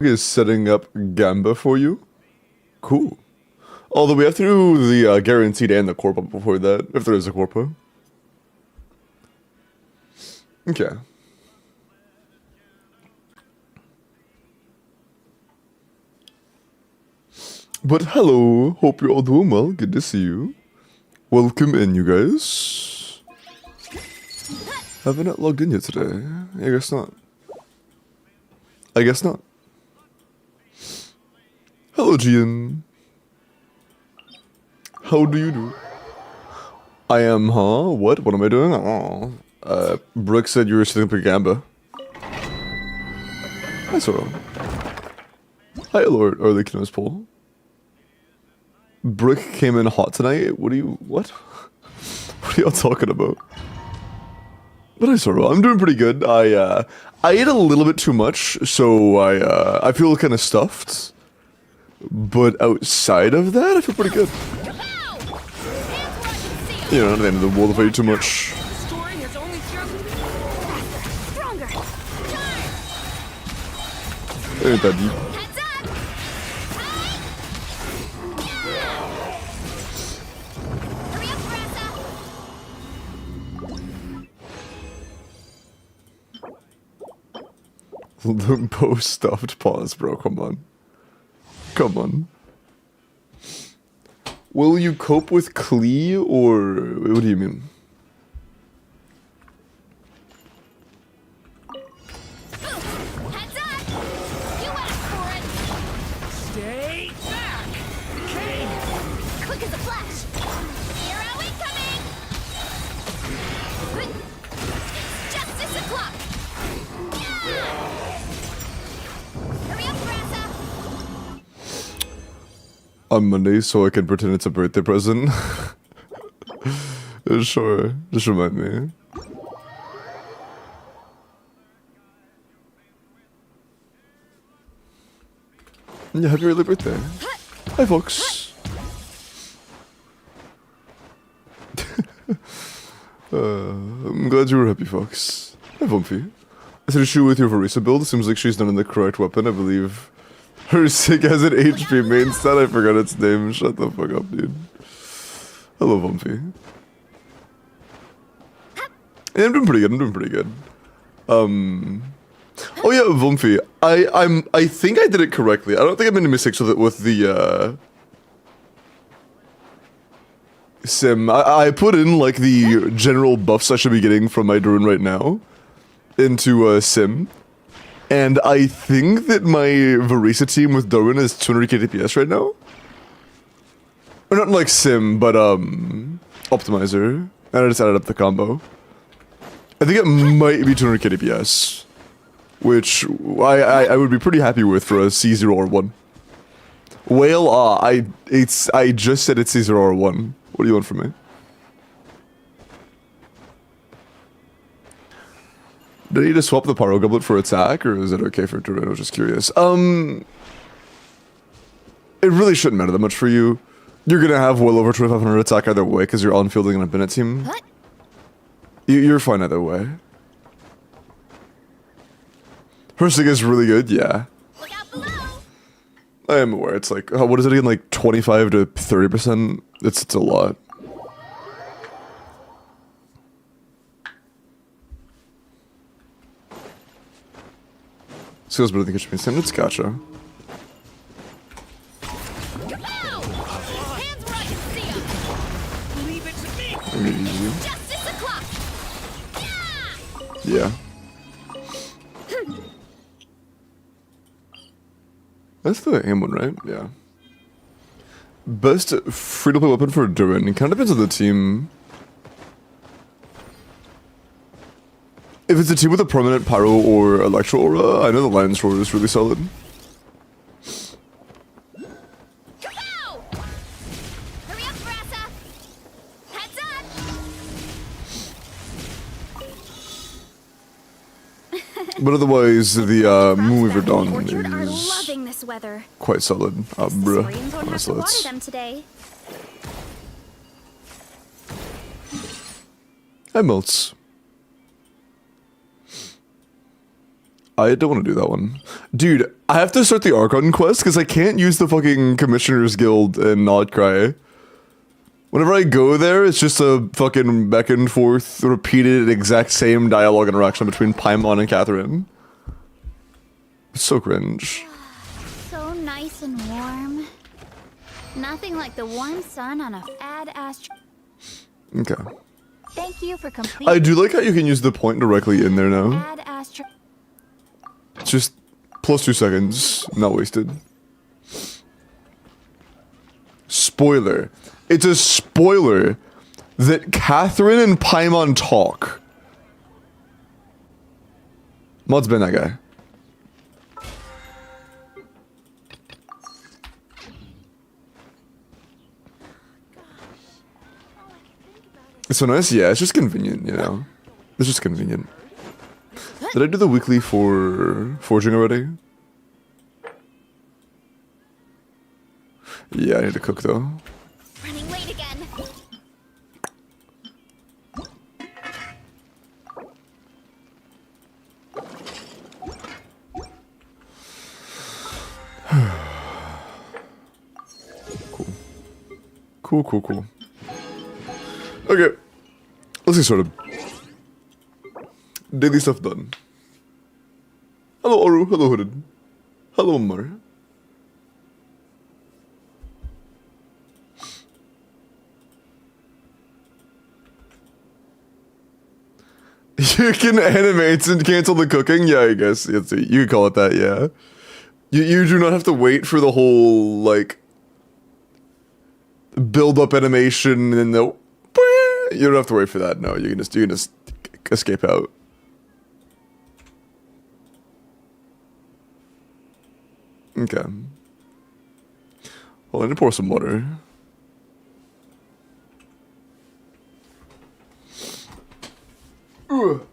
Is setting up Gamba for you. Cool. Although we have to do the guaranteed and the corpo before that, if there is a corpo. Okay. But hello, hope you're all doing well. Good to see you. Welcome in, you guys. Haven't logged in yet today. I guess not. I guess not. Hello, Gian. How do you do? I am, huh? What? What am I doing? Oh. Brooke said you were setting up a Gamba. Hi, Soro. Hi, Lord, or the Kinos Pole. Brooke came in hot tonight? What? What are y'all talking about? But hi, Soro. I'm doing pretty good. I ate a little bit too much, so I feel kind of stuffed. But outside of that, I feel pretty good. You know, at the end of the world if I eat too much. Ain't that deep. Limbo stuffed pause, bro. Come on. Come on. Will you cope with Klee, or what do you mean? Heads up! You asked for it! Stay back! King! Quick as a flash! Hero incoming! It's justice o'clock! Hurry up, Brassa! On Monday, so I can pretend it's a birthday present. Sure, just remind me. Yeah, happy early birthday. Hi, folks. I'm glad you were happy, folks. Hi, Vumpy. I said a shoe with your Verisa build. Seems like she's done in the correct weapon, I believe. Her sig has an HP main stat, I forgot its name. Shut the fuck up, dude. Hello, Vumpy. Yeah, I'm doing pretty good. Oh yeah, Vumpy. I think I did it correctly. I don't think I made any mistakes with the sim. I put in like the general buffs I should be getting from my drone right now into sim. And I think that my Verisa team with Darwin is 200k DPS right now. Or not like sim, but optimizer. And I just added up the combo. I think it might be 200k DPS, which I would be pretty happy with for a C0 or 1. Whale, I just said it's C0 or 1. What do you want from me? Do I need to swap the Pyro Goblet for attack, or is it okay for Durin? I was just curious. It really shouldn't matter that much for you. You're gonna have well over 2500 attack either way, because you're on fielding in a Bennett team. What? You're fine either way. Her sig is really good, yeah. Look out below! I am aware. It's like, what is it again? Like 25 to 30%? It's a lot. Skills better than Kitchen Standards, gotcha. Yeah. That's the aim one, right? Yeah. Best free-to-play weapon for Durin. It kind of depends on the team. If it's a team with a permanent Pyro or Electro Aura, I know the Lion's Roar is really solid. But otherwise, the Moonweaver Dawn is quite solid. Bruh. Honestly, Hi, Melts. I don't want to do that one. Dude, I have to start the Archon quest because I can't use the fucking Commissioner's Guild in Notcry. Whenever I go there, it's just a fucking back and forth, repeated, exact same dialogue interaction between Paimon and Catherine. It's so cringe. So nice and warm. Nothing like the warm sun on a fad ass. Okay. Thank you for completing. I do like how you can use the point directly in there now. Fad ass. It's just plus 2 seconds, not wasted. Spoiler. It's a spoiler that Catherine and Paimon talk. Mod's been that guy. It's so nice, yeah, it's just convenient, you know? It's just convenient. Did I do the weekly for forging already? Yeah, I need to cook though. Running late again. Cool. Okay, let's get started. Daily stuff done. Hello, Oru. Hello, Hooded. Hello, Mar. You can animate and cancel the cooking? Yeah, I guess. You could call it that, yeah. You do not have to wait for the whole, like, build up animation and the... You don't have to wait for that, no. You can just escape out. Okay. Well, I need to pour some water. Ugh.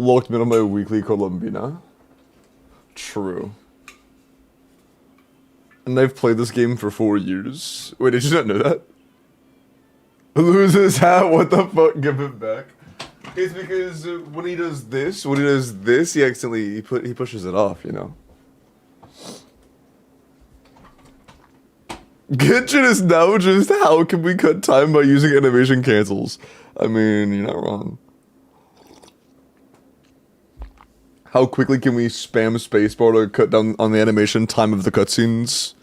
Locked me on my weekly Colombina. True. And I've played this game for 4 years. Wait, did you not know that? Lose his hat, what the fuck? Give it back. It's because when he does this, he accidentally he pushes it off, you know. Genshin is now just how can we cut time by using animation cancels? I mean, you're not wrong. How quickly can we spam spacebar to cut down on the animation time of the cutscenes?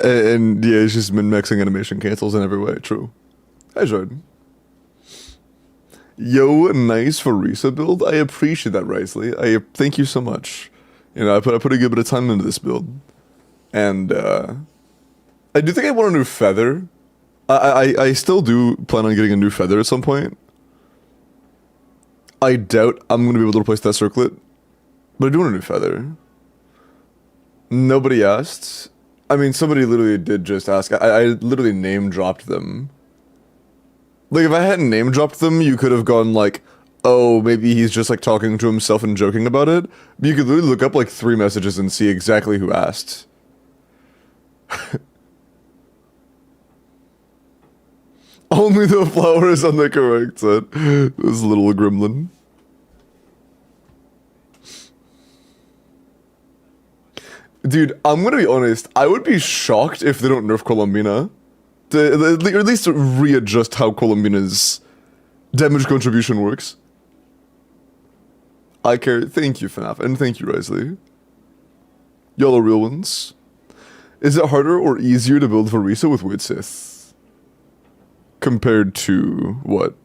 And yeah, it's just min-maxing animation cancels in every way. True. Hi, Jordan. Yo, nice Farisa build. I appreciate that, Risley. I thank you so much. You know, I put a good bit of time into this build, and I do think I want a new feather. I still do plan on getting a new feather at some point. I doubt I'm going to be able to replace that circlet, but I do want a new feather. Nobody asked. I mean, somebody literally did just ask. I literally name-dropped them. Like, if I hadn't name-dropped them, you could have gone like, oh, maybe he's just like talking to himself and joking about it. But you could literally look up like 3 messages and see exactly who asked. Only the flower is on the correct side. This little gremlin. Dude, I'm gonna be honest. I would be shocked if they don't nerf Colombina. Or at least readjust how Colombina's damage contribution works. I care. Thank you, FNAF. And thank you, Risley. Y'all are real ones. Is it harder or easier to build Farisa with Wit Sith? Compared to what?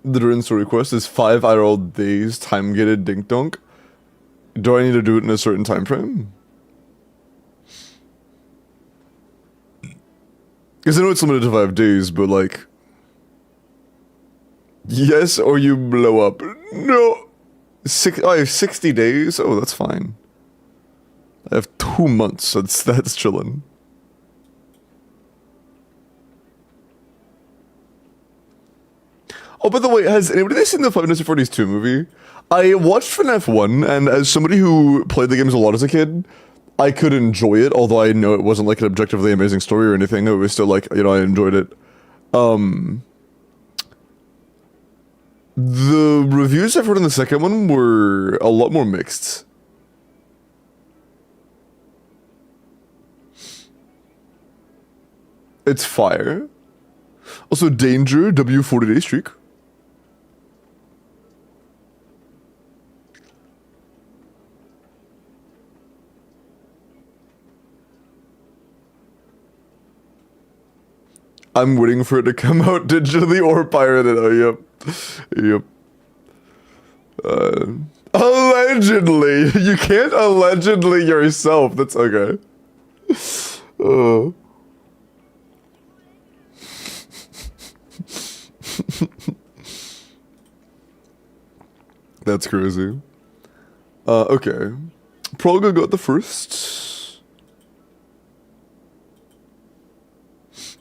The Durin's request is 5 IRL days time-gated dink-donk. Do I need to do it in a certain time frame? Because I know it's limited to 5 days, but like... Yes, or you blow up. No! I have 60 days? Oh, that's fine. I have 2 months. That's chillin'. Oh, by the way, has anybody seen the Five Nights at Freddy's 2 movie? I watched FNAF 1, and as somebody who played the games a lot as a kid, I could enjoy it, although I know it wasn't like an objectively amazing story or anything. It was still like, you know, I enjoyed it. The reviews I've heard on the second one were a lot more mixed. It's fire. Also, Danger, W 40-day streak. I'm waiting for it to come out digitally or pirated. Oh, yep. Yep. Allegedly. You can't allegedly yourself. That's okay. That's crazy. Okay. Proga got the first.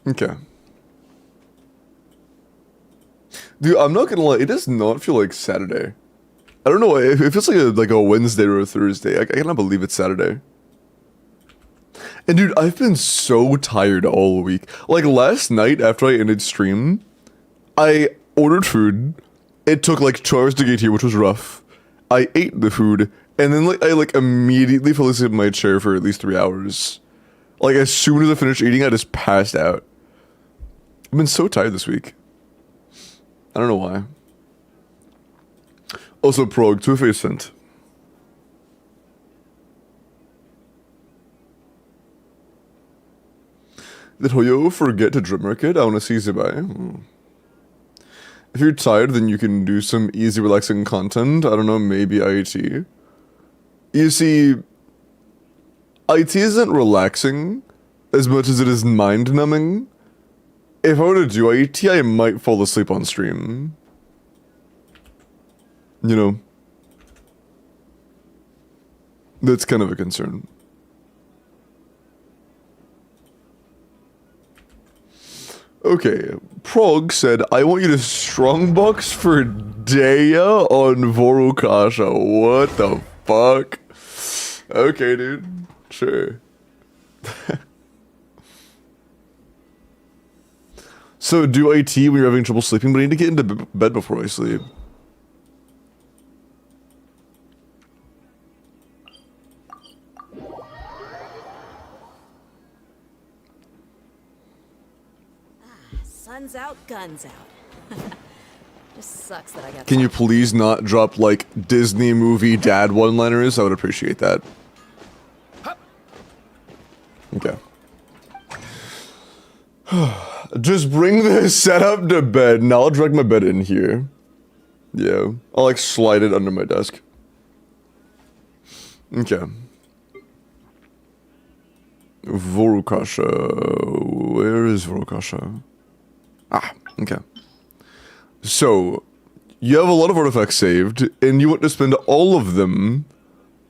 Okay. Dude, I'm not gonna lie, it does not feel like Saturday. I don't know, it feels like a Wednesday or a Thursday. I cannot believe it's Saturday. And dude, I've been so tired all week. Like last night after I ended stream, I ordered food. It took like 2 hours to get here, which was rough. I ate the food, and then I immediately fell asleep in my chair for at least 3 hours. Like as soon as I finished eating, I just passed out. I've been so tired this week. I don't know why. Also, Prog, Two-Face sent. Did Hoyo forget to drip market? I want to see Zibai. If you're tired, then you can do some easy, relaxing content. I don't know, maybe IT. You see, IT isn't relaxing as much as it is mind-numbing. If I were to do IT, I might fall asleep on stream. You know. That's kind of a concern. Okay, Prog said, I want you to strongbox for Daya on Vorukasha. What the fuck? Okay, dude. Sure. So, do IT when you're having trouble sleeping, but I need to get into bed before I sleep. Sun's out, guns out. Just sucks that I got. Can you please not drop like Disney movie dad one-liners? I would appreciate that. Okay. Just bring this setup to bed, and I'll drag my bed in here. Yeah, I'll like slide it under my desk. Okay. Vorukasha. Where is Vorukasha? Ah, okay. So, you have a lot of artifacts saved, and you want to spend all of them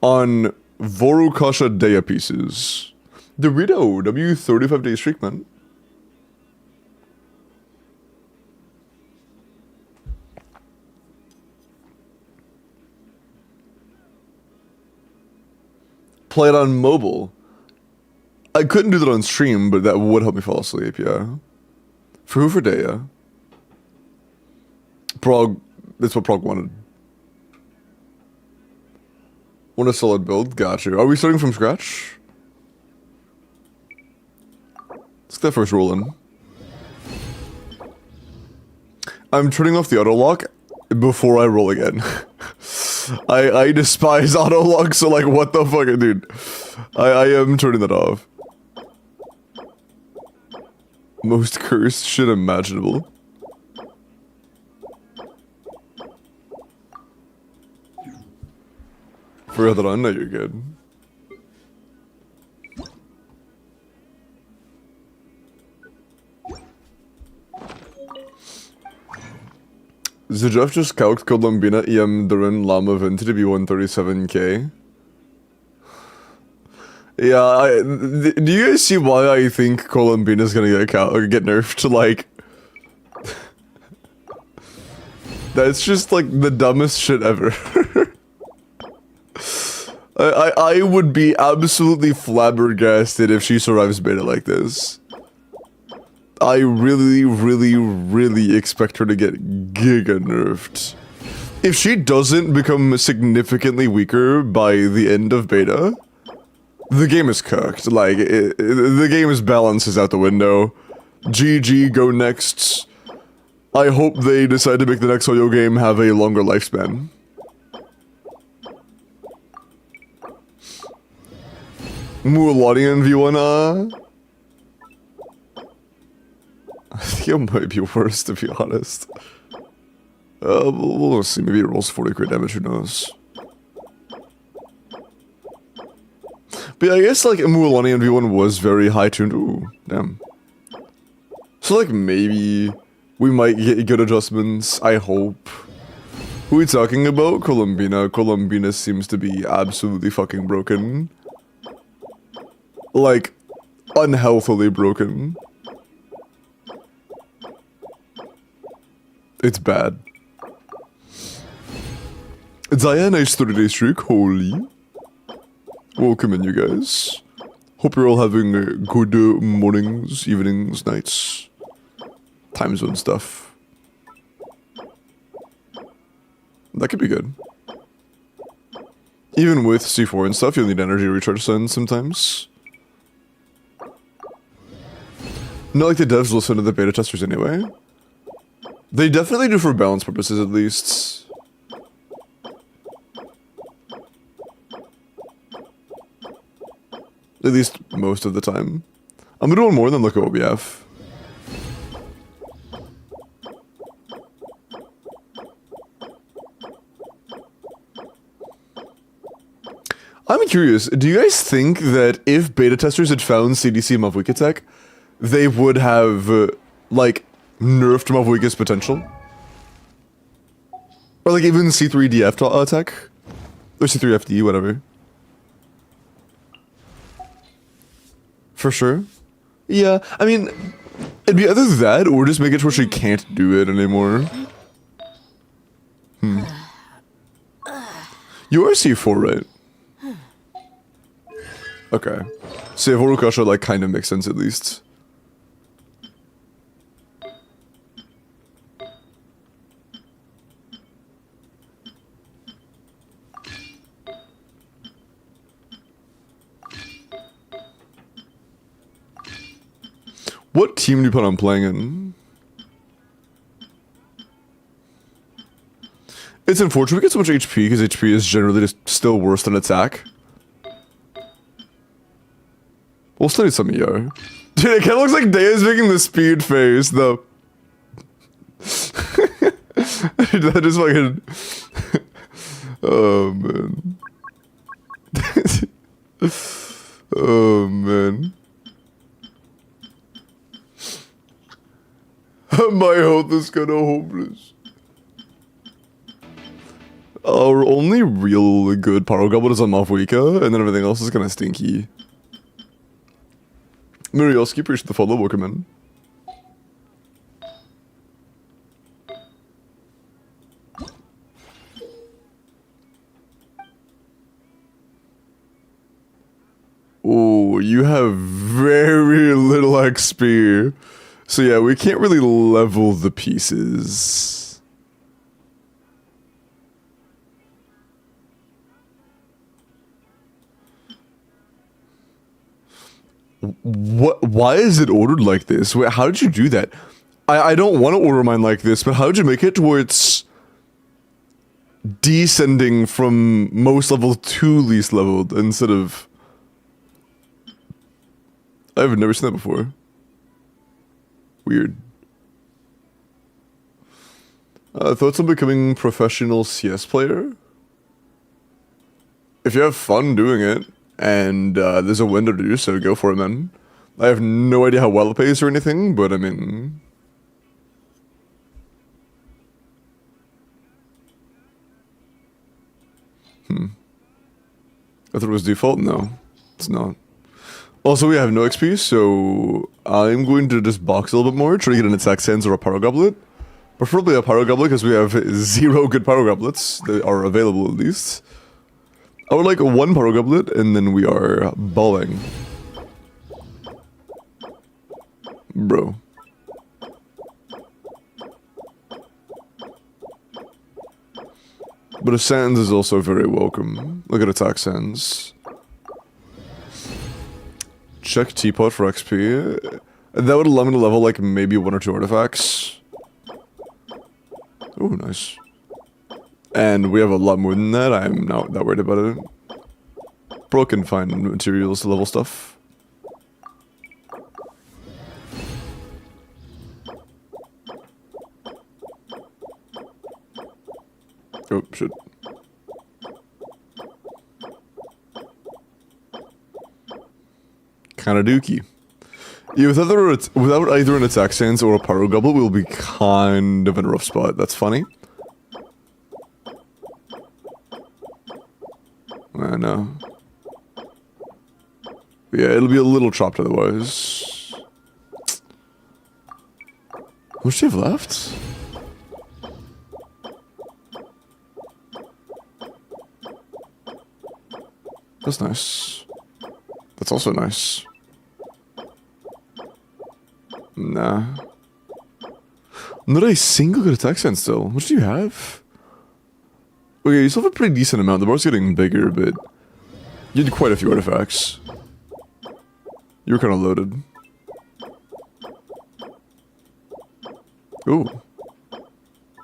on Vorukasha Daya pieces. Dorito, W35-day streak, man. Play it on mobile. I couldn't do that on stream, but that would help me fall asleep, yeah. For who? For Daya? Prog, that's what Prog wanted. Want a solid build? Gotcha. Are we starting from scratch? Let's get that first roll in. I'm turning off the auto lock before I roll again. I despise auto lock, so like what the fuck, dude. I am turning that off. Most cursed shit imaginable. Forgot that I know you're good. Zajaf just calced Colombina EM Duran Lama Vinta to be 137k. Yeah, do you guys see why I think Columbina's gonna get nerfed? Like, that's just like the dumbest shit ever. I would be absolutely flabbergasted if she survives beta like this. I really, really, really expect her to get giga nerfed. If she doesn't become significantly weaker by the end of beta, the game is cooked. Like, the game's balance is out the window. GG, go next. I hope they decide to make the next Oyo game have a longer lifespan. Mualanian V1, I think it might be worse, to be honest. We'll see. Maybe it rolls 40 crit damage, who knows. But yeah, I guess, like, Mualanian V1 was very high-tuned. Ooh, damn. So, like, maybe we might get good adjustments, I hope. Who are we talking about? Columbina. Columbina seems to be absolutely fucking broken. Like, unhealthily broken. It's bad. Zaya, nice 30-day streak. Holy. Welcome in, you guys. Hope you're all having good mornings, evenings, nights. Time zone stuff. That could be good. Even with C4 and stuff, you'll need energy recharge sends sometimes. Not like the devs listen to the beta testers anyway. They definitely do for balance purposes, at least. At least most of the time. I'm gonna do one more, then look at what we have. I'm curious, do you guys think that if beta testers had found CDC Mavwika tech, they would have, like, nerfed Mavwika's potential? Or like even C3DF tech? Or C3FD, whatever. For sure. Yeah, I mean, it'd be either that or just make it where she can't do it anymore. You are C4, right? Okay. So yeah, Horukasha, like, kind of makes sense at least. What team do you plan on playing in? It's unfortunate we get so much HP, because HP is generally just still worse than attack. We'll study some ER. Dude, it kind of looks like Daya's making the speed face, though. That is fucking... Oh, man. Oh, man. My health is kinda hopeless. Our only real good Power Goblin is on Mavwika, and then everything else is kinda stinky. Murielski, appreciate the follow, welcome in. Oh, you have very little XP. So yeah, we can't really level the pieces. What? Why is it ordered like this? Wait, how did you do that? I don't want to order mine like this, but how did you make it to where it's descending from most level to least leveled instead of... I've never seen that before. Weird. Thoughts on becoming professional CS player? If you have fun doing it, and there's a window to do so, go for it, man. I have no idea how well it pays or anything, but I mean... I thought it was default? No, it's not. Also, we have no XP, so I'm going to just box a little bit more, try to get an attack sense or a power goblet. Preferably a power goblet, because we have 0 good power goblets that are available at least. I would like 1 power goblet, and then we are balling. Bro. But a sands is also very welcome. Look at attack sands. Check teapot for XP. That would allow me to level like maybe 1 or 2 artifacts. Oh, nice. And we have a lot more than that. I'm not that worried about it. Bro can find materials to level stuff. Oh, shit. Kinda dookie. Yeah, without either an attack sense or a power goblet, we'll be kind of in a rough spot. That's funny. I know. Yeah, it'll be a little chopped otherwise. How much do you have left? That's nice. That's also nice. Nah. Not a single good attack sense still. What do you have? Okay, you still have a pretty decent amount. The bar's getting bigger, but you had quite a few artifacts. You were kind of loaded. Ooh.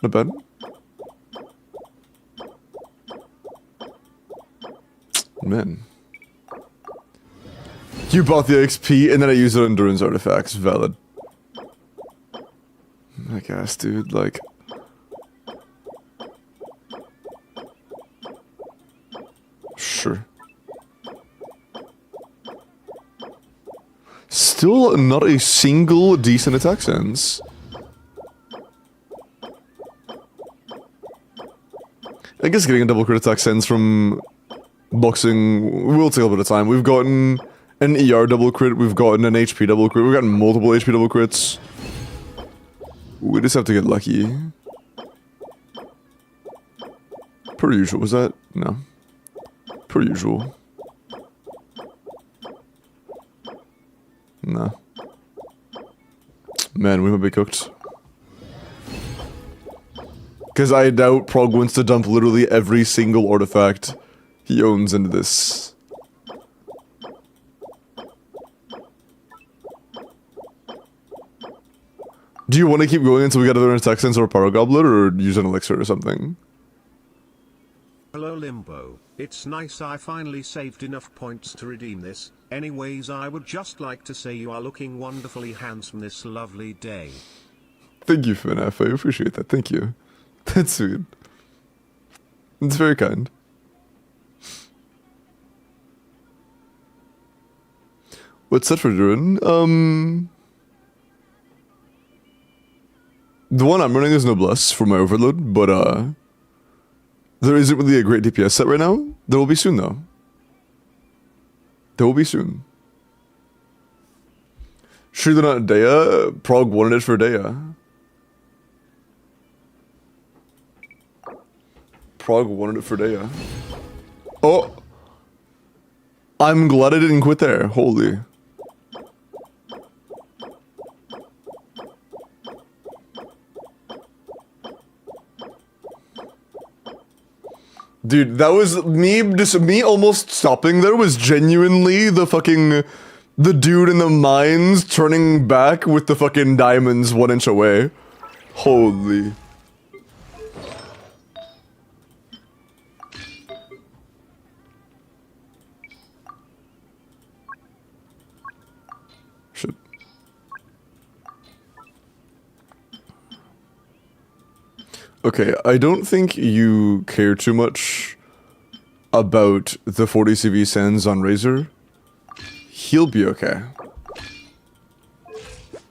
Not bad. Man. You bought the XP and then I used it on endurance artifacts. Valid. I guess, dude, like... Sure. Still not a single decent attack sense. I guess getting a double crit attack sense from boxing will take a bit of time. We've gotten an ER double crit, we've gotten an HP double crit, we've gotten multiple HP double crits. We just have to get lucky. Per usual, was that? No. Per usual. No. Man, we might be cooked. Because I doubt Prog wants to dump literally every single artifact he owns into this. Do you want to keep going until we get either an attack sense or a power goblet, or use an elixir or something? Hello Limbo, it's nice I finally saved enough points to redeem this. Anyways, I would just like to say you are looking wonderfully handsome this lovely day. Thank you, FNF, I appreciate that, thank you. That's sweet. It's very kind. What's that for doing? The one I'm running is Noblesse for my overload, but there isn't really a great DPS set right now. There will be soon though. There will be soon. Sure they're not Dea. Prog wanted it for Dea. Prog wanted it for Dea. Oh! I'm glad I didn't quit there. Holy. Dude, that was me almost stopping there was genuinely the dude in the mines turning back with the fucking diamonds 1 inch away. Holy. Shit. Okay, I don't think you care too much about the 40 CV sends on Razor. He'll be okay.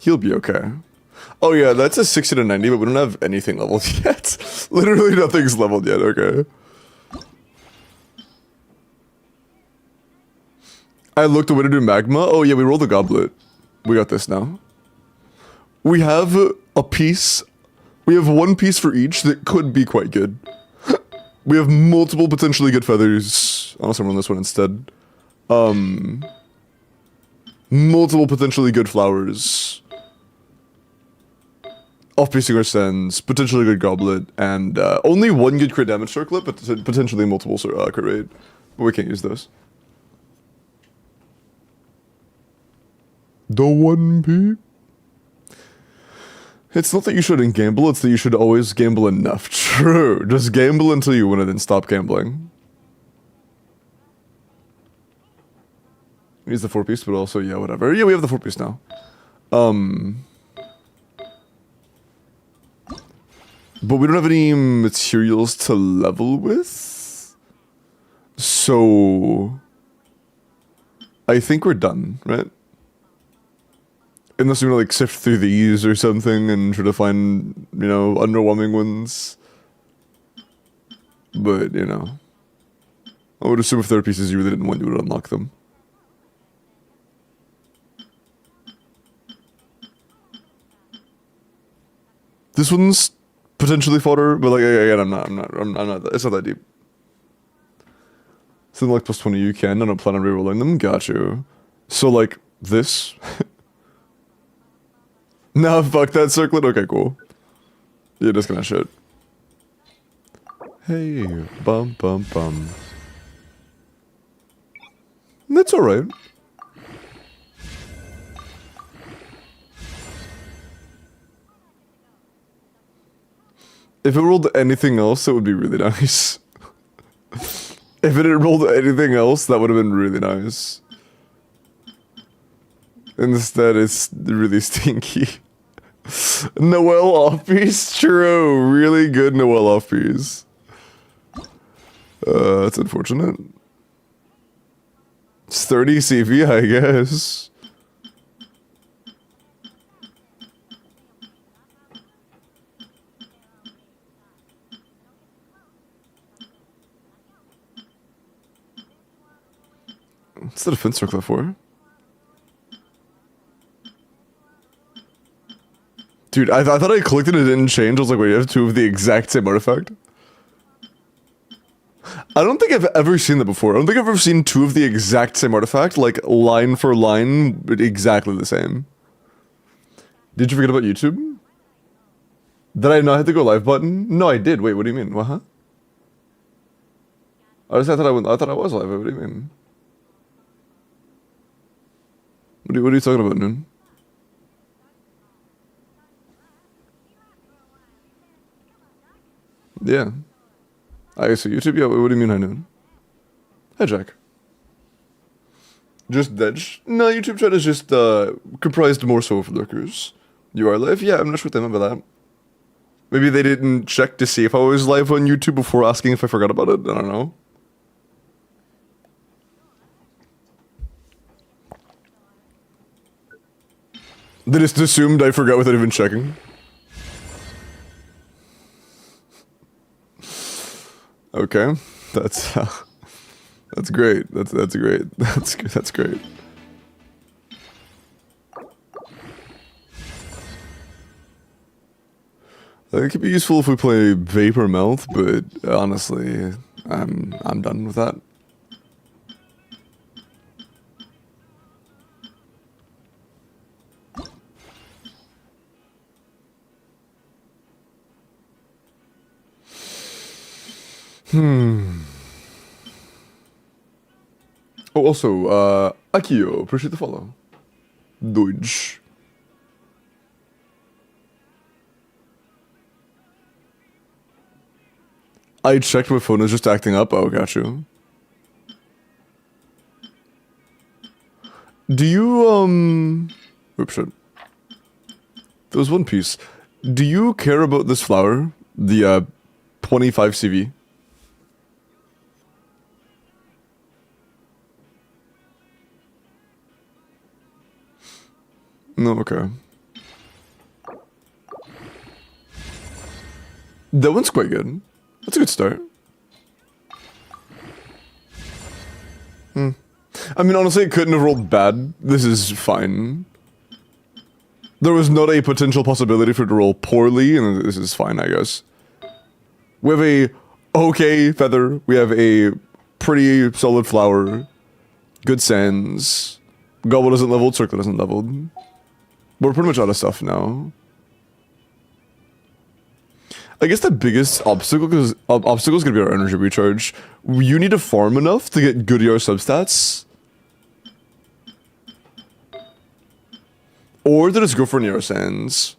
He'll be okay. Oh yeah, that's a 60 to 90, but we don't have anything leveled yet. Literally nothing's leveled yet, okay. I looked away to do magma. Oh yeah, we rolled the goblet. We got this now. We have a piece. We have one piece for each that could be quite good. We have multiple potentially good feathers. I'll also run this one instead. Multiple potentially good flowers. Off-piecing our sends, potentially good goblet, and only one good crit damage circlet, but potentially multiple crit rate. But we can't use those. The 1P? It's not that you shouldn't gamble, it's that you should always gamble enough. True. Just gamble until you win it and stop gambling. Use the 4-piece, but also, yeah, whatever. Yeah, we have the 4-piece now. But we don't have any materials to level with. So I think we're done, right? Unless we want to like sift through these or something and try to find, you know, underwhelming ones. But, you know. I would assume if there are pieces you really didn't want, you would unlock them. This one's potentially fodder, but like again, I'm not. It's not that deep. Something like plus 20 you can. I don't plan on rerolling them. Got you. So like this. Nah, fuck that circlet. Okay, cool. You're just gonna shit. Hey, bum bum bum. That's alright. If it rolled anything else, it would be really nice. If it had rolled anything else, that would have been really nice. Instead, it's really stinky. Noelle off-piece? True. Really good Noelle off-piece. That's unfortunate. It's 30 CV, I guess. What's the defense circlet for? Dude, I thought I clicked it and it didn't change. I was like, wait, you have two of the exact same artifact? I don't think I've ever seen that before. I don't think I've ever seen two of the exact same artifact, like line for line, but exactly the same. Did you forget about YouTube? Did I not hit the go live button? No, I did. Wait, what do you mean? What, huh? I thought I was live. What do you mean? What are you talking about, Noon? Yeah. I see YouTube. Yeah. What do you mean, hi, Noon? Hi, Jack. Just Dedge? No, YouTube chat is just comprised more so of lurkers. You are live? Yeah, I'm not sure what they meant by that. Maybe they didn't check to see if I was live on YouTube before asking if I forgot about it. I don't know. They just assumed I forgot without even checking. Okay, that's great. That's great. That's great. It could be useful if we play Vapor Melt, but honestly, I'm done with that. Oh, also, Akio, appreciate the follow. Deutsch. I checked my phone is just acting up. Oh, got you. Do you, oops, shit. There was one piece. Do you care about this flower? The, 25 CV? No, okay. That one's quite good. That's a good start. I mean, honestly, it couldn't have rolled bad. This is fine. There was not a potential possibility for it to roll poorly, and this is fine, I guess. We have a okay feather. We have a pretty solid flower. Good sands. Goblet isn't leveled, circlet isn't leveled. We're pretty much out of stuff now. I guess the biggest obstacle is gonna be our energy recharge. You need to farm enough to get good ER substats. Or to just go for an ER sands.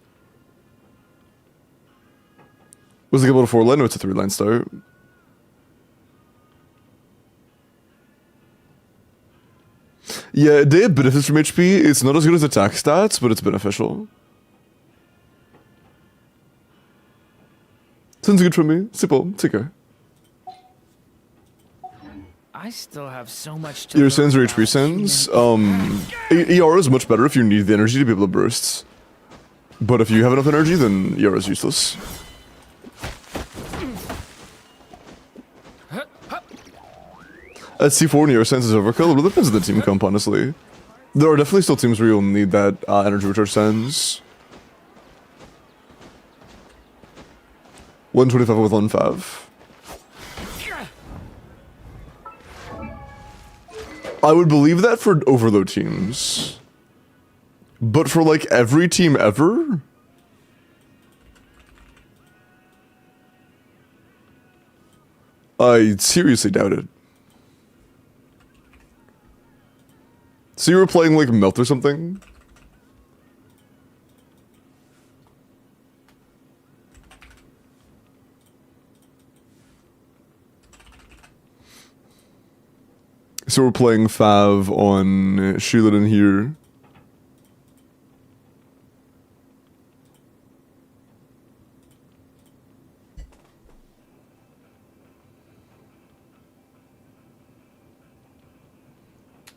Was it about a 4-line or it's a 3-line start? Yeah, they have benefits from HP. It's not as good as attack stats, but it's beneficial. Sounds good for me. Simple. Take care. I still have so much to Your learn sands or about HP sands. ER is much better if you need the energy to be able to burst. But if you have enough energy, then ER is useless. At C4 and ER sands is overkill. It really depends on the team comp, honestly. There are definitely still teams where you'll need that energy recharge sands. 125 with 1.5. I would believe that for overload teams. But for like every team ever? I seriously doubt it. So you were playing like Melt or something? So we're playing Fav on Shielded here.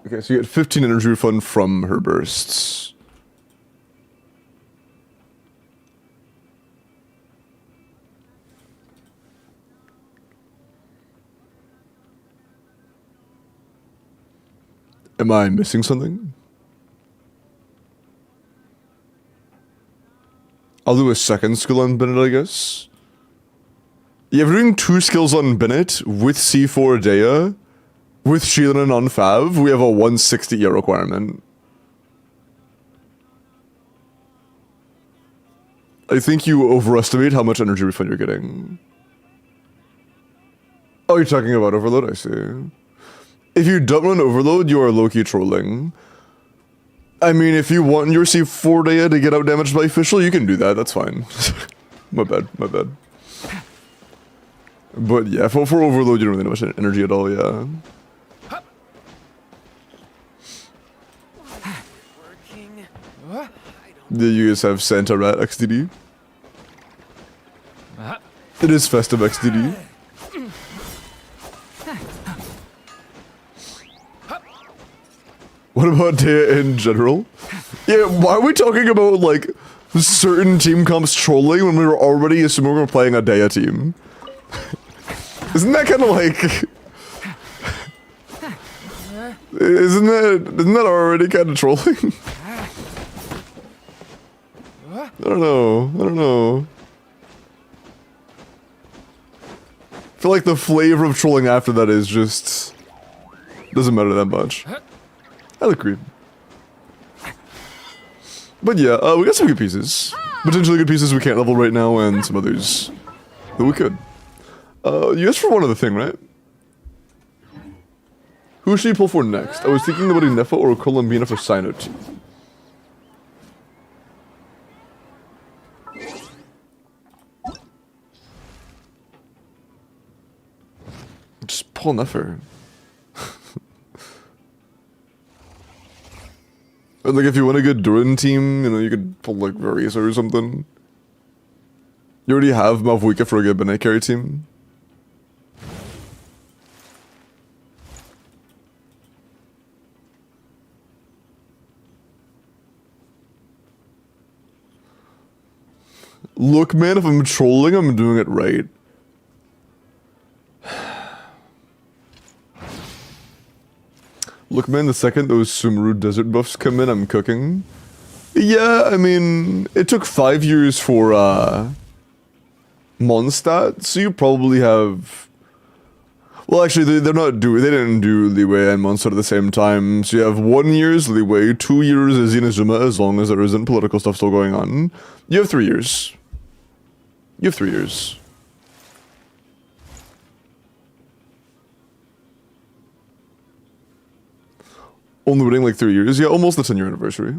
Okay, so you get 15 energy refund from her bursts. Am I missing something? I'll do a second skill on Bennett, I guess. Yeah, if we're doing 2 skills on Bennett with C4 Dea, with Shielded on Fav, we have a 160 ER requirement. I think you overestimate how much energy refund you're getting. Oh, you're talking about overload? I see. If you don't run overload, you are low-key trolling. I mean, if you want your C4 Dea to get out damaged by official, you can do that, that's fine. My bad, my bad. But yeah, for overload, you don't really have much energy at all, yeah. Do you guys have Santa Rat XDD? It is Festive XDD. What about Dea in general? Yeah, why are we talking about, like, certain team comps trolling when we were already assuming we were playing a Dea team? Isn't that kind of like... Isn't that already kind of trolling? I don't know. I feel like the flavor of trolling after that is just... doesn't matter that much. I agree. But yeah, we got some good pieces. Potentially good pieces we can't level right now, and some others that we could. You asked for one other thing, right? Who should you pull for next? I was thinking about Nefa or Columbina for Sino team. Just pull Nefer. Like, if you want a good Durin team, you know, you could pull, like, Varisa or something. You already have Malvuika for a good Bennett carry team. Look, man, if I'm trolling, I'm doing it right. Look, man, the second those Sumeru desert buffs come in, I'm cooking. Yeah, I mean, it took 5 years for, Mondstadt, so you probably have... Well, actually, they didn't do Leeway and Mondstadt at the same time, so you have 1 year's Leeway, 2 years as Inazuma, as long as there isn't political stuff still going on. You have 3 years. You have 3 years. Only waiting like 3 years? Yeah, almost the 10-year anniversary.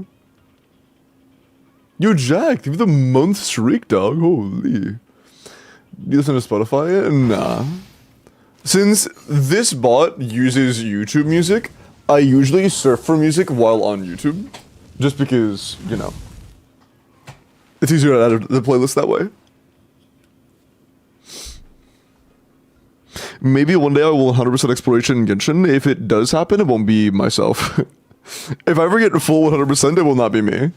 Yo, Jack, give the month streak, dog. Holy. Do you listen to Spotify? Nah. Since this bot uses YouTube music, I usually surf for music while on YouTube. Just because, you know. It's easier to add the playlist that way. Maybe one day I will 100% exploration in Genshin. If it does happen, it won't be myself. If I ever get full 100%, it will not be me.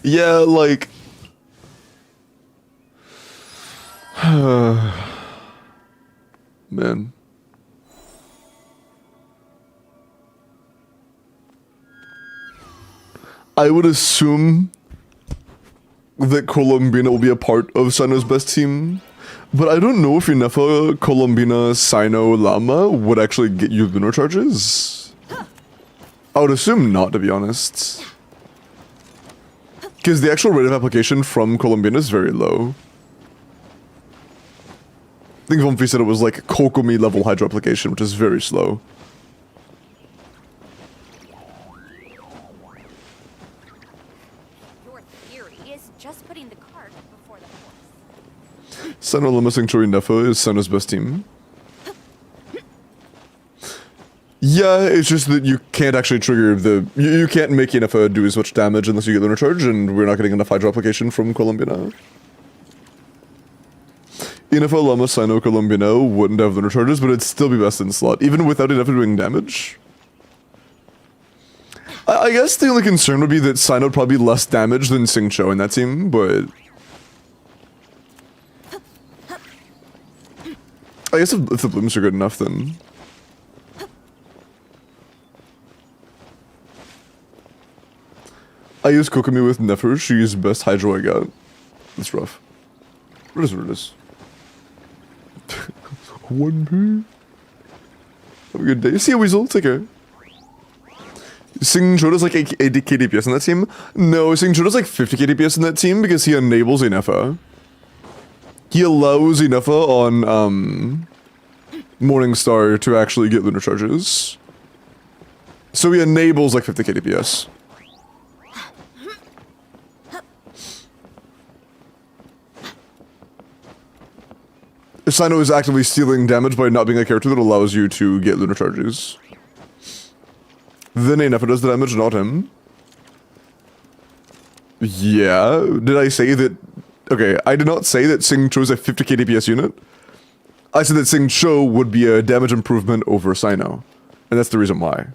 Yeah, like... Man. I would assume that Colombina will be a part of Sino's best team, but I don't know if Inefa, Colombina, Sino, Llama would actually get you lunar charges. I would assume not, to be honest. Because the actual rate of application from Colombina is very low. I think Vomfi said it was like Kokomi level hydro application, which is very slow. Your theory is just putting the cart before the horse. Sino, Llama, Sanctuary, Nefa is Sino's best team. Yeah, it's just that you can't actually trigger the... You can't make Inefa do as much damage unless you get lunar charge, and we're not getting enough hydro application from Colombina. Inefa, Llama, Sino, Colombina wouldn't have lunar charges, but it'd still be best in slot, even without Inefa doing damage. I guess the only concern would be that Sino would probably be less damage than Xingqiu in that team, but... I guess if the blooms are good enough, then... I use Kokomi with Nefer, she's best hydro I got. That's rough. It is what it is. 1p. Have a good day. See you, Weasel. Take care. Xingqiu does like 80 KDPS in that team? No, Xingqiu does like 50 KDPS in that team because he enables Inefa. He allows Inefa on, Morningstar to actually get lunar charges. So he enables like 50 KDPS. Sino is actively stealing damage by not being a character that allows you to get lunar charges. Then Inefa does the damage, not him. Yeah, did I say that... Okay, I did not say that Xingqiu is a 50k DPS unit. I said that Xingqiu would be a damage improvement over Sino. And that's the reason why.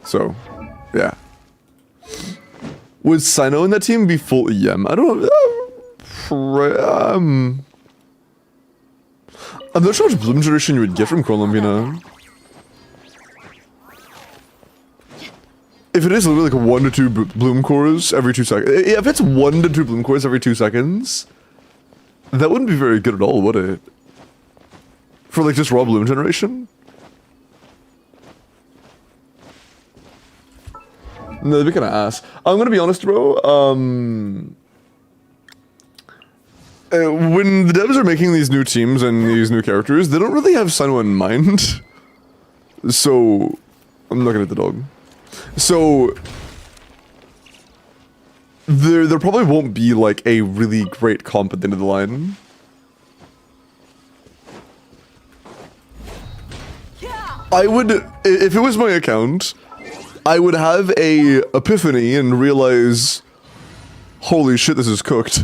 So, yeah. Would Sino in that team be full EM? I don't know. I'm not sure how much bloom duration you would get from Colombina. If it is literally like 1 to 2 bloom cores every 2 seconds. If it's 1 to 2 bloom cores every 2 seconds, that wouldn't be very good at all, would it? For like just raw bloom generation? No, that'd be kind of ass. I'm gonna be honest, bro. When the devs are making these new teams and these new characters, they don't really have Sino in mind. So, I'm looking at the dog. So, there probably won't be like a really great comp at the end of the line. I would, if it was my account, I would have a epiphany and realize, holy shit, this is cooked.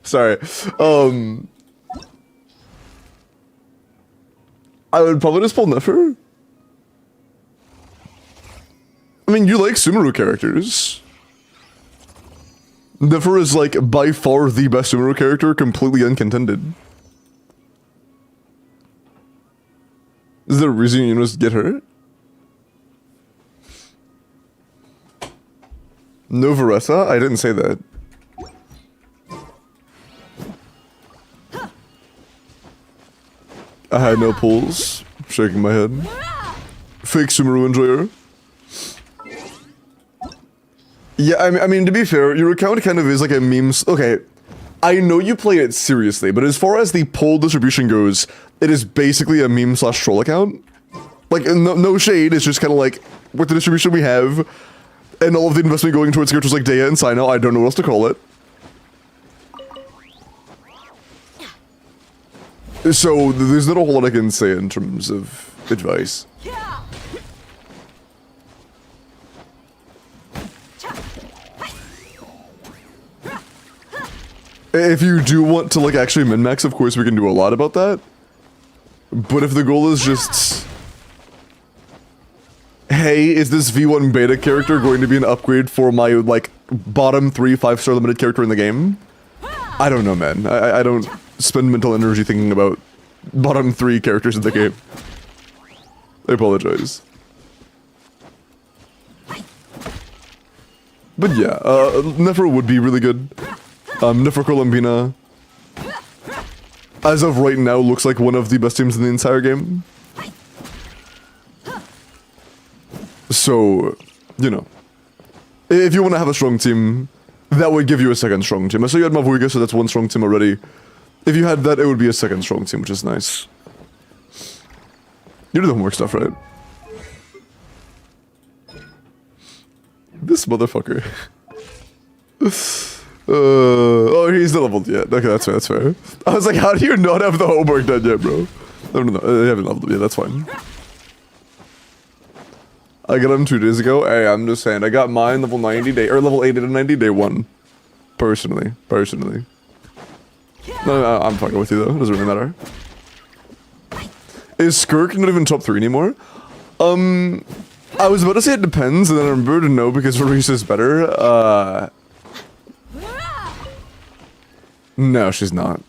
Sorry. I would probably just pull Nefer. I mean, you like Sumeru characters. Nefer is like by far the best Sumeru character, completely uncontended. Is there a reason you must get hurt? No Varessa? I didn't say that. I had no pulls. Shaking my head. Fake Sumeru enjoyer. Yeah, I mean, to be fair, your account kind of is like a meme. Okay, I know you play it seriously, but as far as the poll distribution goes, it is basically a meme slash troll account. Like, no shade, it's just kind of like, with the distribution we have, and all of the investment going towards characters like Dea and Sino, I don't know what else to call it. So, there's not a whole lot I can say in terms of advice. If you do want to, like, actually min-max, of course we can do a lot about that. But if the goal is just... Hey, is this V1 beta character going to be an upgrade for my, like, bottom 3 5-star limited character in the game? I don't know, man. I don't spend mental energy thinking about bottom 3 characters in the game. I apologize. But yeah, Nefer would be really good. Nefer Columbina, as of right now, looks like one of the best teams in the entire game. So, you know, if you want to have a strong team, that would give you a second strong team. I saw you had Mavuiga, so that's one strong team already. If you had that, it would be a second strong team, which is nice. You do the homework stuff, right? This motherfucker. Oh, he's not leveled yet. Okay, that's fair, that's fair. I was like, how do you not have the homework done yet, bro? No, they haven't leveled yet, that's fine. I got him 2 days ago. Hey, I'm just saying, I got mine level 90 day, or level 80 to 90 day 1. Personally. No, I'm fucking with you though, it doesn't really matter. Is Skirk not even top 3 anymore? I was about to say it depends, and then I remembered no, because Varese is better. No, she's not.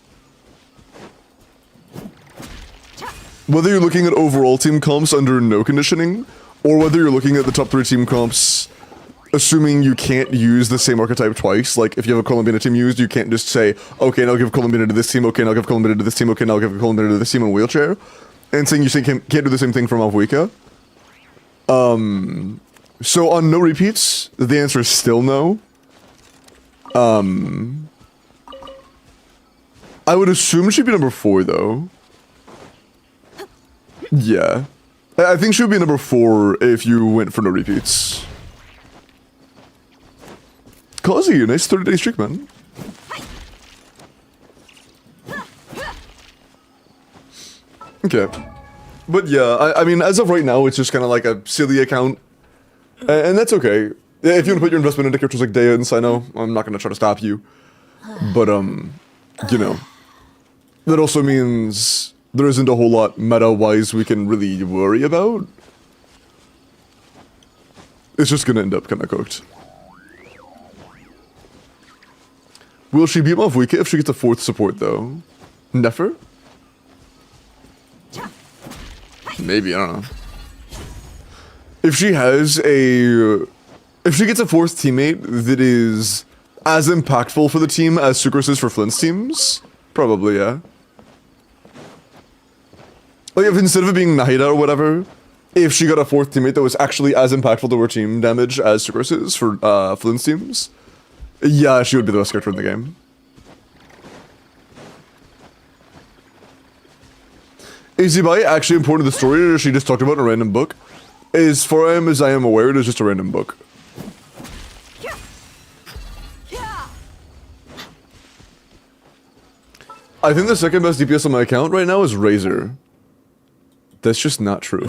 Whether you're looking at overall team comps under no conditioning, or whether you're looking at the top 3 team comps, assuming you can't use the same archetype twice, like if you have a Columbina team used, you can't just say, okay, and I'll give Columbina to this team, okay, and I'll give Columbina to this team, okay, and I'll give Columbina to this team in wheelchair, and saying you can't do the same thing for Malvuika. So on no repeats, the answer is still no. I would assume she'd be number 4, though. Yeah. I think she would be number 4 if you went for no repeats. Kazi, nice 30-day streak, man. Okay. But yeah, I mean, as of right now, it's just kind of like a silly account. And that's okay. If you want to put your investment into characters like Dea and Sino, I'm not going to try to stop you. But, you know. That also means there isn't a whole lot meta-wise we can really worry about. It's just gonna end up kinda cooked. Will she beat Malvuika if she gets a 4th support, though? Nefer? Maybe, I don't know. If she has a... If she gets a 4th teammate that is as impactful for the team as Sucrose is for Flint's teams, probably, yeah. Like, if instead of it being Nahida or whatever, if she got a 4th teammate that was actually as impactful to her team damage as Sucrose is for Flint's teams, yeah, she would be the best character in the game. Is Ibai actually important to the story, or is she just talked about in a random book? As far as I am aware, it is just a random book. I think the second best DPS on my account right now is Razor. That's just not true.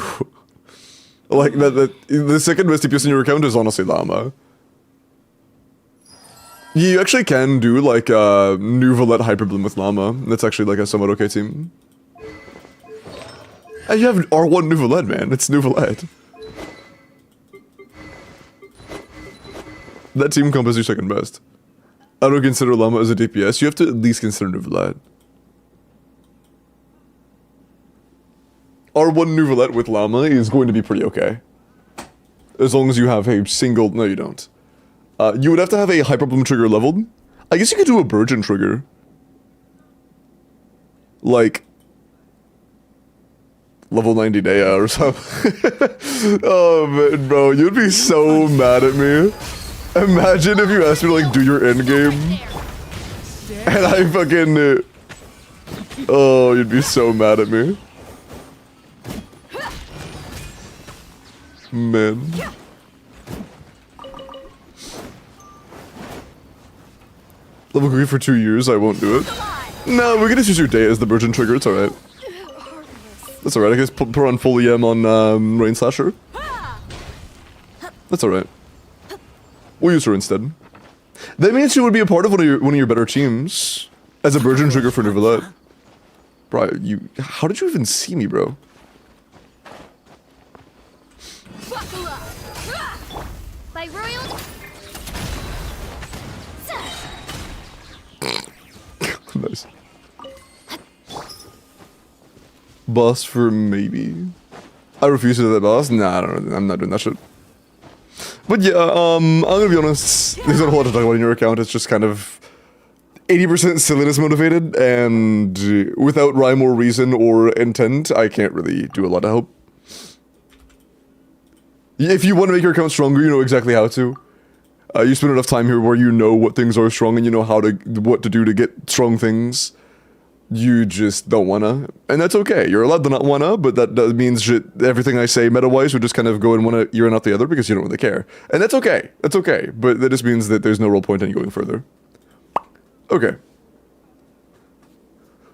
Like, the second best DPS on your account is honestly Llama. You actually can do, like, New Valette Hyperbloom with Llama. That's actually, like, a somewhat okay team. And you have R1 New Valette, man. It's New Valette. That team comp is your second best. I don't consider Llama as a DPS. You have to at least consider Nouvelette. R1 Nouvelette with Llama is going to be pretty okay. As long as you have a single... No, you don't. You would have to have a Hyper Bloom trigger leveled. I guess you could do a Burgeon trigger. Like... Level 90 Daya or something. Oh man, bro, you'd be so mad at me. Imagine if you asked me to like do your endgame. And I fucking... oh, you'd be so mad at me. Man. Level cookie for 2 years, I won't do it. No, we're gonna just use your day as the Burgeon trigger, it's alright. That's alright, I guess put on full EM on Rain Slasher. That's alright. We'll use her instead. That means she would be a part of one of your better teams. As a Burgeon trigger for Nouvelette. Bro, how did you even see me, bro? By royal. Nice. Boss for maybe. I refuse to do that boss. Nah, I don't know. I'm not doing that shit. But yeah, I'm gonna be honest. There's not a whole lot to talk about in your account. It's just kind of 80% silliness motivated, and without rhyme or reason or intent, I can't really do a lot to help. If you want to make your account stronger, you know exactly how to. You spend enough time here where you know what things are strong and you know what to do to get strong things. You just don't wanna, and that's okay. You're allowed to not wanna, but that means that everything I say meta-wise would just kind of go in one ear and out the other because you don't really care. And that's okay. That's okay. But that just means that there's no real point in going further. Okay.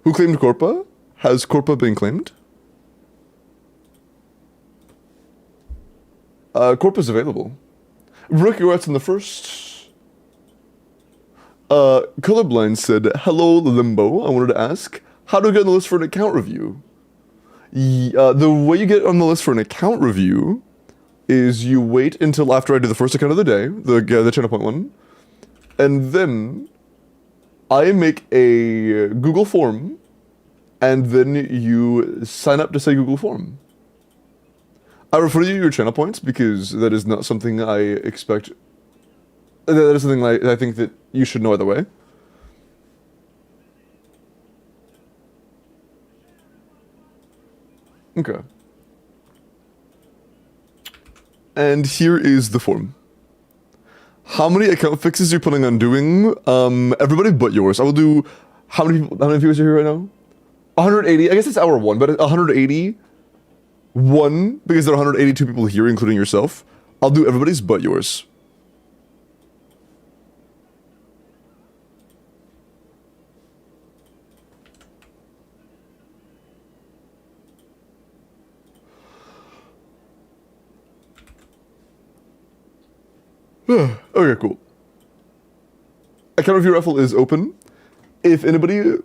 Who claimed Corpa? Has Corpa been claimed? Corpa's available. Rookie Rats in the first. Colorblind said, hello Limbo, I wanted to ask, how do I get on the list for an account review? The way you get on the list for an account review is you wait until after I do the first account of the day, the channel point one, and then I make a Google form, and then you sign up to say Google form. I refer you your channel points because that is not something I expect. That is something I think that you should know either way. Okay. And here is the form. How many account fixes are you planning on doing? Everybody but yours. I will do... How many viewers are here right now? 180. I guess it's hour 1, but 180. 1, because there are 182 people here, including yourself. I'll do everybody's but yours. Okay, cool. Account review raffle is open. If anybody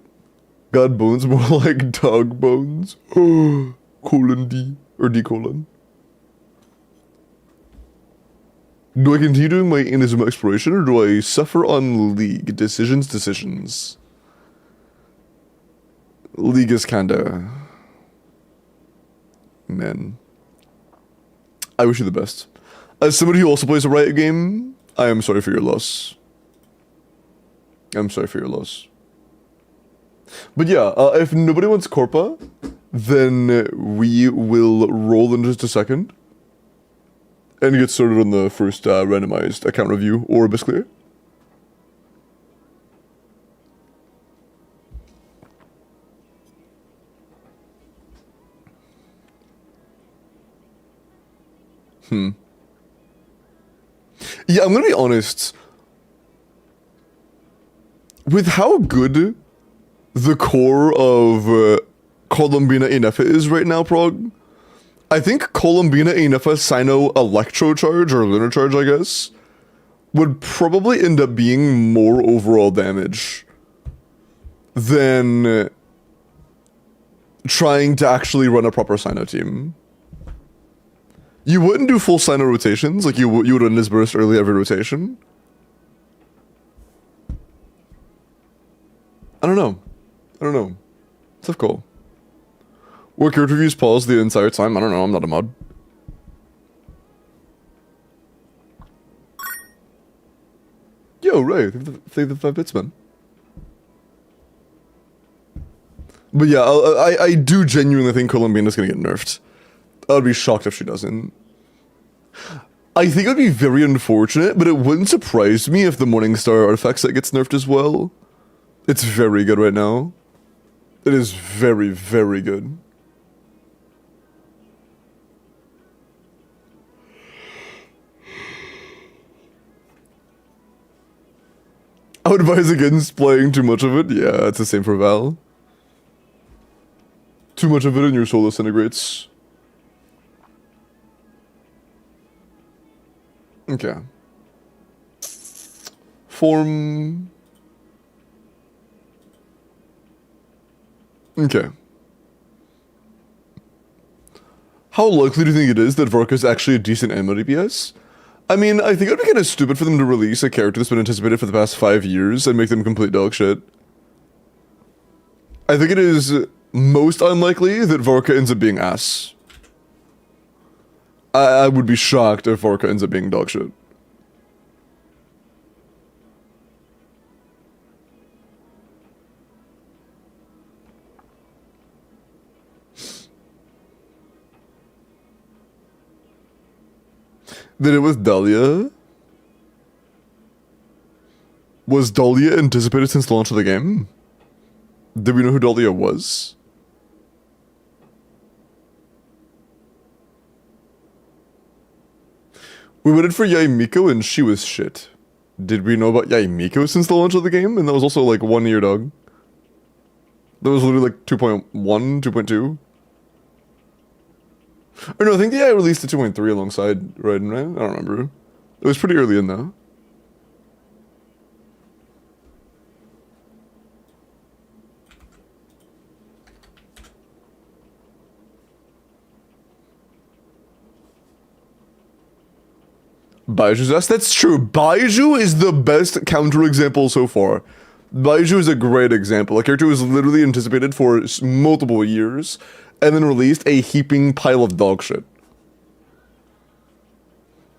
got bones more like dog bones, colon D or D colon. Do I continue doing my Inazuma exploration or do I suffer on League? Decisions. League is kinda... Man. I wish you the best. As somebody who also plays a Riot game, I am sorry for your loss. I'm sorry for your loss. But yeah, if nobody wants Corpa, then we will roll in just a second. And get started on the first randomized account review or Abyss Clear. Yeah, I'm gonna be honest. With how good the core of Columbina Inefa is right now, Prog, I think Columbina Inefa Sino Electro Charge, or Lunar Charge, I guess, would probably end up being more overall damage than trying to actually run a proper Sino team. You wouldn't do full Sino rotations, like you would in this burst early every rotation. I don't know. I don't know. Tough call. Were character reviews paused the entire time? I don't know, I'm not a mod. Yo, Ray, thank the 5 bits, man. But yeah, I do genuinely think Columbina's gonna get nerfed. I'd be shocked if she doesn't. I think it would be very unfortunate, but it wouldn't surprise me if the Morningstar artifact set gets nerfed as well. It's very good right now. It is very, very good. I would advise against playing too much of it. Yeah, it's the same for Val. Too much of it and your soul disintegrates. Okay. Form. Okay. How likely do you think it is that Varka is actually a decent ammo DPS? I mean, I think it would be kind of stupid for them to release a character that's been anticipated for the past 5 years and make them complete dog shit. I think it is most unlikely that Varka ends up being ass. I would be shocked if Varka ends up being dog shit. Did it with Dahlia? Was Dahlia anticipated since the launch of the game? Did we know who Dahlia was? We waited for Yaimiko and she was shit. Did we know about Yaimiko since the launch of the game? And that was also like 1 year, dog. That was literally like 2.1, 2.2. Or no, I think the AI released the 2.3 alongside Raiden, right? I don't remember. It was pretty early in though. Baiju's ass? That's true. Baiju is the best counterexample so far. Baiju is a great example. A character who was literally anticipated for multiple years, and then released a heaping pile of dog shit.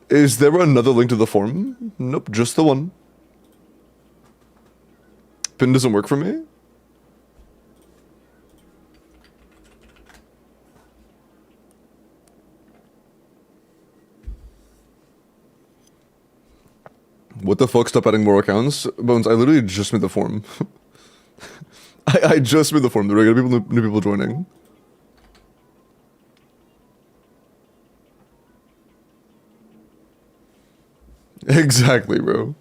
Is there another link to the forum? Nope, just the one. Pin doesn't work for me? What the fuck? Stop adding more accounts? Bones, I literally just made the forum. I just made the forum. There are gonna be new people joining. Exactly, bro.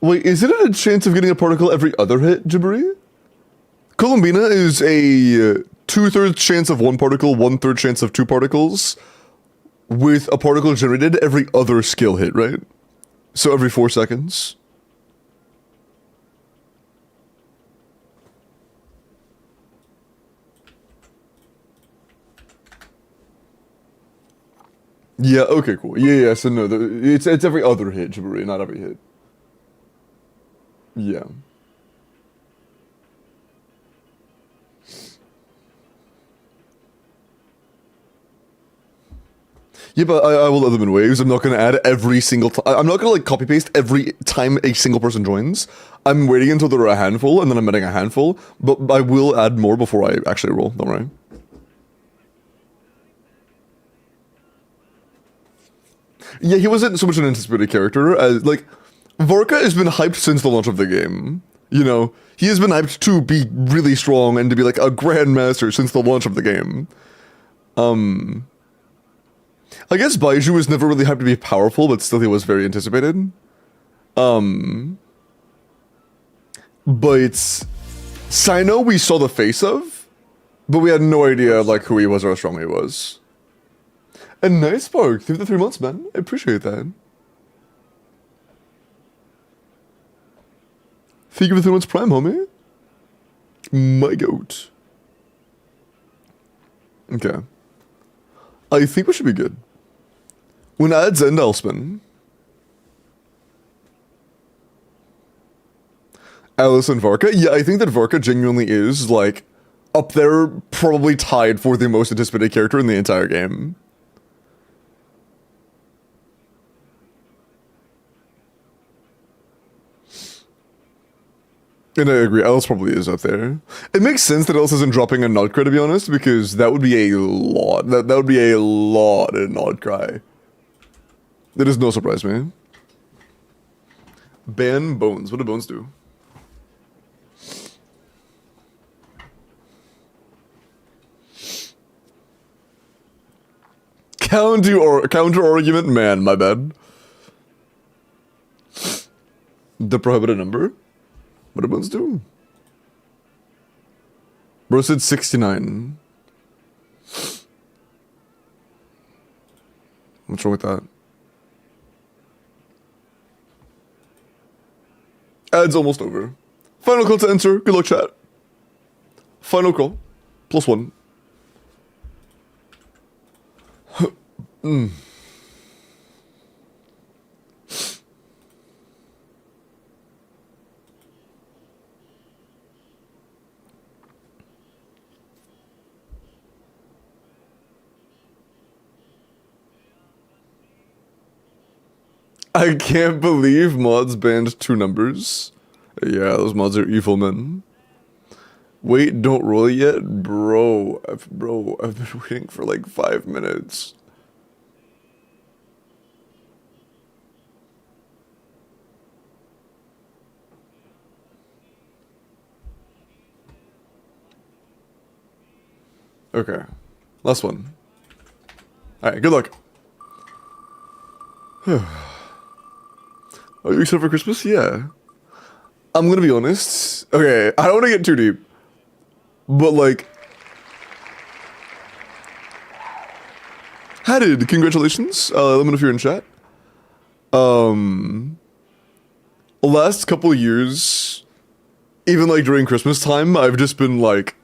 Wait, is it a chance of getting a particle every other hit, Jibbery? Columbina is a 2/3 chance of 1 particle, 1/3 chance of 2 particles, with a particle generated every other skill hit, right? So every 4 seconds. Yeah, okay, cool. Yeah, so no, it's every other hit, Jibbery, not every hit. Yeah. Yeah, but I will let them in waves. I'm not going to add every single time. I'm not going to like copy paste every time a single person joins. I'm waiting until there are a handful, and then I'm adding a handful. But I will add more before I actually roll. Don't worry. Yeah, he wasn't so much an anticipated character as like Vorka has been hyped since the launch of the game. You know, he has been hyped to be really strong and to be like a grandmaster since the launch of the game. I guess Baiju was never really hyped to be powerful, but still he was very anticipated. But Sino we saw the face of, but we had no idea like who he was or how strong he was. A nice spark through the 3 months, man. I appreciate that. Thank you for 3 months prime, homie. My goat. Okay. I think we should be good. When ads end, I'll spin. Alice and Varka? Yeah, I think that Varka genuinely is, like, up there, probably tied for the most anticipated character in the entire game. And I agree, Alice probably is up there. It makes sense that Alice isn't dropping a Notcry, to be honest, because that would be a lot. That would be a lot in Notcry. That is no surprise, man. Ban bones. What do bones do? Counter argument, man. My bad. The prohibited number. What do bones do? Bro said 69. What's wrong with that? Ad's almost over. Final call to enter. Good luck, chat. Final call. +1. I can't believe mods banned 2 numbers. Yeah, those mods are evil, man. Wait, don't roll it yet? Bro, I've been waiting for like 5 minutes. Okay. Last one. Alright, good luck. Are you excited for Christmas? Yeah. I'm gonna be honest. Okay, I don't want to get too deep. But like... Hatted, congratulations. Let me know if you're in chat. Last couple of years, even like during Christmas time, I've just been like...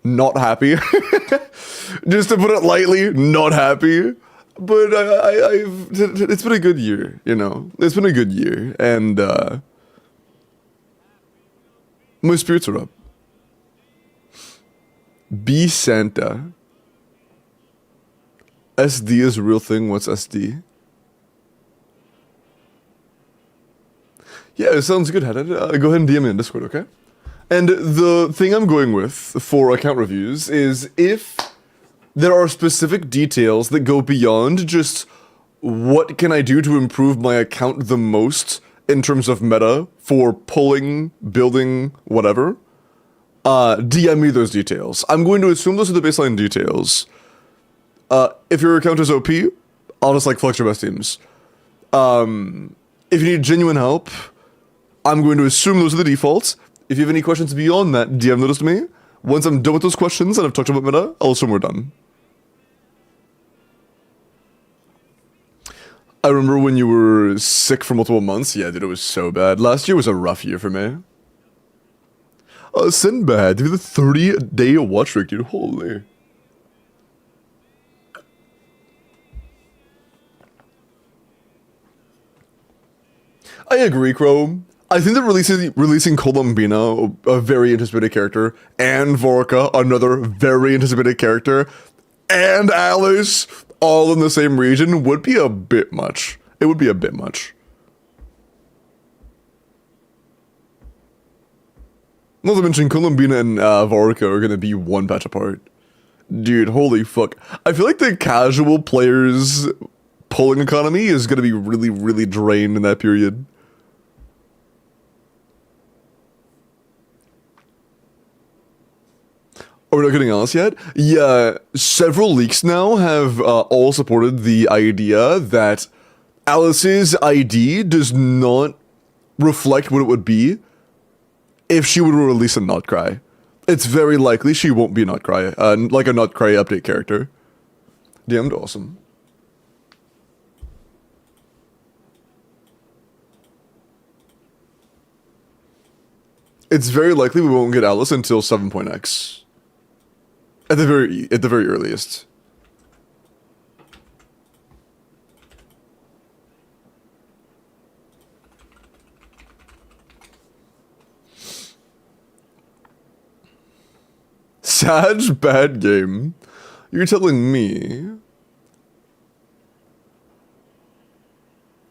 not happy. Just to put it lightly, not happy. But it's been a good year, you know? It's been a good year, and my spirits are up. Be Santa. SD is a real thing. What's SD? Yeah, it sounds good, Haddad. Go ahead and DM me in Discord, okay? And the thing I'm going with for account reviews is if there are specific details that go beyond just what can I do to improve my account the most in terms of meta for pulling, building, whatever, DM me those details. I'm going to assume those are the baseline details. If your account is OP, I'll just like flex your best teams. If you need genuine help, I'm going to assume those are the defaults. If you have any questions beyond that, DM those to me. Once I'm done with those questions and I've talked about meta, I'll assume we're done. I remember when you were sick for multiple months. Yeah, dude, it was so bad. Last year was a rough year for me. Sinbad, dude, the 30-day watch streak, dude. Holy. I agree, Crow. I think that releasing Columbina, a very anticipated character, and Vorka, another very anticipated character, and Alice, all in the same region, would be a bit much. It would be a bit much. Not to mention, Columbina and Vorka are gonna be one patch apart. Dude, holy fuck. I feel like the casual players' pulling economy is gonna be really, really drained in that period. Are we not getting Alice yet? Yeah, several leaks now have all supported the idea that Alice's ID does not reflect what it would be if she would release a Notcry. It's very likely she won't be Notcry, like a Notcry update character. DM'd awesome. it's very likely we won't get Alice until 7.x. At the very earliest. Sag bad game. You're telling me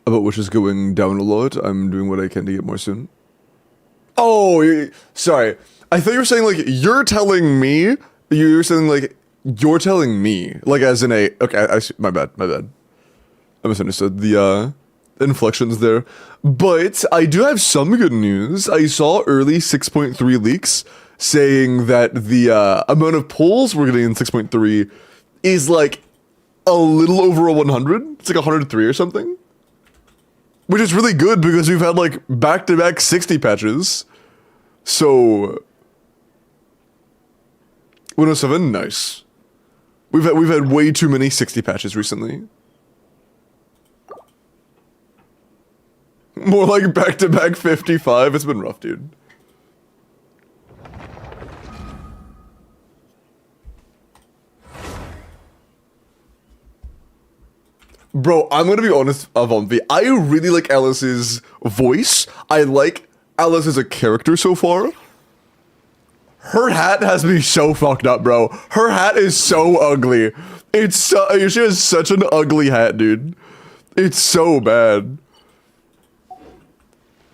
about which is going down a lot. I'm doing what I can to get more soon. Oh, sorry. I thought you were saying like you're telling me. You're saying like you're telling me like as in a. Okay, I see, my bad. I misunderstood the inflections there. But I do have some good news. I saw early 6.3 leaks saying that the amount of polls we're getting in 6.3 is like a little over a 100. It's like 103 or something. Which is really good because we've had like back-to-back 60 patches. So 107, nice. We've had way too many 60 patches recently. More like back-to-back 55. It's been rough, dude. Bro, I'm gonna be honest, Avonvi. I really like Alice's voice. I like Alice as a character so far. Her hat has me so fucked up, bro. Her hat is so ugly. It's so, she has such an ugly hat, dude. It's so bad.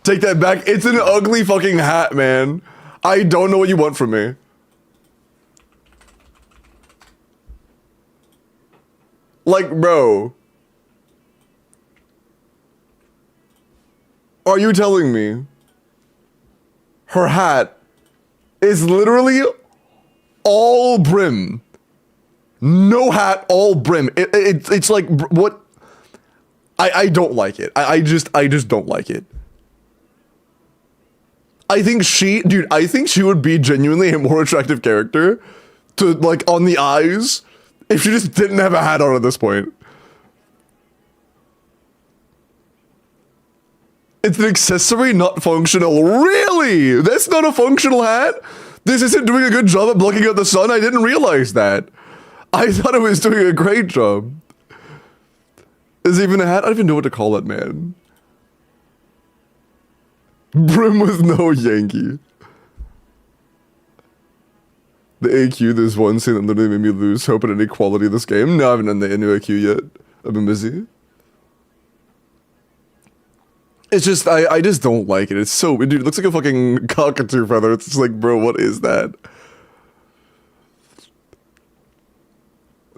Take that back. It's an ugly fucking hat, man. I don't know what you want from me. Like, bro. Are you telling me her hat is literally all brim? No hat, all brim. It's like, what? I don't like it. I just don't like it. I think she would be genuinely a more attractive character to, like, on the eyes if she just didn't have a hat on at this point. It's an accessory, not functional. Really? That's not a functional hat? This isn't doing a good job at blocking out the sun? I didn't realize that. I thought it was doing a great job. Is it even a hat? I don't even know what to call it, man. Brim with no Yankee. The AQ, there's one scene that literally made me lose hope in any quality of this game. No, I haven't done the new AQ yet. I've been busy. It's just, I just don't like it. It's so, dude, it looks like a fucking cockatoo feather. It's just like, bro, what is that?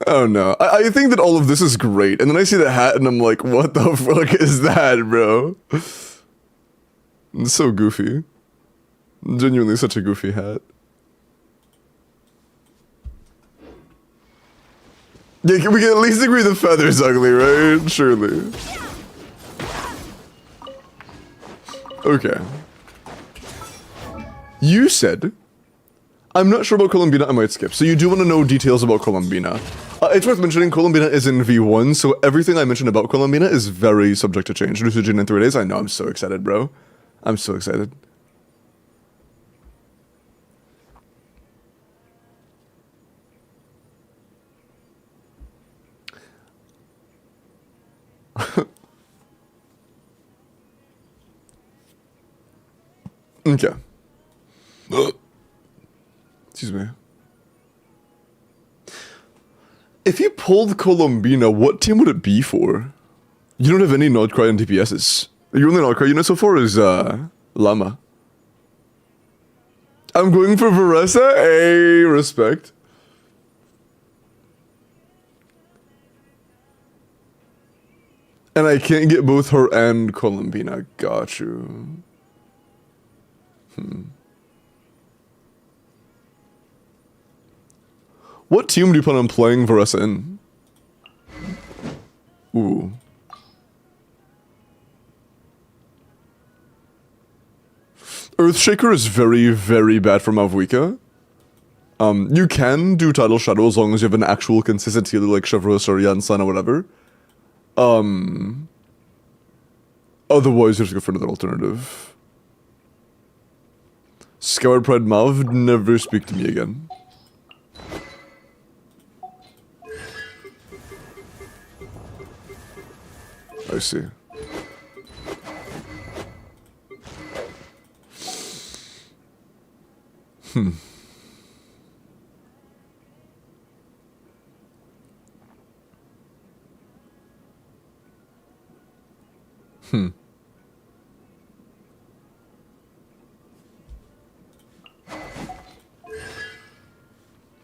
I don't know. I think that all of this is great. And then I see the hat and I'm like, what the fuck is that, bro? It's so goofy. Genuinely such a goofy hat. Yeah, we can at least agree the feather's ugly, right? Surely. Okay. You said, I'm not sure about Columbina, I might skip. So you do want to know details about Columbina. It's worth mentioning, Columbina is in V1, so everything I mentioned about Columbina is very subject to change. Decision in 3 days, I know, I'm so excited, bro. I'm so excited. Okay. Excuse me. If you pulled Columbina, what team would it be for? You don't have any Nodcry and DPSs. Your only Nodcry unit so far is, Llama. I'm going for Varessa. Hey, respect. And I can't get both her and Columbina. Got you. What team do you plan on playing Varessa in? Ooh. Earthshaker is very, very bad for Mavwika. You can do Tidal Shadow as long as you have an actual consistent healer like Chevrolet or Yansan or whatever. Otherwise, you have to go for another alternative. Scoured Pride Mav, never speak to me again. I see.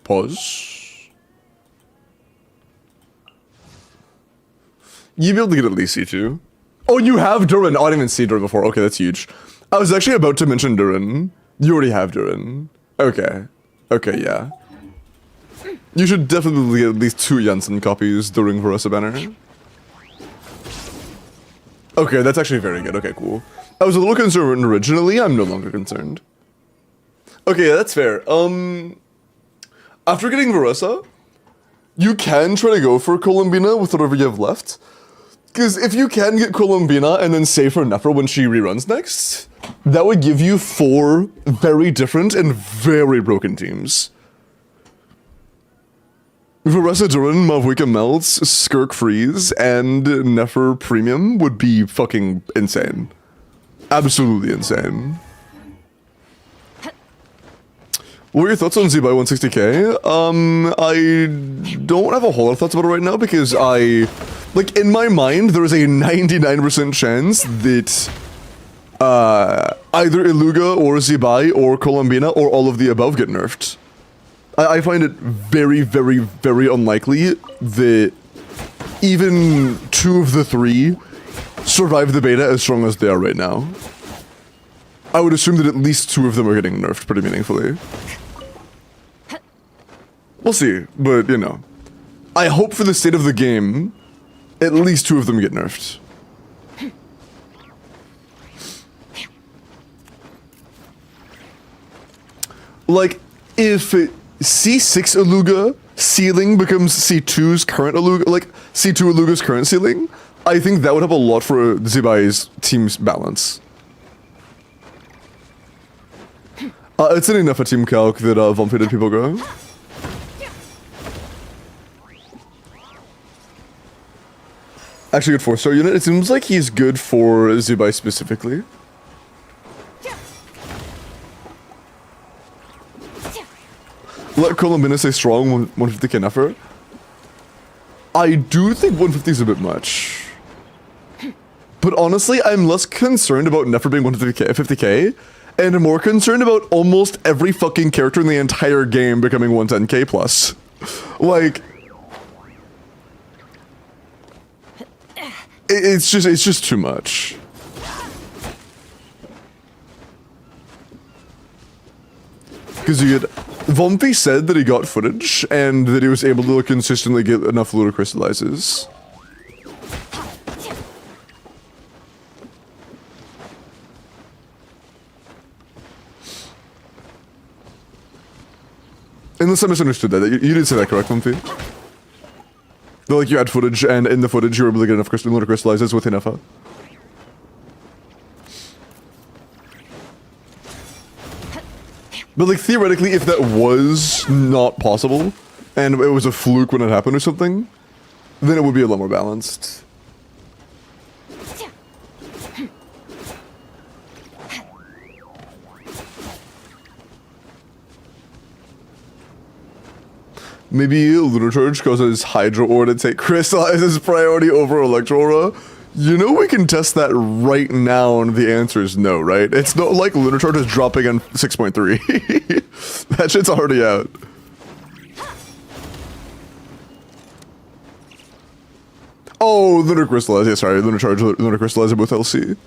Pause. You'd be able to get at least C2. Oh, you have Durin. Oh, I didn't even see Durin before. Okay, that's huge. I was actually about to mention Durin. You already have Durin. Okay. Okay, yeah. You should definitely get at least 2 Jensen copies during Versa banner. Okay, that's actually very good. Okay, cool. I was a little concerned originally. I'm no longer concerned. Okay, that's fair. After getting Versa, you can try to go for Columbina with whatever you have left. Because if you can get Columbina and then save for Nephra when she reruns next, that would give you 4 very different and very broken teams. Versa Durin, Mavwika Melts, Skirk Freeze, and Nefer Premium would be fucking insane. Absolutely insane. What are your thoughts on Z by 160k? I don't have a whole lot of thoughts about it right now because like, in my mind, there is a 99% chance that either Iluga or Zibai or Columbina or all of the above get nerfed. I find it very, very, very unlikely that even 2 of the 3 survive the beta as strong as they are right now. I would assume that at least 2 of them are getting nerfed pretty meaningfully. We'll see, but you know. I hope for the state of the game, at least 2 of them get nerfed. Like, if C6 Iluga ceiling becomes C2's current Iluga, like C2 Iluga's current ceiling, I think that would help a lot for Zibai's team's balance. It's an enough a team calc that Vomfaded people go. Actually good 4-star unit. It seems like he's good for Zibai specifically. Let Columbina say strong 150k Nefer. I do think 150 is a bit much. But honestly, I'm less concerned about Nefer being 150k and more concerned about almost every fucking character in the entire game becoming 110k plus. Like, it's just too much. Because you get, Vomfi said that he got footage and that he was able to consistently get enough Lunar Crystallizes. Unless I misunderstood that. You did say that correct, Vomfi? Though, like, you had footage, and in the footage you were able to get enough Lunar Crystallizes with Inefa. But, like, theoretically, if that was not possible, and it was a fluke when it happened or something, then it would be a lot more balanced. Maybe Lunar Charge causes Hydro Ore to take Crystallizes priority over Electro Aura. You know we can test that right now and the answer is no, right? It's not like Lunar Charge is dropping on 6.3. That shit's already out. Oh, Lunar Crystallizer, yeah, sorry, Lunar Charge, Lunar Crystallizer with LC.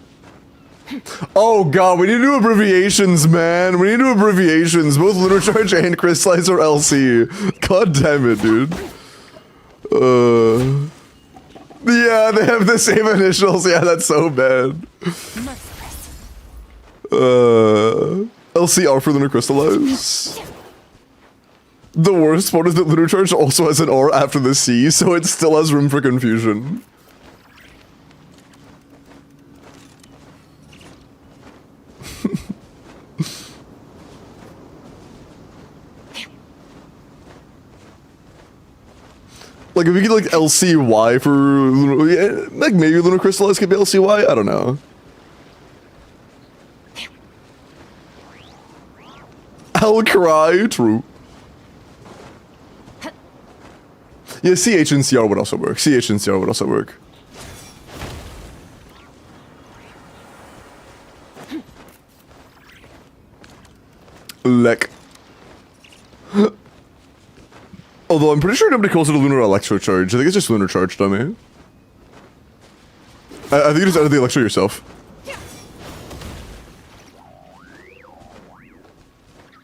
Oh god, we need to do abbreviations, man. We need to do abbreviations. Both Lunar Charge and Crystallizer LC. God damn it, dude. Yeah, they have the same initials. Yeah, that's so bad. LCR for Lunar Crystallize. The worst part is that Lunar Charge also has an R after the C, so it still has room for confusion. Like, if we get, like, LCY for... like, maybe Lunar Crystallize could be LCY? I don't know. I'll cry, true. Yeah, CH and CR would also work. CH and CR would also work. Lek. Although I'm pretty sure nobody calls it a lunar electro charge. I think it's just lunar charge, dummy. I think you just added the electro yourself.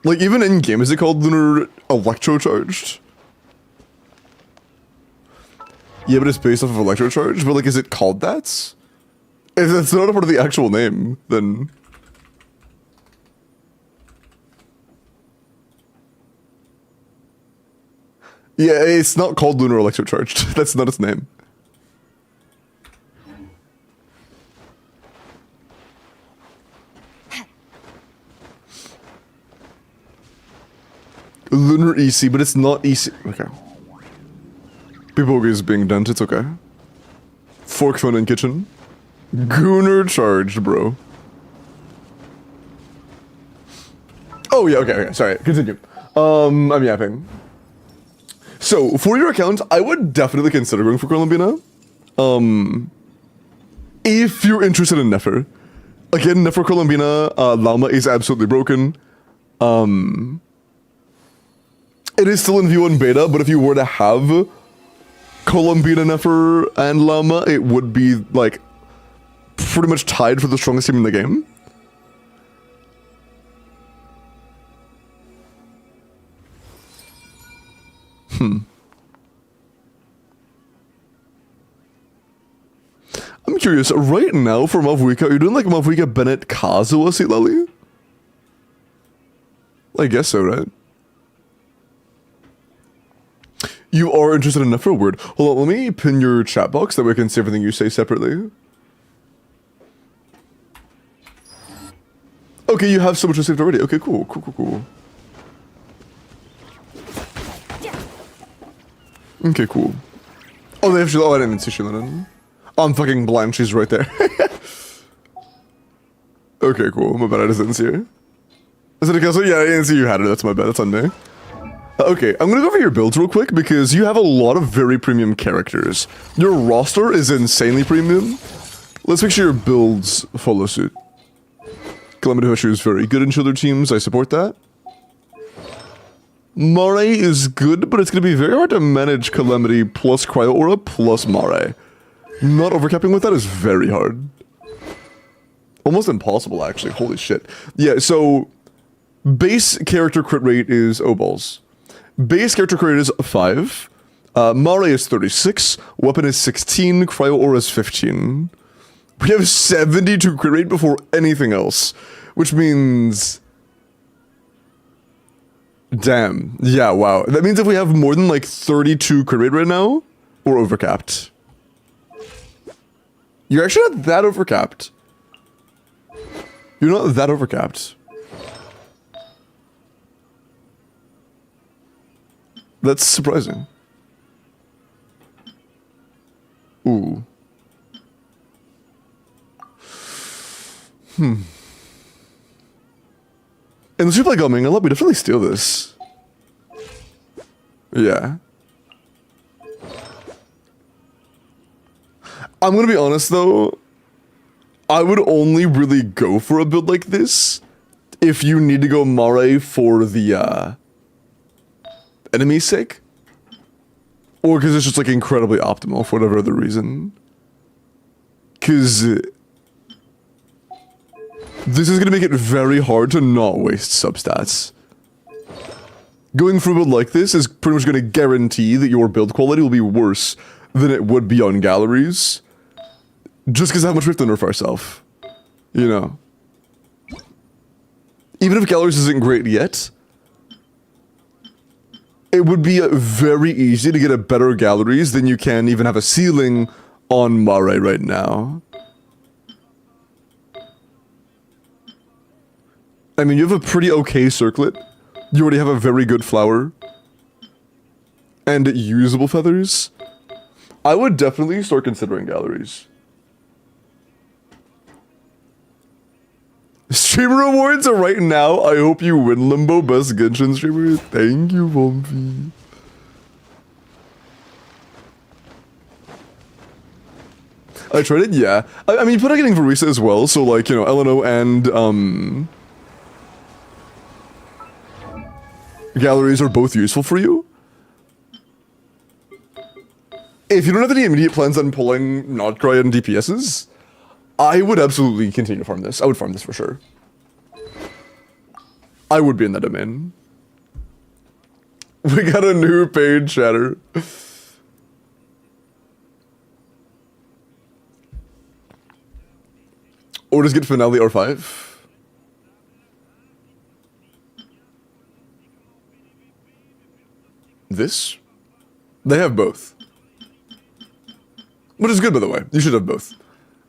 Like, even in game, is it called lunar electro charged? Yeah, but it's based off of electro charge. But like, is it called that? If that's not a part of the actual name, then. Yeah, it's not called lunar electro charged. That's not its name. Lunar EC, but it's not EC. Okay. People is being done. It's okay. Fork phone in kitchen. Gooner charged, bro. Oh yeah. Okay. Sorry. Continue. I'm yapping. So, for your account, I would definitely consider going for Columbina. If you're interested in Nefer. Again, Nefer Columbina, Llama is absolutely broken. It is still in V1 beta, but if you were to have Columbina, Nefer, and Llama, it would be, like, pretty much tied for the strongest team in the game. I'm curious, right now for Mavwika, are you doing like Mavwika, Bennett, Kazuha, Sitlali? I guess so, right? You are interested in Nefer? Word. Hold on, let me pin your chat box, that way I can see everything you say separately. Okay, you have so much saved already. Okay, cool. Okay, cool. Oh, they have I didn't see Shilinen. Oh, I'm fucking blind, she's right there. Okay, cool. My bad, I just didn't see her. Is it a castle? Yeah, I didn't see you had her. That's my bad. That's on me. Okay, I'm gonna go over your builds real quick because you have a lot of very premium characters. Your roster is insanely premium. Let's make sure your builds follow suit. Calamity Husher is very good in shoulder teams. I support that. Mare is good, but it's gonna be very hard to manage Calamity plus Cryo Aura plus Mare. Not overcapping with that is very hard. Almost impossible, actually. Holy shit. Yeah, so base character crit rate is balls. Base character crit rate is 5. Mare is 36. Weapon is 16. Cryo Aura is 15. We have 72 crit rate before anything else, which means... Damn. Yeah, wow. That means if we have more than like 32 crit rate right now, we're overcapped. You're actually not that overcapped. You're not that overcapped. That's surprising. Ooh. Unless you play Gumming, I'll definitely steal this. Yeah. I'm gonna be honest though, I would only really go for a build like this if you need to go Mare for the enemy's sake. Or because it's just like incredibly optimal for whatever other reason. Because this is gonna make it very hard to not waste substats. Going for a build like this is pretty much gonna guarantee that your build quality will be worse than it would be on galleries. Just because of how much we have to nerf ourselves. You know. Even if galleries isn't great yet, it would be very easy to get a better galleries than you can even have a ceiling on Mare right now. I mean, you have a pretty okay circlet. You already have a very good flower. And usable feathers. I would definitely start considering galleries. Streamer awards are right now. I hope you win, Limbo. Best Genshin streamer. Thank you, Bumpy. I tried it, yeah. I mean, you put on getting Verisa as well, so like, you know, LNO and, galleries are both useful for you. If you don't have any immediate plans on pulling Notcry and DPSs, I would absolutely continue to farm this. I would farm this for sure. I would be in that domain. We got a new page, Shatter. Or just get Finale R5. This? They have both. Which is good, by the way. You should have both.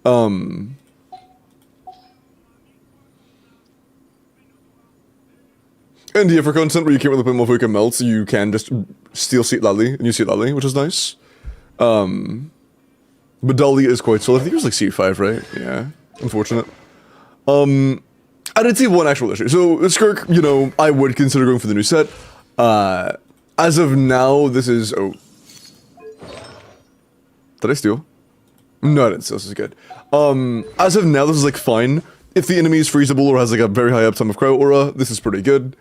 And yeah, for content where you can't really play Motherfucker Melts, you can just steal Seat Lally, and you Seat Lally, which is nice. But Dolly is quite slow. I think it was like C5, right? Yeah. Unfortunate. I did see one actual issue. So, Skirk, you know, I would consider going for the new set. As of now, this is... Oh. Did I steal? No, I didn't steal. This is good. As of now, this is like fine. If the enemy is freezable or has like a very high uptime of cryo aura, this is pretty good.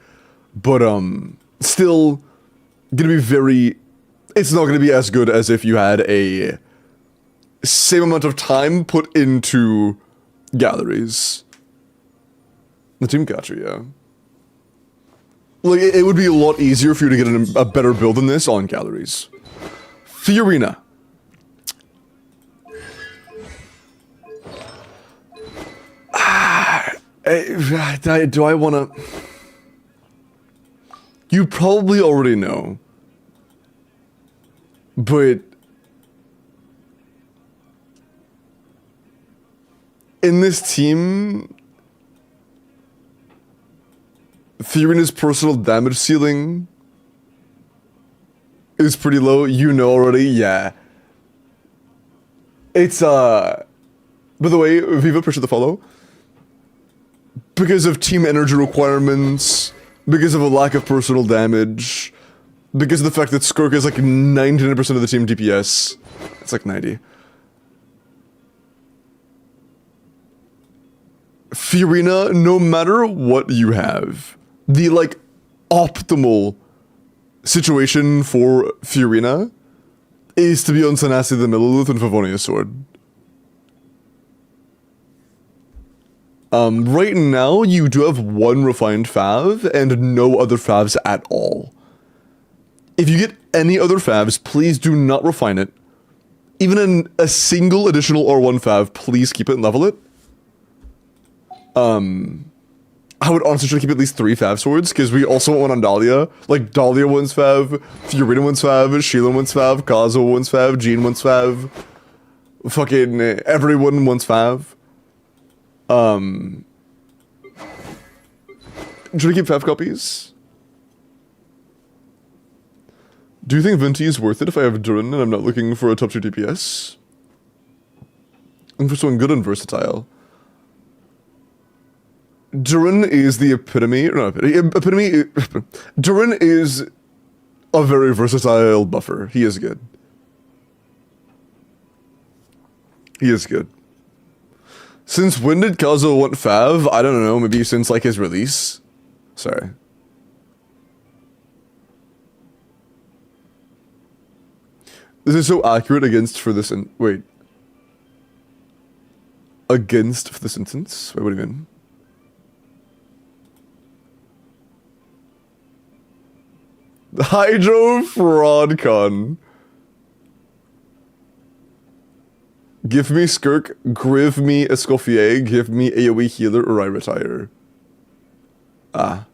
But, still gonna be very... It's not gonna be as good as if you had a same amount of time put into galleries. The team got you, yeah. Like, it would be a lot easier for you to get a better build than this on galleries. Fiorina. Do I wanna... You probably already know. But... in this team... Fiorina's personal damage ceiling... is pretty low. You know already, yeah. It's, By the way, Viva, appreciate the follow. Because of team energy requirements, because of a lack of personal damage, because of the fact that Skirk is like 99% of the team DPS. It's like 90. Fiorina, no matter what you have, the like optimal situation for Fiorina is to be on Sanasi the Millilith and Favonia's Sword. Right now, you do have one refined Fav and no other Favs at all. If you get any other Favs, please do not refine it. Even in a single additional R1 Fav, please keep it and level it. I would honestly try to keep at least 3 Fav swords, because we also want one on Dahlia. Like, Dahlia wants Fav, Fiorina wants Fav, Sheila wants Fav, Kazuo wants Fav, Jean wants Fav. Fucking everyone wants Fav. Should we keep Fav copies? Do you think Venti is worth it if I have Durin and I'm not looking for a top 2 DPS? I'm for someone good and versatile. Durin is the epitome, Durin is a very versatile buffer. He is good. He is good. Since when did Kazuo want Fav? I don't know, maybe since like his release? Sorry. This is so accurate against for this wait. Against for this instance? Wait, what do you mean? Hydro FraudCon. Give me Skirk, give me Escoffier, give me AoE healer, or I retire. Ah.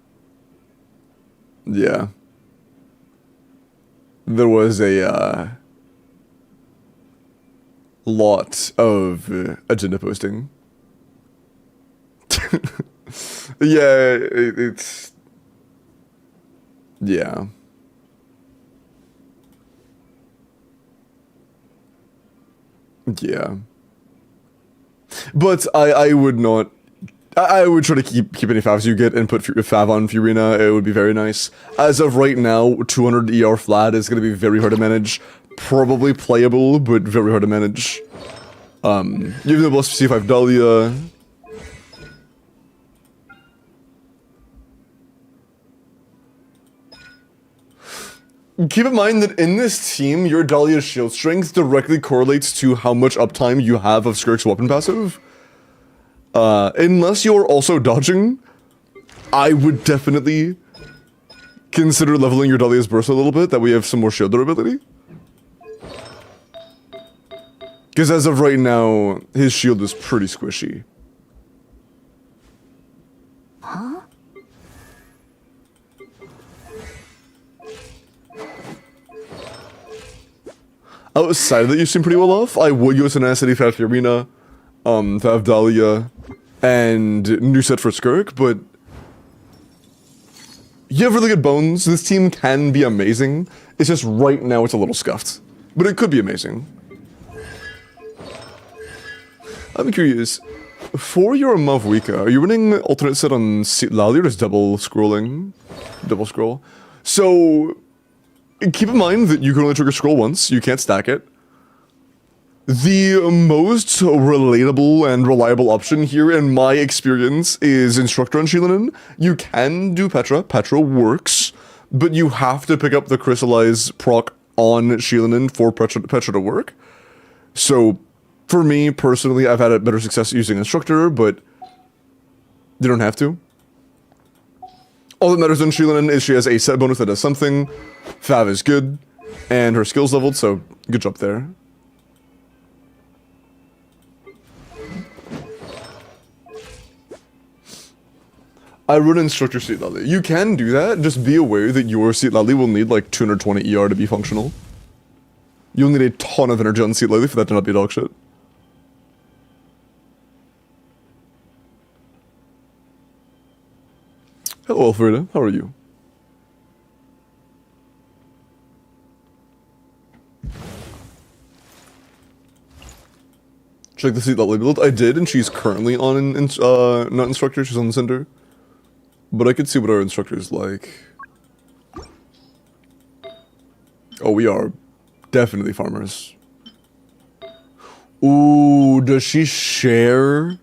Yeah. There was a, lot of agenda posting. Yeah, it's... Yeah. Yeah. But I would not. I would try to keep any favs you get and put fav on Furina. It would be very nice. As of right now, 200 ER flat is going to be very hard to manage. Probably playable, but very hard to manage. You have the plus C5 Dahlia. Keep in mind that in this team, your Dahlia's shield strength directly correlates to how much uptime you have of Skirk's weapon passive. Unless you're also dodging, I would definitely consider leveling your Dahlia's burst a little bit, that we have some more shield durability. Because as of right now, his shield is pretty squishy. Huh? Outside of that, you seem pretty well off. I would use an Tenacity, Fat Furina, Fav Dahlia, and new set for Skirk, but you have really good bones. This team can be amazing. It's just right now it's a little scuffed, but it could be amazing. I'm curious, for your Mavwika, are you running alternate set on Lally or just double scrolling? Double scroll. So keep in mind that you can only trigger scroll once, you can't stack it. The most relatable and reliable option here, in my experience, is Instructor on Shilinin. You can do Petra. Petra works, but you have to pick up the Crystallize proc on Shilinin for Petra to work. So, for me, personally, I've had a better success using Instructor, but you don't have to. All that matters on Shilinin is she has a set bonus that does something, Fav is good, and her skill's leveled, so good job there. I run Instructor Seat Lally. You can do that, just be aware that your Seat Lally will need like 220 ER to be functional. You'll need a ton of energy on Seat Lally for that to not be dog shit. Hello, Alfreda. How are you? Check the Seat Lally build. I did, and she's currently on not Instructor, she's on the Cinder. But I could see what our Instructor is like. Oh, we are definitely farmers. Ooh, does she share?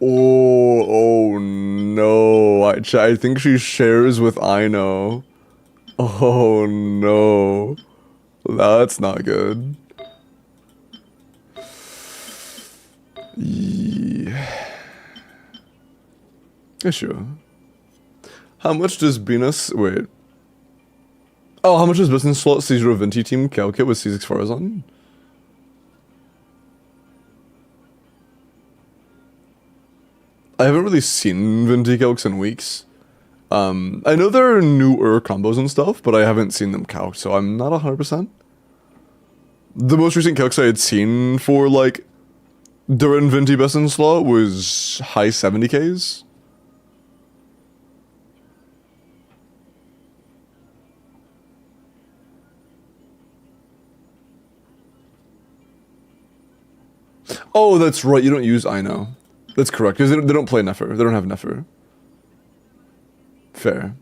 Oh no. I think she shares with Ino. Oh no. That's not good. Yeah. Yeah, sure. How much does Venus... Wait. Oh, how much does Business Slot Seizure Venti Team calculate with C6 Farazan? I haven't really seen Venti calcs in weeks. I know there are newer combos and stuff, but I haven't seen them calc, so I'm not 100%. The most recent calcs I had seen for, like, during Venti Business Slot was high 70Ks. Oh, that's right, you don't use Ino. That's correct, because they don't play Nefer. They don't have Nefer. Fair.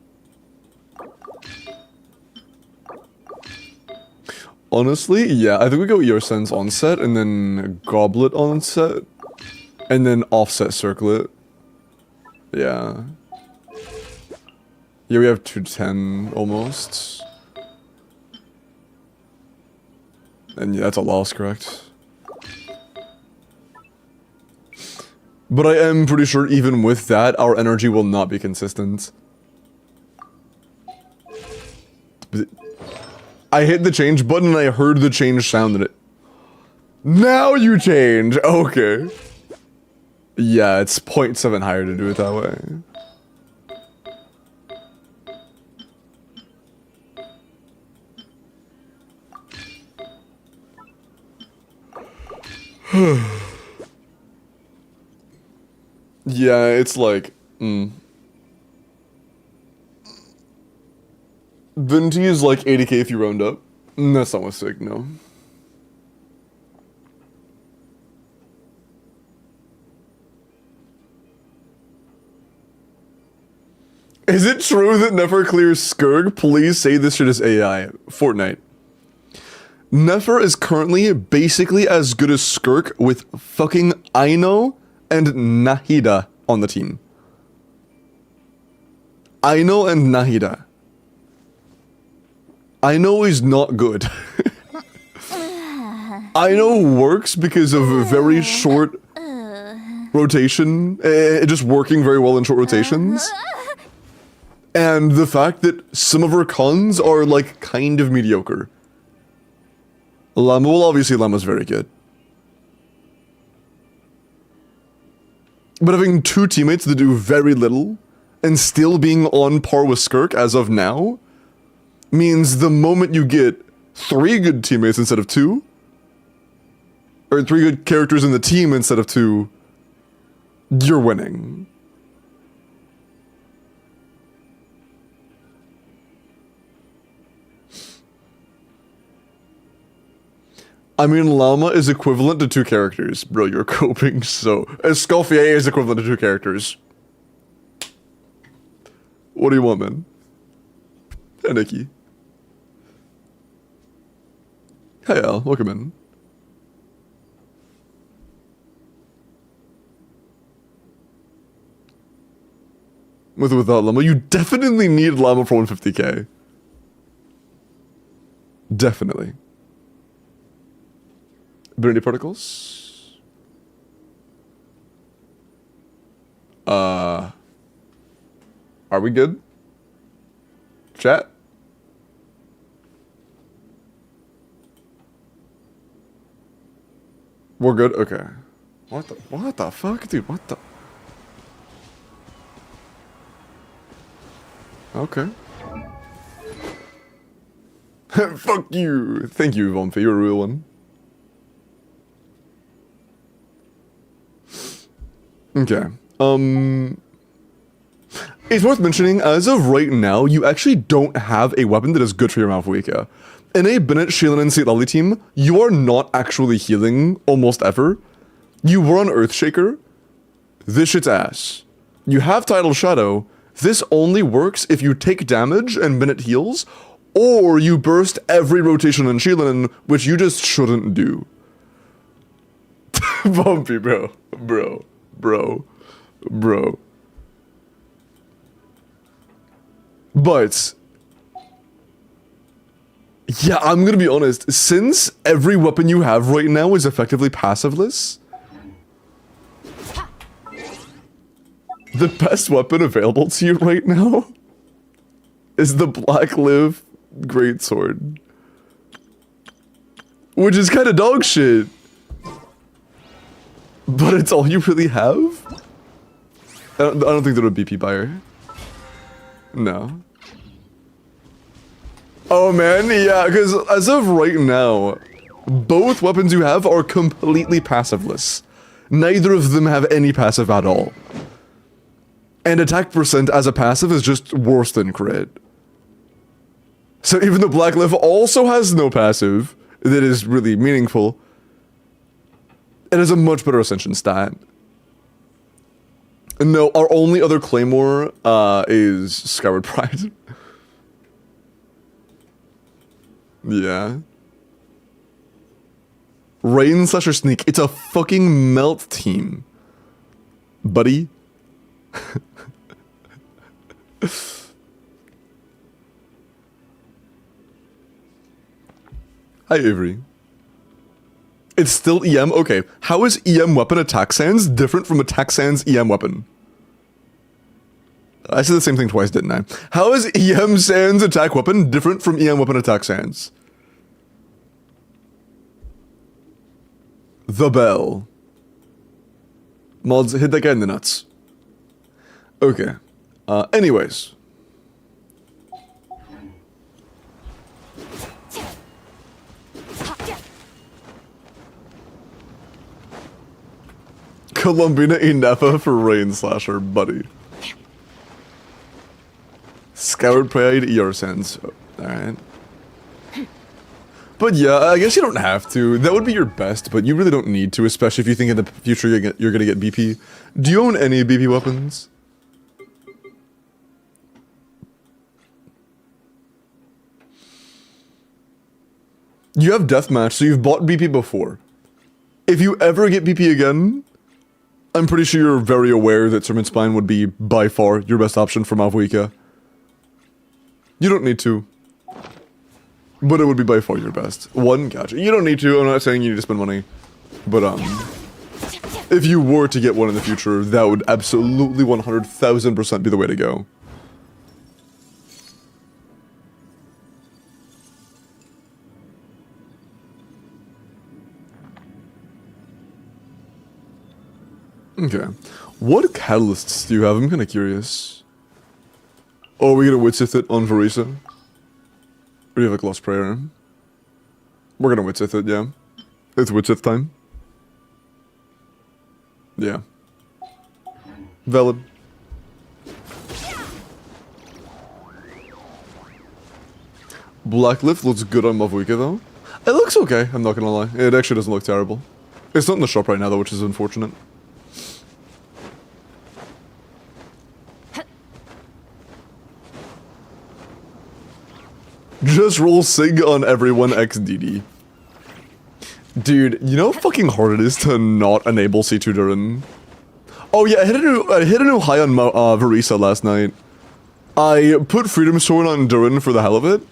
Honestly, yeah, I think we go Earsense on set, and then Goblet on set, and then offset Circlet. Yeah. Yeah, we have 210 almost. And yeah, that's a loss, correct? But I am pretty sure even with that, our energy will not be consistent. I hit the change button and I heard the change sound in it. Now you change! Okay. Yeah, it's 0.7 higher to do it that way. Yeah, it's like, Venti is like 80k if you round up. That's not what's sick, no. Is it true that Nefer clears Skurg? Please say this shit is AI. Fortnite. Nefer is currently basically as good as Skirk with fucking Aino and Nahida on the team. Aino and Nahida. Aino is not good. Aino works because of a very short rotation, just working very well in short rotations. And the fact that some of her cons are like kind of mediocre. Llama, well obviously Llama's very good. But having two teammates that do very little and still being on par with Skirk as of now means the moment you get 3 good teammates instead of 2, or 3 good characters in the team instead of 2, you're winning. I mean, Llama is equivalent to 2 characters. Bro, you're coping so... Escoffier is equivalent to 2 characters. What do you want, man? Hey, Nikki. Hey, Al. Welcome in. With or without Llama? You definitely need Llama for 150k. Definitely. Ability particles? Are we good? Chat? We're good? Okay. What the fuck, dude? What the? Okay. Fuck you. Thank you, Vomfi. You're a real one. Okay. It's worth mentioning, as of right now, you actually don't have a weapon that is good for your Malfoika. In a Bennett, Shailen, and St. Lolly team, you are not actually healing almost ever. You were on Earthshaker. This shit's ass. You have Tidal Shadow. This only works if you take damage and Bennett heals, or you burst every rotation in Shailen, which you just shouldn't do. Bumpy, bro. Bro. But yeah, I'm gonna be honest, since every weapon you have right now is effectively passiveless, the best weapon available to you right now is the Black Live Greatsword. Which is kind of dog shit. But it's all you really have? I don't think they're a BP buyer. No. Oh man, yeah, because as of right now, both weapons you have are completely passiveless. Neither of them have any passive at all. And attack percent as a passive is just worse than crit. So even though Black Live also has no passive that is really meaningful, it has a much better Ascension stat. No, our only other Claymore is Skyward Pride. Yeah. Rain Slasher Sneak. It's a fucking melt team. Buddy. Hi, Avery. It's still EM? Okay. How is EM weapon attack sans different from attack sans EM weapon? I said the same thing twice, didn't I? How is EM sans attack weapon different from EM weapon attack sans? The bell. Mods, hit that guy in the nuts. Okay. Anyways. Columbina Inefa for Rain Slasher, buddy. Scoured Pride ER Sands. Oh, alright. But yeah, I guess you don't have to. That would be your best, but you really don't need to, especially if you think in the future you're gonna get BP. Do you own any BP weapons? You have deathmatch, so you've bought BP before. If you ever get BP again, I'm pretty sure you're very aware that Sermon Spine would be by far your best option for Mavuika. You don't need to. But it would be by far your best. One, gotcha. You don't need to, I'm not saying you need to spend money. But, if you were to get one in the future, that would absolutely 100,000% be the way to go. Okay. What catalysts do you have? I'm kind of curious. Oh, are we gonna Witsith it on Verisa? Or do you have like Lost Prayer? We're gonna Witsith it, yeah. It's Witsith time. Yeah. Valid. Blacklift looks good on Mavuika though. It looks okay, I'm not gonna lie. It actually doesn't look terrible. It's not in the shop right now though, which is unfortunate. Just roll Sig on everyone XDD. Dude, you know how fucking hard it is to not enable C2 Durin? Oh yeah, I hit a new high on Verisa last night. I put Freedom Sword on Durin for the hell of it.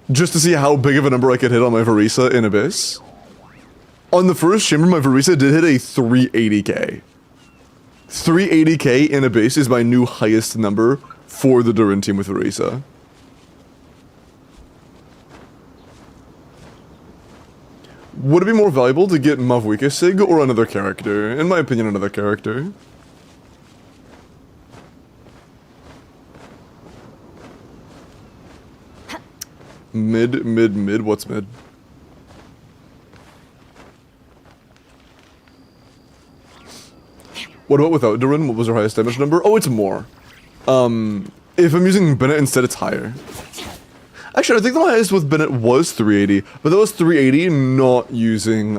Just to see how big of a number I could hit on my Verisa in Abyss. On the first chamber, my Verisa did hit a 380k. 380k in Abyss is my new highest number for the Durin team with Verisa. Would it be more valuable to get Mavuika Sig or another character? In my opinion, another character. Mid, what's mid? What about without Durin? What was our highest damage number? Oh, it's more. If I'm using Bennett instead, it's higher. Actually, I think the highest with Bennett was 380, but that was 380 not using,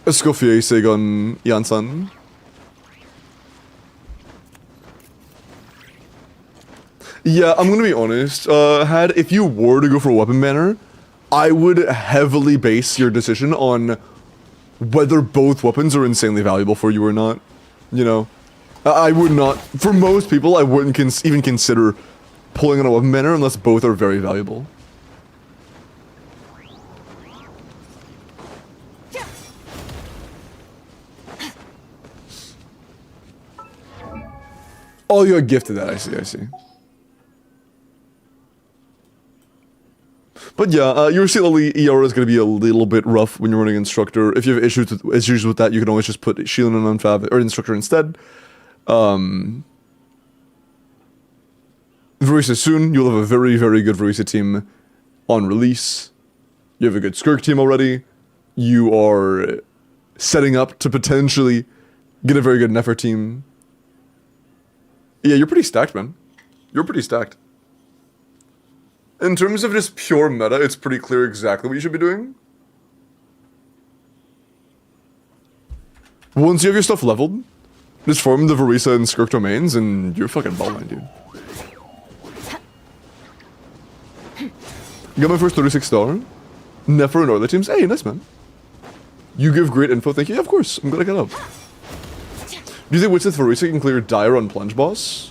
Escoffier Sig on Yansan. Yeah, I'm gonna be honest, if you were to go for a weapon banner, I would heavily base your decision on whether both weapons are insanely valuable for you or not, you know? I would not, for most people, I wouldn't even consider pulling on a weapon banner unless both are very valuable. Oh, you got gifted that, I see. But yeah, your CLE ER is going to be a little bit rough when you're running Instructor. If you have issues with that, you can always just put Shieldin on Unfav or Instructor instead. Verisa soon, you'll have a very, very good Verisa team on release. You have a good Skirk team already. You are setting up to potentially get a very good Nefer team. Yeah, you're pretty stacked, man. You're pretty stacked. In terms of just pure meta, it's pretty clear exactly what you should be doing. Once you have your stuff leveled, just farm the Verisa and Skirk domains and you're fucking balling, dude. Got my first 36 star. Nefer and other teams. Hey, nice, man. You give great info, thank you. Yeah, of course, I'm glad I got up. Do you think Witsith Verisa can clear Dire on Plunge Boss?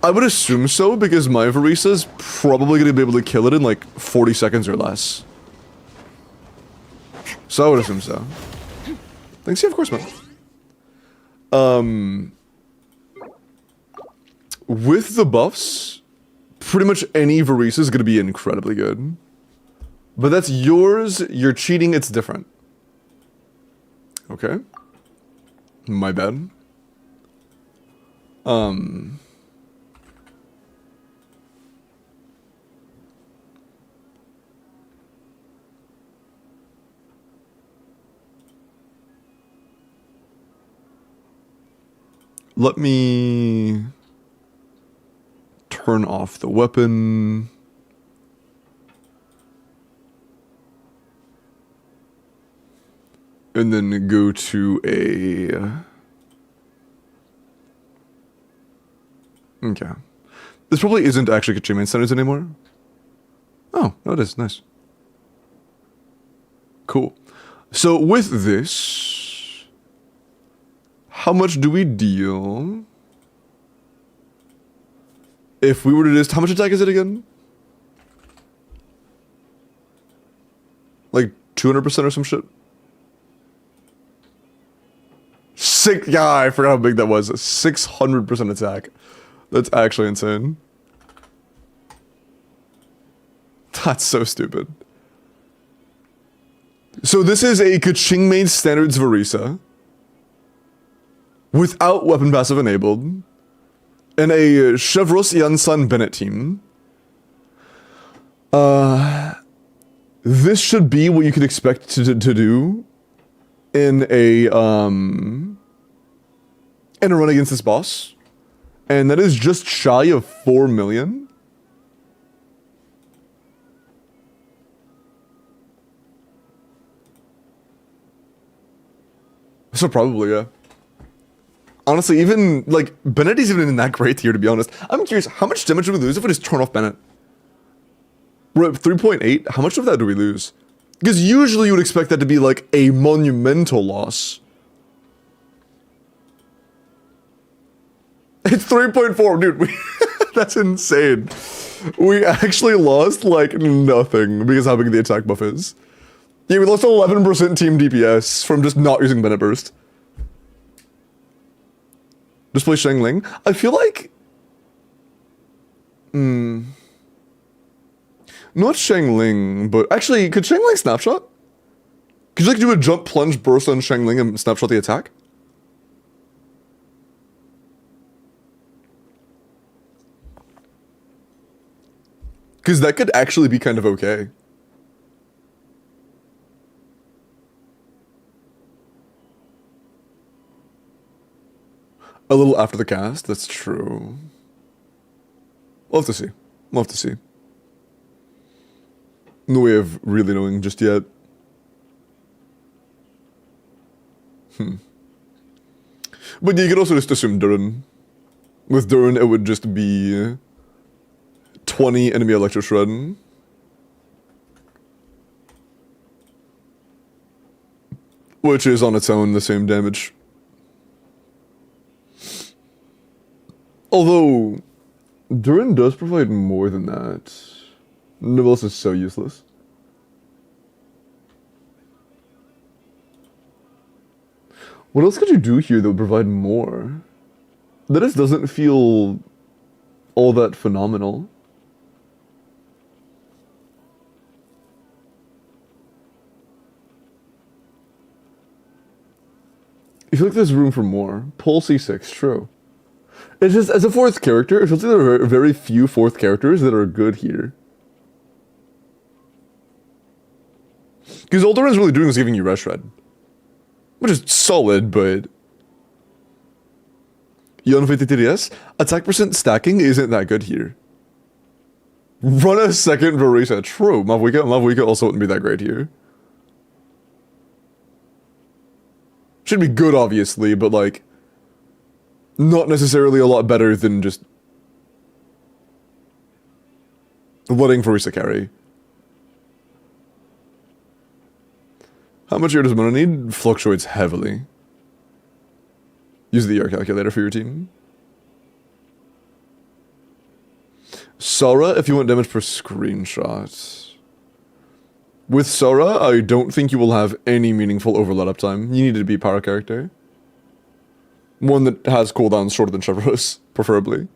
I would assume so, because my Verisa's probably going to be able to kill it in like 40 seconds or less. So I would assume so. Thanks, yeah, of course, man. With the buffs, pretty much any Verisa is going to be incredibly good. But that's yours, you're cheating, it's different. Okay. My bad. Let me turn off the weapon. And then go to a... Okay. This probably isn't actually Kachimian centers anymore. Oh, that is nice. Cool. So with this, how much do we deal? If we were to just, how much attack is it again? Like 200% or some shit? Yeah, I forgot how big that was. 600% attack. That's actually insane. That's so stupid. So this is a Kaching made standards Varisa without weapon passive enabled and a Chevros Yansan Bennett team. This should be what you could expect to do in a run against this boss. And that is just shy of 4 million. So probably, yeah. Honestly, even, like, Bennett isn't even that great here, to be honest. I'm curious, how much damage do we lose if we just turn off Bennett? We're at 3.8, how much of that do we lose? Because usually you would expect that to be, like, a monumental loss. It's 3.4, dude, that's insane. We actually lost, like, nothing because of how big the attack buff is. Yeah, we lost 11% team DPS from just not using Bennett Burst. Just play Shang Ling. I feel like... Not Shang Ling, but... Actually, could Shang Ling snapshot? Could you, like, do a jump, plunge, burst on Shang Ling and snapshot the attack? Because that could actually be kind of okay. A little after the cast, that's true. We'll have to see. We'll have to see. No way of really knowing just yet. But you could also just assume Durin. With Durin, it would just be 20 enemy Electro Shred. Which is on its own the same damage. Although, Durin does provide more than that. Nibbles is so useless. What else could you do here that would provide more? That just doesn't feel all that phenomenal. I feel like there's room for more. Pull C6, true. It's just, as a fourth character, it feels like there are very few fourth characters that are good here. Because all Durin's really doing is giving you Rush Shred. Which is solid, but... Yon50 TDS, attack percent stacking isn't that good here. Run a second Varisa, true. Mavwika also wouldn't be that great here. Should be good, obviously, but like... Not necessarily a lot better than just... letting Varisa carry. How much air does Mana need? Fluctuates heavily. Use the air calculator for your team. Sora, if you want damage per screenshot. With Sora, I don't think you will have any meaningful overload uptime. You need to be power character. One that has cooldowns shorter than Chevros, preferably.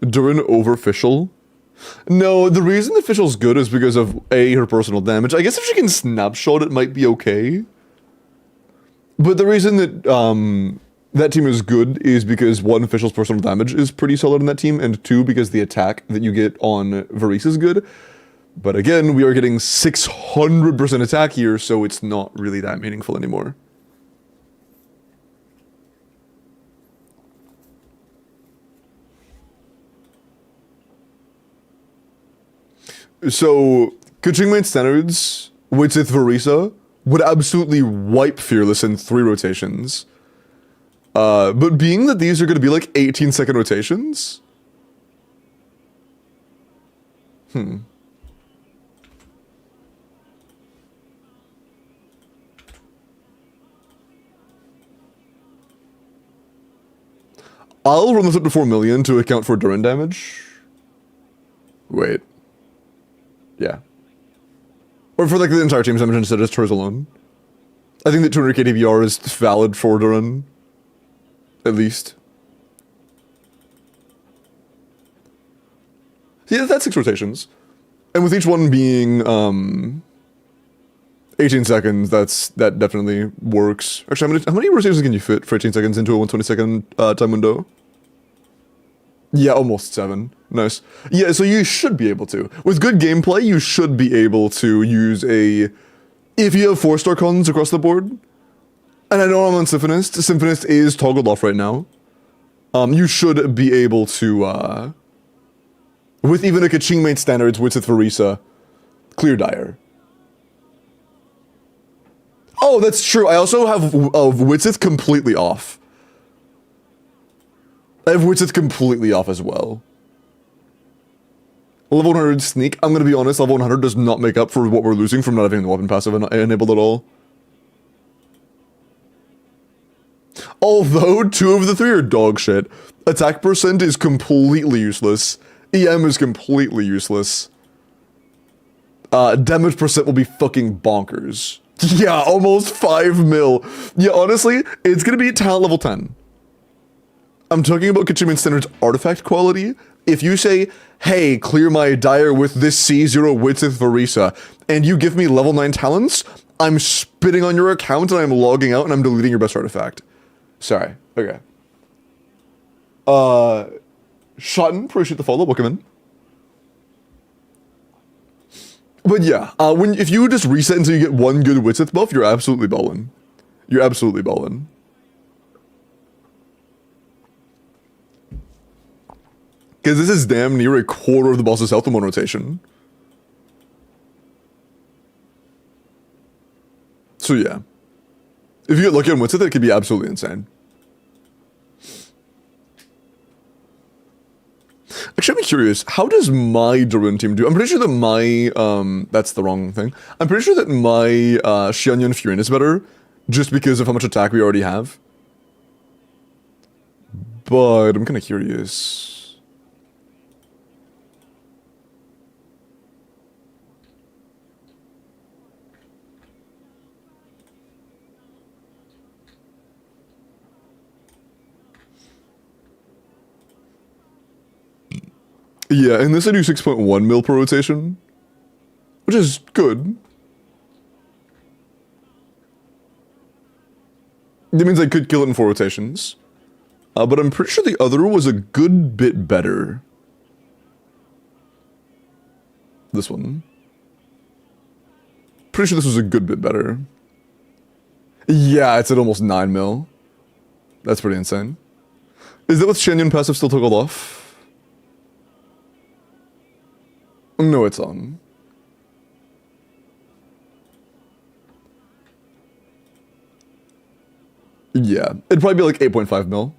Durin over Fischl? No, the reason the Fischl's good is because of A, her personal damage. I guess if she can snapshot, it might be okay. But the reason that that team is good is because one, Fischl's personal damage is pretty solid in that team, and two, because the attack that you get on Varese is good. But again, we are getting 600% attack here, so it's not really that meaningful anymore. So, Kaching main standards, with Varisa, would absolutely wipe Fearless in 3 rotations. But being that these are going to be like 18-second rotations. I'll run this up to 4 million to account for Durin damage. Wait. Yeah. Or for like the entire team's damage instead of just hers alone. I think that 200k DVR is valid for Durin. At least. Yeah, that's 6 rotations. And with each one being 18 seconds, that definitely works. Actually, how many rotations can you fit for 18 seconds into a 120-second time window? Yeah, almost 7. Nice. Yeah, so you should be able to. With good gameplay, you should be able to use a... If you have 4-star cons across the board, and I know I'm on Symphonist. Symphonist is toggled off right now. You should be able to, with even a Kaching Mate standards, with Varisa, clear Dire. Oh, that's true. I also have Witzith completely off. I have Witzith completely off as well. Level 100 sneak. I'm gonna be honest, level 100 does not make up for what we're losing from not having the weapon passive enabled at all. Although 2 of the 3 are dog shit. Attack percent is completely useless. EM is completely useless. Damage percent will be fucking bonkers. Yeah, almost 5 mil. Yeah, honestly, it's gonna be talent level 10. I'm talking about Kaching Mate Standard's artifact quality. If you say, hey, clear my Dire with this C0 Witzith Varisa, and you give me level 9 talents, I'm spitting on your account and I'm logging out and I'm deleting your best artifact. Sorry. Okay. Shotten, appreciate the follow. Welcome in. But yeah, if you just reset until you get 1 good Witzith buff, you're absolutely ballin'. You're absolutely ballin'. Because this is damn near a quarter of the boss's health in 1 rotation. So yeah. If you get lucky on Witzith, it could be absolutely insane. Actually, I'm curious, how does my Durin team do? I'm pretty sure that my, that's the wrong thing. I'm pretty sure that my, Xianyan Furin is better, just because of how much attack we already have. But I'm kinda curious. Yeah, and this I do 6.1 mil per rotation, which is good. That means I could kill it in 4 rotations. But I'm pretty sure the other was a good bit better. This one. Pretty sure this was a good bit better. Yeah, it's at almost 9 mil. That's pretty insane. Is that with Xianyan passive still toggled off? No, it's on. Yeah, it'd probably be like 8.5 mil.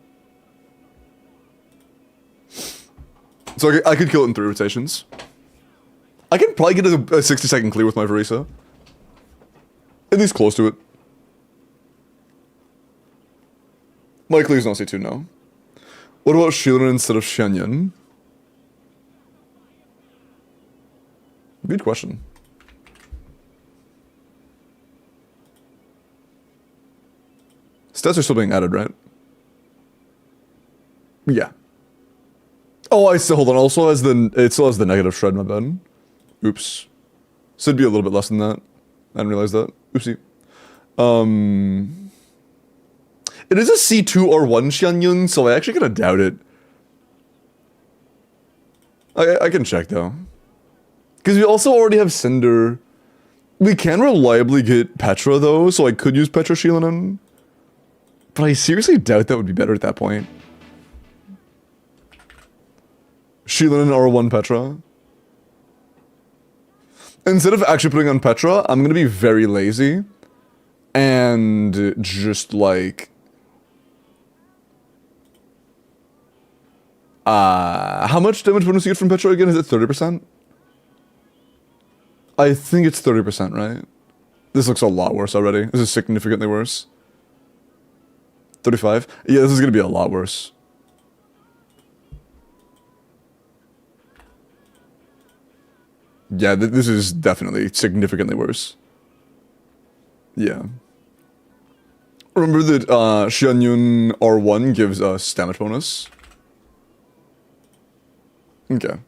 So I could kill it in 3 rotations. I can probably get a 60-second clear with my Varisa. At least close to it. My clear is not C2 now. What about Shieldon instead of Xianyan? Good question. Stats are still being added, right? Yeah. Oh, I still, hold on. Also has it still has the negative shred, my bad. Oops. Should be a little bit less than that. I didn't realize that. Oopsie. It is a C2 R1 Xianyan, so I actually kinda doubt it. I can check though. Because we also already have Cinder. We can reliably get Petra though, so I could use Petra Shieldon. But I seriously doubt that would be better at that point. Shieldon R1 Petra. Instead of actually putting on Petra, I'm gonna be very lazy. And just like... How much damage bonus you get from Petra again? Is it 30%? I think it's 30%, right? This looks a lot worse already. This is significantly worse. 35? Yeah, this is gonna be a lot worse. Yeah, this is definitely significantly worse. Yeah. Remember that Xianyun R1 gives us damage bonus? Okay.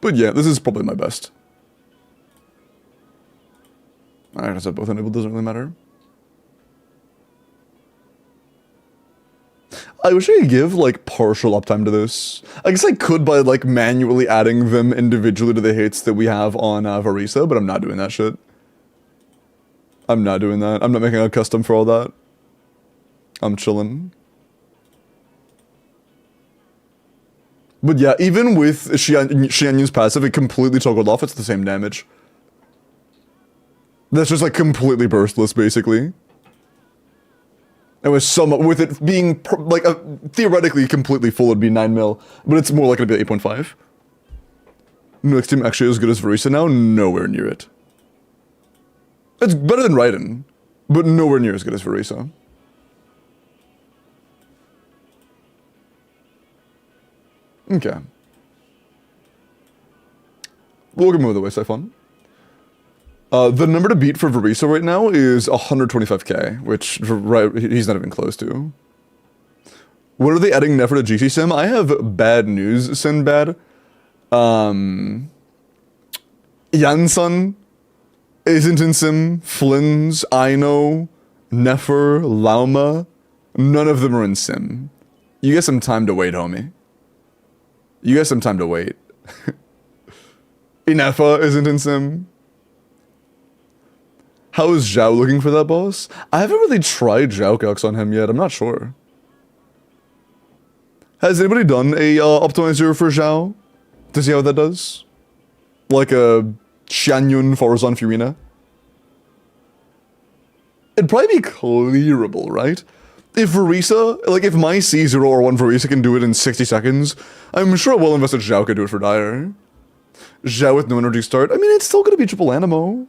But yeah, this is probably my best. Alright, I said both enabled, doesn't really matter. I wish I could give, like, partial uptime to this. I guess I could by, like, manually adding them individually to the hits that we have on Varisa, but I'm not doing that shit. I'm not doing that. I'm not making a custom for all that. I'm chilling. But yeah, even with Xianyun's passive, it completely toggled off. It's the same damage. That's just, like, completely burstless, basically. And with it being, like, theoretically completely full, it'd be 9 mil. But it's more likely to be 8.5. Next team actually as good as Varisa now? Nowhere near it. It's better than Raiden, but nowhere near as good as Varisa. Okay. We'll move the way, Siphon. The number to beat for Varisa right now is 125k, which he's not even close to. When are they adding Nefer to GC Sim? I have bad news, Sinbad. Yansun isn't in Sim. Flynn's, Aino, Nefer, Lauma, none of them are in Sim. You get some time to wait, homie. You get some time to wait. Inefa isn't in Sim. How is Zhao looking for that boss? I haven't really tried Zhao Calcs on him yet, I'm not sure. Has anybody done a optimizer for Zhao? To see how that does? Like a Xianyun Farazan Furina? It'd probably be clearable, right? If Varisa, like if my C0 or 1 Varisa can do it in 60 seconds, I'm sure a well-invested Zhao could do it for Dire. Zhao with no energy start, I mean, it's still gonna be triple Animo.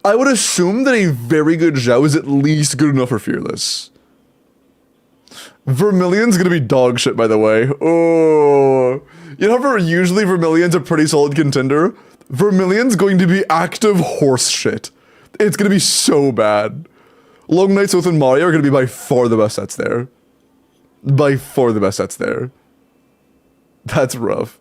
I would assume that a very good Zhao is at least good enough for Fearless. Vermilion's gonna be dog shit, by the way. Oh, you know how usually Vermilion's a pretty solid contender? Vermilion's going to be active horse shit. It's gonna be so bad. Long Nights Oath and Mario are gonna be by far the best sets there. By far the best sets there. That's rough.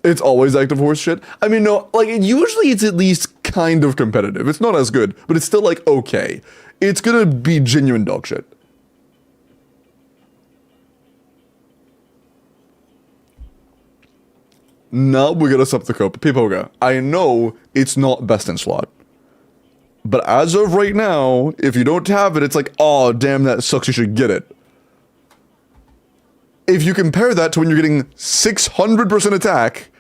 It's always active horse shit. I mean, no, like, usually it's at least kind of competitive. It's not as good, but it's still, like, okay. It's gonna be genuine dog shit. Now we gotta sup the cup. Pipoga, I know it's not best in slot. But as of right now, if you don't have it, it's like, oh, damn, that sucks, you should get it. If you compare that to when you're getting 600% attack,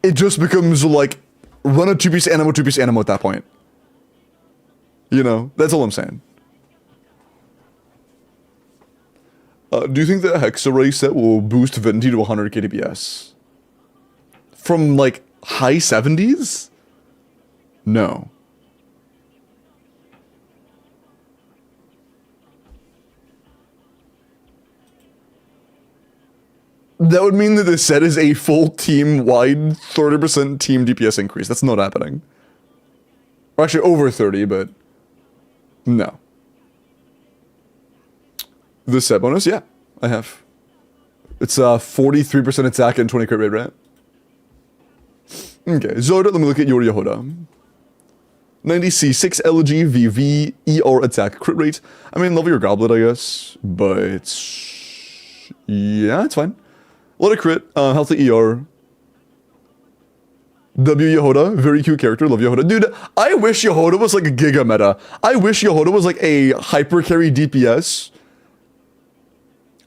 it just becomes like, run a 2-piece Animo at that point. You know, that's all I'm saying. Do you think the Hexarray set will boost Venti to 100 KDPS? From like high 70s? No. That would mean that the set is a full team-wide 30% team DPS increase. That's not happening. Or actually over 30, but no. The set bonus? Yeah, I have. It's 43% attack and 20 crit rate, right? Okay, Zorda, let me look at your Yehoda. 90C, 6 LG, VV, ER attack, crit rate. I mean, love your goblet, I guess, but yeah, it's fine. A lot of crit, healthy ER. W Yehoda, very cute character, love Yehoda. Dude, I wish Yehoda was like a Giga meta. I wish Yehoda was like a hyper carry DPS.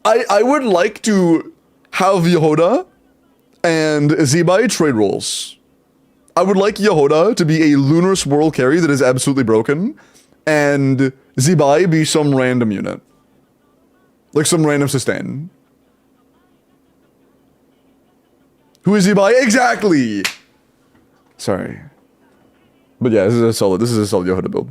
I would like to have Yehoda and Zebai trade roles. I would like Yehoda to be a lunar swirl carry that is absolutely broken, and Zebai be some random unit. Like some random sustain. Who is Zebai? Exactly! Sorry. But yeah, this is a solid Yehoda build.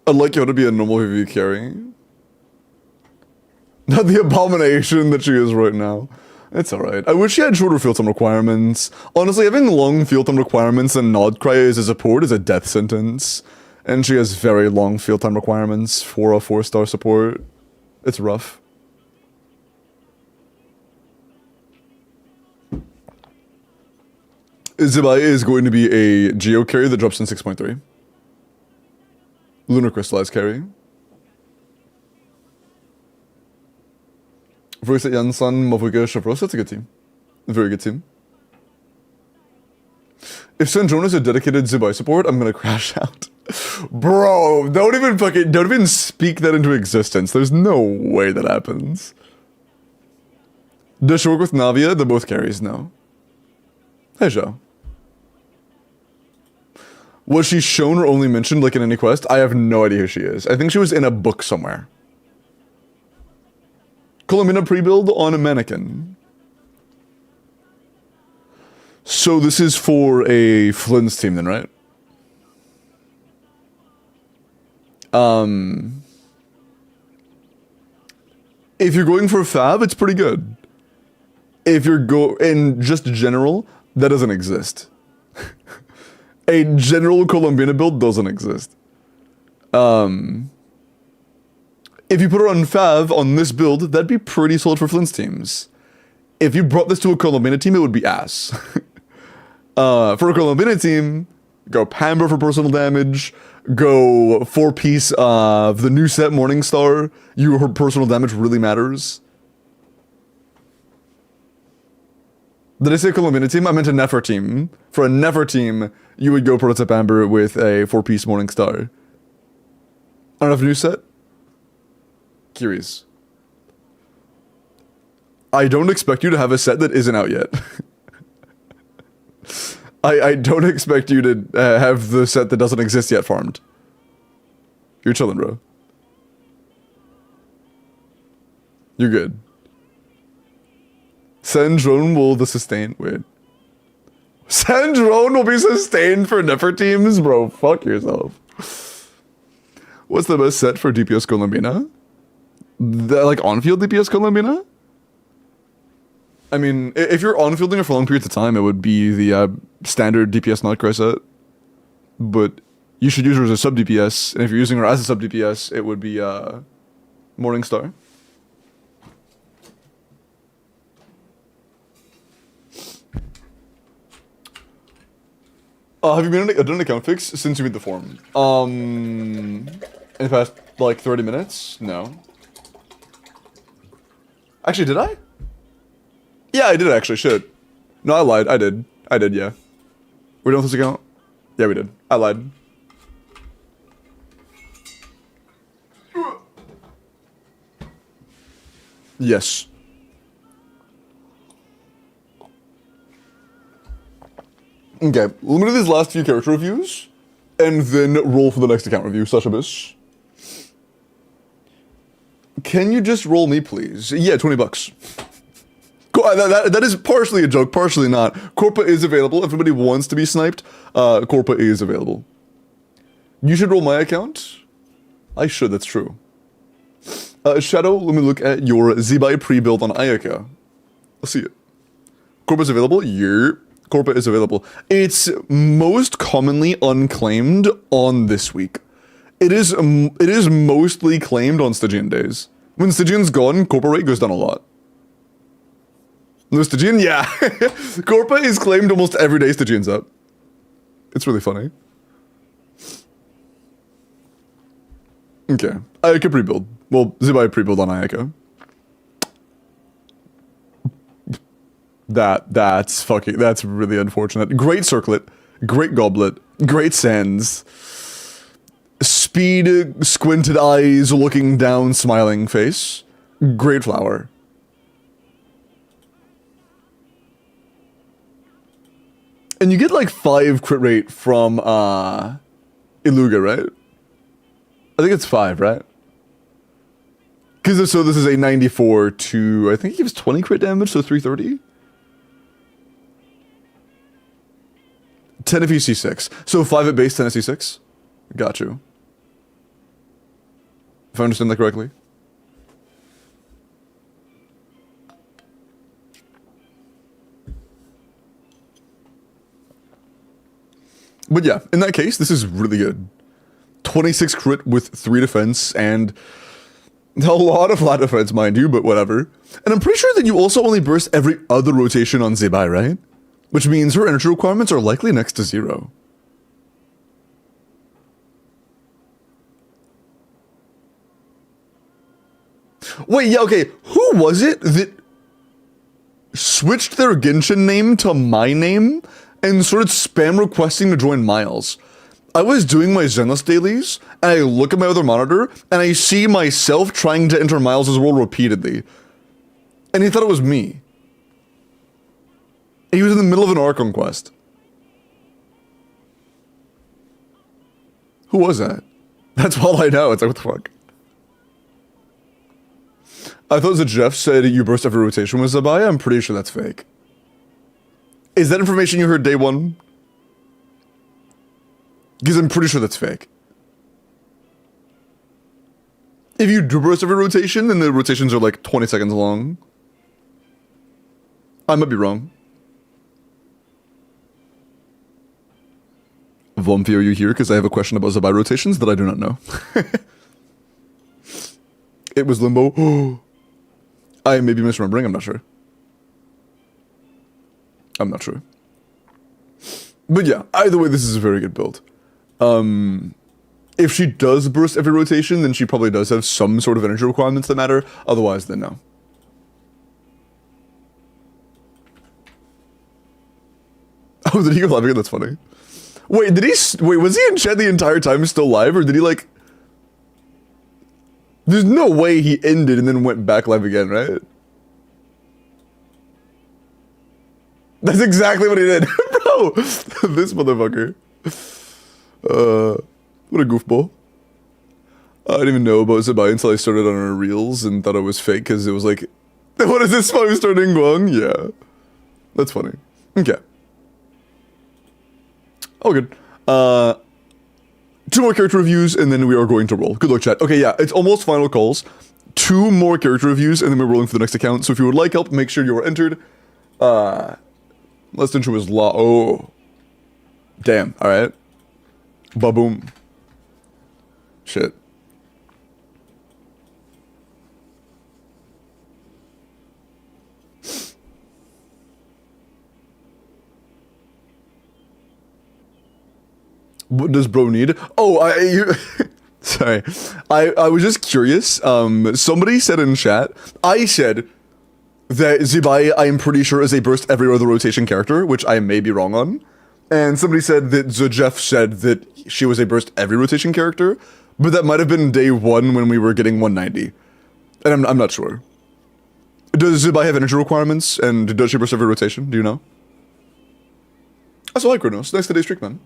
I'd like Yoda to be a normal PvP carry. Not the abomination that she is right now. It's alright. I wish she had shorter field time requirements. Honestly, having long field time requirements and Nodcry as a support is a death sentence. And she has very long field time requirements for a 4-star support. It's rough. Zebai is going to be a Geo carry that drops in 6.3. Lunar Crystallized carry. Versus Yansan, Mavuga, Shavros, that's a good team. A very good team. If Sandrone is a dedicated Zebai support, I'm gonna crash out. Bro, don't even speak that into existence. There's no way that happens. Does she work with Navia? They're both carries, no. Hey, Joe. Was she shown or only mentioned, like, in any quest? I have no idea who she is. I think she was in a book somewhere. Colomina pre-build on a mannequin. So this is for a Flynn's team then, right? If you're going for Fab, it's pretty good. If you're in just general, that doesn't exist. A general Columbina build doesn't exist. If you put her on Fav on this build, that'd be pretty solid for Flynn's teams. If you brought this to a Columbina team, it would be ass. For a Columbina team, go Pamber for personal damage, go 4-piece of the new set Morningstar. Her personal damage really matters. Did I say Columbina team? I meant a Nefer team. For a Nefer team, you would go Prototype Amber with a 4-piece Morningstar. I don't have a new set. Curious. I don't expect you to have a set that isn't out yet. I don't expect you to have the set that doesn't exist yet farmed. You're chilling, bro. You're good. Sandrone will the sustain. Wait. Sandrone will be sustained for Nefer teams? Bro, fuck yourself. What's the best set for DPS Columbina? Like on-field DPS Columbina? I mean, if you're on-fielding it for long periods of time, it would be the standard DPS Nightcry set. But you should use her as a sub-DPS, and if you're using her as a sub-DPS, it would be Morningstar. Have you done an account fix since you made the form? In the past, like, 30 minutes? No. Actually, did I? Yeah, I did actually, shit. No, I lied, I did, yeah. We done with this account? Yeah, we did. I lied. Yes. Okay, let me do these last few character reviews, and then roll for the next account review, Sasha Bish. Can you just roll me, please? Yeah, 20 bucks. That is partially a joke, partially not. Corpa is available. If anybody wants to be sniped, Corpa is available. You should roll my account? I should, that's true. Shadow, let me look at your Zebai pre-build on Ayaka. Let's see it. Corpa's available? Yeah. Corpa is available. It's most commonly unclaimed on this week. It is mostly claimed on Stygian days. When Stygian's gone, Corpa rate goes down a lot. No Stygian? Yeah. Corpa is claimed almost every day Stygian's up. It's really funny. Okay. Ayaka pre-build. Well, Zibai pre-build on Ayaka. That's really unfortunate. Great circlet, great goblet, great sands. Speed, squinted eyes, looking down, smiling face. Great flower. And you get like 5 crit rate from Iluga, right? I think it's 5, right? Because so this is a 94 to, I think he gives 20 crit damage, so 330? 10 if you see 6. So 5 at base, 10 if you see 6? Got you. If I understand that correctly. But yeah, in that case, this is really good. 26 crit with 3 defense and a lot of flat defense, mind you, but whatever. And I'm pretty sure that you also only burst every other rotation on Zibai, right? Which means her energy requirements are likely next to 0. Wait, yeah, okay. Who was it that switched their Genshin name to my name and started spam requesting to join Miles? I was doing my Zenless dailies, and I look at my other monitor, and I see myself trying to enter Miles' world repeatedly. And he thought it was me. He was in the middle of an Archon quest. Who was that? That's all I know. It's like, what the fuck? I thought that Jeff said you burst every rotation with Zabaya. I'm pretty sure that's fake. Is that information you heard day 1? Because I'm pretty sure that's fake. If you do burst every rotation, then the rotations are like 20 seconds long. I might be wrong. Vomfi, are you here? Because I have a question about Zabai rotations that I do not know. It was Limbo. I may be misremembering, I'm not sure. I'm not sure. But yeah, either way, this is a very good build. If she does burst every rotation, then she probably does have some sort of energy requirements that matter. Otherwise, then no. Oh, did he go live again? That's funny. Wait, wait, was he in chat the entire time still live, or did he like... There's no way he ended and then went back live again, right? That's exactly what he did. Bro, this motherfucker. What a goofball. I didn't even know about Zabai until I started on her reels and thought it was fake because it was like, what is this 5-star Ding Guang? Yeah. That's funny. Okay. Oh, good. 2 more character reviews and then we are going to roll. Good luck, chat. Okay, yeah, it's almost final calls. 2 more character reviews and then we're rolling for the next account. So if you would like help, make sure you are entered. Last intro was law. Oh. Damn. Alright. Ba-boom. Shit. What does bro need? Oh, sorry. I was just curious. Somebody said in chat, I said that Zibai, I'm pretty sure, is a burst every other rotation character, which I may be wrong on. And somebody said that Jeff said that she was a burst every rotation character, but that might have been day 1 when we were getting 190. And I'm not sure. Does Zibai have energy requirements, and does she burst every rotation? Do you know? That's all right, Kronos. Nice today's streak, man.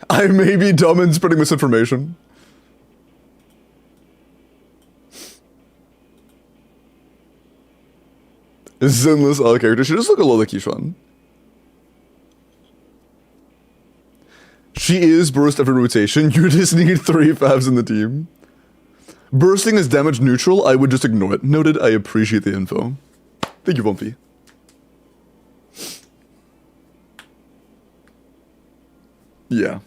I may be dumb and spreading misinformation. Zenless all characters. She just look a lot like Kishan. She is burst every rotation. You just need 3 favs in the team. Bursting is damage neutral. I would just ignore it. Noted. I appreciate the info. Thank you, Bumpy. Yeah.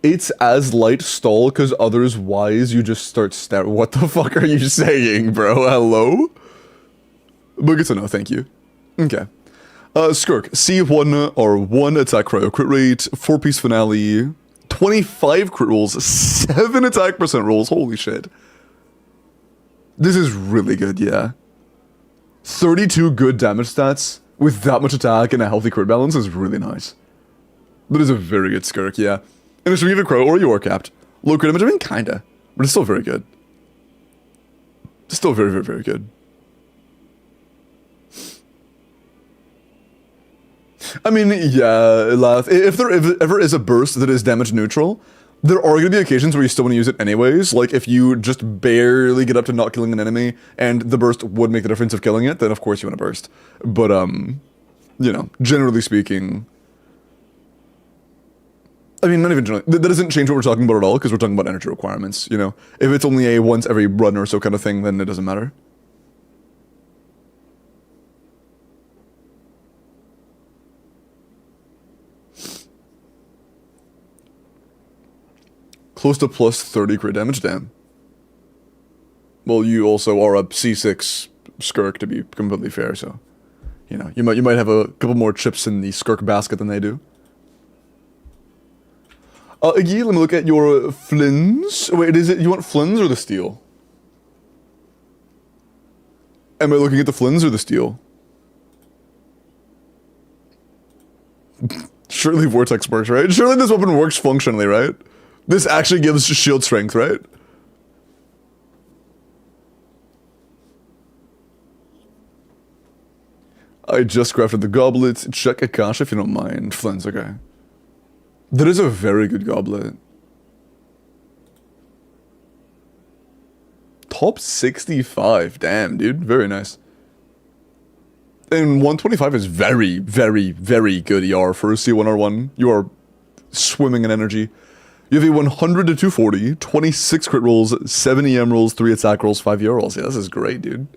It's as light stall because others wise you just start star. What the fuck are you saying, bro? Hello? But good to know, thank you. Okay. Skirk, C1 or 1 attack cryo crit rate, 4-piece finale, 25 crit rolls, 7 attack percent rolls, holy shit. This is really good, yeah. 32 good damage stats with that much attack and a healthy crit balance is really nice. That is a very good Skirk, yeah. And it should be either cryo or you are capped. Low crit damage, I mean, kinda. But it's still very good. It's still very, very, very good. I mean, yeah, Lath, if there ever is a burst that is damage neutral, there are going to be occasions where you still want to use it anyways. Like, if you just barely get up to not killing an enemy, and the burst would make the difference of killing it, then of course you want to burst. But, you know, generally speaking... I mean, not even generally. That doesn't change what we're talking about at all, because we're talking about energy requirements, you know? If it's only a once every run or so kind of thing, then it doesn't matter. Close to plus 30 crit damage, damn. Well, you also are a C6 Skirk, to be completely fair, so... You know, you might have a couple more chips in the Skirk basket than they do. Iggy, let me look at your Flins. Wait, is it, you want Flins or the Steel? Am I looking at the Flins or the Steel? Surely Vortex works, right? Surely this weapon works functionally, right? This actually gives shield strength, right? I just crafted the goblet. Check Akash if you don't mind. Flins, okay. That is a very good goblet. Top 65. Damn, dude. Very nice. And 125 is very, very, very good ER for a C1R1. You are swimming in energy. You have a 100 to 240, 26 crit rolls, 7 EM rolls, 3 attack rolls, 5 ER rolls. Yeah, this is great, dude.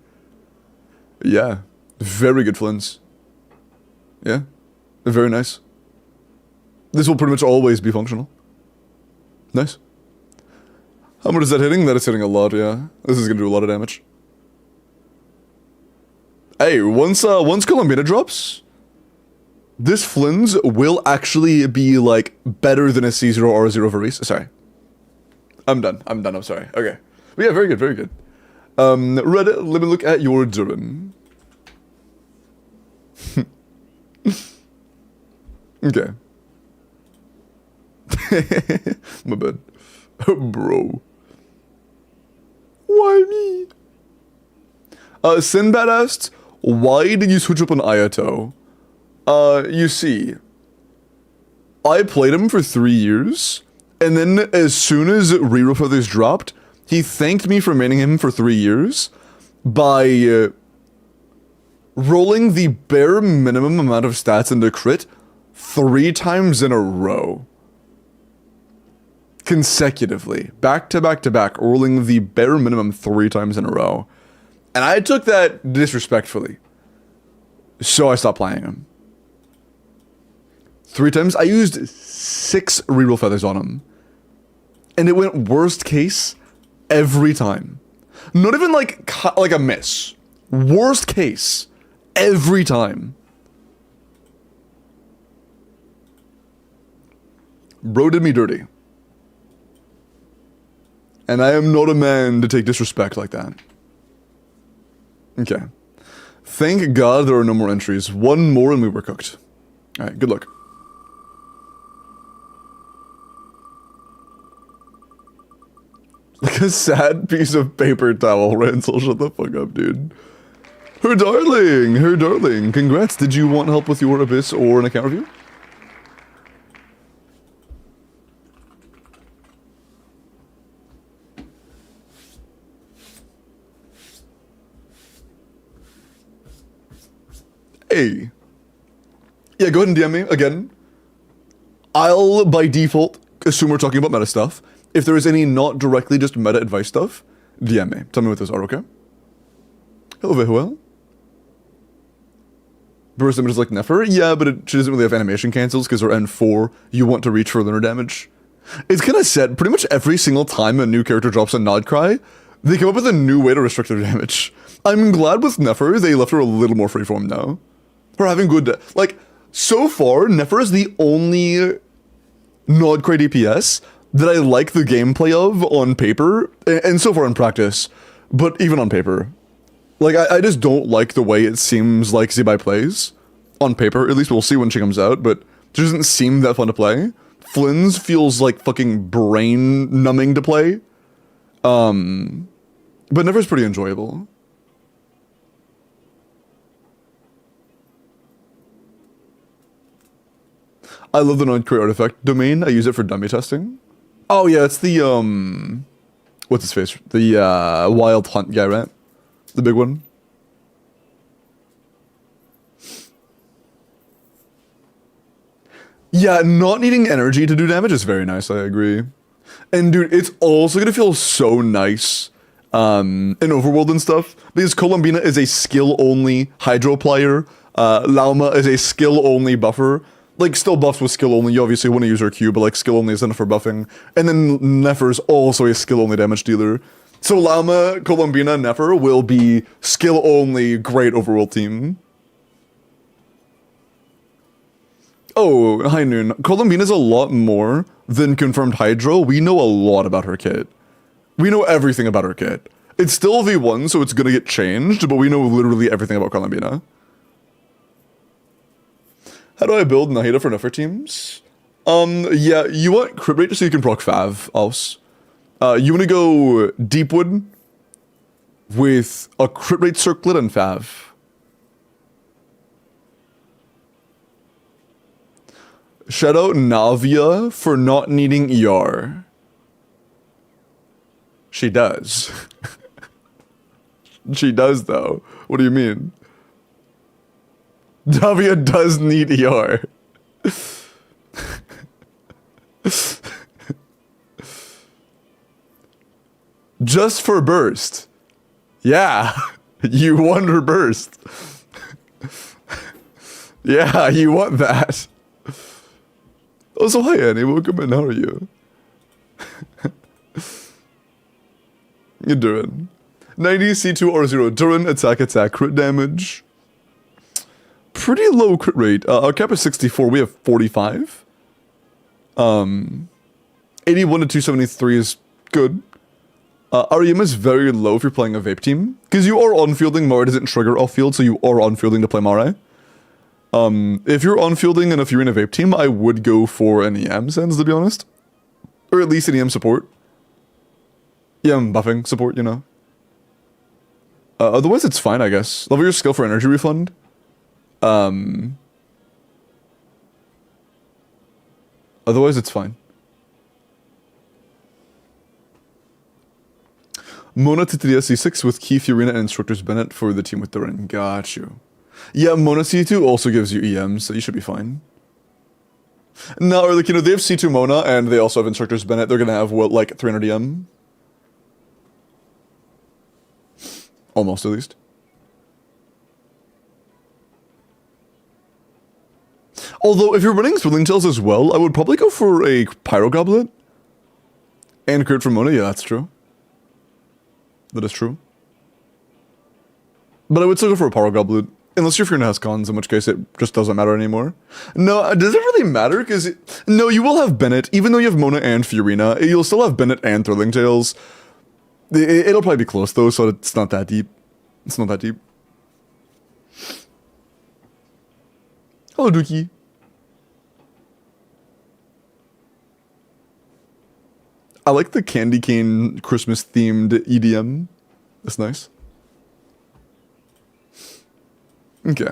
Yeah. Very good Flins. Yeah. Very nice. This will pretty much always be functional. Nice. How much is that hitting? That is hitting a lot, yeah. This is gonna do a lot of damage. Hey, once Columbina drops, this Flins will actually be, like, better than a C0 or a 0 Varese. Sorry. I'm done, I'm sorry. Okay. But yeah, very good, very good. Reddit, let me look at your Durin. Okay. My bad. Bro. Why me? Sinbad asked, why did you switch up on Ayato? You see, I played him for 3 years, and then as soon as Reroll Feathers dropped, he thanked me for maining him for 3 years by rolling the bare minimum amount of stats into crit 3 times in a row. Consecutively. Back to back to back, rolling the bare minimum 3 times in a row. And I took that disrespectfully. So I stopped playing him. 3 times. I used 6 reroll feathers on him. And it went worst case every time. Not even like a miss. Worst case every time. Bro did me dirty. And I am not a man to take disrespect like that. Okay. Thank God there are no more entries. 1 more and we were cooked. Alright, good luck. Like a sad piece of paper towel, Ransel. Shut the fuck up, dude. Her darling! Her darling! Congrats! Did you want help with your Abyss or an account review? Hey. Yeah, go ahead and DM me again. I'll, by default, assume we're talking about meta stuff. If there is any not directly just meta advice stuff, DM me. Tell me what those are, okay? Hello, Vehuel. Burst damage is like Nefer? Yeah, but she doesn't really have animation cancels because her N4, you want to reach for lunar damage. It's kind of sad. Pretty much every single time a new character drops a Nod Cry, they come up with a new way to restrict their damage. I'm glad with Nefer, they left her a little more freeform now. Her having good, like, so far, Nefer is the only not great DPS that I like the gameplay of on paper, and so far in practice, but even on paper. Like, I just don't like the way it seems like Zebai plays. On paper, at least we'll see when she comes out, but it doesn't seem that fun to play. Flynn's feels like fucking brain numbing to play. But Nefer's pretty enjoyable. I love the non-create artifact domain. I use it for dummy testing. Oh yeah, it's the what's his face? The wild hunt guy, right? The big one. Yeah, not needing energy to do damage is very nice, I agree. And dude, it's also gonna feel so nice in Overworld and stuff, because Columbina is a skill-only Hydro Plier, Lauma is a skill-only buffer. Like, still buffs with skill only, you obviously want to use her Q, but like, skill only is enough for buffing. And then Nefer's also a skill only damage dealer. So Lauma, Columbina, Nefer will be skill only great Overworld team. Oh, hi Noon. Columbina's a lot more than confirmed Hydro. We know a lot about her kit. We know everything about her kit. It's still V1, so it's gonna get changed, but we know literally everything about Columbina. How do I build Nahida for Nefer teams? Yeah, you want crit rate so you can proc Fav, else. You want to go Deepwood with a crit rate circlet and Fav. Shout out Navia for not needing ER. She does. She does though. What do you mean? Navia does need ER. Just for burst. Yeah, you want her burst. Yeah, you want that. Also, hi Annie, welcome in, how are you? You're Duran. 90 C2R0, Duran, attack, crit damage. Pretty low crit rate. Our cap is 64, we have 45. 81 to 273 is good. REM is very low if you're playing a vape team. Because you are on-fielding, Mara doesn't trigger off-field, so you are on-fielding to play Mara. If you're on-fielding and if you're in a vape team, I would go for an EM sense, to be honest. Or at least an EM support. EM buffing support, you know. Otherwise, it's fine, I guess. Level your skill for energy refund. Otherwise, it's fine. Mona to C6 with Key Fiorina and Instructors Bennett for the team with Duran. Got you. Yeah, Mona C2 also gives you EM, so you should be fine. No, or like, you know, they have C2 Mona and they also have Instructors Bennett. They're gonna have, what, like 300 EM? Almost, at least. Although, if you're running Thrilling Tales as well, I would probably go for a Pyro Goblet. And crit from Mona, yeah, that's true. That is true. But I would still go for a Pyro Goblet. Unless your Fiorina has cons, in which case it just doesn't matter anymore. No, does it really matter? Because, no, you will have Bennett. Even though you have Mona and Fiorina, you'll still have Bennett and Thrilling Tales. It'll probably be close, though, so it's not that deep. It's not that deep. Hello, Dookie. I like the candy cane Christmas themed EDM. That's nice. Okay.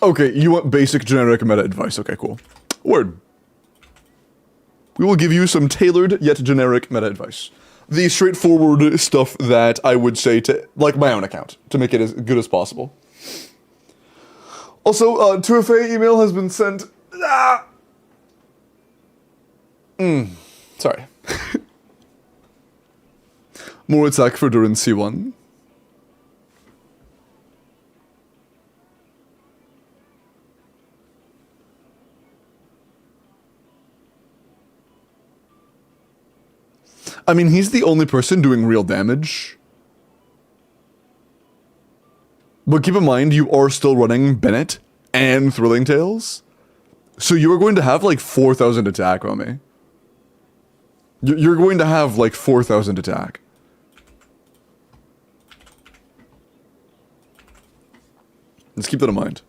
Okay, you want basic generic meta advice. Okay, cool. Word. We will give you some tailored yet generic meta advice. The straightforward stuff that I would say to, like, my own account, to make it as good as possible. Also, 2FA email has been sent. Ah! Sorry. More attack for Duran C1. I mean, he's the only person doing real damage. But keep in mind, you are still running Bennett and Thrilling Tales. So you are going to have like 4,000 attack, Romy. You're going to have like 4,000 attack. Let's keep that in mind.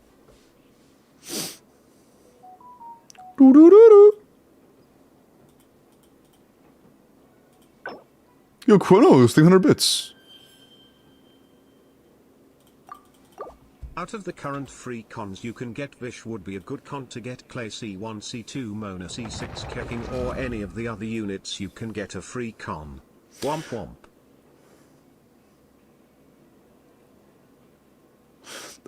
Doo-doo-doo-doo. Yo, Chronos, 300 bits. Out of the current free cons you can get, Vish would be a good con to get Clay C1, C2, Mona C6, Keking, or any of the other units you can get a free con. Womp womp.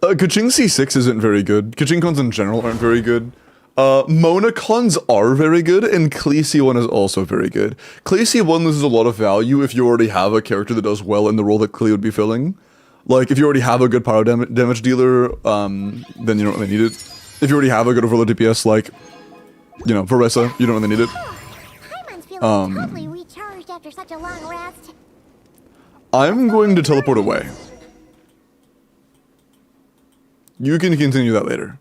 Kaching C6 isn't very good. Kaching cons in general aren't very good. Mona cons are very good, and Clay C1 is also very good. Clay C1 loses a lot of value if you already have a character that does well in the role that Clay would be filling. Like, if you already have a good power damage dealer, then you don't really need it. If you already have a good overload DPS, like, you know, Varessa, you don't really need it. Paimon's feeling totally recharged after such a long rest. I'm going to teleport away. You can continue that later.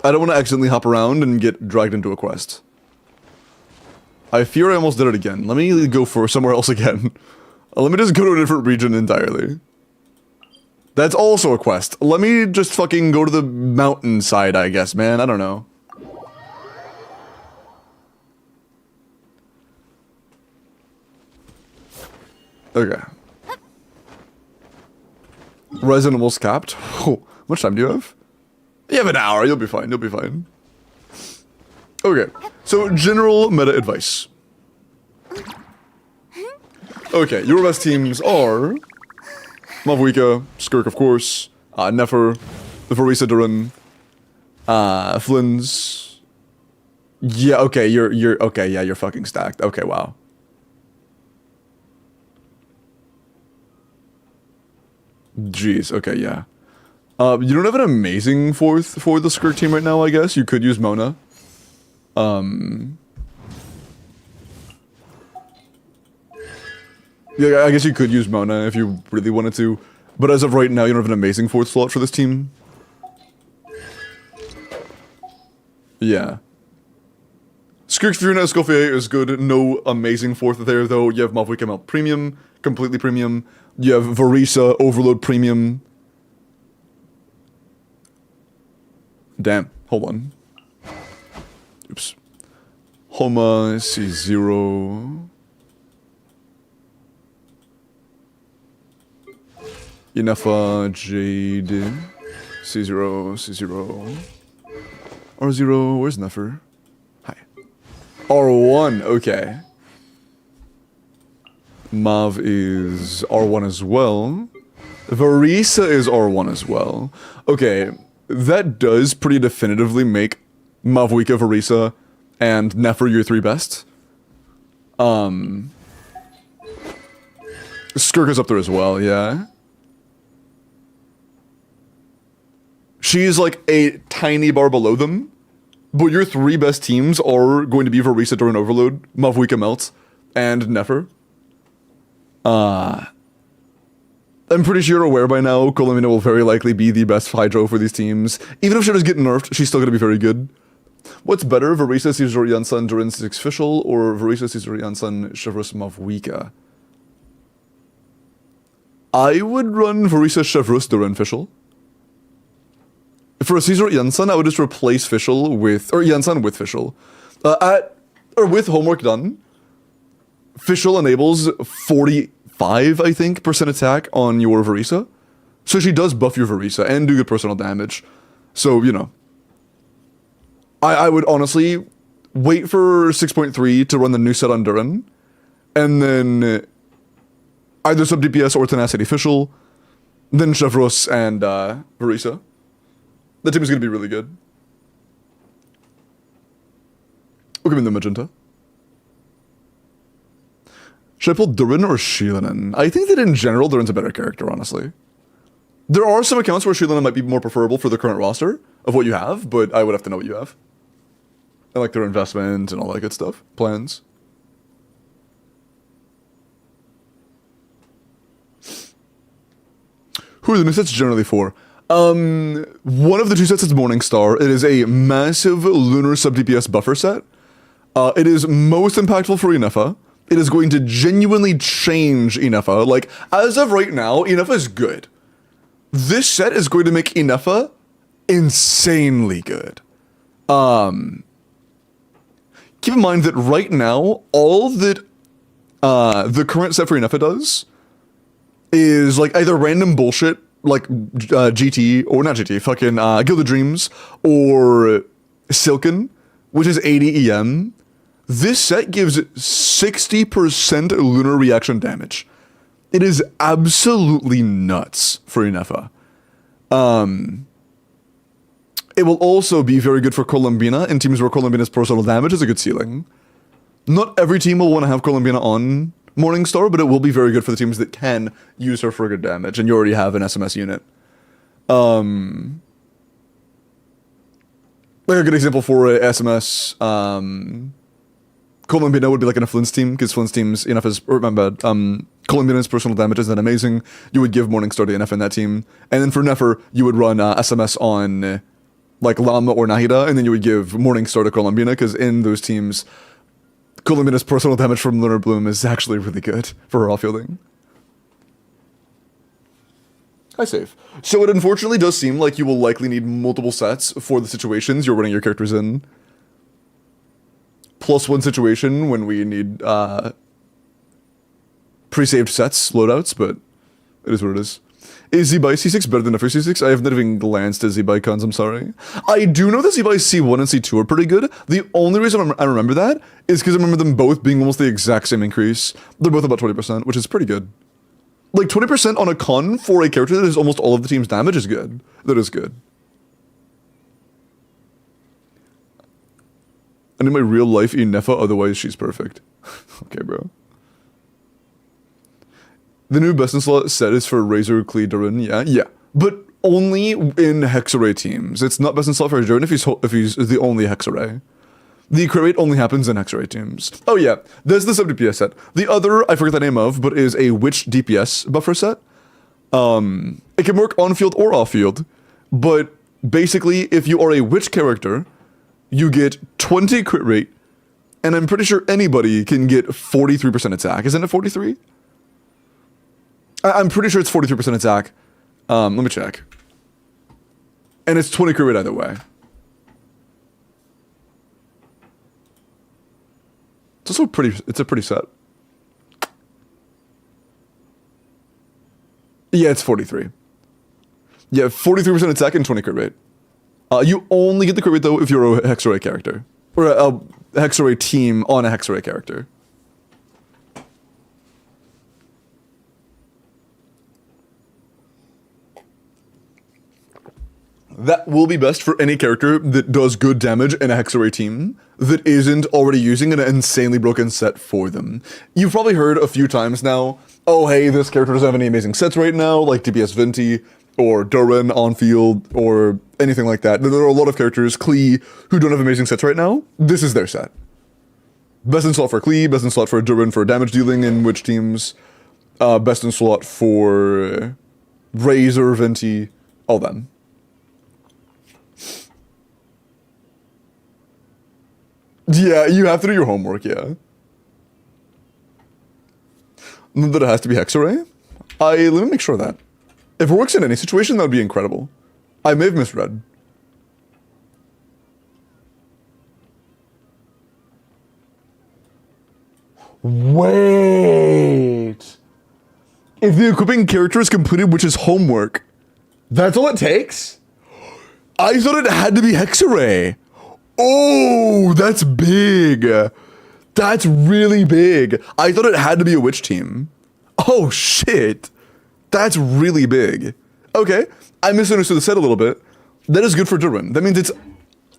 I don't want to accidentally hop around and get dragged into a quest. I fear I almost did it again. Let me go for somewhere else again. Let me just go to a different region entirely. That's also a quest. Let me just fucking go to the mountainside, I guess, man. I don't know. Okay. Resin almost capped. Oh, how much time do you have? You have an hour. You'll be fine. You'll be fine. Okay. So, general meta advice. Okay, your best teams are Mavwika, Skirk, of course, Nefer, the Varisa Duran, Flynn's. Yeah, okay, you're okay, yeah, you're fucking stacked. Okay, wow. Jeez, okay, yeah. You don't have an amazing fourth for the Skirk team right now, I guess. You could use Mona. Yeah, I guess you could use Mona if you really wanted to. But as of right now, you don't have an amazing fourth slot for this team. Yeah. Skirk's Furina Escoffier is good. No amazing fourth there, though. You have Mavwika Melt Premium, completely premium. You have Varisa Overload Premium. Damn. Hold on. Oops. Homa C0. Inefa, Jade, C0, C0, R0, where's Nefer? Hi. R1, okay. Mav is R1 as well. Varisa is R1 as well. Okay, that does pretty definitively make Mavwika, Varisa, and Nefer your three best. Skirk is up there as well, yeah. She's like a tiny bar below them, but your three best teams are going to be Varisa during Overload, Mavwika Melt, and Nefer. I'm pretty sure you're aware by now, Colomina will very likely be the best Hydro for these teams. Even if she does get nerfed, she's still going to be very good. What's better, Varisa Caesar Yansan Durin 6 Fischl, or Varisa Caesar Yansan Chevrus Mavwika? I would run Varisa Chevrus Durin Fischl. For a Caesar Janssen, I would just replace Fischl with, or Janssen with Fischl. Or with homework done, Fischl enables 45, I think, % attack on your Varisa. So she does buff your Varisa and do good personal damage. So, you know. I would honestly wait for 6.3 to run the new set on Durin, and then either sub DPS or Tenacity Fischl, then Chevros and Varisa. That team is going to be really good. We'll give him the Magenta. Should I pull Durin or Sheelanen? I think that in general, Durin's a better character, honestly. There are some accounts where Sheelanen might be more preferable for the current roster of what you have, but I would have to know what you have. And like their investment and all that good stuff. Plans. Who are the new sets generally for? One of the two sets is Morningstar. It is a massive lunar sub-DPS buffer set. It is most impactful for Inefa. It is going to genuinely change Inefa. Like, as of right now, Inefa is good. This set is going to make Inefa insanely good. Keep in mind that right now, all that the current set for Inefa does is like either random bullshit, like GT, or not GT, fucking Gilded Dreams, or Silken, which is 80 EM. This set gives 60% lunar reaction damage. It is absolutely nuts for Inefa. It will also be very good for Columbina in teams where Columbina's personal damage is a good ceiling. Not every team will want to have Columbina on Morningstar, but it will be very good for the teams that can use her for good damage, and you already have an SMS unit. Like a good example for a SMS, Columbina would be like in a Flint's team, because Flint's team's enough is, or my bad, Columbina's personal damage isn't amazing. You would give Morningstar to NF in that team. And then for Nefer, you would run SMS on like Llama or Nahida, and then you would give Morningstar to Columbina, because in those teams, Columbina's personal damage from Lunar Bloom is actually really good for her offfielding. Hi, save. So it unfortunately does seem like you will likely need multiple sets for the situations you're running your characters in. Plus one situation when we need pre-saved sets, loadouts, but it is what it is. Is Z-Buy C6 better than Nefer C6? I have not even glanced at Z-Buy cons, I'm sorry. I do know that Z-Buy C1 and C2 are pretty good. The only reason I remember that is because I remember them both being almost the exact same increase. They're both about 20%, which is pretty good. Like, 20% on a con for a character that is almost all of the team's damage is good. That is good. I need my real life Inefa, otherwise she's perfect. Okay, bro. The new best in slot set is for Razor, Klee, Durin, yeah. But only in Hexarray teams. It's not best in slot for Durin if he's the only Hexarray. The crit rate only happens in Hexarray teams. Oh yeah, there's the sub-DPS set. The other, I forget the name of, but is a Witch DPS buffer set. It can work on-field or off-field, but basically, if you are a Witch character, you get 20 crit rate, and I'm pretty sure anybody can get 43% attack. Isn't it 43? I'm pretty sure it's 43% attack. Let me check. And it's 20 crit rate either way. It's also it's a pretty set. Yeah, it's 43. Yeah, 43% attack and 20 crit rate. You only get the crit rate though if you're a Hexarray character. Or a Hexarray team on a Hexarray character. That will be best for any character that does good damage in a Hexarray team that isn't already using an insanely broken set for them. You've probably heard a few times now, oh hey, this character doesn't have any amazing sets right now, like DPS Venti, or Durin on field, or anything like that. There are a lot of characters, Klee, who don't have amazing sets right now. This is their set. Best in slot for Klee, best in slot for Durin for damage dealing in which teams, best in slot for Razor, Venti, all them. Yeah, you have to do your homework, yeah. That it has to be Hexarray? Let me make sure of that. If it works in any situation, that would be incredible. I may have misread. Wait! If the equipping character is completed, which is homework, that's all it takes? I thought it had to be Hexarray. Oh, that's big. That's really big. I thought it had to be a witch team. Oh, shit. That's really big. Okay, I misunderstood the set a little bit. That is good for Durin. That means it's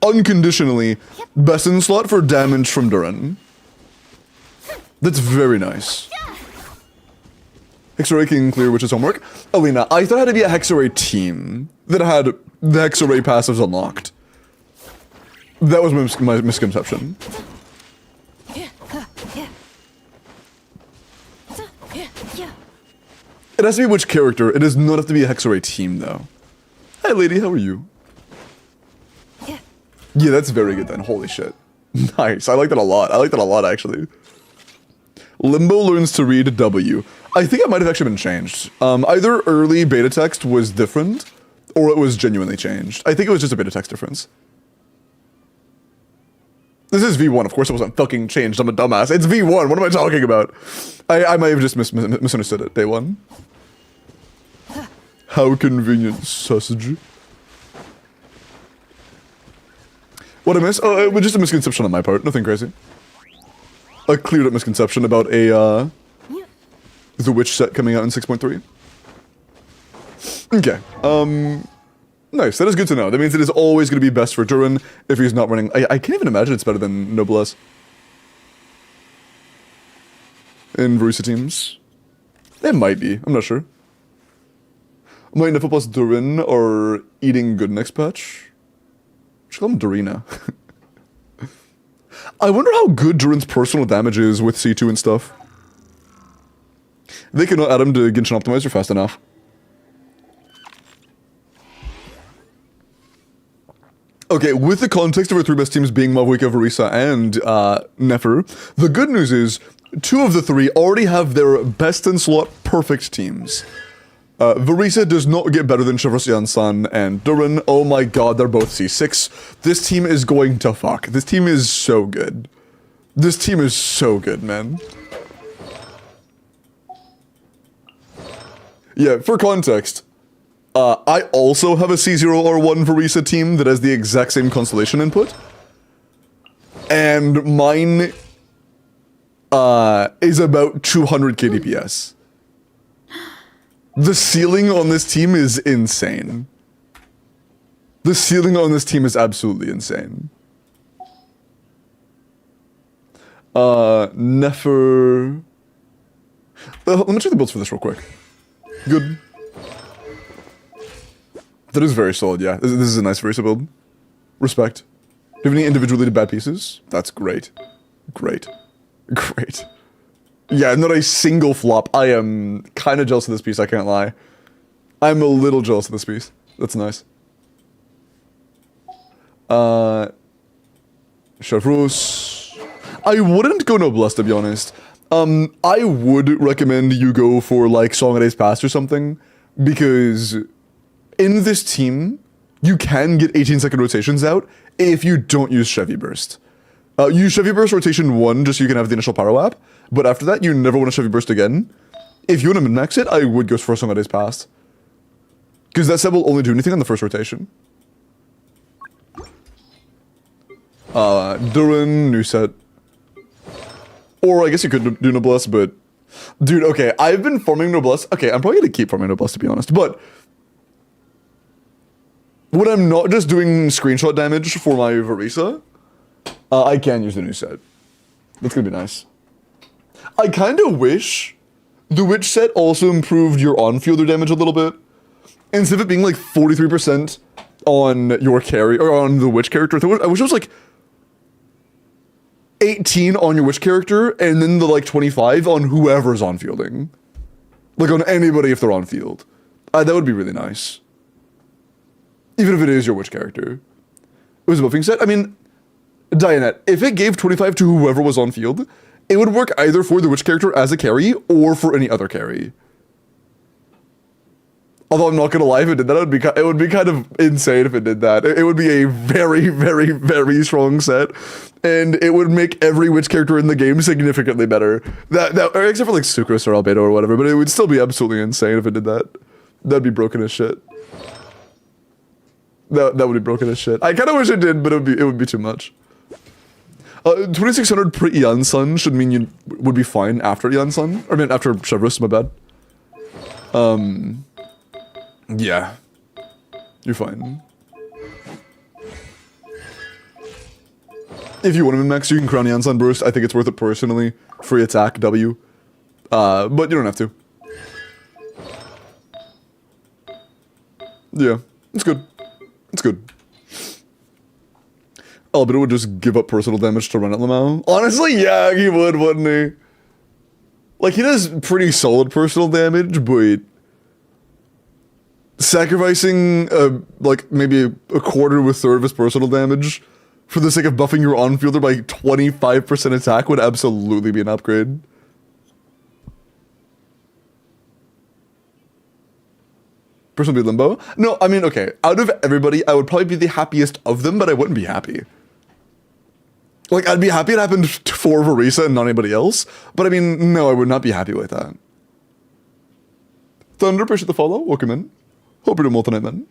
unconditionally best in slot for damage from Durin. That's very nice. Hexarray can clear witch's homework. Alina, I thought it had to be a Hexarray team that had the Hexarray passives unlocked. That was my misconception. It has to be which character. It does not have to be a Hexarray team, though. Hi, lady. How are you? Yeah, that's very good then. Holy shit. Nice. I like that a lot. I like that a lot, actually. Limbo learns to read W. I think it might have actually been changed. Either early beta text was different, or it was genuinely changed. I think it was just a beta text difference. This is V1, of course it wasn't fucking changed, I'm a dumbass. It's V1, what am I talking about? I might have just misunderstood it, day one. How convenient, sausage. What I miss? Oh, it was just a misconception on my part, nothing crazy. A cleared up misconception about a, The Witch set coming out in 6.3. Okay, nice, that is good to know. That means it is always going to be best for Durin if he's not running. I can't even imagine it's better than Noblesse in Verusa teams. It might be, I'm not sure. Might Nifl plus Durin are eating good next patch. Should call him Durina. I wonder how good Durin's personal damage is with C2 and stuff. They cannot add him to Genshin Optimizer fast enough. Okay, with the context of our three best teams being Mavuika, Verusa, and Nefer, the good news is 2 of the 3 already have their best in slot perfect teams. Verusa does not get better than Chevrolet Sun and Durin. Oh my god, they're both C6. This team is going to fuck. This team is so good. This team is so good, man. Yeah, for context, I also have a C0R1 Verusa team that has the exact same constellation input. And mine is about 200 KDPS. The ceiling on this team is insane. The ceiling on this team is absolutely insane. Nefer... let me check the builds for this real quick. Good. That is very solid, yeah. This is a nice Verusa build. Respect. Do you have any individually bad pieces? That's great. Great. Great. Yeah, not a single flop. I am kind of jealous of this piece, I can't lie. I'm a little jealous of this piece. That's nice. Chevrus. I wouldn't go Noblesse, to be honest. I would recommend you go for, like, Song of Days Past or something, because in this team, you can get 18-second rotations out if you don't use Chevy Burst. Use Chevy Burst rotation 1 just so you can have the initial power wrap, but after that, you never want to Chevy Burst again. If you want to min-max it, I would go for Song of Days Past. Because that set will only do anything on the first rotation. Durin, new set. Or I guess you could do Noblesse, but... Dude, okay, I've been farming Noblesse. Okay, I'm probably going to keep farming Noblesse, to be honest, but... when I'm not just doing screenshot damage for my Verusa, I can use the new set. That's gonna be nice. I kind of wish the Witch set also improved your on-fielder damage a little bit. Instead of it being like 43% on your carry, or on the Witch character, I wish it was like 18 on your Witch character, and then the like 25 on whoever's on-fielding. Like on anybody if they're on-field. That would be really nice. Even if it is your Witch character. It was a buffing set. I mean, Dianette, if it gave 25 to whoever was on field, it would work either for the Witch character as a carry or for any other carry. Although I'm not gonna lie, if it did that, it would be kind of insane if it did that. It would be a very, very, very strong set, and it would make every Witch character in the game significantly better. Except for like Sucrose or Albedo or whatever, but it would still be absolutely insane if it did that. That'd be broken as shit. That would be broken as shit. I kind of wish it did, but it would be too much. 2600 pre-Eon Sun should mean you would be fine after Eon Sun. I mean, after Chevrus, my bad. Yeah. You're fine. If you want to min-max, you can crown Eon Sun Burst. I think it's worth it personally. Free attack, W. But you don't have to. Yeah, it's good. It's good. Albedo would just give up personal damage to run at Lamau. Honestly, yeah, he would, wouldn't he? Like, he does pretty solid personal damage, but sacrificing, like, maybe a quarter to a third of his personal damage for the sake of buffing your on-fielder by 25% attack would absolutely be an upgrade. Personal be Limbo? No, I mean, okay, out of everybody, I would probably be the happiest of them, but I wouldn't be happy. Like, I'd be happy it happened for Verisa and not anybody else, but I mean, no, I would not be happy with that. Thunder, appreciate the follow. Welcome in. Hope you're doing well tonight, man.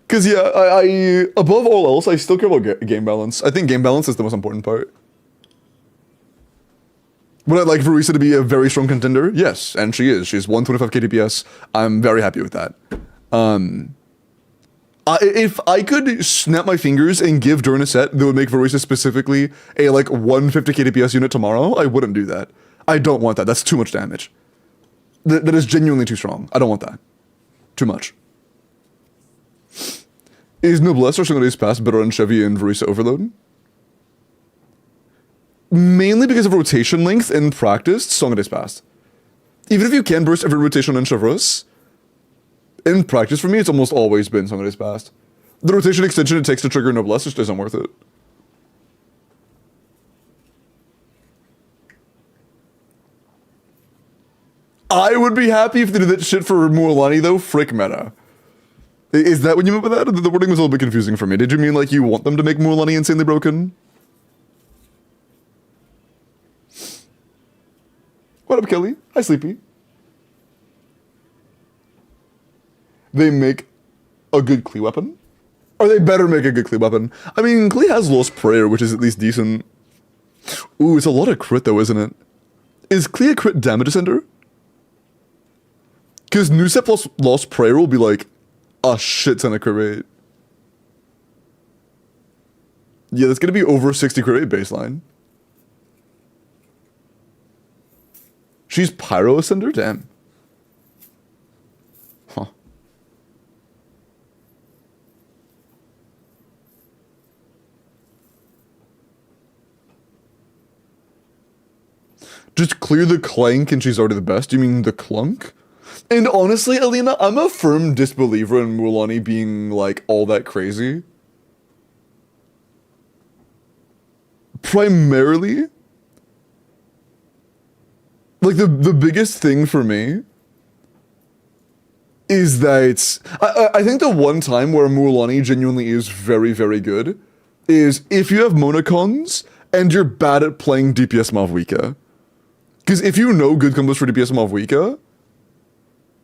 Because, yeah, I above all else, I still care about game balance. I think game balance is the most important part. Would I like Verisa to be a very strong contender? Yes, and she is. She's 125k DPS. I'm very happy with that. If I could snap my fingers and give Durin a set that would make Verisa specifically a like 150k DPS unit tomorrow, I wouldn't do that. I don't want that. That's too much damage. That is genuinely too strong. I don't want that. Too much. Is Noblesse or Single Days Past better on Chevy and Verisa Overload? Mainly because of rotation length in practice, Song of Days Past. Even if you can burst every rotation on Chevreuse, in practice for me, it's almost always been Song of Days Past. The rotation extension it takes to trigger Noblesse just isn't worth it. I would be happy if they did that shit for Mualani though, frick meta. Is that what you meant by that? The wording was a little bit confusing for me. Did you mean like you want them to make Mualani insanely broken? What up, Kelly? Hi, Sleepy. They make a good Klee weapon? Or they better make a good Klee weapon. I mean, Klee has Lost Prayer, which is at least decent. Ooh, it's a lot of crit though, isn't it? Is Klee a crit damage ascender? Because Nusep plus Lost Prayer will be like a shit ton of crit rate. Yeah, that's gonna be over 60 crit rate baseline. She's Pyro Ascender? Damn. Huh. Just clear the clank and she's already the best? You mean the clunk? And honestly, Alina, I'm a firm disbeliever in Mualani being, like, all that crazy. Primarily, like, the biggest thing for me is that I think the one time where Mualani genuinely is very, very good is if you have Monocons and you're bad at playing DPS Mavwika. Because if you know good combos for DPS Mavwika,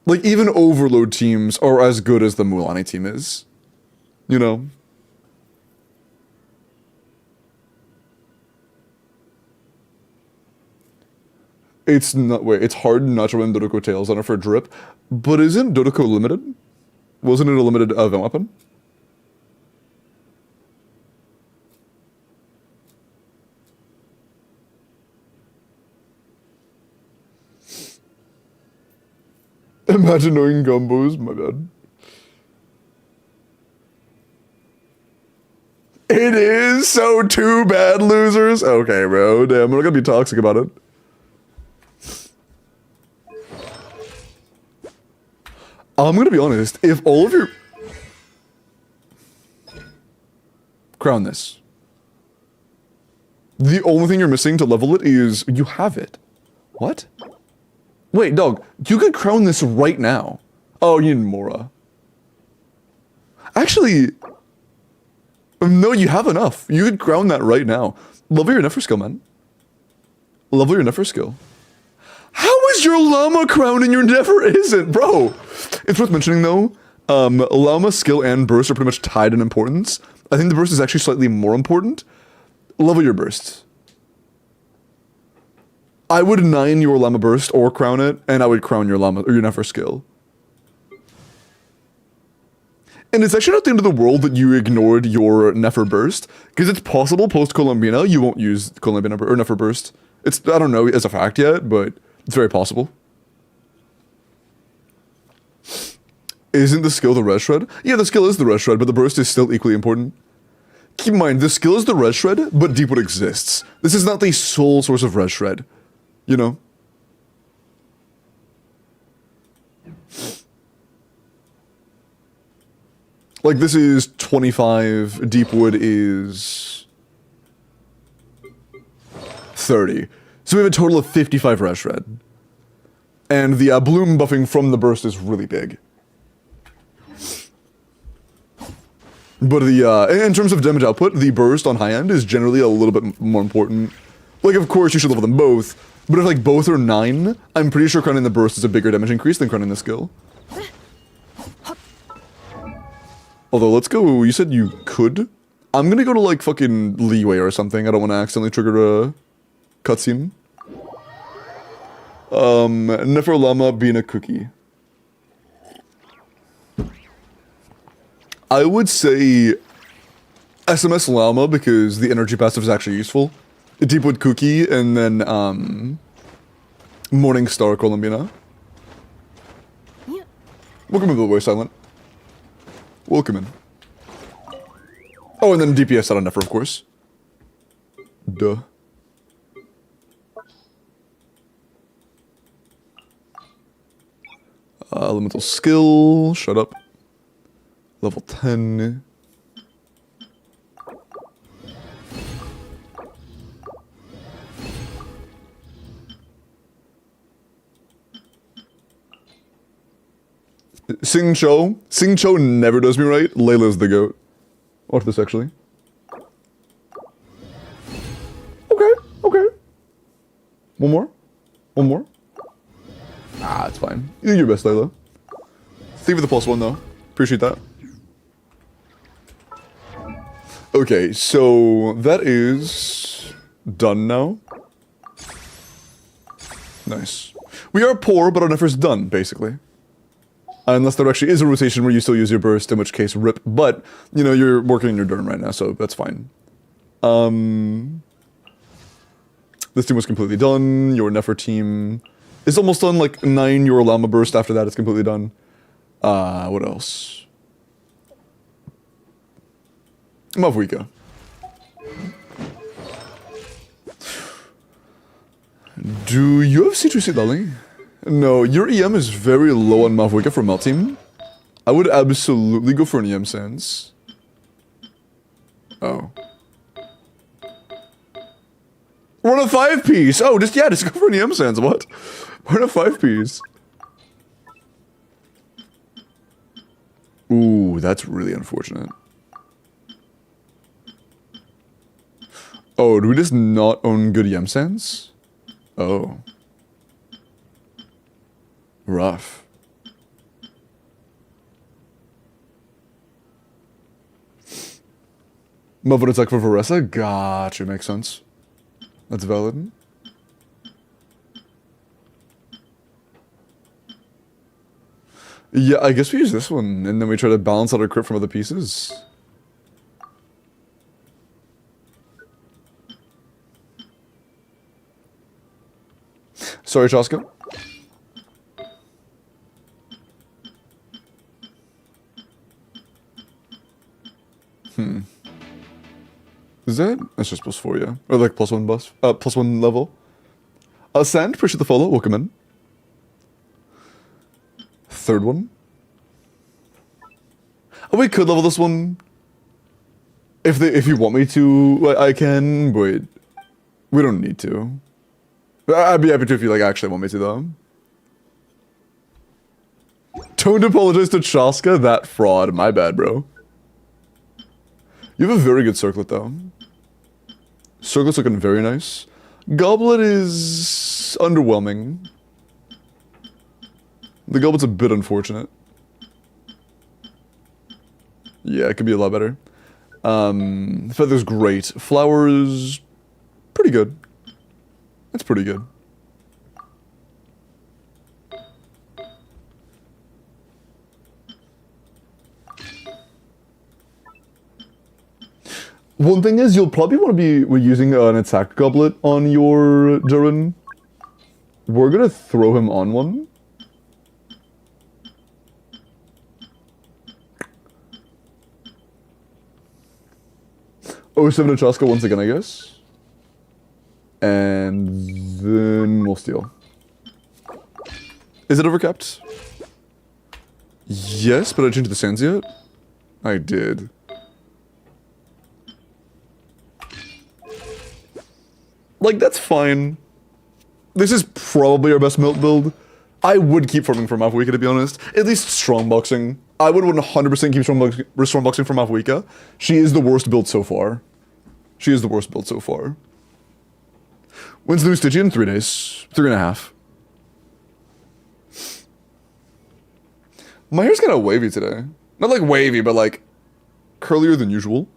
like, even Overload teams are as good as the Mualani team is. You know? It's not, wait, it's hard not to run Dodoko Tails on it for drip, but isn't Dodoko limited? Wasn't it a limited event weapon? Imagine knowing combos, my bad. It is so too bad, losers. Okay, bro, damn, I'm not gonna be toxic about it. I'm gonna be honest, if all of your... Crown this. The only thing you're missing to level it is you have it. What? Wait, dog, you could crown this right now. Oh, you need Mora. Actually, no, you have enough. You could crown that right now. Level your Nefer skill, man. Level your Nefer skill. How is your Llama crowned and your Nefer isn't, bro? It's worth mentioning though, Llama skill and burst are pretty much tied in importance. I think the burst is actually slightly more important. Level your burst. I would 9 your Llama burst or crown it, and I would crown your Llama or your Nefer skill. And it's actually not the end of the world that you ignored your Nefer burst, because it's possible post Columbina you won't use Columbina or Nefer burst. It's, I don't know as a fact yet, but it's very possible. Isn't the skill the res shred? Yeah, the skill is the res shred, but the burst is still equally important. Keep in mind, the skill is the res shred, but Deepwood exists. This is not the sole source of res shred. You know? Like, this is 25, Deepwood is 30. So we have a total of 55 Rush Red. And the bloom buffing from the burst is really big. But in terms of damage output, the burst on high end is generally a little bit more important. Like, of course, you should level them both, but if, like, both are 9, I'm pretty sure crowning the burst is a bigger damage increase than crowning the skill. Although, let's go, you said you could? I'm gonna go to, like, fucking Leeway or something. I don't want to accidentally trigger a cutscene. Nefer Llama being a cookie. I would say SMS Llama because the energy passive is actually useful. Deepwood Cookie and then Morning Star Columbina. Welcome to the way, Silent. Welcome in. Oh, and then DPS out on Nefer, of course. Duh. Elemental skill. Shut up. Level 10. Sing Cho. Sing Cho never does me right. Layla's the goat. Watch this, actually. Okay, okay. One more? One more? Ah, it's fine. You do your best, Layla. Thank you for the +1, though. Appreciate that. Okay, so that is done now. Nice. We are poor, but our Nefer's done, basically. Unless there actually is a rotation where you still use your burst, in which case rip. But, you know, you're working in your Durn right now, so that's fine. This team was completely done. Your Nefer team is almost done. Like 9 your Llama burst after that is completely done. What else? Mavwika. Do you have C2C Lully? No, your EM is very low on Mavwika for Melt Team. I would absolutely go for an EM Sans. Oh. We're on a 5-piece! Oh, just go for an EM Sans, what? We're on a 5-piece. Ooh, that's really unfortunate. Oh, do we just not own good EM Sans? Oh. Rough. Mother attack for Varessa? Gotcha, makes sense. That's valid. Yeah, I guess we use this one, and then we try to balance out our crit from other pieces. Sorry, Chaska. Is that? That's just +4, yeah. Or like +1 buff. +1 level. Sand, appreciate the follow. Welcome in. Third one. Oh, we could level this one. If you want me to, I can, but we don't need to. I'd be happy to if you like actually want me to, though. Don't apologize to Chaska, that fraud. My bad, bro. You have a very good circlet, though. Circlet's looking very nice. Goblet is underwhelming. The goblet's a bit unfortunate. Yeah, it could be a lot better. Feather's great. Flowers, pretty good. It's pretty good. One thing is, you'll probably want to be using an attack goblet on your Durin. We're gonna throw him on one. Oh, 7 to Chaska once again, I guess. And then we'll steal. Is it overcapped? Yes, but I changed the sands yet? I did. Like, that's fine. This is probably our best melt build. I would keep farming for Mavuika, to be honest. At least strongboxing. I would 100% keep strongboxing for Mavuika. She is the worst build so far. She is the worst build so far. When's the new Stygian? 3 days. 3.5. My hair's kind of wavy today. Not like wavy, but like curlier than usual.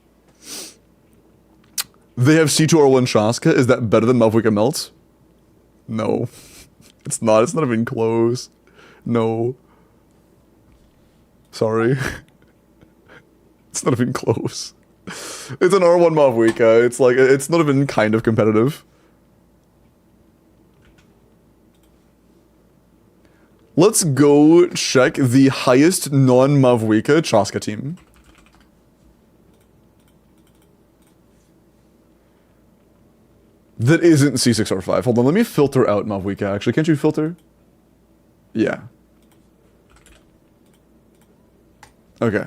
They have C2R1 Shaska. Is that better than Mavuika Melt? No. It's not. It's not even close. No. Sorry. It's not even close. It's an R1 Mavuika. It's like, it's not even kind of competitive. Let's go check the highest non-Mavuika Chaska team. That isn't C6 or 5. Hold on, let me filter out Mavuika, actually. Can't you filter? Yeah. Okay.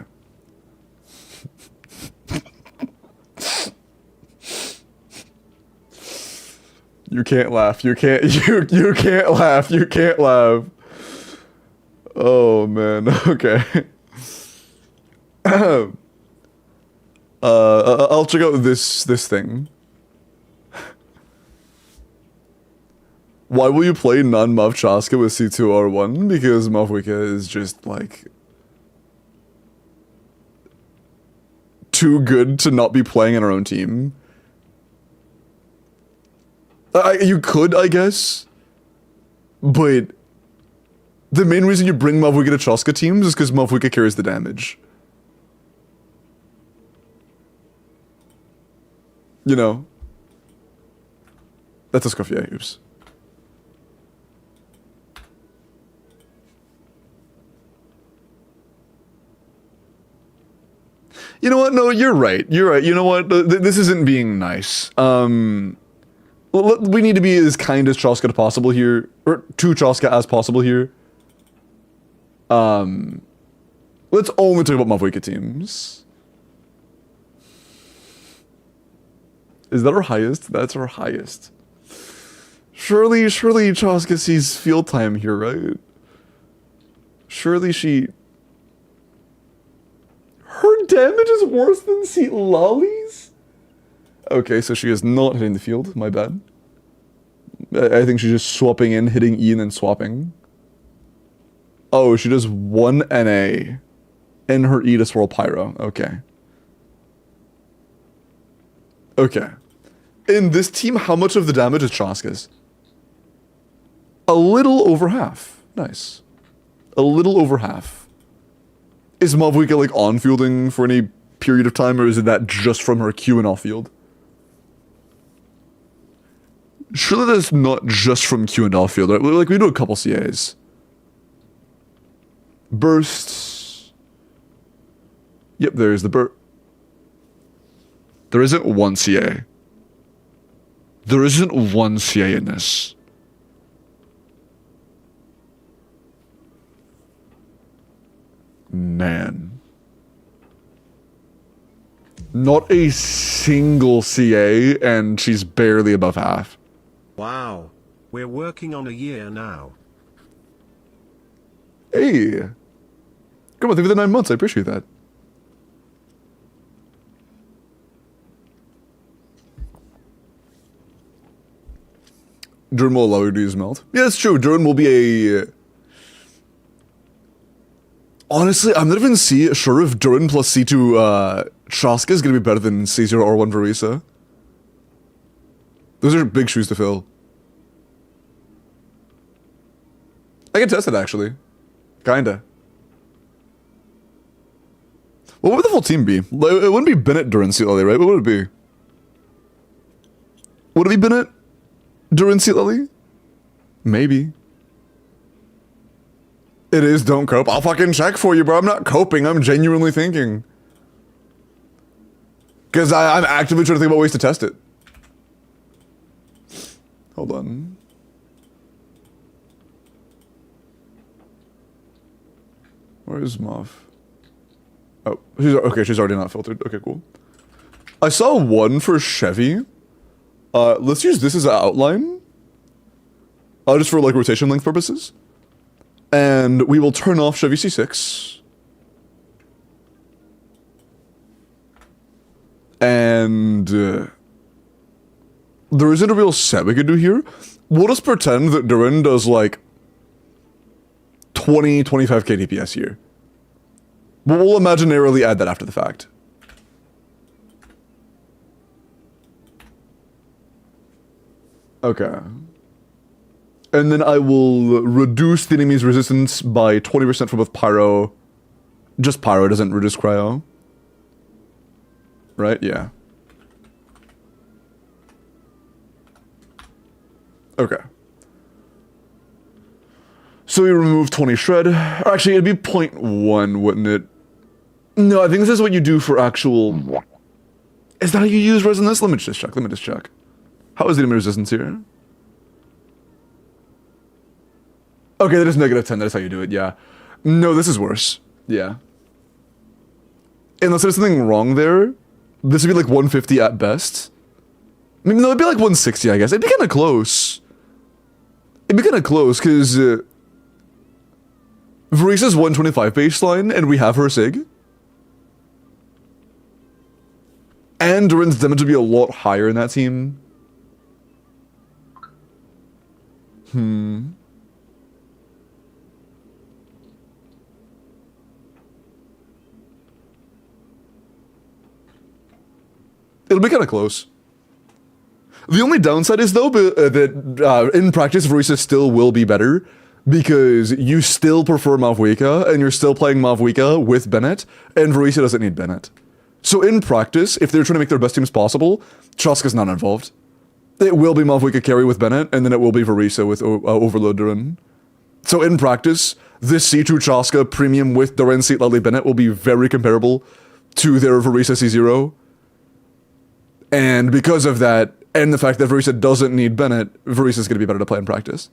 You can't laugh. You can't laugh. You can't laugh. Oh man. Okay. I'll check out this thing. Why will you play non-Mav Chaska with C2R1? Because Mavuika is just like too good to not be playing in our own team. You could, I guess, but the main reason you bring Mavuika to Chaska teams is because Mavuika carries the damage. You know? That's a Scofier, oops. You know what? No, you're right. You're right. You know what? This isn't being nice. We need to be as kind as Chaska as possible here, or to Chaska as possible here. Let's only talk about Mavuika teams. Is that our highest? That's our highest. Surely Chaska sees field time here, right? Surely she... Her damage is worse than Seat Lolly's? Okay, so she is not hitting the field. My bad. I think she's just swapping in, hitting E and then swapping. Oh, she does 1 NA in her E to swirl Pyro. Okay. Okay. In this team, how much of the damage is Chaska's? A little over half. Nice. A little over half. Is Mavuika like on fielding for any period of time, or is it that just from her Q and off field? Surely that's not just from Q and off field, right? Like we do a couple CAs. Bursts. Yep, there's the burst. There isn't one CA. There isn't one CA in this. Man. Not a single CA, and she's barely above half. Wow. We're working on a year now. Hey. Come on, thank you for the 9 months. I appreciate that. Durin will allow you to use melt. Yeah, that's true. Durin will be a... Honestly, I'm not even sure if Durin plus C2 Chaska is going to be better than C0 R1 Verisa. Those are big shoes to fill. I can test it, actually. Kinda. What would the full team be? It wouldn't be Bennett Durin Seat Lily, right? What would it be? Would it be Bennett Durin Seat Lily? Maybe. It is don't cope. I'll fucking check for you, bro. I'm not coping. I'm genuinely thinking. Because I'm actively trying to think about ways to test it. Hold on. Where is Mauve? Oh, she's already not filtered. Okay, cool. I saw one for Chevy. Let's use this as an outline. Just for like rotation length purposes. And we will turn off Chevy C6. And there isn't a real set we could do here. We'll just pretend that Durin does like 20, 25k DPS here. But we'll imaginarily add that after the fact. Okay. And then I will reduce the enemy's resistance by 20% for both Pyro. Just Pyro, doesn't reduce Cryo. Right? Yeah. Okay. So we remove 20 shred. Actually, it'd be 0.1, wouldn't it? No, I think this is what you do for actual... Is that how you use resonance? Let me just check. How is the enemy resistance here? Okay, that is -10. That is how you do it, yeah. No, this is worse. Yeah. Unless there's something wrong there, this would be like 150 at best. I mean, no, it'd be like 160, I guess. It'd be kind of close. Because... Varisa's 125 baseline, and we have her Sig. And Durin's damage would be a lot higher in that team. It'll be kind of close. The only downside is, though, that in practice, Varisa still will be better, because you still prefer Mavwika, and you're still playing Mavwika with Bennett, and Varisa doesn't need Bennett. So in practice, if they're trying to make their best teams possible, Chaska's not involved. It will be Mavwika carry with Bennett, and then it will be Varisa with Overload Durin. So in practice, this C2 Chaska premium with Durin Seat Lovely Bennett will be very comparable to their Varisa C0. And because of that, and the fact that Varisa doesn't need Bennett, Varisa's going to be better to play in practice.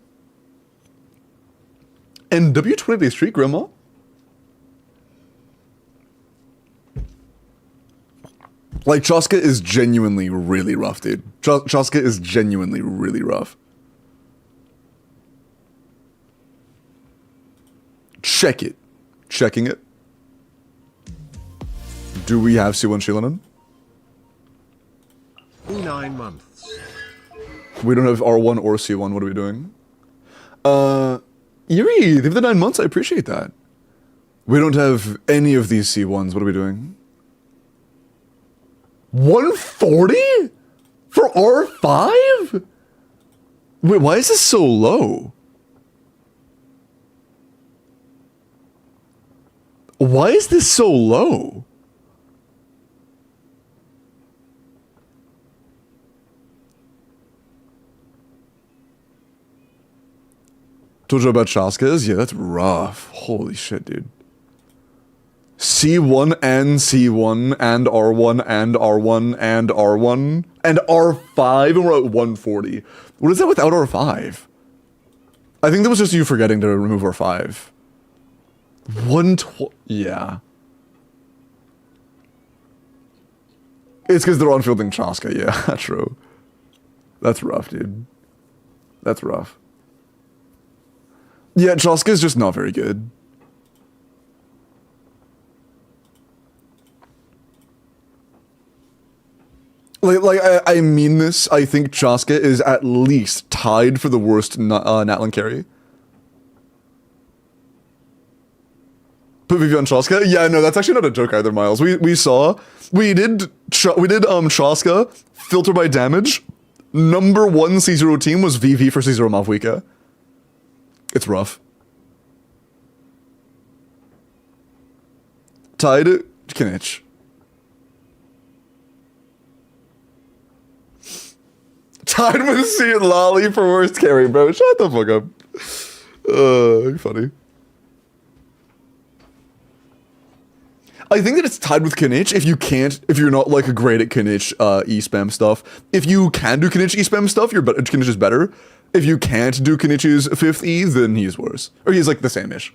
And W20 day streak, Grandma? Like, Chaska is genuinely really rough, dude. Chaska is genuinely really rough. Check it. Checking it. Do we have C1 Shilanen? 9 months. We don't have R1 or C1. What are we doing? Yuri, give the 9 months. I appreciate that. We don't have any of these C1s. What are we doing? 140? For R5? Wait, why is this so low? Why is this so low? Told you about Chaska's? Yeah, that's rough. Holy shit, dude. C1 and C1 and R1 and R1 and R1 and R5, and we're at 140. What is that without R5? I think that was just you forgetting to remove R5. 120, yeah. It's because they're on-fielding Chaska, yeah, true. That's rough, dude. That's rough. Yeah, Chaska is just not very good. I mean this. I think Chaska is at least tied for the worst Natlan carry. Put Vivi on Chaska? Yeah, no, that's actually not a joke either, Miles. We did Chaska filter by damage. Number 1 C0 team was VV for C0 Mavwika. It's rough. Tied Kinich. Tied with C and Lolly for worst carry, bro. Shut the fuck up. Funny. I think that it's tied with Kinich if you're not like great at Kinich E-spam stuff. If you can do Kinich E-spam stuff, Kinich is better. If you can't do Kinich's 5th E, then he's worse. Or he's like the same-ish.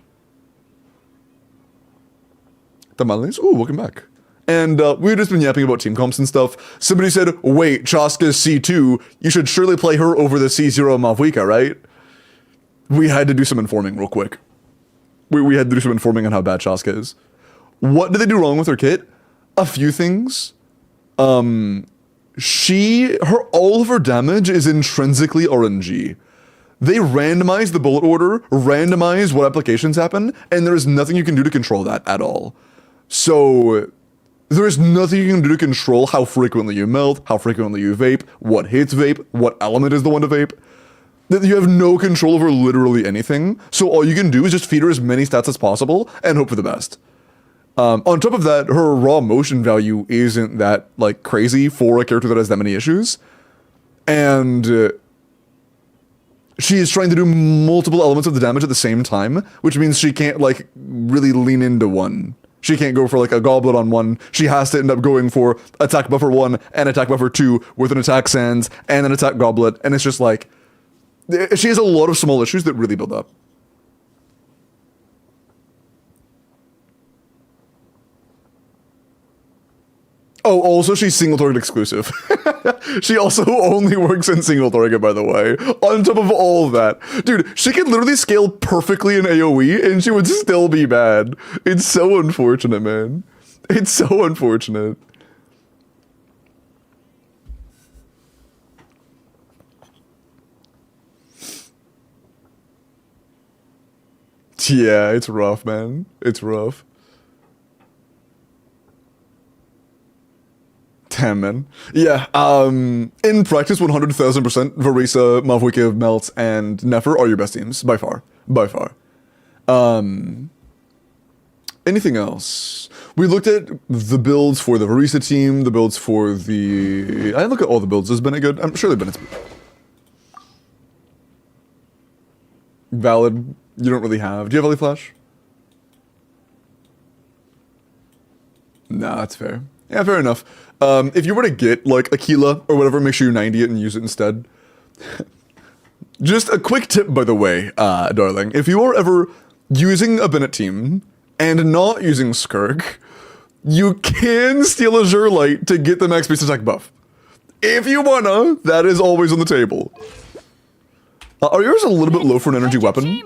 Tamales? Ooh, welcome back. And we've just been yapping about team comps and stuff. Somebody said, wait, Chaska's C2. You should surely play her over the C0 Mavwika, right? We had to do some informing real quick. We had to do some informing on how bad Chaska is. What did they do wrong with her kit? A few things. All of her damage is intrinsically RNG. They randomize the bullet order, randomize what applications happen, and there is nothing you can do to control that at all. So there is nothing you can do to control how frequently you melt, how frequently you vape, what hits vape, what element is the one to vape. You have no control over literally anything, so all you can do is just feed her as many stats as possible and hope for the best. On top of that, her raw motion value isn't that, like, crazy for a character that has that many issues. And she is trying to do multiple elements of the damage at the same time, which means she can't, like, really lean into one. She can't go for, like, a goblet on one. She has to end up going for attack buffer 1 and attack buffer 2 with an attack sands and an attack goblet, and it's just like, she has a lot of small issues that really build up. Oh, also she's single target exclusive. She also only works in single target, by the way. On top of all of that. Dude, she could literally scale perfectly in AoE and she would still be bad. It's so unfortunate, man. It's so unfortunate. Yeah, it's rough, man. It's rough. Damn, man. Yeah, in practice, 100,000%, Varisa, Mavwika, Melt, and Nefer are your best teams, by far. By far. Anything else? We looked at the builds for the Varisa team, the builds for the... I look at all the builds. Has Bennett good? I'm sure Bennett's valid. You don't really have... Do you have Ellie Flash? Nah, that's fair. Yeah, fair enough. If you were to get, like, Aquila or whatever, make sure you 90 it and use it instead. Just a quick tip, by the way, darling. If you are ever using a Bennett team and not using Skirk, you can steal a Light to get the max base attack buff. If you wanna, that is always on the table. Are yours a little bit low for an energy weapon?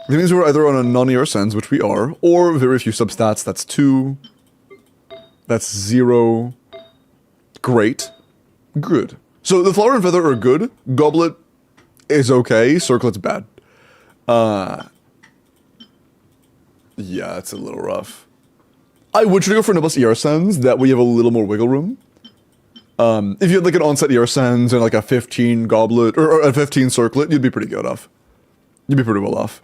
That means we're either on a non-ER Sens, which we are, or very few substats. That's 2. That's 0. Great. Good. So the Flower and Feather are good. Goblet is okay. Circlet's bad. Yeah, it's a little rough. I would try to go for Nobles ER Sens. That way you have a little more wiggle room. If you had like an onset ER Sens and like a 15 Goblet, or a 15 Circlet, you'd be pretty good off. You'd be pretty well off.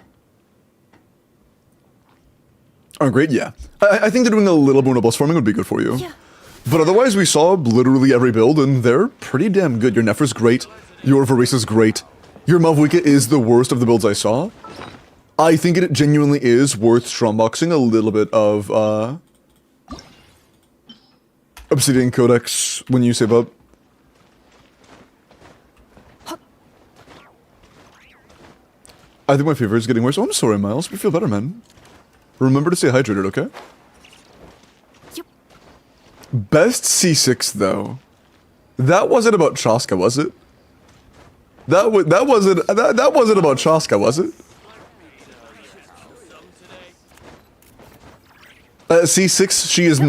Oh, great, yeah. I think that doing a little more Nobles farming would be good for you. Yeah. But otherwise, we saw literally every build, and they're pretty damn good. Your Nefer's great. Your Varisa's great. Your Mavwika is the worst of the builds I saw. I think it genuinely is worth strongboxing a little bit of, Obsidian Codex when you save up. I think my fever is getting worse. Oh, I'm sorry, Miles. But feel better, man. Remember to stay hydrated, okay? Yep. Best C6, though. That wasn't about Chaska, was it? That wasn't about Chaska, was it? C6, she is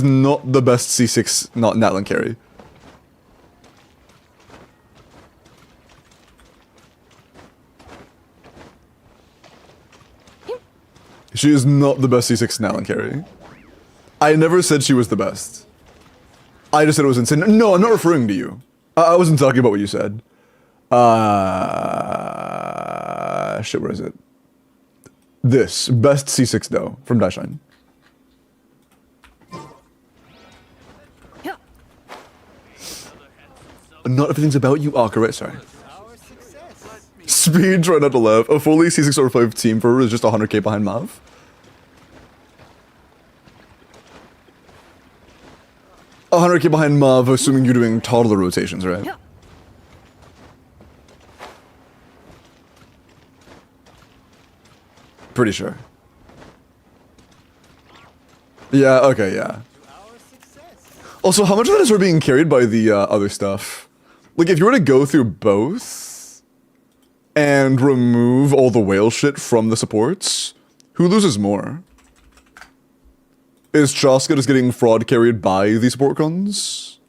not the best C6 not Natlan carry. She is not the best C6 Natlan carry. I never said she was the best. I just said it was insane. No, I'm not referring to you. I wasn't talking about what you said. Shit, where is it? This. Best C6 though, from Daishine. Not everything's about you, Akira, sorry. Speed, try not to laugh. A fully C6 or 5 team for her is just 100k behind Mav. A 100k behind Mav, assuming you're doing toddler rotations, right? Pretty sure. Yeah, okay, yeah. Also, how much of that is her being carried by the other stuff? Like, if you were to go through both and remove all the whale shit from the supports, who loses more? Is Chaska just getting fraud carried by the support cons?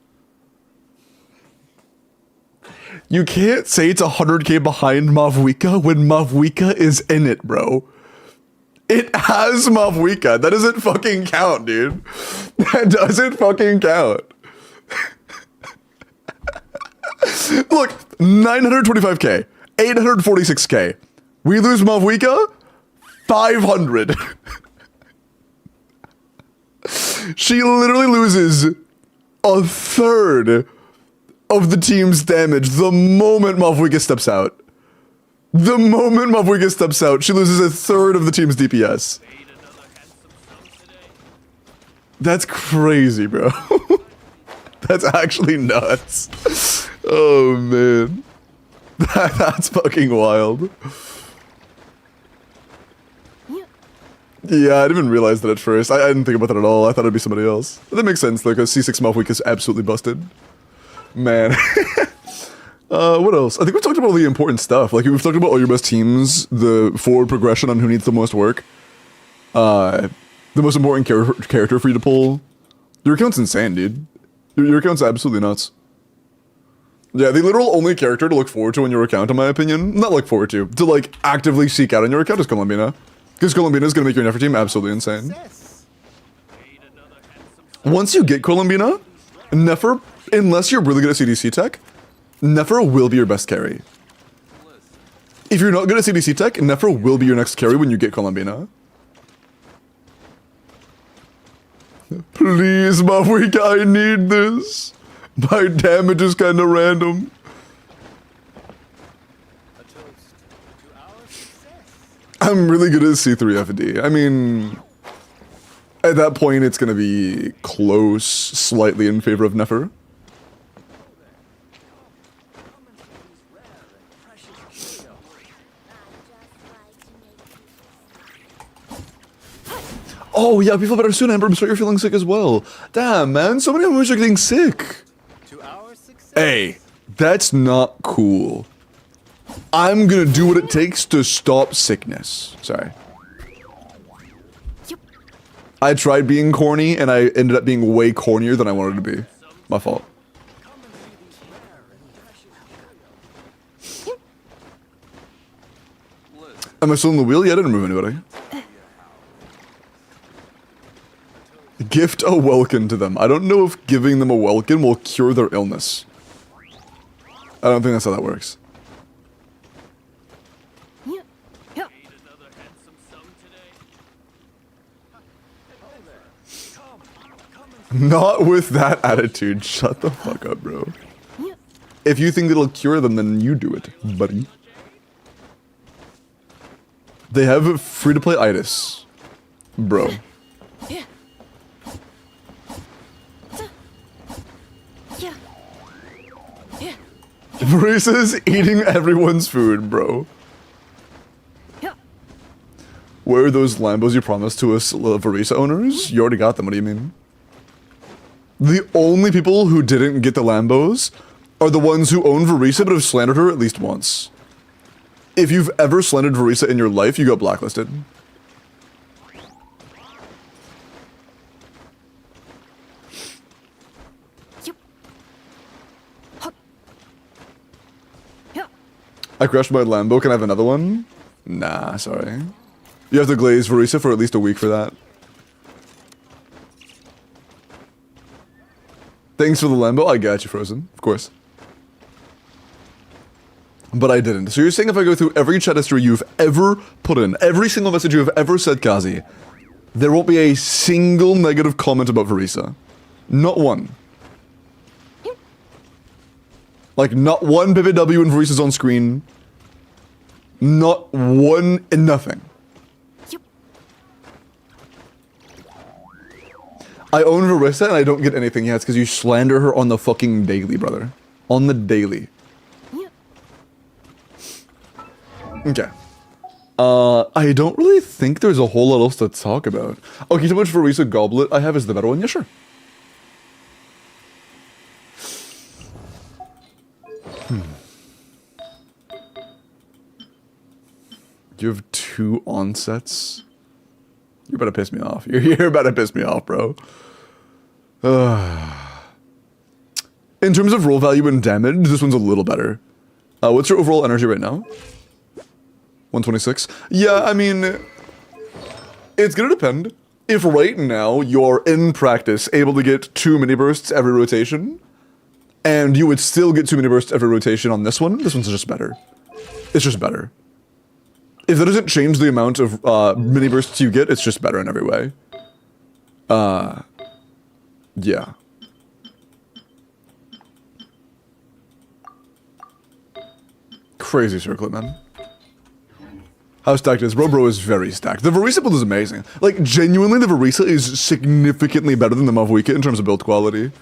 You can't say it's 100k behind Mavwika when Mavwika is in it, bro. It has Mavwika. That doesn't fucking count, dude. That doesn't fucking count. Look, 925k, 846k. We lose Mavwika, 500. She literally loses a third of the team's damage the moment Mavwika steps out. The moment Mavwika steps out, she loses a third of the team's DPS. That's crazy, bro. That's actually nuts. Oh, man. That's fucking wild. Yeah, I didn't even realize that at first. I didn't think about that at all. I thought it'd be somebody else. But that makes sense, though, because C6 Mavwika is absolutely busted. Man. What else? I think we've talked about all the important stuff. Like, we've talked about all your best teams, the forward progression on who needs the most work. The most important character for you to pull. Your account's insane, dude. Your account's absolutely nuts. Yeah, the literal only character to look forward to on your account, in my opinion, not look forward to like, actively seek out on your account is Columbina. Because Columbina is going to make your Nefer team absolutely insane. Once you get Columbina, Nefer, unless you're really good at CDC tech, Nefer will be your best carry. If you're not good at CDC tech, Nefer will be your next carry when you get Columbina. Please, Mavwika, I need this. My damage is kind of random. I'm really good at C3 FD. I mean, at that point, it's going to be close, slightly in favor of Nefer. Oh, yeah, people better soon, Amber. I'm sorry you're feeling sick as well. Damn, man. So many of us are getting sick. Hey, that's not cool. I'm gonna do what it takes to stop sickness. Sorry. I tried being corny, and I ended up being way cornier than I wanted to be. My fault. Am I still in the wheel? Yeah, I didn't move anybody. Gift a Welkin to them. I don't know if giving them a Welkin will cure their illness. I don't think that's how that works. Not with that attitude. Shut the fuck up, bro. If you think it'll cure them, then you do it, buddy. They have free-to-play itis. Bro. Marisa's eating everyone's food, bro. Where are those Lambos you promised to us, Varisa owners? You already got them, what do you mean? The only people who didn't get the Lambos are the ones who own Varisa but have slandered her at least once. If you've ever slandered Varisa in your life, you got blacklisted. I crashed my Lambo, can I have another one? Nah, sorry. You have to glaze Varisa for at least a week for that. Thanks for the Lambo. I got you, Frozen. Of course. But I didn't. So you're saying if I go through every chat history you've ever put in, every single message you've ever said, Kazi, there won't be a single negative comment about Varisa. Not one. Like, not one BBW and Varisa's on screen. Not one, nothing. I own Varisa and I don't get anything yet. It's because you slander her on the fucking daily, brother. On the daily. Okay. I don't really think there's a whole lot else to talk about. Okay, so much for Risa Goblet I have is the better one? Yeah, sure. You have 2 onsets? You're about to piss me off. You're about to piss me off, bro. In terms of roll value and damage, this one's a little better. What's your overall energy right now? 126? Yeah, I mean, it's gonna depend. If right now you're in practice able to get 2 mini bursts every rotation, and you would still get 2 mini bursts every rotation on this one's just better. It's just better. If that doesn't change the amount of mini bursts you get, it's just better in every way. Yeah. Crazy circlet, man. How stacked is Bro is very stacked. The Varisa build is amazing. Like, genuinely, the Varisa is significantly better than the Mavwika in terms of build quality.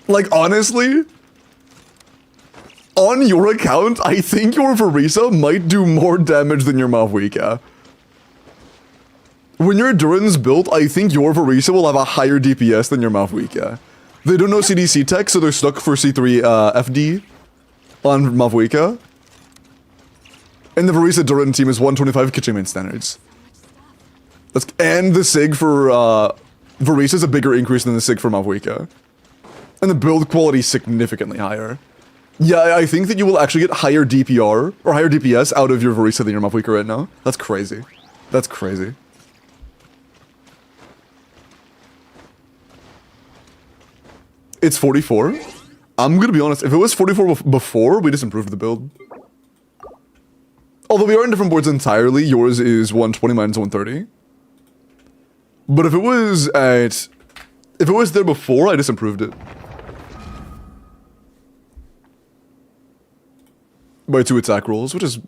Like, honestly, on your account, I think your Varisa might do more damage than your Mavwika. When your Duran's built, I think your Varisa will have a higher DPS than your Mavwika. They don't know CDC tech, so they're stuck for C3 FD on Mavwika. And the Varisa Duran team is 125 kitchen main standards. And the SIG for Varisa is a bigger increase than the SIG for Mavwika. And the build quality is significantly higher. Yeah, I think that you will actually get higher DPR, or higher DPS out of your Varisa than your Mavwika right now. That's crazy. That's crazy. It's 44. I'm gonna be honest, if it was 44 before, we just improved the build. Although we are in different boards entirely, yours is 120, mine's 130. But if it was there before, I just improved it. By 2 attack rolls, which is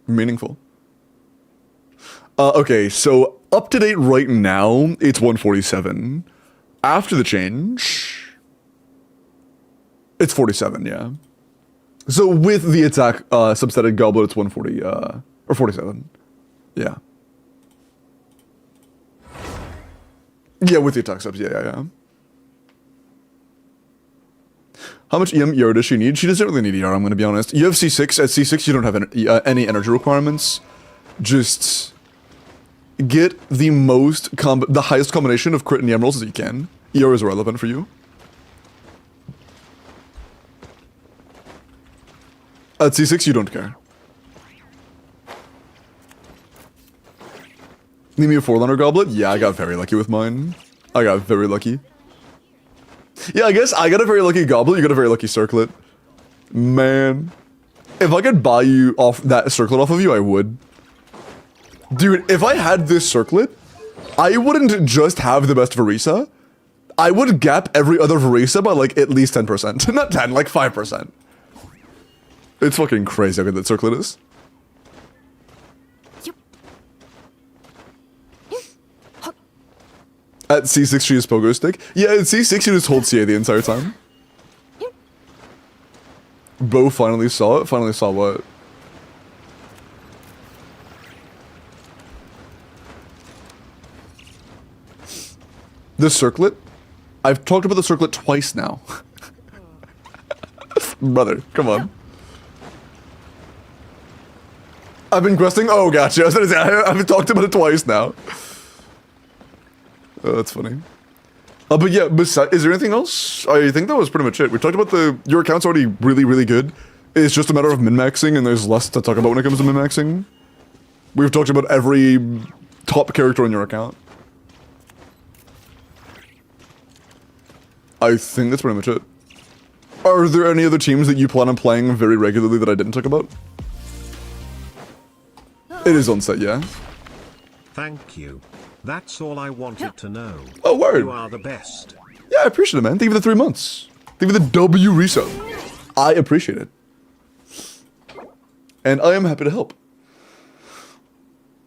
meaningful. Okay, so up to date right now, it's 147. After the change, it's 47, yeah. So with the attack subsetted goblet, it's 140, or 47. Yeah. Yeah, with the attack subs, yeah. How much ER does she need? She doesn't really need ER, I'm gonna be honest. You have C6, at C6 you don't have any energy requirements. Just get the highest combination of crit and EM rolls as you can. ER is relevant for you. At C6, you don't care. Need me a 4-liner goblet? Yeah, I got very lucky with mine. I got very lucky. Yeah, I guess I got a very lucky goblet, you got a very lucky circlet. Man. If I could buy you off that circlet off of you, I would. Dude, if I had this circlet, I wouldn't just have the best Varisa. I would gap every other Varisa by like at least 10%. Not 10, like 5%. It's fucking crazy how good that circlet is. At C6 she is pogo stick. Yeah, at C6 you just hold CA the entire time. Bo finally saw it. Finally saw what? The circlet? I've talked about the circlet twice now. Brother, come on. I've been questing. Oh, gotcha. I was gonna say, I've talked about it twice now. Oh, that's funny. But yeah, is there anything else? I think that was pretty much it. We talked about your account's already really, really good. It's just a matter of min-maxing, and there's less to talk about when it comes to min-maxing. We've talked about every top character on your account. I think that's pretty much it. Are there any other teams that you plan on playing very regularly that I didn't talk about? It is on set, yeah. Thank you. That's all I wanted to know. Oh, word. You are the best. Yeah, I appreciate it, man. Thank you for the 3 months. Thank you for the W resub. I appreciate it. And I am happy to help.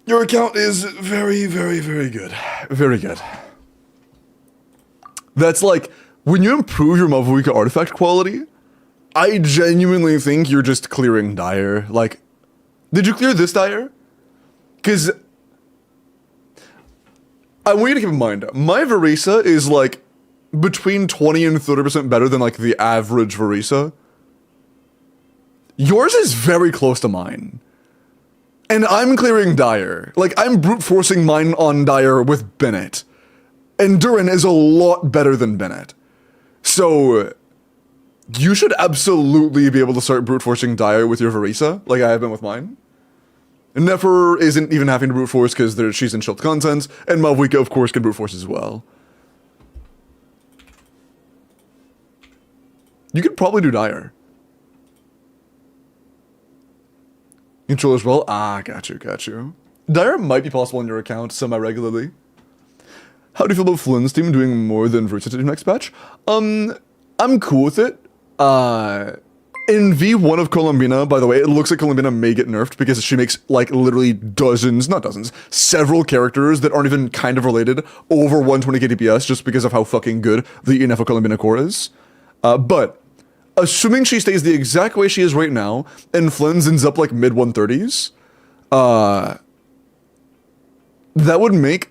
Your account is very, very, very good. Very good. That's like, when you improve your Mavwika artifact quality, I genuinely think you're just clearing Dire. Like, did you clear this Dire? Because I want you to keep in mind, my Verisa is like between 20 and 30% better than like the average Verisa. Yours is very close to mine. And I'm clearing Dire. Like, I'm brute forcing mine on Dire with Bennett. And Durin is a lot better than Bennett. So, you should absolutely be able to start brute forcing Dire with your Verisa, like I have been with mine. Nefer isn't even having to brute force because she's in shield content, and Malvika, of course, can brute force as well. You could probably do Dire. Control as well? Ah, got you. Dire might be possible on your account semi-regularly. How do you feel about Flynn's team doing more than Versa to do next patch? I'm cool with it. In V1 of Columbina, by the way, it looks like Columbina may get nerfed because she makes, like, literally several characters that aren't even kind of related over 120k DPS just because of how fucking good the ENF of Columbina core is. But assuming she stays the exact way she is right now, and Flynn's ends up like mid 130s, that would make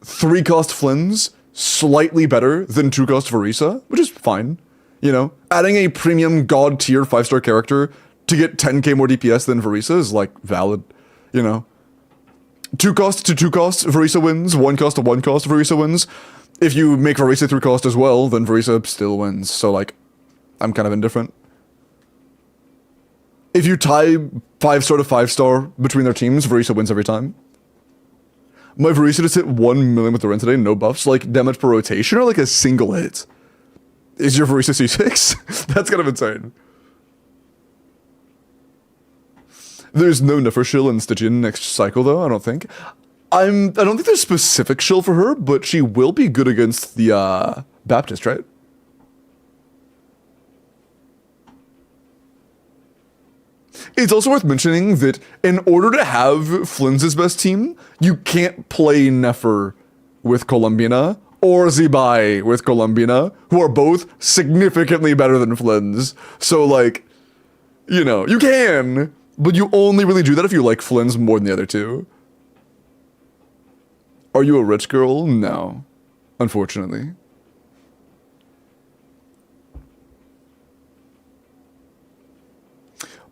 3-cost Flynn's slightly better than 2-cost Verisa, which is fine. You know, adding a premium god tier 5-star character to get 10k more DPS than Verisa is like valid, you know. 2-cost to 2-cost Verisa wins, 1-cost to 1-cost Verisa wins. If you make Verisa 3-cost as well, then Verisa still wins. So like, I'm kind of indifferent. If you tie 5-star to 5-star between their teams, Verisa wins every time. My Verisa just hit 1 million with the Ren today, no buffs, like damage per rotation or like a single hit. Is your Verisa C6? That's kind of insane. There's no Nefer shill in Stygian next cycle though, I don't think. I don't think there's specific shill for her, but she will be good against the Baptist, right? It's also worth mentioning that in order to have Flynn's best team, you can't play Nefer with Columbina or Zibai with Columbina, who are both significantly better than Flynn's. So like, you know, you can, but you only really do that if you like Flynn's more than the other two. Are you a rich girl? No, unfortunately.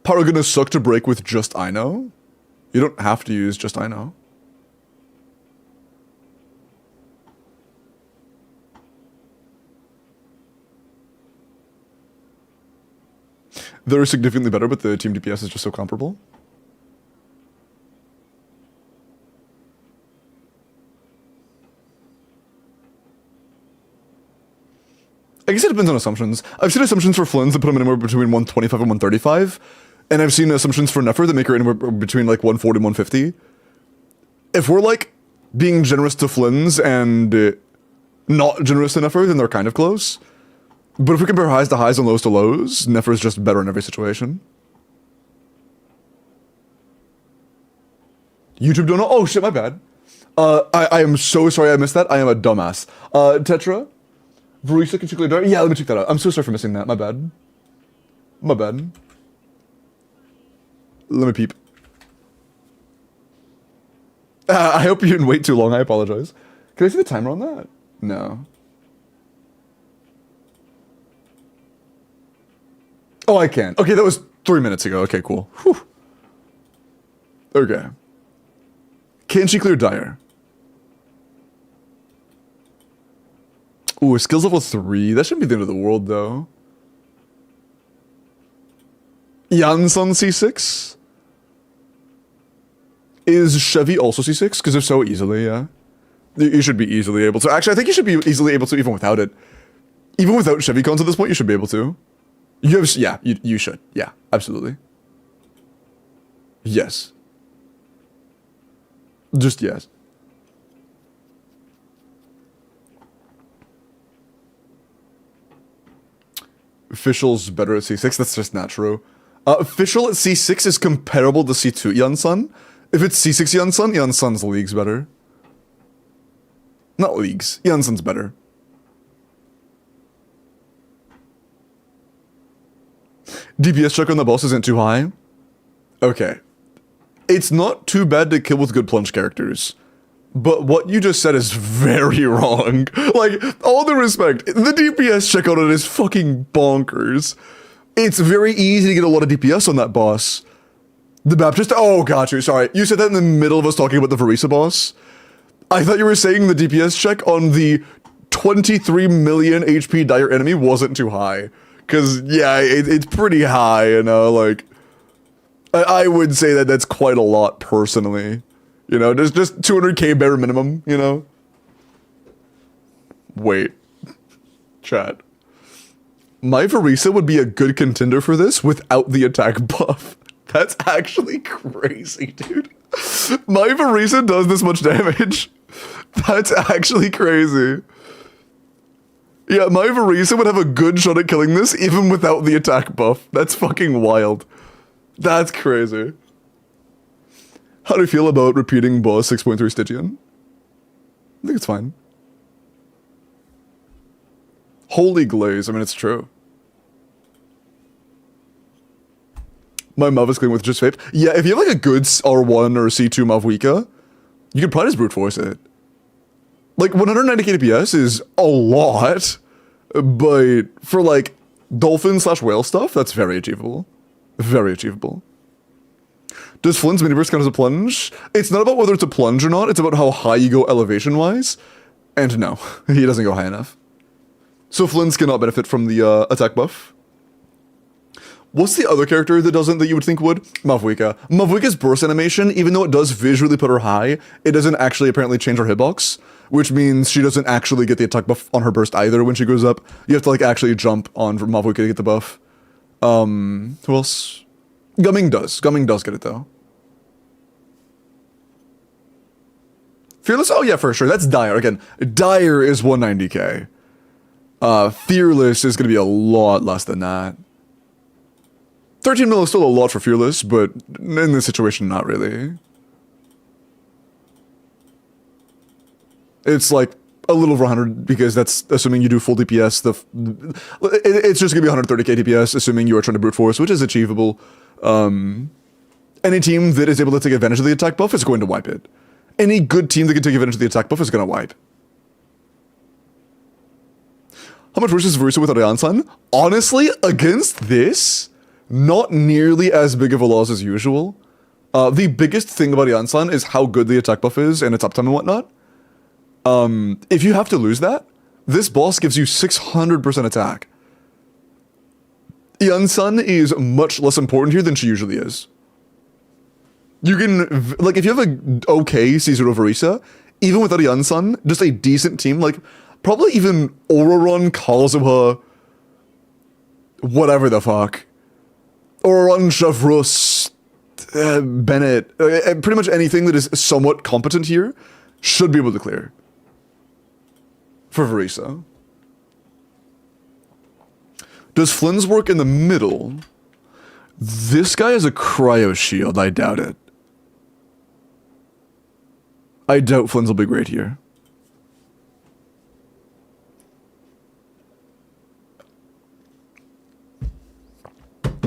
Power gonna suck to break with just I know? You don't have to use just I know. They're significantly better, but the team DPS is just so comparable. I guess it depends on assumptions. I've seen assumptions for Flynn's that put them anywhere between 125 and 135. And I've seen assumptions for Nefer that make her anywhere between like 140 and 150. If we're like being generous to Flynn's and not generous to Nefer, then they're kind of close. But if we compare highs to highs and lows to lows, Nefer is just better in every situation. YouTube don't know. Oh shit, my bad. I am so sorry I missed that. I am a dumbass. Tetra? Verisa can clear Dire? Yeah, let me check that out. I'm so sorry for missing that. My bad. My bad. Let me peep. I hope you didn't wait too long. I apologize. Can I see the timer on that? No. Oh, I can. Okay, that was 3 minutes ago. Okay, cool. Whew. Okay. Can she clear Dire? Ooh, skills level 3. That shouldn't be the end of the world, though. Yansan C6? Is Chevy also C6? Because if so, easily, yeah. You should be easily able to. Actually, I think you should be easily able to even without it. Even without Chevy cons at this point, you should be able to. You have, yeah, you should. Yeah, absolutely. Yes. Just yes. Official's better at C6, that's just not true. Official at C6 is comparable to C2 Yansan. If it's C6 Yansan, Yansan's league's better. Not leagues, Yansan's better. DPS check on the boss isn't too high? Okay. It's not too bad to kill with good plunge characters. But what you just said is very wrong. Like, all the respect, the DPS check on it is fucking bonkers. It's very easy to get a lot of DPS on that boss. The Baptist, oh, got you, sorry. You said that in the middle of us talking about the Verisa boss? I thought you were saying the DPS check on the 23 million HP dire enemy wasn't too high. Cause, yeah, it's pretty high, you know, like... I would say that that's quite a lot, personally. You know, just 200k bare minimum, you know? Wait. Chat. My Verisa would be a good contender for this without the attack buff. That's actually crazy, dude. My Verisa does this much damage. That's actually crazy. Yeah, my Verisa would have a good shot at killing this even without the attack buff. That's fucking wild. That's crazy. How do you feel about repeating boss 6.3 Stygian? I think it's fine. Holy glaze, I mean, it's true. My Mav is clean with just Vape. Yeah, if you have like a good R1 or C2 Mavwika, you could probably just brute force it. Like, 190k DPS is a lot, but for like dolphin/whale stuff, that's very achievable. Very achievable. Does Flynn's mini burst count as a plunge? It's not about whether it's a plunge or not, it's about how high you go elevation-wise. And no, he doesn't go high enough. So Flynn's cannot benefit from the attack buff. What's the other character that doesn't, that you would think would? Mavwika. Mavwika's burst animation, even though it does visually put her high, it doesn't actually apparently change her hitbox, which means she doesn't actually get the attack buff on her burst either when she goes up. You have to like actually jump on Mavwika to get the buff. Who else? Gumming does. Gumming does get it though. Fearless? Oh yeah, for sure. That's Dire. Again, Dire is 190k. Fearless is going to be a lot less than that. 13 mil is still a lot for Fearless, but in this situation, not really. It's like a little over 100 because that's assuming you do full DPS. It's just going to be 130k DPS, assuming you are trying to brute force, which is achievable. Any team that is able to take advantage of the attack buff is going to wipe it. Any good team that can take advantage of the attack buff is going to wipe. How much worse is Verisa with Ariansan? Honestly, against this, not nearly as big of a loss as usual. The biggest thing about Ariansan is how good the attack buff is and its uptime and whatnot. If you have to lose that, this boss gives you 600% attack. Yansan is much less important here than she usually is. You can, like, if you have a okay C0 Verisa, even without Yansan, just a decent team, like, probably even Auroron, Kazuha, whatever the fuck. Auroron, Shavrus, Bennett, pretty much anything that is somewhat competent here should be able to clear. For Verisa. Does Flynn's work in the middle? This guy has a cryo shield, I doubt it. I doubt Flynn's will be great here.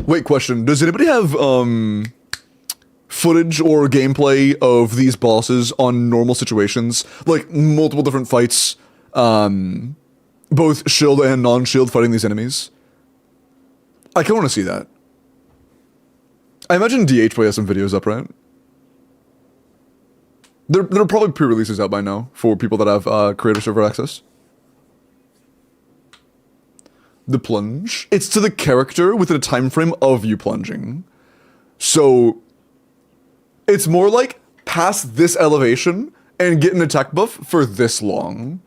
Wait, question. Does anybody have, footage or gameplay of these bosses on normal situations? Like, multiple different fights, both shield and non-shield fighting these enemies? I kinda wanna see that. I imagine DH probably has some videos up, right? There are probably pre-releases out by now for people that have creator server access. The plunge. It's to the character within a time frame of you plunging. So it's more like past this elevation and get an attack buff for this long.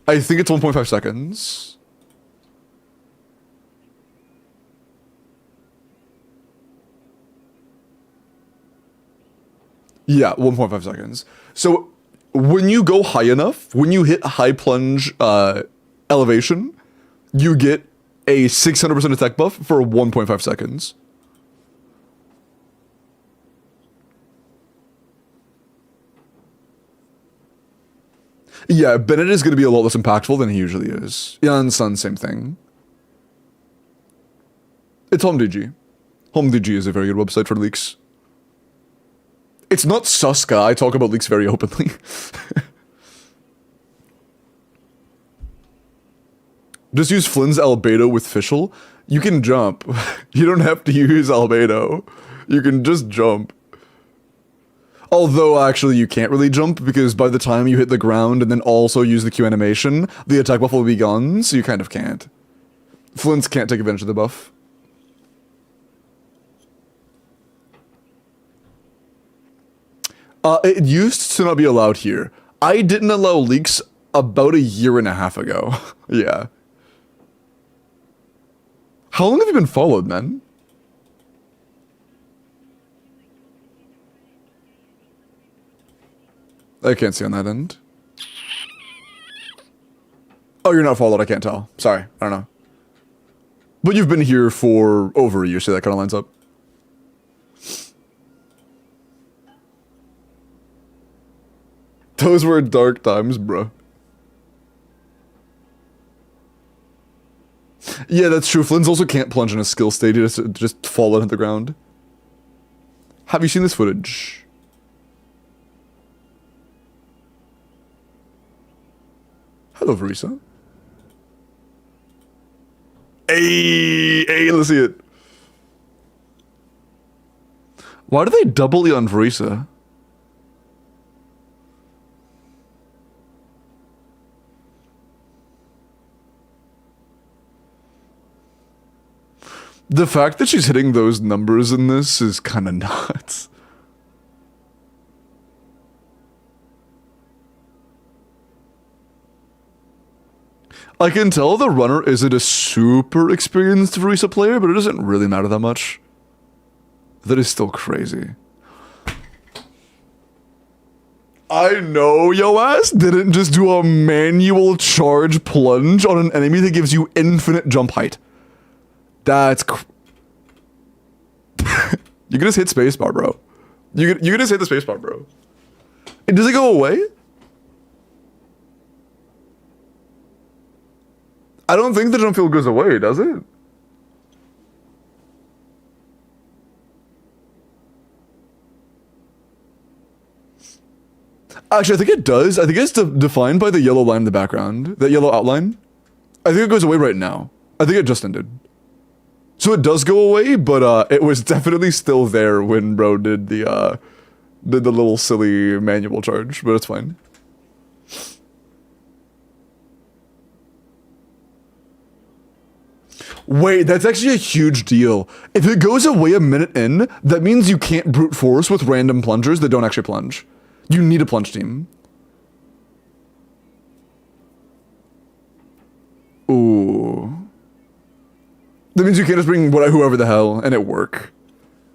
I think it's 1.5 seconds. Yeah, 1.5 seconds. So when you go high enough, when you hit high plunge elevation, you get a 600% attack buff for 1.5 seconds. Yeah, Bennett is going to be a lot less impactful than he usually is. Yan Sun, same thing. It's HomeDG. HomeDG is a very good website for leaks. It's not Suska. I talk about leaks very openly. Just use Flynn's albedo with Fischl. You can jump. You don't have to use albedo. You can just jump. Although, actually, you can't really jump, because by the time you hit the ground and then also use the Q animation, the attack buff will be gone, so you kind of can't. Flynn's can't take advantage of the buff. It used to not be allowed here. I didn't allow leaks about a year and a half ago. Yeah. How long have you been followed, man? I can't see on that end. Oh, you're not followed, I can't tell. Sorry, I don't know. But you've been here for over a year, so that kind of lines up. Those were dark times, bro. Yeah, that's true. Flynn's also can't plunge in a skill state, he just fall into the ground. Have you seen this footage? Hello, Verisa. Hey, let's see it. Why do they double on Verisa? The fact that she's hitting those numbers in this is kind of nuts. I can tell the runner isn't a super experienced Verisa player, but it doesn't really matter that much. That is still crazy. I know yo ass didn't just do a manual charge plunge on an enemy that gives you infinite jump height. That's you can just hit spacebar, bro. You can just hit the spacebar, bro. Does it go away? I don't think the jump field goes away, does it? Actually, I think it does. I think it's defined by the yellow line in the background. That yellow outline. I think it goes away right now. I think it just ended. So it does go away, but it was definitely still there when bro did the little silly manual charge, but it's fine. Wait, that's actually a huge deal. If it goes away a minute in, that means you can't brute force with random plungers that don't actually plunge. You need a plunge team. Ooh. That means you can't just bring whoever the hell and it work.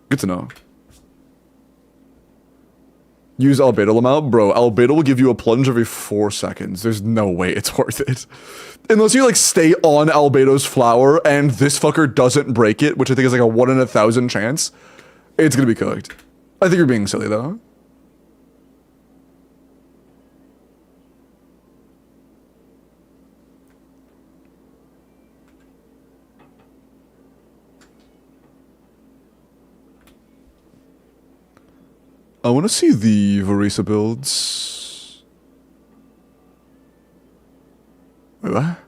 Good to know. Use albedo Lamau? Bro, albedo will give you a plunge every 4 seconds. There's no way it's worth it. Unless you like stay on albedo's flower and this fucker doesn't break it, which I think is like a 1 in 1,000 chance, it's gonna be cooked. I think you're being silly though. I want to see the Verisa builds. Wait, what?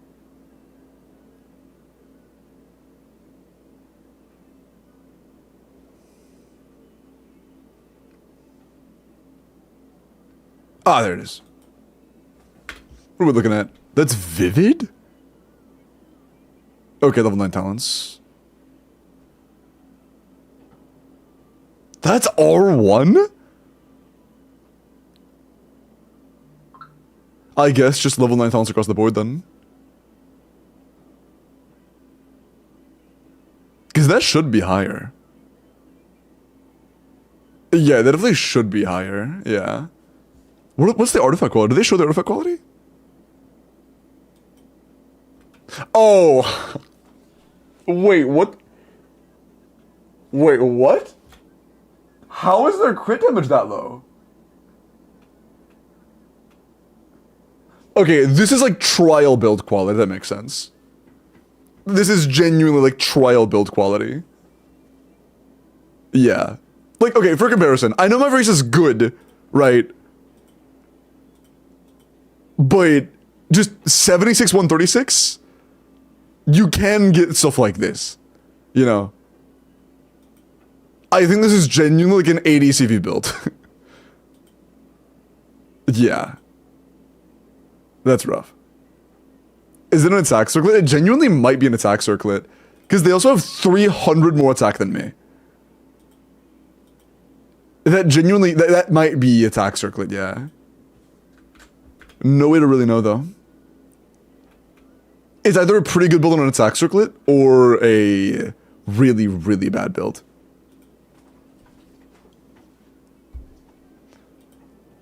Ah, there it is. What are we looking at? That's Vivid? Okay, level 9 talents. That's R1? I guess just level 9 talents across the board then. Because that should be higher. Yeah, that definitely should be higher. Yeah. What's the artifact quality? Do they show the artifact quality? Oh! Wait, what? Wait, what? How is their crit damage that low? Okay, this is like trial build quality, that makes sense. This is genuinely like trial build quality. Yeah. Like, okay, for comparison, I know my Varese is good, right? But just 76, 136? You can get stuff like this, you know? I think this is genuinely like an 80 CV build. Yeah. That's rough. Is it an attack circlet? It genuinely might be an attack circlet. Because they also have 300 more attack than me. That genuinely, that might be attack circlet, yeah. No way to really know, though. It's either a pretty good build on an attack circlet, or a really, really bad build.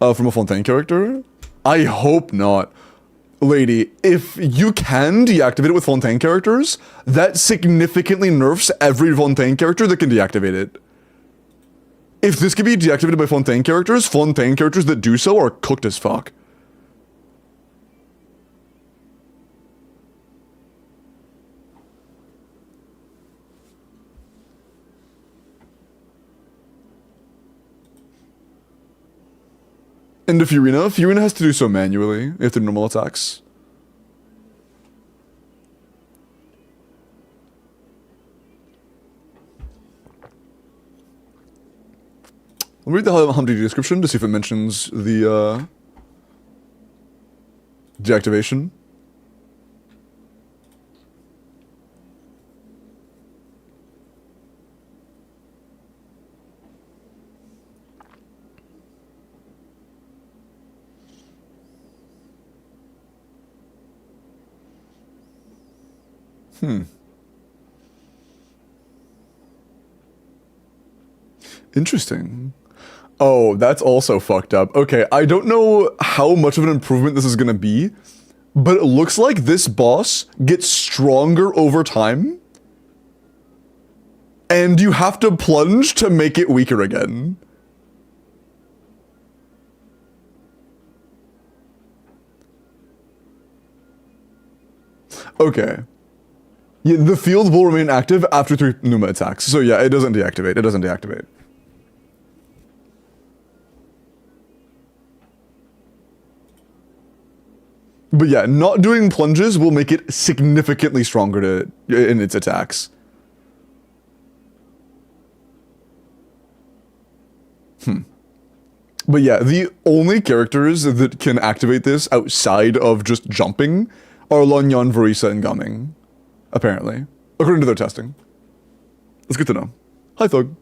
From a Fontaine character? I hope not. Lady, if you can deactivate it with Fontaine characters, that significantly nerfs every Fontaine character that can deactivate it. If this can be deactivated by Fontaine characters that do so are cooked as fuck. And if Furina has to do so manually, if they're normal attacks. Let me read the Humdinger description to see if it mentions the deactivation. Interesting. Oh, that's also fucked up. Okay, I don't know how much of an improvement this is gonna be, but it looks like this boss gets stronger over time. And you have to plunge to make it weaker again. Okay. Yeah, the field will remain active after 3 Numa attacks. So yeah, it doesn't deactivate. It doesn't deactivate. But yeah, not doing plunges will make it significantly stronger in its attacks. But yeah, the only characters that can activate this outside of just jumping are Lonyan, Varisa, and Gumming. Apparently. According to their testing. That's good to know. Hi, Thug.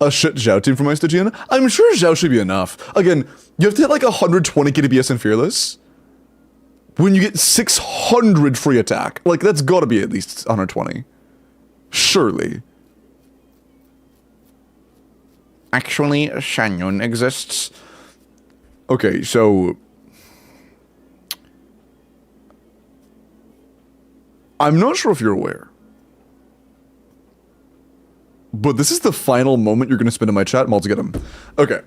A shit Zhao team from my Stygian? I'm sure Zhao should be enough. Again, you have to hit like 120 KDPS in Fearless. When you get 600 free attack. Like, that's gotta be at least 120. Surely. Actually, Shanyon exists. Okay, so... I'm not sure if you're aware. But this is the final moment you're going to spend in my chat. Mods, get him. Okay.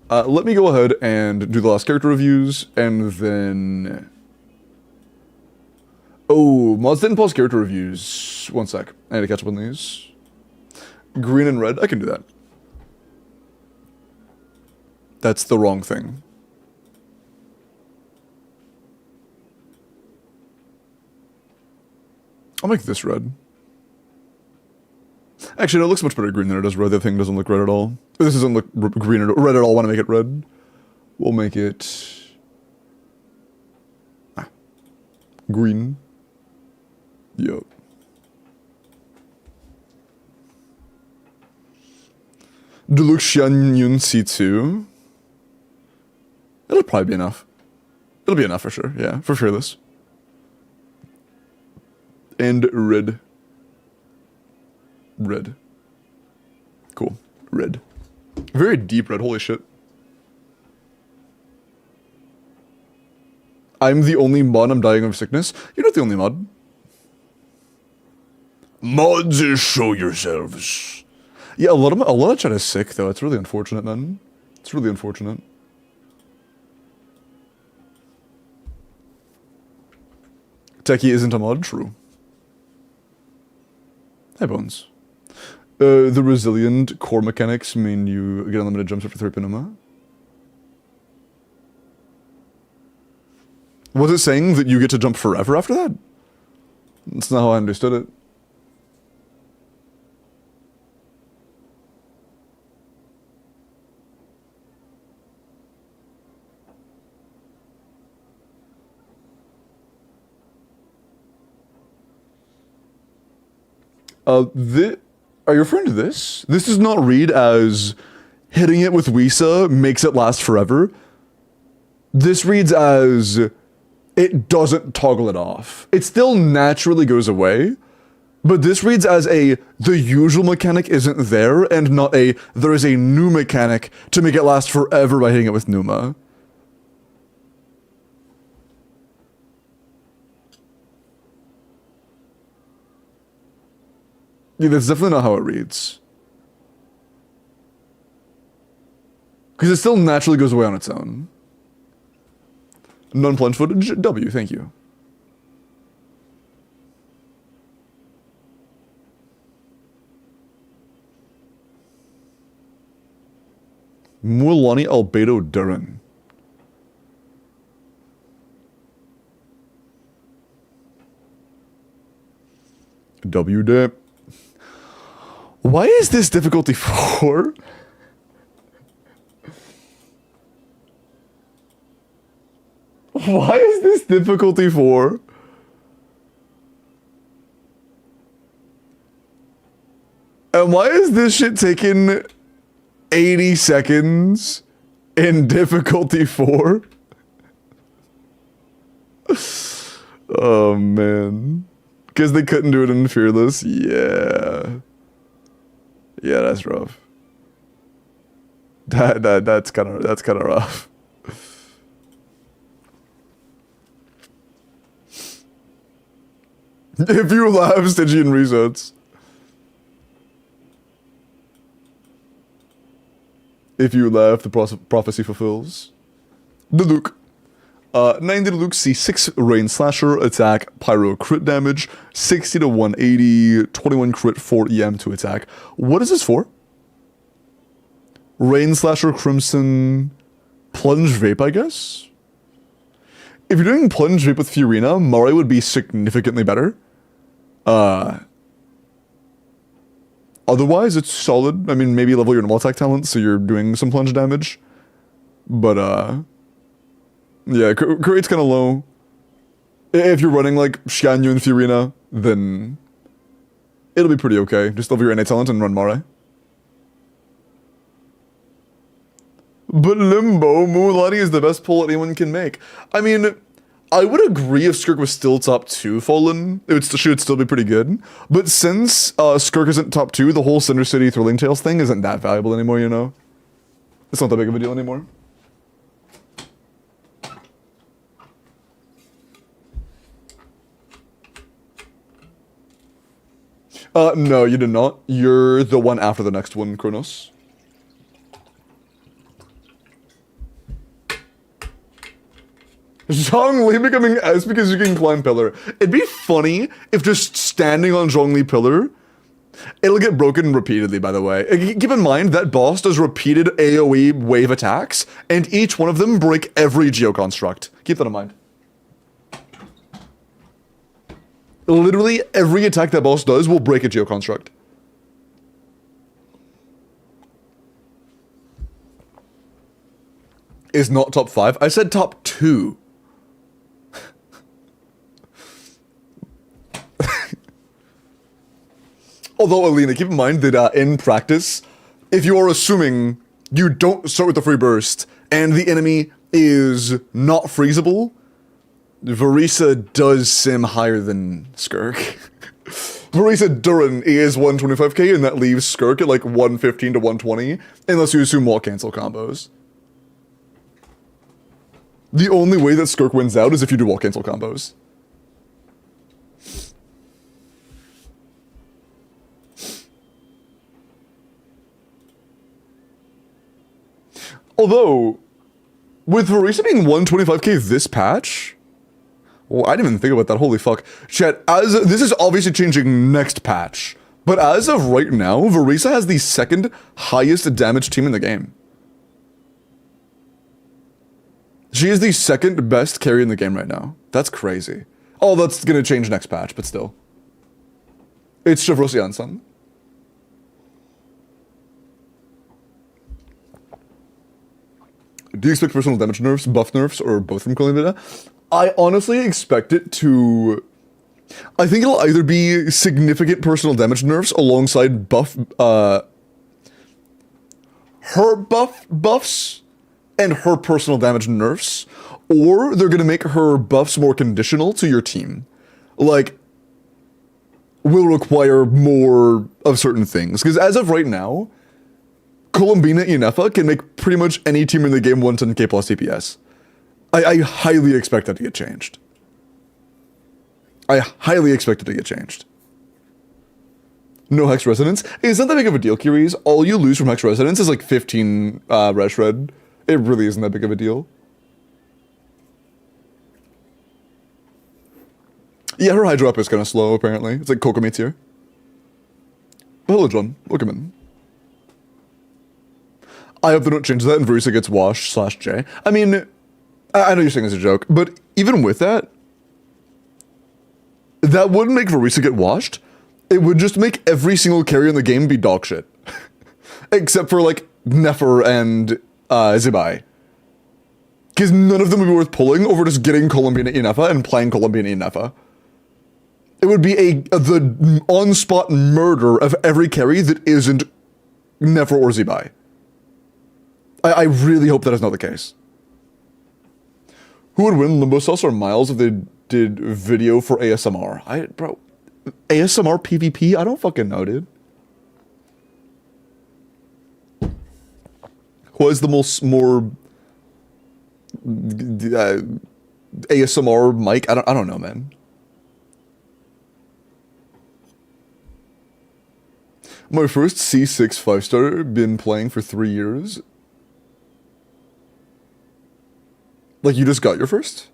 Let me go ahead and do the last character reviews, and then... Oh, Mods didn't pause character reviews. One sec. I need to catch up on these. Green and red. I can do that. That's the wrong thing. I'll make this red. Actually, no, it looks much better green than it does red. The thing doesn't look red at all. This doesn't look green or red at all. I want to make it red. We'll make it... green. Yup. Deluxe Xianyun C2. It'll probably be enough. It'll be enough for sure. Yeah, for Fearless. And red. Red. Cool. Red. Very deep red, holy shit. I'm the only mod, I'm dying of sickness. You're not the only mod. Mods, show yourselves. Yeah, a lot of chat is sick though. It's really unfortunate, man. It's really unfortunate. Techie isn't a mod, true. Hi, Bones. The resilient core mechanics mean you get unlimited jumps after 3 Pinuma. Was it saying that you get to jump forever after that? That's not how I understood it. Are you referring to this? This does not read as hitting it with Wisa makes it last forever. This reads as it doesn't toggle it off. It still naturally goes away, but this reads as the usual mechanic isn't there and not there is a new mechanic to make it last forever by hitting it with Numa. Yeah, that's definitely not how it reads. Because it still naturally goes away on its own. Non-plunge footage? W, thank you. Mulani Albedo Duran. W dip. Why is this difficulty 4? Why is this difficulty 4? And why is this shit taking 80 seconds in difficulty 4? Oh man. Because they couldn't do it in Fearless? Yeah. Yeah, that's rough. That's kind of rough. If you laugh, Stygian resets. If you laugh, the prophecy fulfills. The Luke. 90 to Luke, C6 Rain Slasher, attack, Pyro crit damage, 60 to 180, 21 crit, 4 EM to attack. What is this for? Rain Slasher, Crimson, Plunge Vape, I guess? If you're doing Plunge Vape with Fiorina, Mare would be significantly better. Otherwise, it's solid. I mean, maybe level your normal attack talent so you're doing some plunge damage. But, yeah, crit rate's kind of low. If you're running, like, Shanyu and Fiorina, then it'll be pretty okay. Just level your innate talent and run Mare. But Limbo, Mulan is the best pull anyone can make. I mean, I would agree if Skirk was still top 2 Fallen, it should still be pretty good. But since Skirk isn't top 2, the whole Cinder City Thrilling Tales thing isn't that valuable anymore, you know? It's not that big of a deal anymore. No, you did not. You're the one after the next one, Kronos. Zhongli becoming S because you can climb pillar. It'd be funny if just standing on Zhongli pillar, it'll get broken repeatedly, by the way. Keep in mind that boss does repeated AoE wave attacks, and each one of them break every geoconstruct. Keep that in mind. Literally every attack that boss does will break a geoconstruct. Is not top 5. I said top 2. Although, Alina, keep in mind that in practice, if you are assuming you don't start with the free burst and the enemy is not freezable, Varisa does sim higher than Skirk. Varisa Duran is 125k, and that leaves Skirk at like 115 to 120, unless you assume wall cancel combos. The only way that Skirk wins out is if you do wall cancel combos. Although, with Varisa being 125k this patch, Oh, I didn't even think about that. Holy fuck. Chat, this is obviously changing next patch. But as of right now, Verisa has the second highest damage team in the game. She is the second best carry in the game right now. That's crazy. Oh, that's gonna change next patch, but still. It's Shavrosi-san. Do you expect personal damage nerfs, buff nerfs, or both from Columbina? I honestly expect it to... I think it'll either be significant personal damage nerfs alongside her buffs and her personal damage nerfs, or they're gonna make her buffs more conditional to your team. Like, will require more of certain things. Because as of right now, Columbina Inefa can make pretty much any team in the game 110k plus DPS. I highly expect that to get changed. I highly expect it to get changed. No Hex Resonance. It's not that big of a deal, Kiris. All you lose from Hex Resonance is like 15 Resh Red. It really isn't that big of a deal. Yeah, her Hydro up is kind of slow, apparently. It's like Kokomit's here. Oh, hello, John. Welcome in. I hope they don't change that and Verisa gets washed /J. I mean, I know you're saying it's a joke, but even with that, that wouldn't make Verisa get washed. It would just make every single carry in the game be dog shit. Except for, like, Nefer and Zibai. Because none of them would be worth pulling over just getting Columbina Inefa and playing Columbina Inefa. It would be the on-spot murder of every carry that isn't Nefer or Zibai. I really hope that is not the case. Who would win, Limbo Sauce or Miles, if they did video for ASMR? Bro, ASMR PvP? I don't fucking know, dude. Who has the more ASMR mic? I don't know, man. My first C6 5-star, been playing for 3 years. Like, you just got your first?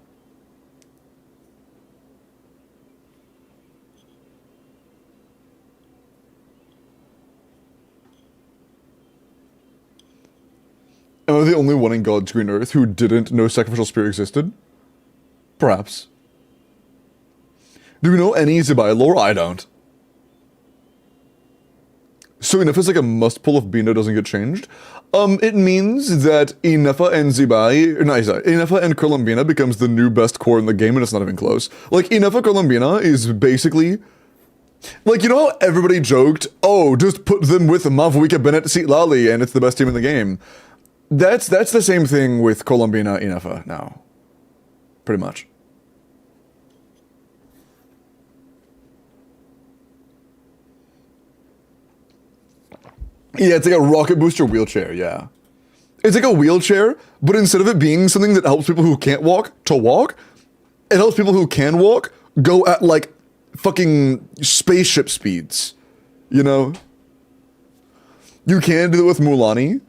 Am I the only one in God's green earth who didn't know Sacrificial Spear existed? Perhaps. Do we know any Zibai lore? I don't. So Inefa is like a must pull if Bina doesn't get changed. It means that Inefa and Inefa and Columbina becomes the new best core in the game, and it's not even close. Like, Inefa Columbina is basically... Like, you know how everybody joked, oh, just put them with Mavuika Bennett Seat Lali, and it's the best team in the game. That's the same thing with Columbina Inefa now. Pretty much. Yeah, it's like a rocket booster wheelchair, yeah. It's like a wheelchair, but instead of it being something that helps people who can't walk to walk, it helps people who can walk go at, like, fucking spaceship speeds. You know? You can do it with Mulani.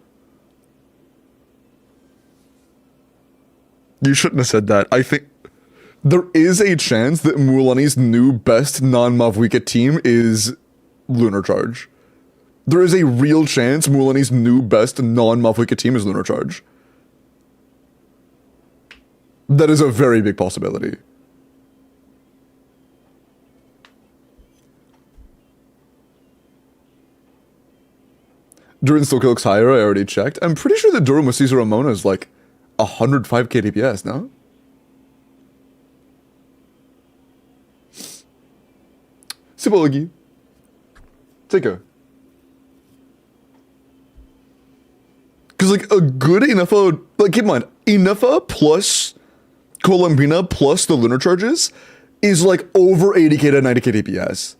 You shouldn't have said that. I think there is a chance that Mulani's new best non-Mavuika team is Lunar Charge. There is a real chance Mulani's new best non-Mavuika team is Lunar Charge. That is a very big possibility. Durin still looks higher, I already checked. I'm pretty sure that Durin with Caesar Ramona is like 105k DPS, no? Sipologi. Take care. Because, like, a good Inefa, like, keep in mind, Inefa plus Columbina plus the Lunar Charges is, like, over 80k to 90k DPS.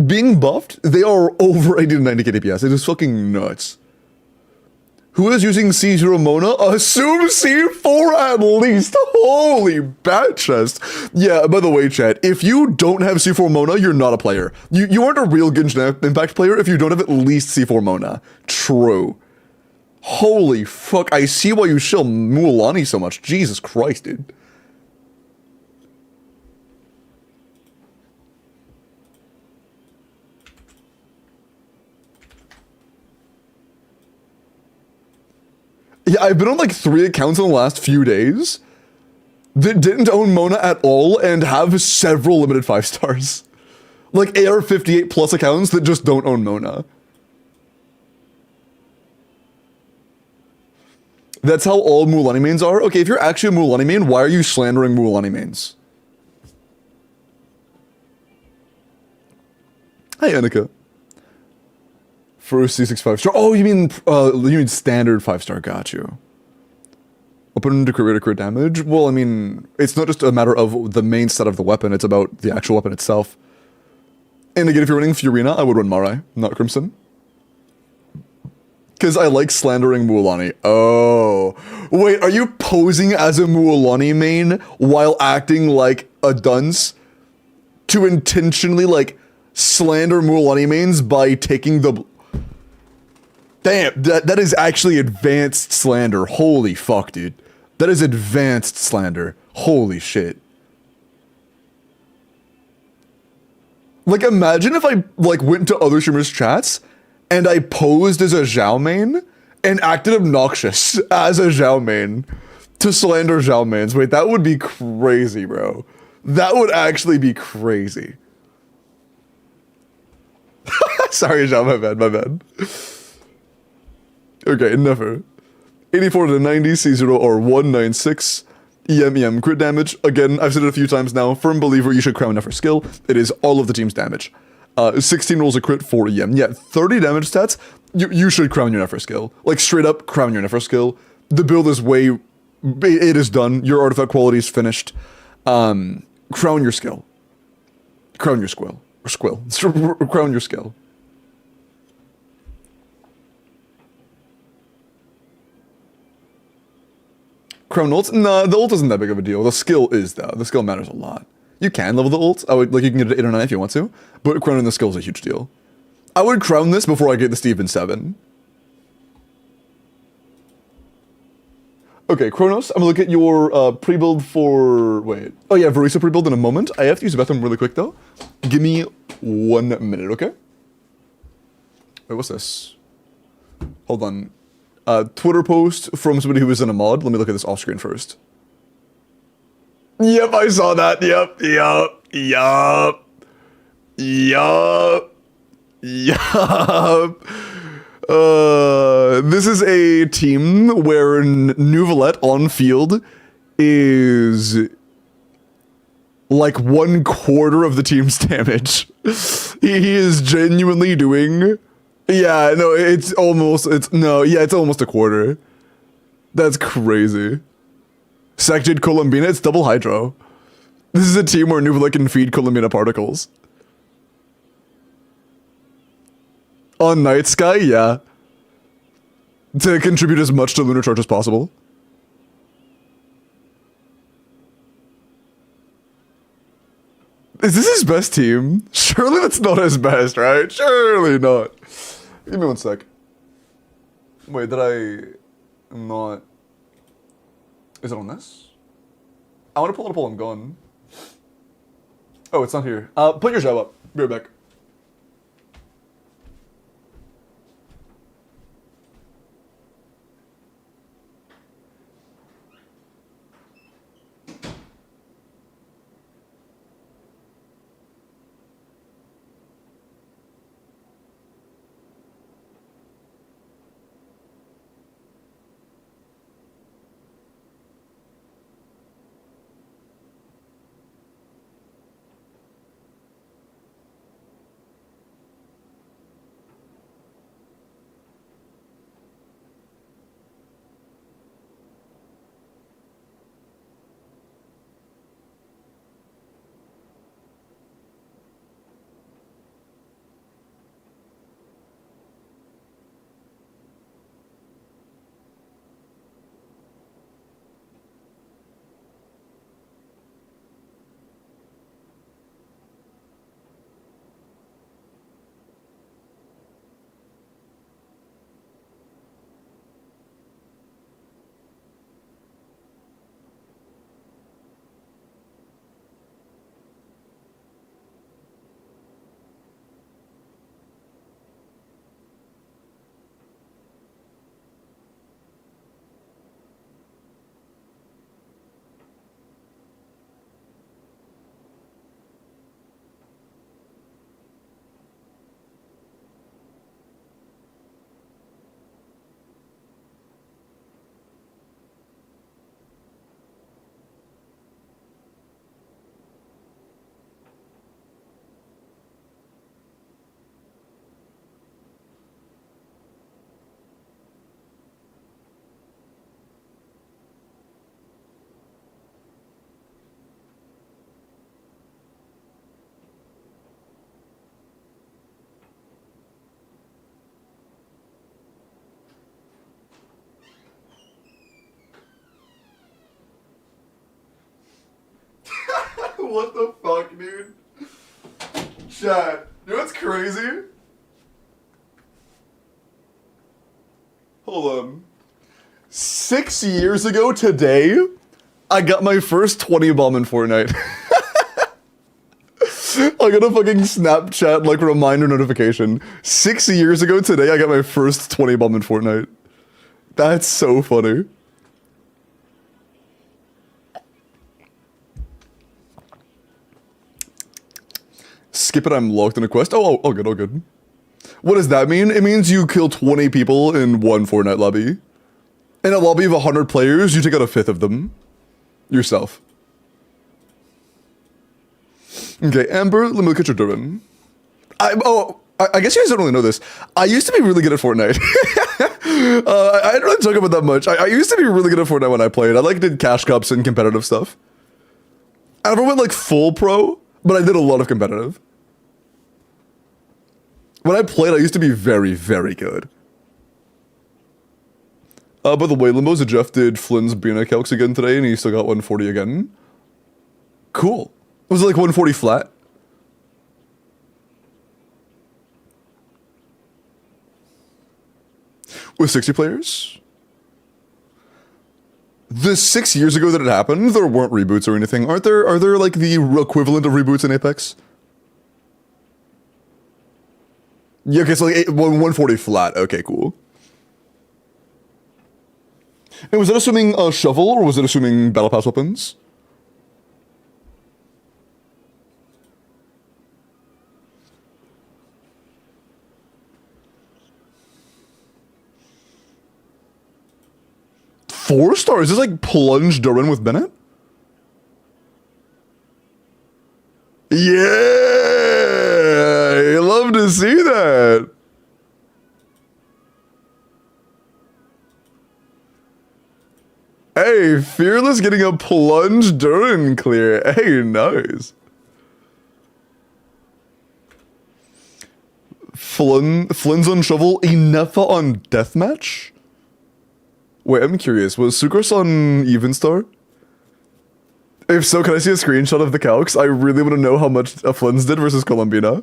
Being buffed, they are over 80 to 90k DPS. It is fucking nuts. Who is using C0 Mona? Assume C4 at least. Holy bat chest. Yeah, by the way, chat, if you don't have C4 Mona, you're not a player. You aren't a real Genshin Impact player if you don't have at least C4 Mona. True. Holy fuck, I see why you shill Mulani so much. Jesus Christ, dude. Yeah, I've been on like 3 accounts in the last few days that didn't own Mona at all and have several limited 5 stars. Like AR58 plus accounts that just don't own Mona. That's how all Mualani mains are? Okay, if you're actually a Mualani main, why are you slandering Mualani mains? Hi, Annika. First C6 5-star. Oh, you mean standard 5-star, got you. Open to crit damage? Well, I mean, it's not just a matter of the main set of the weapon, it's about the actual weapon itself. And again, if you're running Fiorina, I would run Marai, not Crimson. Because I like slandering Mualani. Oh. Wait, are you posing as a Mualani main while acting like a dunce? To intentionally, like, slander Mualani mains by taking the... Damn, that is actually advanced slander. Holy fuck, dude. That is advanced slander. Holy shit. Like, imagine if I, like, went to other streamers' chats and I posed as a Zhao main and acted obnoxious as a Zhao main to slander Zhao mains. Wait, that would be crazy, bro. That would actually be crazy. Sorry, Zhao, my bad. Okay, never. 84 to 90, C0 or 196. EM, crit damage. Again, I've said it a few times now. Firm believer, you should crown Nefer skill. It is all of the team's damage. 16 rolls a crit for EM. Yeah, 30 damage stats. You should crown your Nefer skill. Like, straight up, crown your Nefer skill. The build is it is done. Your artifact quality is finished. Crown your skill. Crown your squill. Or squill. Crown your skill. Crown ult? Nah, the ult isn't that big of a deal. The skill is, though. The skill matters a lot. You can level the ult. You can get it to 8 or 9 if you want to, but crowning the skill is a huge deal. I would crown this before I get the Steven 7. Okay, Kronos, I'm gonna look at your pre-build for... Wait. Oh yeah, Verisa pre-build in a moment. I have to use the bathroom really quick, though. Give me 1 minute, okay? Wait, what's this? Hold on. Twitter post from somebody who is in a mod. Let me look at this off screen first. Yep, I saw that. Yep. This is a team where Nouvelette on field is like 1/4 of the team's damage. He is genuinely doing... Yeah, no, it's almost a quarter. That's crazy. Sected Columbina, it's double hydro. This is a team where Nouvelette can feed Columbina particles. On Night Sky, yeah. To contribute as much to Lunar Charge as possible. Is this his best team? Surely that's not his best, right? Surely not. Give me 1 sec. Wait, did I not... Is it on this? I want to pull it up while I'm gone. Oh, it's not here. Put your job up. Be right back. What the fuck, dude? Chat, you know what's crazy? Hold on. 6 years ago today, I got my first 20 bomb in Fortnite. I got a fucking Snapchat like reminder notification. 6 years ago today, I got my first 20 bomb in Fortnite. That's so funny. Skip it, I'm locked in a quest. Oh, good, oh, good. What does that mean? It means you kill 20 people in one Fortnite lobby. In a lobby of 100 players, you take out a fifth of them. Yourself. Okay, Amber, let me look at your Durin. I guess you guys don't really know this. I used to be really good at Fortnite. I didn't really talk about that much. I used to be really good at Fortnite when I played. I like did cash cups and competitive stuff. I never went like full pro, but I did a lot of competitive. When I played, I used to be very, very good. By the way, Limbo's Jeff did Flynn's Bina calcs again today, and he still got 140 again. Cool. Was it like 140 flat? With 60 players? The 6 years ago that it happened, there weren't reboots or anything. Are there like the equivalent of reboots in Apex? Yeah, okay, so like 140 flat. Okay, cool. And was that assuming a shovel, or was it assuming battle pass weapons? Four stars? Is this like plunge Durin with Bennett? Yeah, I love to see that. Hey, Fearless getting a plunge Durin clear. Hey, nice. Flynn's on shovel, Inefa on deathmatch? Wait, I'm curious. Was Sucrose on Even Star? If so, can I see a screenshot of the calcs? I really want to know how much Flynn's did versus Columbina.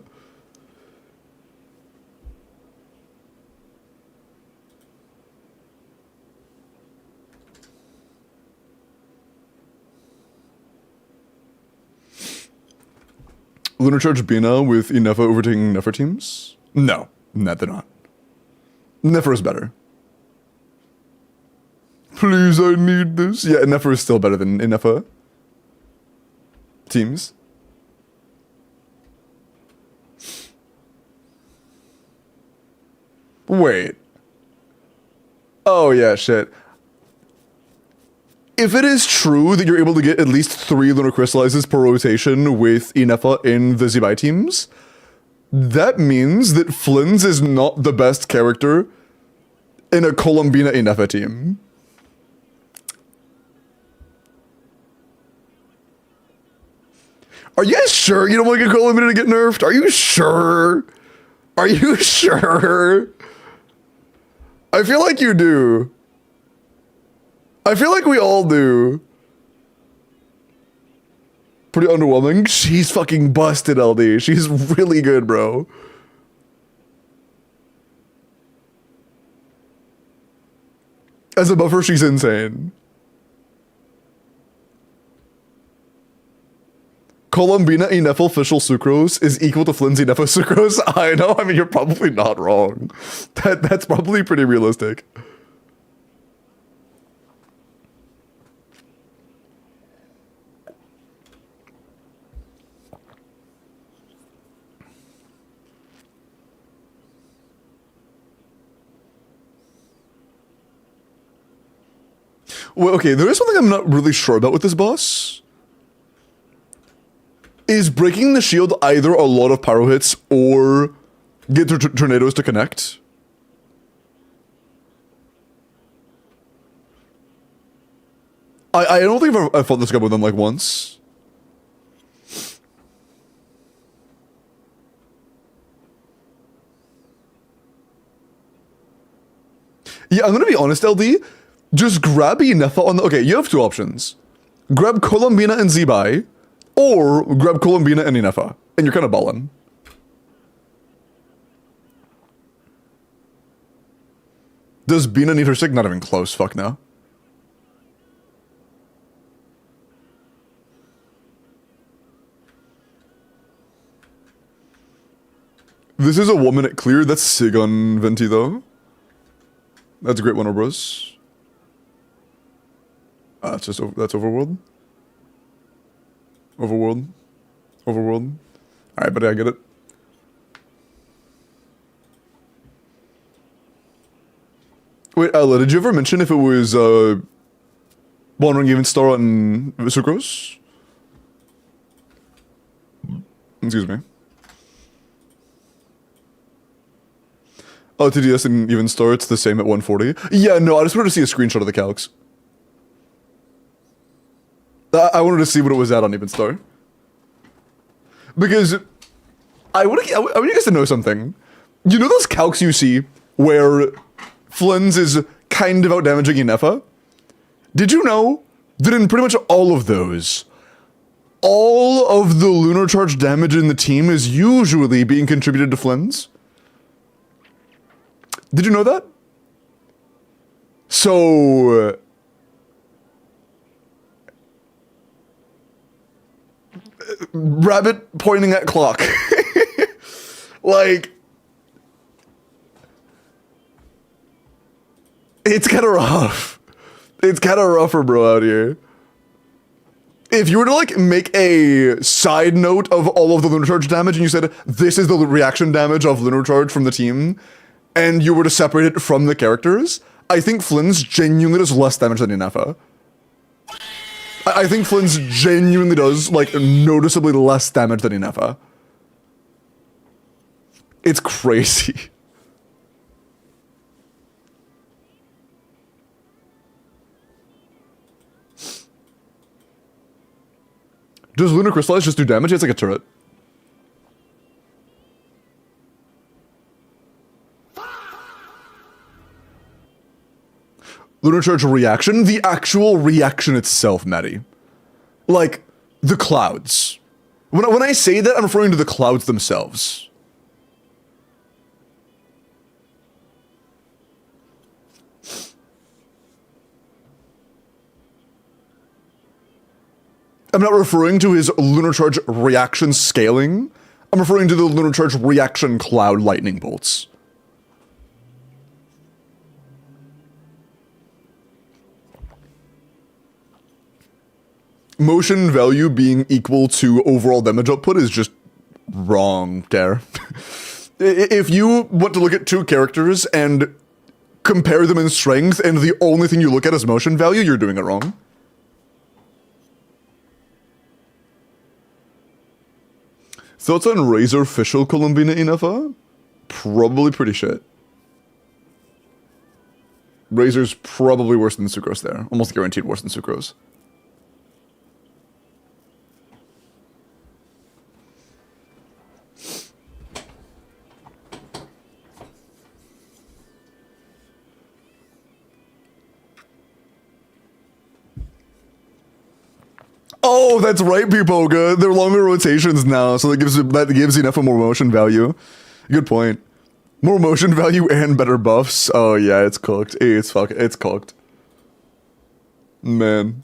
Lunar Charge Bina with Inefa overtaking Nefer teams? No, they're not. Nefer is better. Please, I need this. Yeah, Nefer is still better than Inefa teams. Wait. Oh, yeah, shit. If it is true that you're able to get at least 3 Lunar Crystallizes per rotation with Inefa in the Zibai teams, that means that Flynn's is not the best character in a Columbina Inefa team. Are you guys sure you don't want to get Columbina to get nerfed? Are you sure? Are you sure? I feel like you do. I feel like we all do. Pretty underwhelming. She's fucking busted, LD. She's really good, bro. As a buffer, she's insane. Columbina Inefa official sucrose is equal to Flynn's Inefa sucrose. I know, I mean, you're probably not wrong. That's probably pretty realistic. Well, okay, there is something I'm not really sure about with this boss. Is breaking the shield either a lot of pyro hits or get tornadoes to connect? I don't think I've fought this guy with them like once. Yeah, I'm gonna be honest, LD. Just grab Inefa on the... Okay, you have 2 options. Grab Columbina and Zibai, Or grab Columbina and Inefa, and you're kind of ballin'. Does Bina need her sig? Not even close, fuck no. This is a 1 minute clear. That's sig on Venti though. That's a great one, bros. That's just that's overworld. Overworld. Overworld. Alright, buddy, I get it. Wait, Ella, did you ever mention if it was One Even Star on Sucrose? Excuse me. Oh, TDS and Even Star, it's the same at 140. Yeah, no, I just wanted to see a screenshot of the calcs. I wanted to see what it was at on Even Star. Because I want you guys to know something. You know those calcs you see where Flynn's is kind of out-damaging Inefa? Did you know that in pretty much all of those, all of the lunar charge damage in the team is usually being contributed to Flynn's? Did you know that? So... rabbit pointing at clock. Like... it's kind of rough. It's kind of rougher, bro, out here. If you were to, like, make a side note of all of the lunar charge damage and you said, this is the reaction damage of lunar charge from the team, and you were to separate it from the characters, I think Flynn's genuinely does less damage than Inefa. I think Flynn's genuinely does, like, noticeably less damage than Inefa. It's crazy. Does Lunar Crystallize just do damage? It's like a turret. Lunar Charge reaction? The actual reaction itself, Maddie. Like, the clouds. When I say that, I'm referring to the clouds themselves. I'm not referring to his Lunar Charge reaction scaling. I'm referring to the Lunar Charge reaction cloud lightning bolts. Motion value being equal to overall damage output is just wrong there. If you want to look at two characters and compare them in strength and the only thing you look at is motion value, you're doing it wrong. Thoughts on Razor Fischl Columbina Inefa? Probably pretty shit. Razor's probably worse than Sucrose there. Almost guaranteed worse than Sucrose. Oh, that's right, Pipoga. They're longer rotations now, so that gives Inefa more motion value. Good point. More motion value and better buffs. Oh yeah, it's cooked. It's cooked. Man.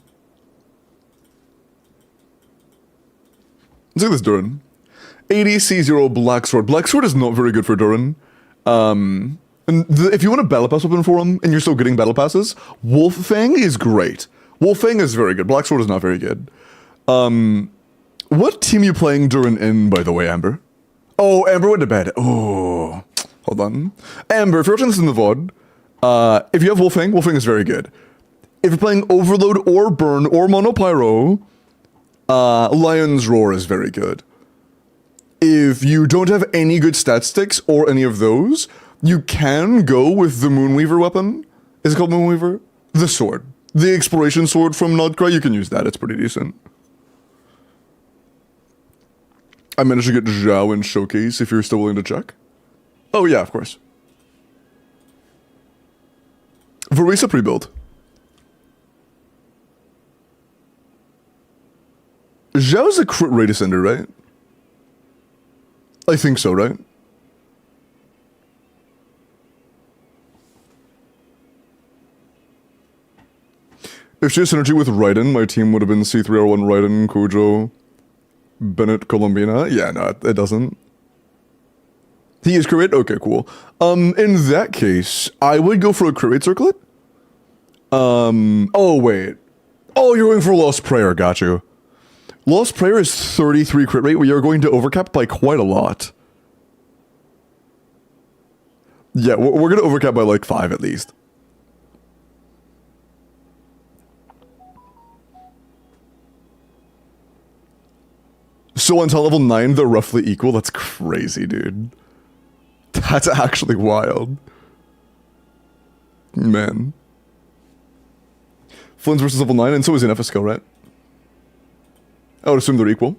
Let's look at this Durin. 80 C0 Black Sword. Black Sword is not very good for Durin. And if you want a battle pass weapon for him and you're still getting battle passes, Wolf Fang is great. Wolf Fang is very good. Black Sword is not very good. What team are you playing Durin in, by the way, Amber? Oh, Amber went to bed. Oh, hold on. Amber, if you're watching this in the VOD, if you have Wolf Fang is very good. If you're playing Overload or Burn or Monopyro, Lion's Roar is very good. If you don't have any good stat sticks or any of those, you can go with the Moonweaver weapon. Is it called Moonweaver? The sword. The Exploration Sword from Nodcry, you can use that. It's pretty decent. I managed to get Zhao in Showcase if you're still willing to check. Oh yeah, of course. Varisa pre-build. Zhao's a crit rate ascender, right? I think so, right? If she had synergy with Raiden, my team would have been C3R1 Raiden, Kojo, Bennett, Colombina. Yeah, no, it doesn't. He is crit rate? Okay, cool. In that case, I would go for a crit rate circlet. Oh, wait. Oh, you're going for Lost Prayer, got you. Lost Prayer is 33 crit rate. We are going to overcap by quite a lot. Yeah, we're going to overcap by like 5 at least. So until level 9, they're roughly equal. That's crazy, dude. That's actually wild. Man. Flynn's versus level 9, and so is an FSK, right? I would assume they're equal.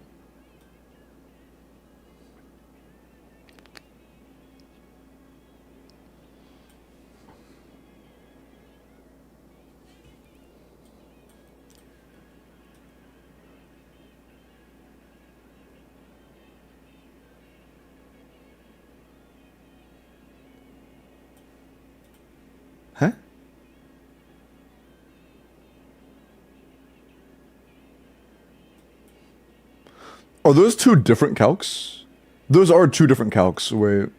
Huh? Are those two different calcs? Those are two different calcs. Wait.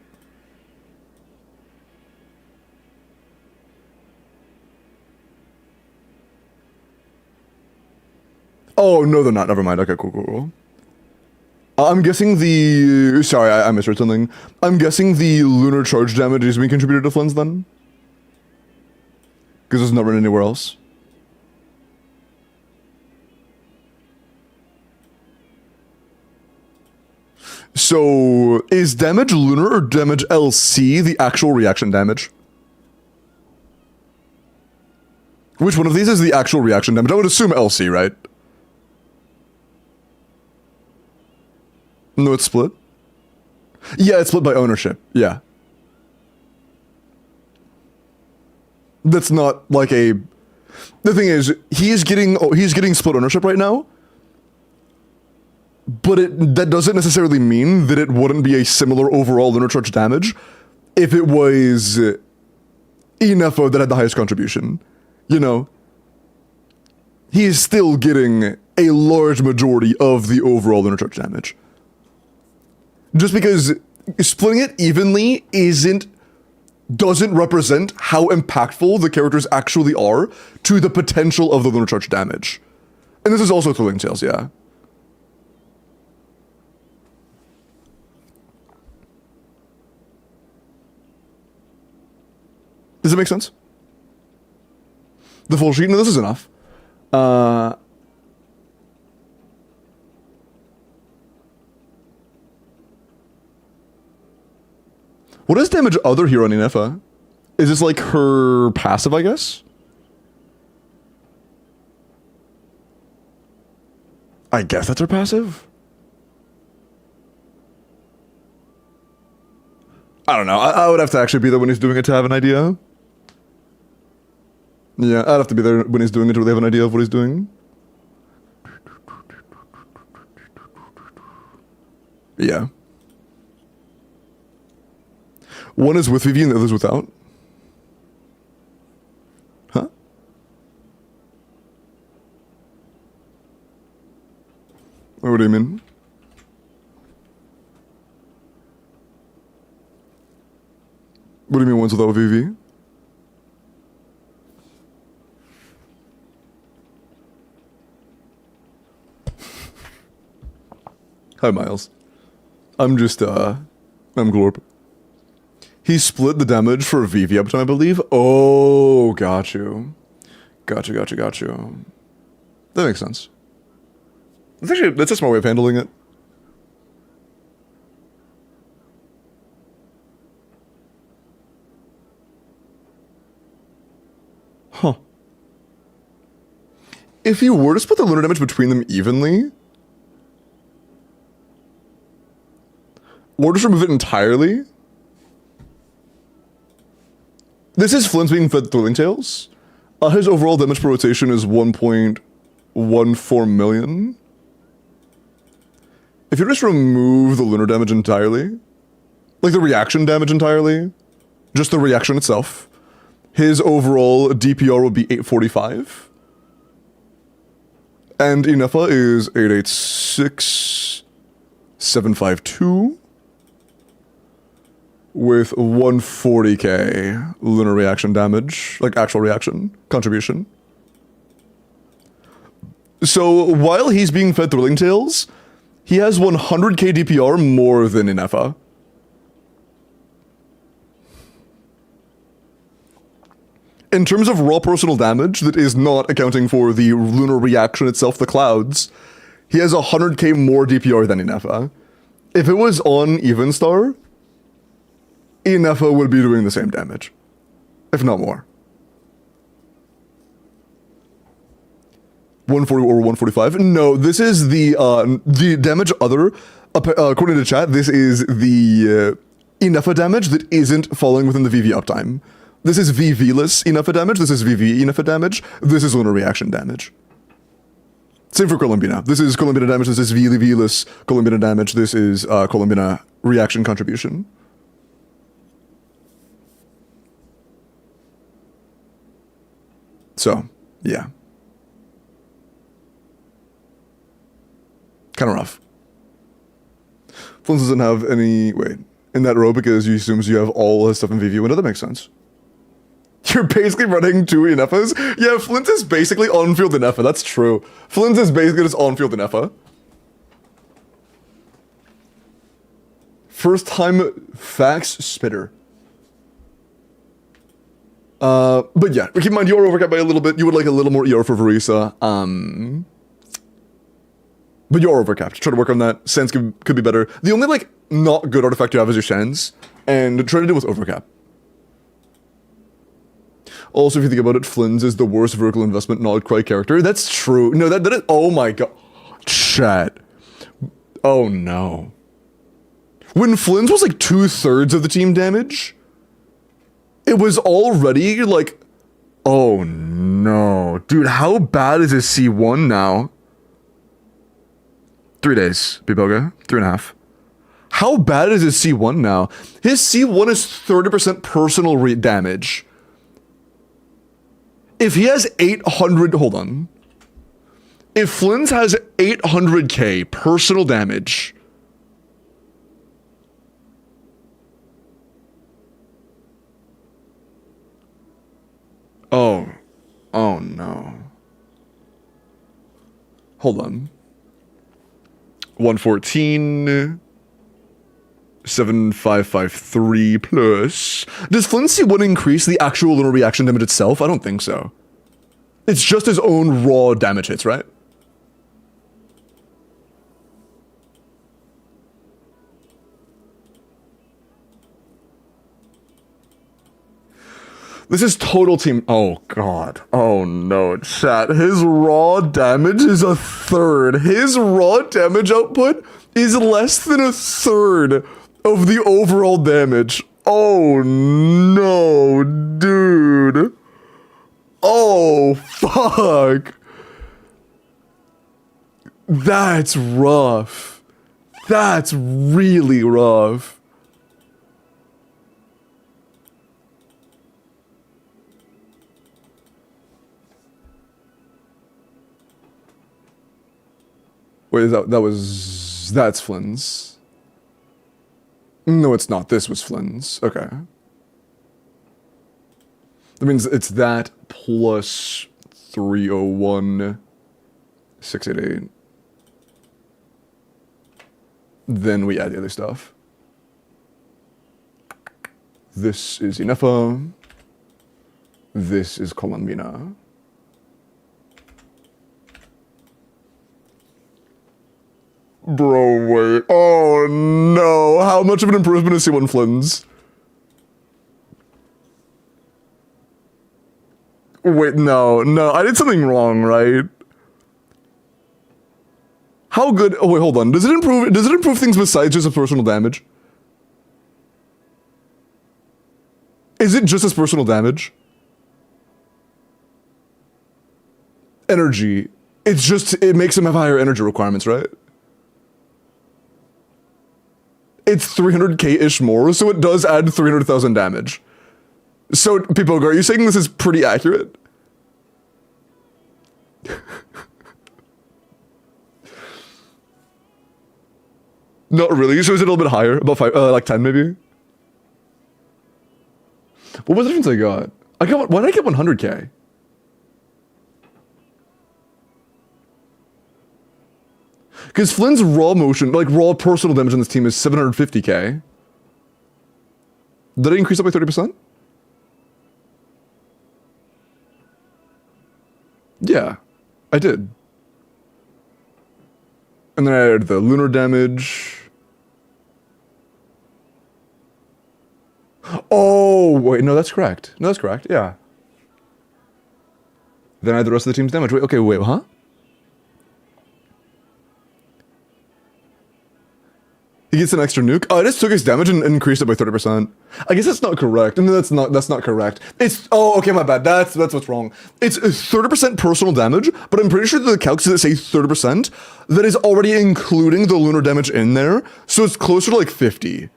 Oh, no, they're not. Never mind. Okay, cool. I'm guessing the... Sorry, I misread something. I'm guessing the lunar charge damage is being contributed to Flynn's then? Because it's not run anywhere else. So, is damage lunar or damage LC the actual reaction damage? Which one of these is the actual reaction damage? I would assume LC, right? No, it's split? Yeah, it's split by ownership. Yeah. That's not like a... The thing is, he's getting split ownership right now. But that doesn't necessarily mean that it wouldn't be a similar overall lunar charge damage if it was Inefo that had the highest contribution. You know? He is still getting a large majority of the overall lunar charge damage. Just because splitting it evenly doesn't represent how impactful the characters actually are to the potential of the lunar charge damage. And this is also Thrilling Tales, yeah. Does it make sense? The full sheet? No, this is enough. What is damage other here on Inefa? Is this like her passive, I guess? I guess that's her passive? I don't know. I would have to actually be there when he's doing it to have an idea. Yeah, I'd have to be there when he's doing it to really have an idea of what he's doing. Yeah. One is with Vivi and the other's without. Huh? What do you mean? What do you mean one's without Vivi? Hi, Miles. I'm Glorp. He split the damage for Vivi uptime, I believe. Oh, got you. Got you. That makes sense. That's a smart way of handling it. Huh. If you were to split the lunar damage between them evenly, or just remove it entirely, this is Flynn's being fed Thrilling Tales. His overall damage per rotation is 1.14 million. if you just remove the lunar damage entirely, like the reaction damage entirely, just the reaction itself, his overall DPR would be 845. And Inefa is 886, 752, with 140k lunar reaction damage, like actual reaction, contribution. So while he's being fed Thrilling Tales, he has 100k DPR more than Inefa. In terms of raw personal damage that is not accounting for the lunar reaction itself, the clouds, he has 100k more DPR than Inefa. If it was on Evenstar, Inefa would be doing the same damage, if not more. 140 or 145? No, this is the damage other, according to chat, this is the Inefa damage that isn't falling within the VV uptime. This is VV-less Inefa damage, this is VV Inefa damage, this is lunar reaction damage. Same for Columbina. This is Columbina damage, this is VV-less Columbina damage, this is Columbina reaction contribution. So, yeah. Kind of rough. Flint doesn't have any... Wait. In that row because he assumes you have all his stuff in VV window. That makes sense. You're basically running two Inefas? Yeah, Flint is basically on-field Inefa. That's true. Flint is basically just on-field Inefa. First time facts spitter. But yeah, keep in mind you're overcapped by a little bit. You would like a little more ER for Verisa. But you're overcapped. Try to work on that. Sense could be better. The only, like, not good artifact you have is your Shens. And try to deal with overcap. Also, if you think about it, Flynn's is the worst vertical investment not cry character. That's true. No, that is... Oh my god. Chat. Oh no. When Flynn's was like 2/3 of the team damage, it was already like... Oh no. Dude, how bad is his C1 now? 3 days, Biboga. 3.5. How bad is his C1 now? His C1 is 30% personal damage. If he has 800... Hold on. If Flynn's has 800k personal damage... Oh. Oh no. Hold on. 114... 7553 plus... Does Flynn C1 increase the actual lunar reaction damage itself? I don't think so. It's just his own raw damage hits, right? This is total team... Oh god. Oh no, chat. His raw damage is 1/3. His raw damage output is less than 1/3 of the overall damage. Oh no, dude. Oh, fuck. That's rough. That's really rough. Wait, that's Flynn's. No, it's not. This was Flynn's. Okay. That means it's that plus 301, 688. Then we add the other stuff. This is Inefa. This is Columbina. Bro, wait. Oh no. How much of an improvement is C1 Flynn's? Wait, no. I did something wrong, right? How good? Oh wait, hold on. Does it improve things besides just his personal damage? Is it just his personal damage? Energy. It makes him have higher energy requirements, right? It's 300k-ish more, so it does add 300,000 damage. So, people, are you saying this is pretty accurate? Not really, so is it a little bit higher? About 5, like 10 maybe? What was the difference I got? Why did I get 100k? Because Flynn's raw motion, like raw personal damage on this team is 750k. Did I increase that by 30%? Yeah, I did. And then I added the lunar damage. Oh, wait, no, that's correct. No, that's correct, yeah. Then I had the rest of the team's damage. Wait, okay, wait, huh? He gets an extra nuke. Oh, I just took his damage and increased it by 30%. I guess that's not correct. No, that's not correct. It's, oh, okay, my bad. That's what's wrong. It's 30% personal damage, but I'm pretty sure that the calcs that say 30%, that is already including the lunar damage in there, so it's closer to like 50.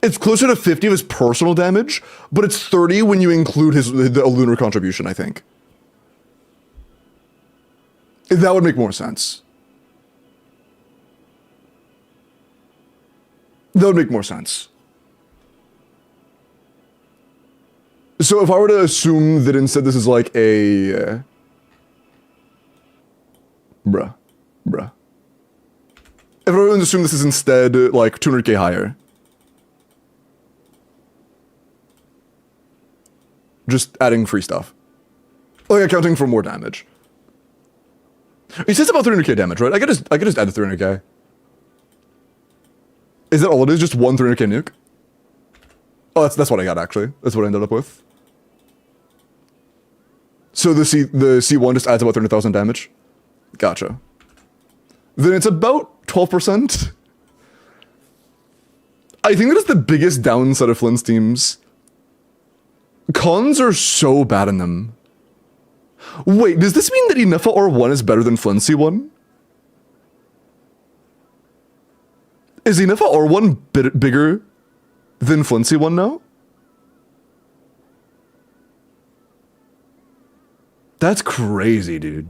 It's closer to 50 of his personal damage, but it's 30 when you include the lunar contribution, I think. That would make more sense. That would make more sense. So if I were to assume that instead this is like a... Bruh. If I were to assume this is instead like 200k higher. Just adding free stuff. Like accounting for more damage. He says about 300k damage, right? I could just add the 300k. Is that all it is? Just one 300k nuke? Oh, that's what I got, actually. That's what I ended up with. So the C1 just adds about 300,000 damage? Gotcha. Then it's about 12%. I think that is the biggest downside of Flynn's teams. Cons are so bad in them. Wait, does this mean that Inefa R1 is better than Flynn C1? Is Inefa R1 bigger than Flynn C1 now? That's crazy, dude.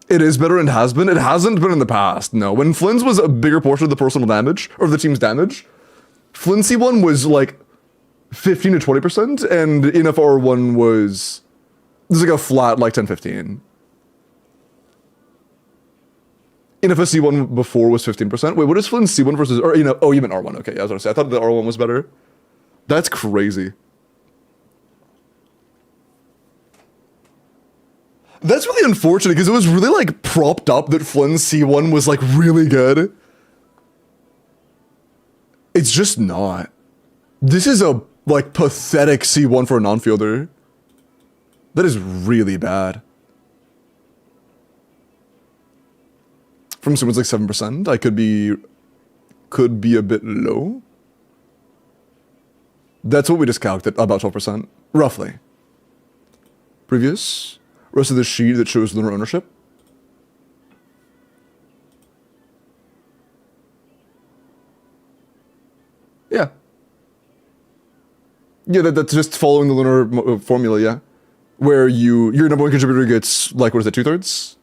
It is better and has been. It hasn't been in the past, no. When Flynn's was a bigger portion of the personal damage, or the team's damage, Flynn C1 was like 15 to 20%, and Inefa R1 was like a flat like 10-15. Inefa C1 before was 15%. Wait, what is Flynn's C1 versus... Or, you know, oh, you meant R1. Okay, yeah, I was gonna say. I thought the R1 was better. That's crazy. That's really unfortunate, because it was really, like, propped up that Flynn's C1 was, like, really good. It's just not. This is a, like, pathetic C1 for a non-fielder. That is really bad. From someone's like 7%, I could be a bit low. That's what we just calculated, about 12%, roughly. Previous, rest of the sheet that shows lunar ownership. Yeah. Yeah, that's just following the lunar formula, yeah. Where your number one contributor gets, like, what is it, 2/3?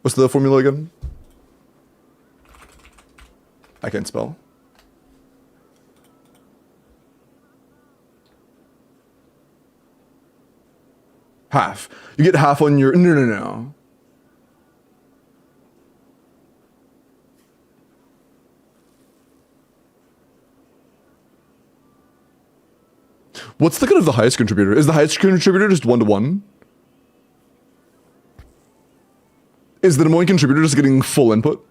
What's the formula again? I can't spell. Half. You get half on your... No. What's the kind of the highest contributor? Is the highest contributor just 1-to-1? Is the number one contributor just getting full input?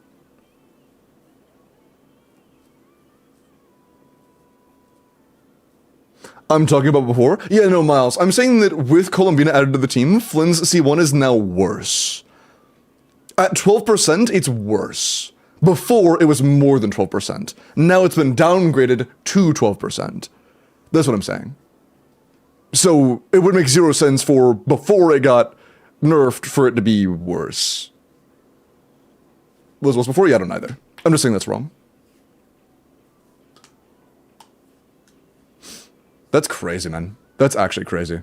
I'm talking about before? Yeah, no, Miles. I'm saying that with Columbina added to the team, Flynn's C1 is now worse. At 12%, it's worse. Before, it was more than 12%. Now it's been downgraded to 12%. That's what I'm saying. So, it would make zero sense for before it got nerfed for it to be worse. was before? Yeah, I don't either. I'm just saying that's wrong. That's crazy, man. That's actually crazy.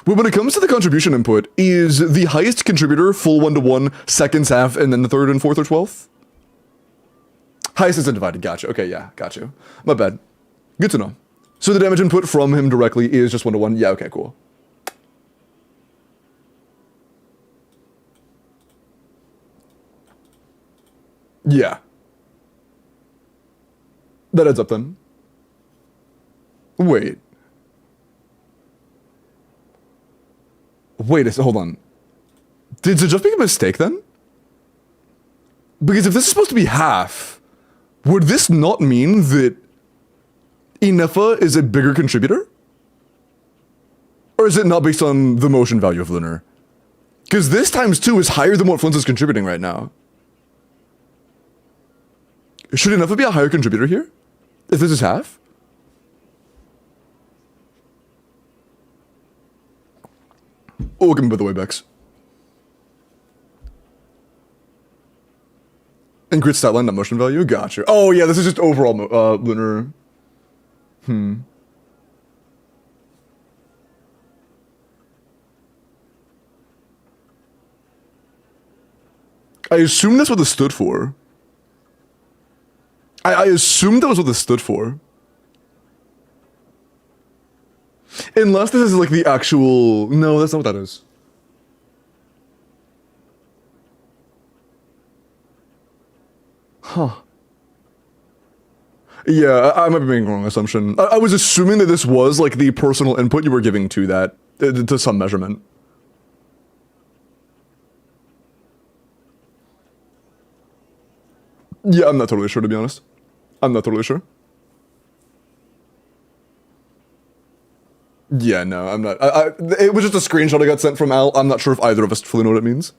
Well, when it comes to the contribution input, is the highest contributor full 1-to-1, seconds half, and then the third and fourth or 12th? Highest is undivided. Gotcha. Okay, yeah, got you. My bad. Good to know. So the damage input from him directly is just 1-to-1. Yeah, okay, cool. Yeah. That adds up then. Wait. Wait, hold on. Did it just make a mistake then? Because if this is supposed to be half, would this not mean that Inefa is a bigger contributor? Or is it not based on the motion value of Lunar? Because this times 2 is higher than what Flint's is contributing right now. Should Inefa be a higher contributor here? If this is half? Welcome by the way, Bex. And grid stat line, not motion value? Gotcha. Oh yeah, this is just overall Lunar. I assume that's what this stood for. I assumed that was what this stood for. Unless this is like the actual... No, that's not what that is. Huh. Yeah, I might be making a wrong assumption. I was assuming that this was like the personal input you were giving to that, to some measurement. Yeah, I'm not totally sure, to be honest. I'm not totally sure. Yeah, no, I'm not. It was just a screenshot I got sent from Al. I'm not sure if either of us fully know what it means.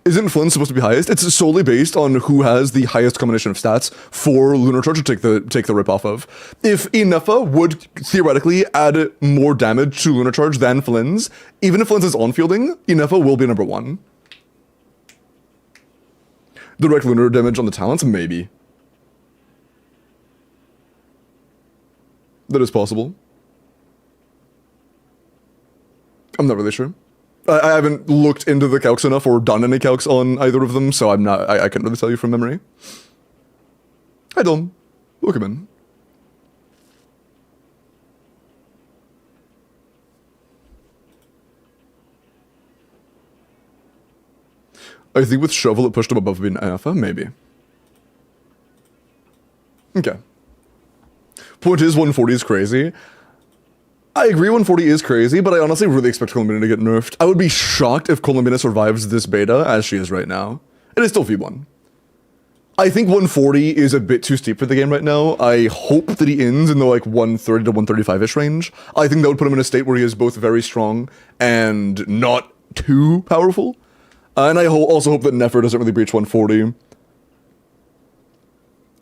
Isn't Flynn supposed to be highest? It's solely based on who has the highest combination of stats for Lunar Charge to take the rip off of. If Inefa would theoretically add more damage to Lunar Charge than Flynn's, even if Flynn's is on-fielding, Inefa will be number 1. Direct Lunar damage on the talents? Maybe. That is possible. I'm not really sure. I haven't looked into the calcs enough or done any calcs on either of them, so I'm not. I can't really tell you from memory. Hi, Dom. Welcome in. I think with Shovel it pushed him above being Alpha, maybe. Okay. Point is, 140 is crazy. I agree 140 is crazy, but I honestly really expect Columbina to get nerfed. I would be shocked if Columbina survives this beta as she is right now. It is still V1. I think 140 is a bit too steep for the game right now. I hope that he ends in the like 130 to 135-ish range. I think that would put him in a state where he is both very strong and not too powerful. And I also hope that Nefer doesn't really breach 140.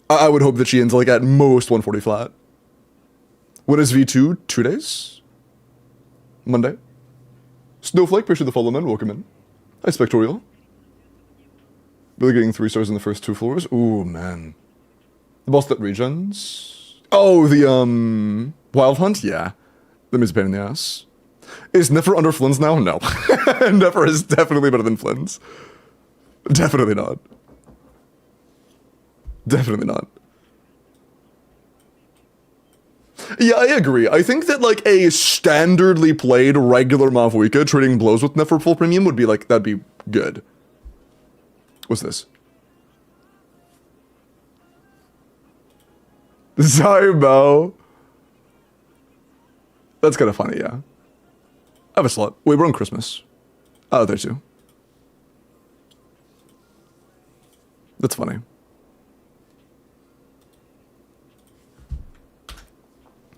I would hope that she ends like at most 140 flat. When is V2? 2 days? Monday? Snowflake, appreciate the follow, man. Welcome in. Hi, Spectorial. Really getting 3 stars in the first 2 floors? Ooh, man. The boss that regens? Oh, the, Wild Hunt? Yeah. That means a pain in the ass. Is Nefer under Flynn's now? No. Nefer is definitely better than Flynn's. Definitely not. Definitely not. Yeah, I agree. I think that, like, a standardly played regular Mavuika trading blows with Nefer full premium would be, like, that'd be good. What's this? Sorry, Bo. That's kind of funny, yeah. I have a slot. Wait, we're on Christmas. Oh, there too. That's funny.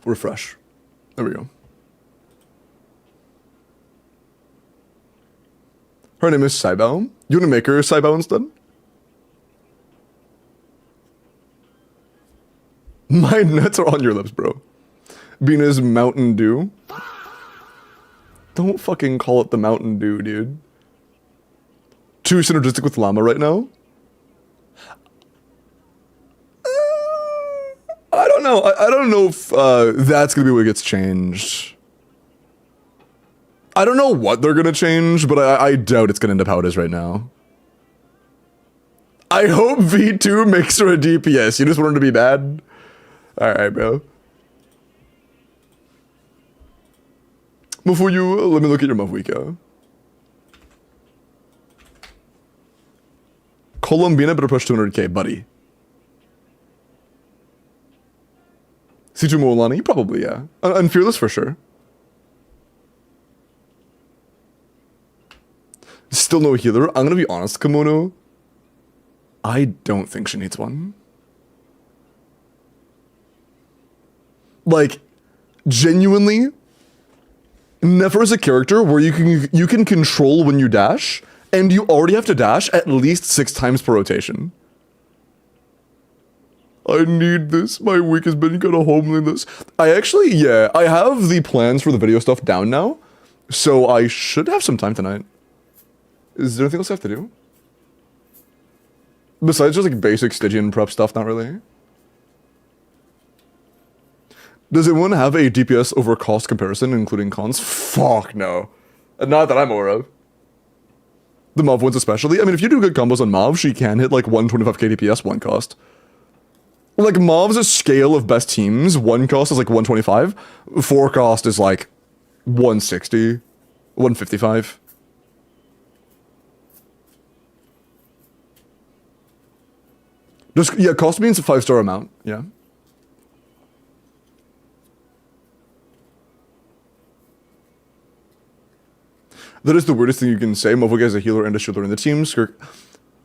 Refresh. There we go. Her name is Saibao. You want to make her Saibao instead? My nuts are on your lips, bro. Bina's Mountain Dew. Don't fucking call it the Mountain Dew, dude. Too synergistic with Llama right now? I don't know. I don't know if that's gonna be what gets changed. I don't know what they're gonna change, but I doubt it's gonna end up how it is right now. I hope V2 makes her a DPS. You just want her to be bad? Alright, bro. Mafuyu, let me look at your Mafuika. Colombina better push 200k, buddy. C2 Moulani? Probably, yeah. And Fearless for sure. Still no healer. I'm gonna be honest, Kimono. I don't think she needs one. Like, genuinely, Nefer is a character where you can control when you dash, and you already have to dash at least 6 times per rotation. I need this. My week has been kind of homeliness. I actually, yeah, I have the plans for the video stuff down now, so I should have some time tonight. Is there anything else I have to do? Besides just like basic Stygian prep stuff, not really. Does anyone have a DPS over cost comparison, including cons? Fuck no. Not that I'm aware of. The Mav ones especially. I mean, if you do good combos on Mav, she can hit like 125k DPS one cost. Like, Mav's scale of best teams, one cost is like 125, 4 cost is like 160, 155. Just, yeah, cost means a 5-star amount, yeah. That is the weirdest thing you can say. Mavuika is a healer and a shielder in the team.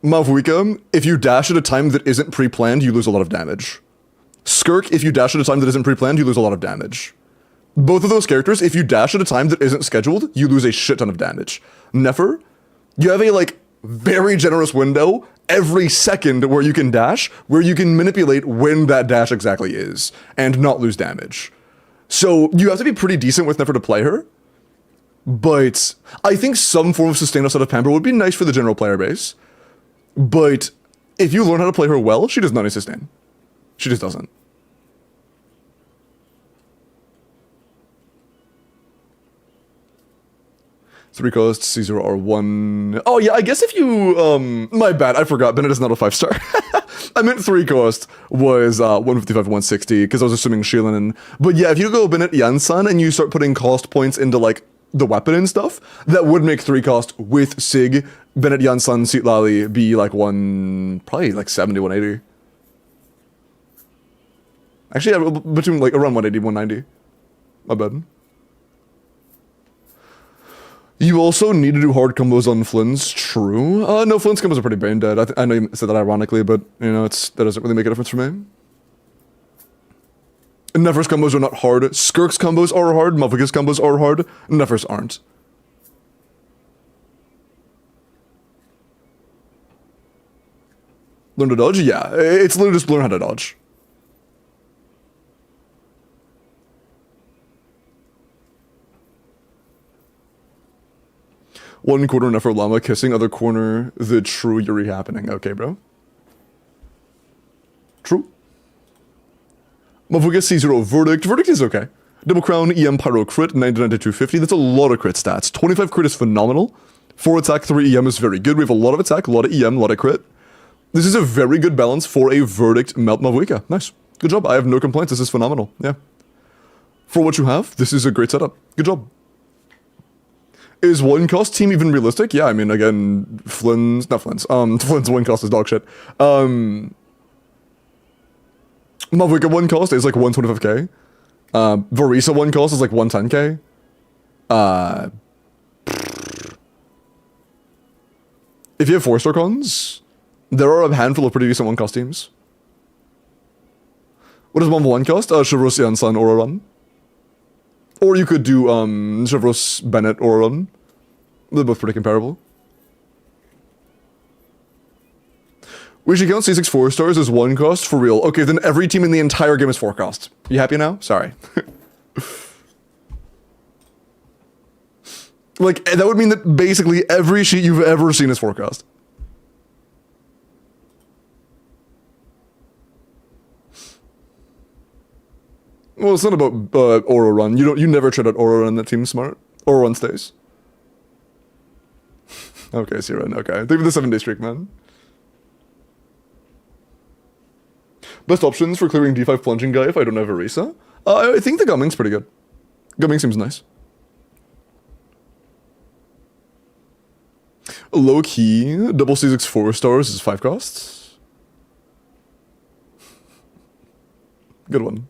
Mavuika, if you dash at a time that isn't pre-planned, you lose a lot of damage. Skirk, if you dash at a time that isn't pre-planned, you lose a lot of damage. Both of those characters, if you dash at a time that isn't scheduled, you lose a shit ton of damage. Nefer, you have a, like, very generous window every second where you can dash, where you can manipulate when that dash exactly is, and not lose damage. So, you have to be pretty decent with Nefer to play her. But I think some form of sustain outside of Pamper would be nice for the general player base. But if you learn how to play her well, she does not need sustain. She just doesn't. Three costs, C0 R1. Oh yeah, I guess if you, my bad, I forgot, Bennett is not a 5-star. I meant 3 cost was 155, 160, because I was assuming Shielan. But yeah, if you go Bennett Yansan and you start putting cost points into like the weapon and stuff, that would make 3 cost with Sig, Bennett Yansan, Sitlali be like probably like 70, 180. Actually, yeah, between like around 180, 190. My bad. You also need to do hard combos on Flynn's, true. No, Flynn's combos are pretty brain dead. I know you said that ironically, but you know, that doesn't really make a difference for me. Nefer's combos are not hard. Skirk's combos are hard. Mavuika's combos are hard. Nefer's aren't. Learn to dodge? Yeah, it's literally just learn how to dodge. One corner Nefer Llama kissing, other corner the true Yuri happening. Okay, bro. True. Mavuika C0 Verdict. Verdict is okay. Double Crown, EM Pyro crit, 99 to 250. That's a lot of crit stats. 25 crit is phenomenal. 4 attack, 3 EM is very good. We have a lot of attack, a lot of EM, a lot of crit. This is a very good balance for a Verdict Melt Mavuika. Nice. Good job. I have no complaints. This is phenomenal. Yeah. For what you have, this is a great setup. Good job. Is one cost team even realistic? Yeah, I mean, again, Flynn's one cost is dog shit. Mavuika one cost is like 125k. Varisa one cost is like 110k. If you have 4-star cons, there are a handful of pretty decent one cost teams. What does one cost? Shavros Yansan or a run. Or you could do Shavros Bennett or a run. They're both pretty comparable. We should count C6 4-stars as 1 cost for real. Okay, then every team in the entire game is 4 cost. You happy now? Sorry. Like, that would mean that basically every sheet you've ever seen is forecast. Well, it's not about Aura Run. You never tried out Aura Run. That team's smart. Aura Run stays. Okay, Siren. Okay, thank you for the 7-day streak, man. Best options for clearing D5 plunging guy if I don't have Orisa? I think the Gumming's pretty good. Gumming seems nice. Low key, double C6 4 stars is 5 costs. Good one.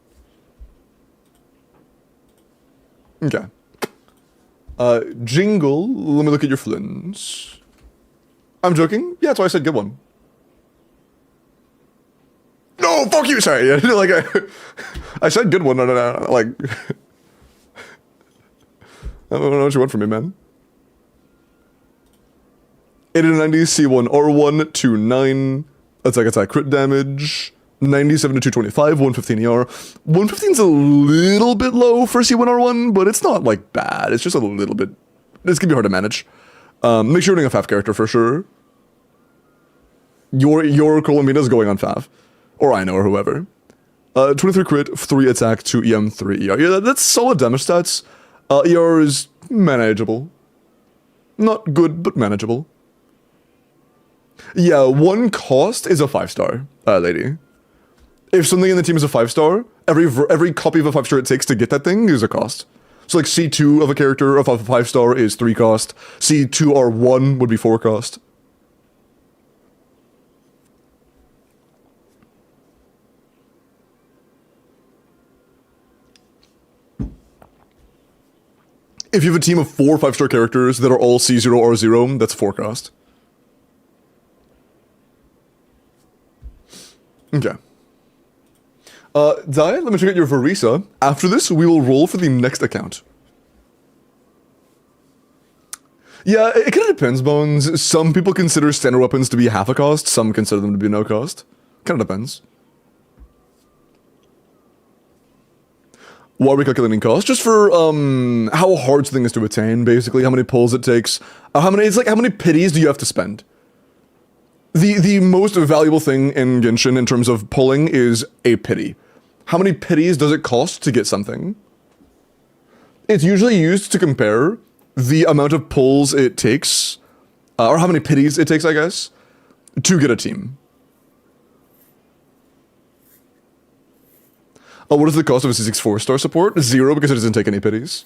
Okay. Jingle, let me look at your flins. I'm joking? Yeah, that's why I said good one. No, fuck you, sorry. Like, I said good one, like... I don't know what you want from me, man. 890 C1 R1 29 attack crit damage. 97 to 225, 115 ER. 115's a little bit low for C1R1, but it's not like bad. It's just a little bit. This can be hard to manage. Make sure you're doing a FAF character for sure. Your Colombina's going on FAF. Or I know, or whoever. 23 crit, 3 attack, 2 EM, 3 ER. Yeah, that's solid damage stats. ER is manageable. Not good, but manageable. Yeah, 1 cost is a 5-star, lady. If something in the team is a 5-star, every copy of a 5-star it takes to get that thing is a cost. So like C2 of a character of a 5-star is 3 cost. C2R1 would be 4 cost. If you have a team of 4 5-star characters that are all C0 R0, that's 4 cost. Okay. Di, let me check out your Verisa. After this, we will roll for the next account. Yeah, it kind of depends, Bones. Some people consider standard weapons to be half a cost, some consider them to be no cost. Kind of depends. Why are we calculating cost? Just for, how hard something is to attain, basically. How many pulls it takes. How many pities do you have to spend? The most valuable thing in Genshin in terms of pulling is a pity. How many pities does it cost to get something? It's usually used to compare the amount of pulls it takes, or how many pities it takes, I guess, to get a team. What is the cost of a C6 4-star support? 0, because it doesn't take any pities.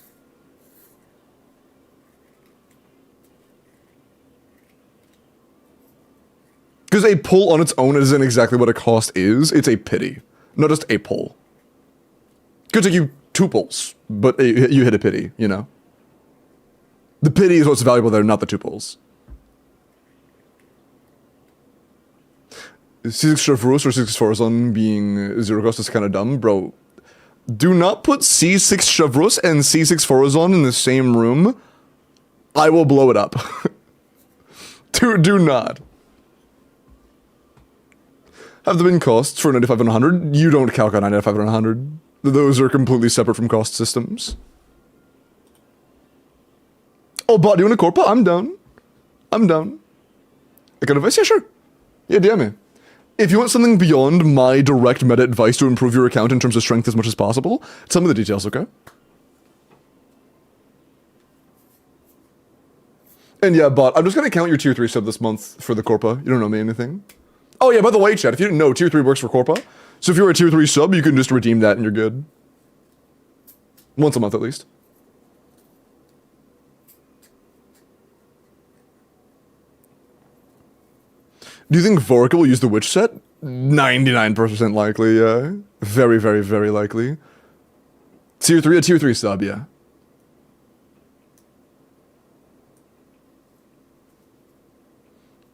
Because a pull on its own isn't exactly what a cost is, it's a pity. Not just a pull. Could take you 2 pulls, but you hit a pity, you know? The pity is what's valuable there, not the 2 pulls. C6 Chevreuse or C6 Forzon being 0 cost is kind of dumb, bro. Do not put C6 Chevreuse and C6 Forzon in the same room. I will blow it up. Do not. Have there been costs for 95 and 100? You don't calc on 95 and 100. Those are completely separate from cost systems. Oh, but do you want a Corpa? I'm down. I'm down. I got advice? Yeah, sure. Yeah, DM me. If you want something beyond my direct meta advice to improve your account in terms of strength as much as possible, tell me the details, okay? And yeah, bot, I'm just gonna count your tier 3 sub this month for the Corpa. You don't know me anything. Oh yeah, by the way, chat, if you didn't know, tier 3 works for Corpa. So if you're a tier 3 sub, you can just redeem that and you're good. Once a month at least. Do you think Vorka will use the witch set? 99% likely, yeah. Very, very, very likely. Tier 3, a tier 3 sub, yeah.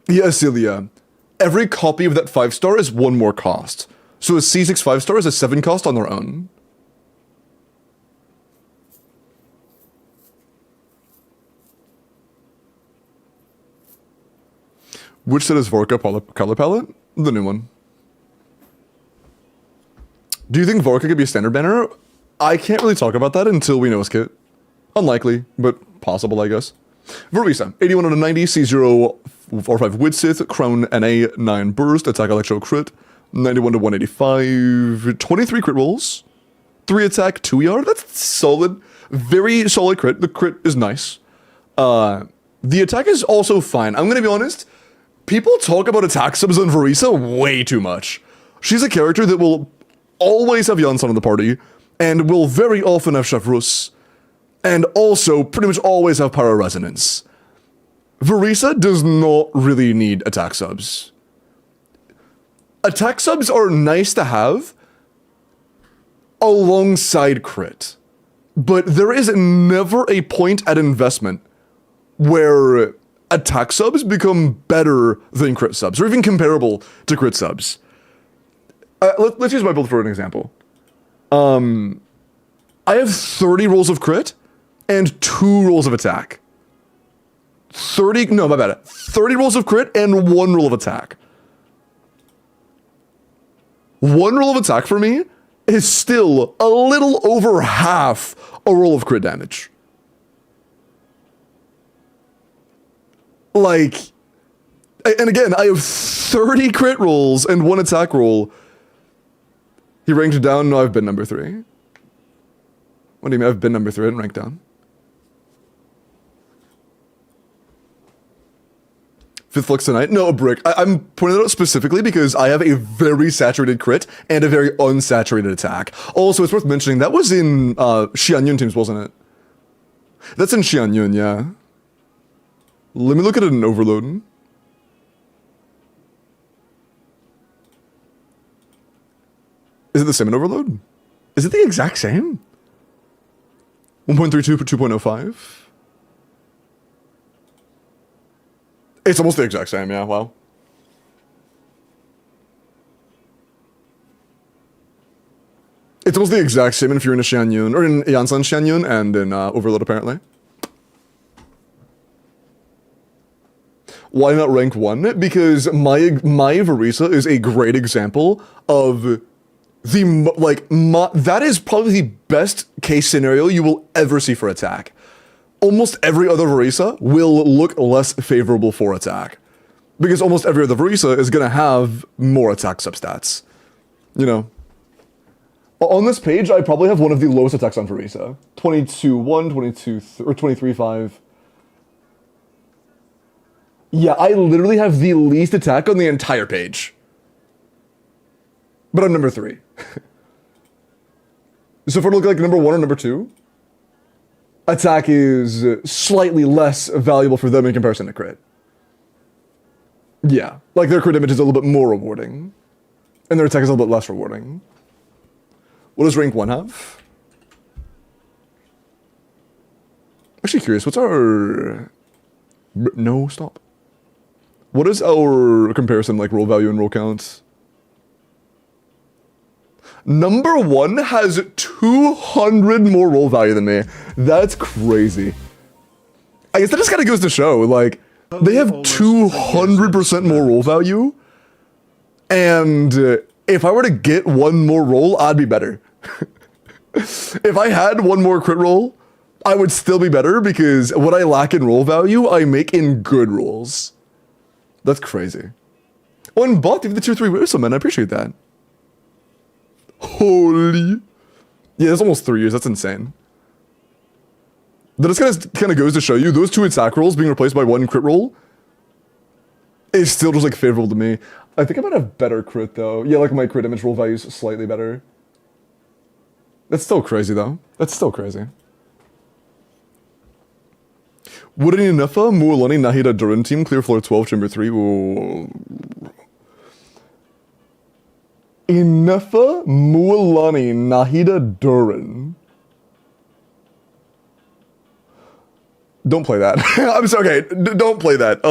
Yeah, Celia. Every copy of that 5-star is 1 more cost. So a C6 5-star is a 7 cost on their own. Which set is Vorka color palette? The new one. Do you think Vorka could be a standard banner? I can't really talk about that until we know his kit. Unlikely, but possible, I guess. Verisa, 81 out of 90, C0 R5 Widsith, Crown NA, 9 Burst, Attack Electro Crit, 91 to 185, 23 crit rolls, 3 attack, 2 ER. That's solid. Very solid crit. The crit is nice. The attack is also fine. I'm gonna be honest, people talk about attack subs on Verisa way too much. She's a character that will always have Janssen on the party, and will very often have Chef Rus, and also pretty much always have Pyro Resonance. Verisa does not really need attack subs. Attack subs are nice to have alongside crit, but there is never a point at investment where attack subs become better than crit subs, or even comparable to crit subs. Let's use my build for an example. I have 30 rolls of crit and 2 rolls of attack. 30 rolls of crit and 1 roll of attack. 1 roll of attack for me is still a little over half a roll of crit damage. Like, and again, I have 30 crit rolls and 1 attack roll. He ranked down? No, I've been number 3. What do you mean? I've been number 3 and ranked down. 5th Flux tonight? No, a brick. I'm pointing it out specifically because I have a very saturated crit and a very unsaturated attack. Also, it's worth mentioning, that was in Xianyun teams, wasn't it? That's in Xianyun, yeah. Let me look at it in Overload. Is it the same in Overload? Is it the exact same? 1.32 for 2.05? It's almost the exact same, yeah, wow. It's almost the exact same if you're in a Xianyun, or in Yansan Xianyun, and in Overload, apparently. Why not rank 1? Because my Verisa is a great example of that is probably the best case scenario you will ever see for attack. Almost every other Verisa will look less favorable for attack. Because almost every other Verisa is going to have more attack substats. You know. On this page, I probably have one of the lowest attacks on Verisa. 22-1, 22-3, or 23-5. Yeah, I literally have the least attack on the entire page. But I'm number 3. So if I look like number 1 or number 2, attack is slightly less valuable for them in comparison to crit. Yeah, like their crit damage is a little bit more rewarding. And their attack is a little bit less rewarding. What does rank 1 have? Actually curious, what's our... No, stop. What is our comparison, like roll value and roll count? Number 1 has 200 more roll value than me. That's crazy. I guess that just kind of goes to show, like, they have 200% more roll value. And if I were to get 1 more roll, I'd be better. If I had 1 more crit roll, I would still be better because what I lack in roll value, I make in good rolls. That's crazy. Oh, and Bot, give the tier 3 whistle, man. I appreciate that. Holy. Yeah, that's almost 3 years. That's insane. That just kind of goes to show you, those 2 attack rolls being replaced by 1 crit roll is still just, like, favorable to me. I think I might have better crit, though. Yeah, like, my crit damage roll value is slightly better. That's still crazy, though. That's still crazy. Wooden Nufa, Mualani, Nahida, Durin team, clear floor 12, chamber 3. Ooh. Inefa, Mualani, Nahida, Durin. Don't play that. I'm sorry, okay, don't play that.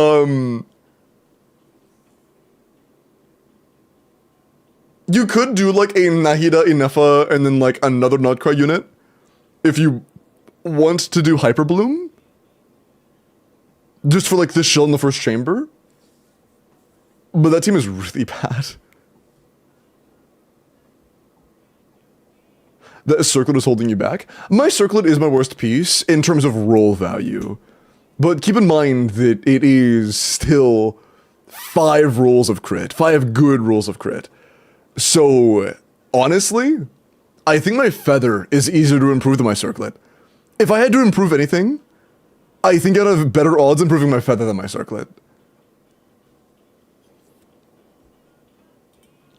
You could do like a Nahida, Inefa, and then like another Nutcry unit if you want to do Hyper Bloom. Just for like this shield in the first chamber. But that team is really bad. that a circlet is holding you back. My circlet is my worst piece in terms of roll value. But keep in mind that it is still 5 rolls of crit. 5 good rolls of crit. So, honestly, I think my feather is easier to improve than my circlet. If I had to improve anything, I think I'd have better odds improving my feather than my circlet.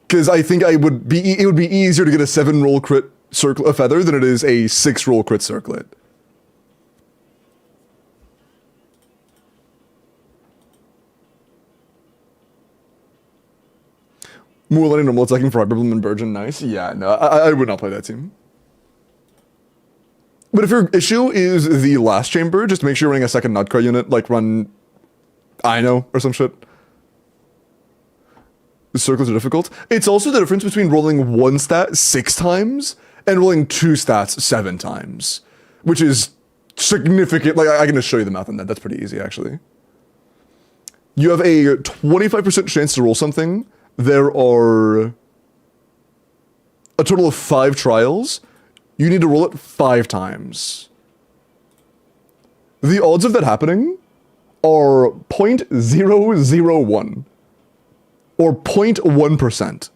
Because I think it would be easier to get a 7 roll crit a feather than it is a 6 roll crit circlet. Mulan normal attacking for Hyperbloom and Virgin, nice. Yeah, no, I would not play that team. But if your issue is the last chamber, just make sure you're running a second Nutcrawl unit, like run Ino or some shit. The circles are difficult. It's also the difference between rolling 1 stat 6 times and rolling 2 stats 7 times, which is significant. Like, I can just show you the math on that. That's pretty easy, actually. You have a 25% chance to roll something. There are a total of 5 trials. You need to roll it 5 times. The odds of that happening are 0.001 or 0.1%.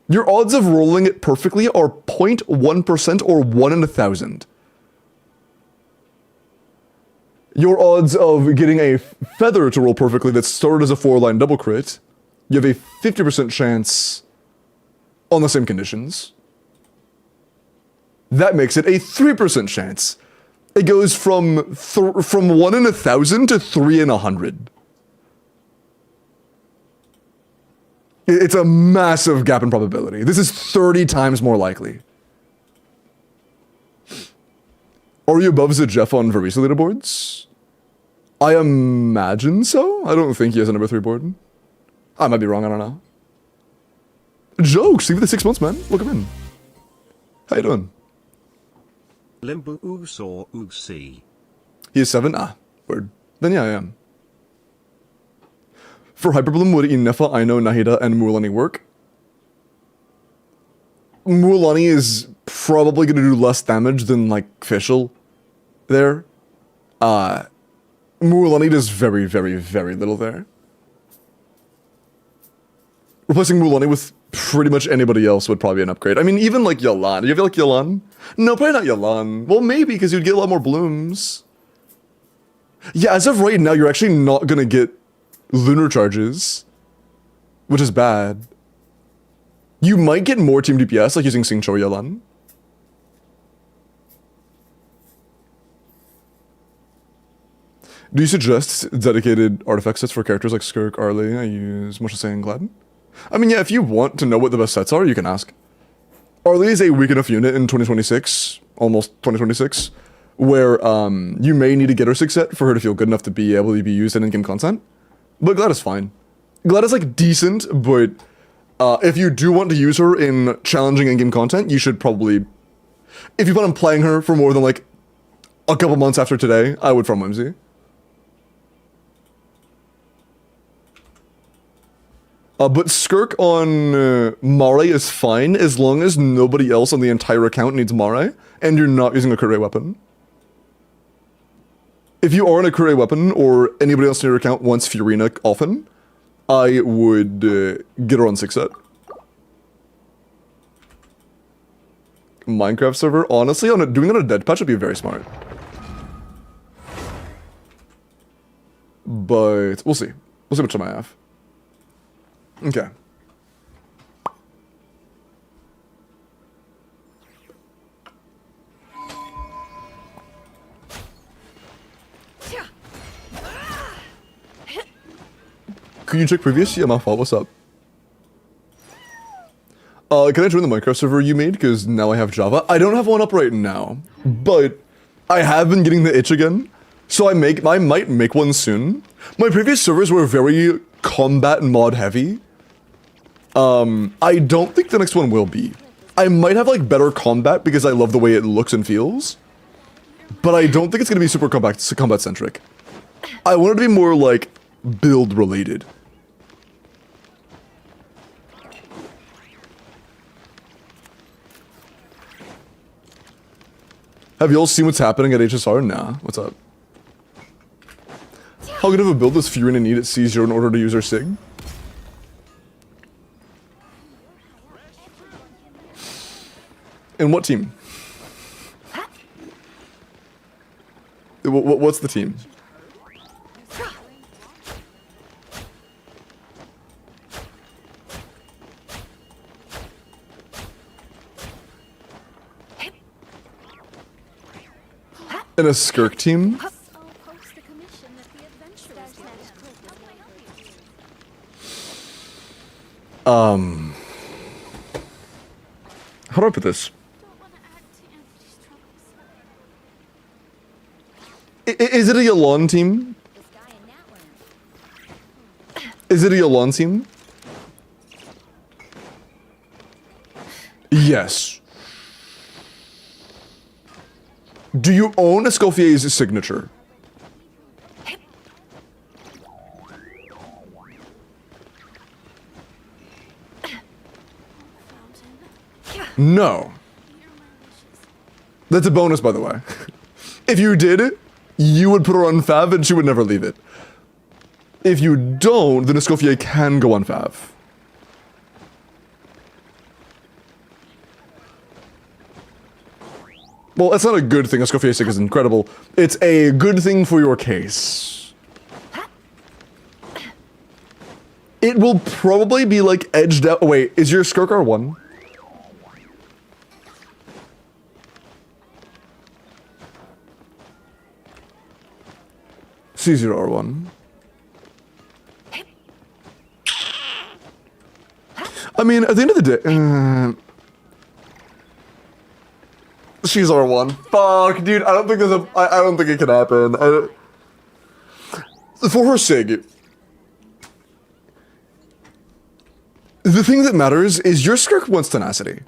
Your odds of rolling it perfectly are 0.1% or 1 in 1,000. Your odds of getting a feather to roll perfectly that started as a 4-line double crit, you have a 50% chance on the same conditions. That makes it a 3% chance. It goes from 1 in 1,000 to 3 in 100. It's a massive gap in probability. This is 30 times more likely. Are you above Jeff on Varisa leaderboards? I imagine so. I don't think he has a number 3 board. I might be wrong, I don't know. Jokes, even the 6 months, man. Welcome in. How you doing? Limbu Usor Usi. He is 7? Ah, word. Then yeah, I am. For Hyperbloom, would Inefa, Aino, Nahida, and Mualani work? Mualani is probably going to do less damage than, like, Fischl there. Mualani does very, very, very little there. Replacing Mualani with pretty much anybody else would probably be an upgrade. I mean, even, like, Yalan. Do you feel like Yalan? No, probably not Yalan. Well, maybe, because you'd get a lot more blooms. Yeah, as of right now, you're actually not going to get lunar charges, which is bad. You might get more team DPS, like using Xingqiu Yalan. Do you suggest dedicated artifact sets for characters like Skirk, Arlie? I use Moshe and Gladden. I mean, yeah, if you want to know what the best sets are, you can ask. Arlie is a weak enough unit in 2026, almost 2026, where you may need to get her 6 set for her to feel good enough to be able to be used in in-game content. But Glad is fine. Glad is like decent, but if you do want to use her in challenging in-game content, you should probably, if you plan on playing her for more than like a couple months after today, I would from Whimsy. But Skirk on Mare is fine as long as nobody else on the entire account needs Mare and you're not using a crit rate weapon. If you are on a crit rate weapon or anybody else in your account wants Furina often, I would get her on 6 set. Minecraft server, honestly, doing it on a dead patch would be very smart. But we'll see. We'll see what time I have. Okay. Could you check previous? Yeah, my fault. What's up? Can I join the Minecraft server you made? Because now I have Java. I don't have one up right now, but I have been getting the itch again. So I might make one soon. My previous servers were very combat mod heavy. I don't think the next one will be. I might have like better combat because I love the way it looks and feels, but I don't think it's gonna be super combat centric. I want it to be more like build related. Have you all seen what's happening at HSR? Nah. What's up? How good of a build does Furina need at C0 in order to use her SIG? And what team? What's the team? In a Skirk team? How do I put this? Is it a Yolon team? Is it a Yolon team? Yes. Do you own Escoffier's signature? No. That's a bonus, by the way. If you did, you would put her on Fav and she would never leave it. If you don't, then Escoffier can go on Fav. Well, that's not a good thing. Escoffier's sig is incredible. It's a good thing for your case. It will probably be like edged out. Wait, is your Skirk R1? C0 R1. I mean, at the end of the day, she's R1. Fuck, dude. I don't think there's a. I don't think it can happen. For her sig, the thing that matters is your Skirk wants tenacity.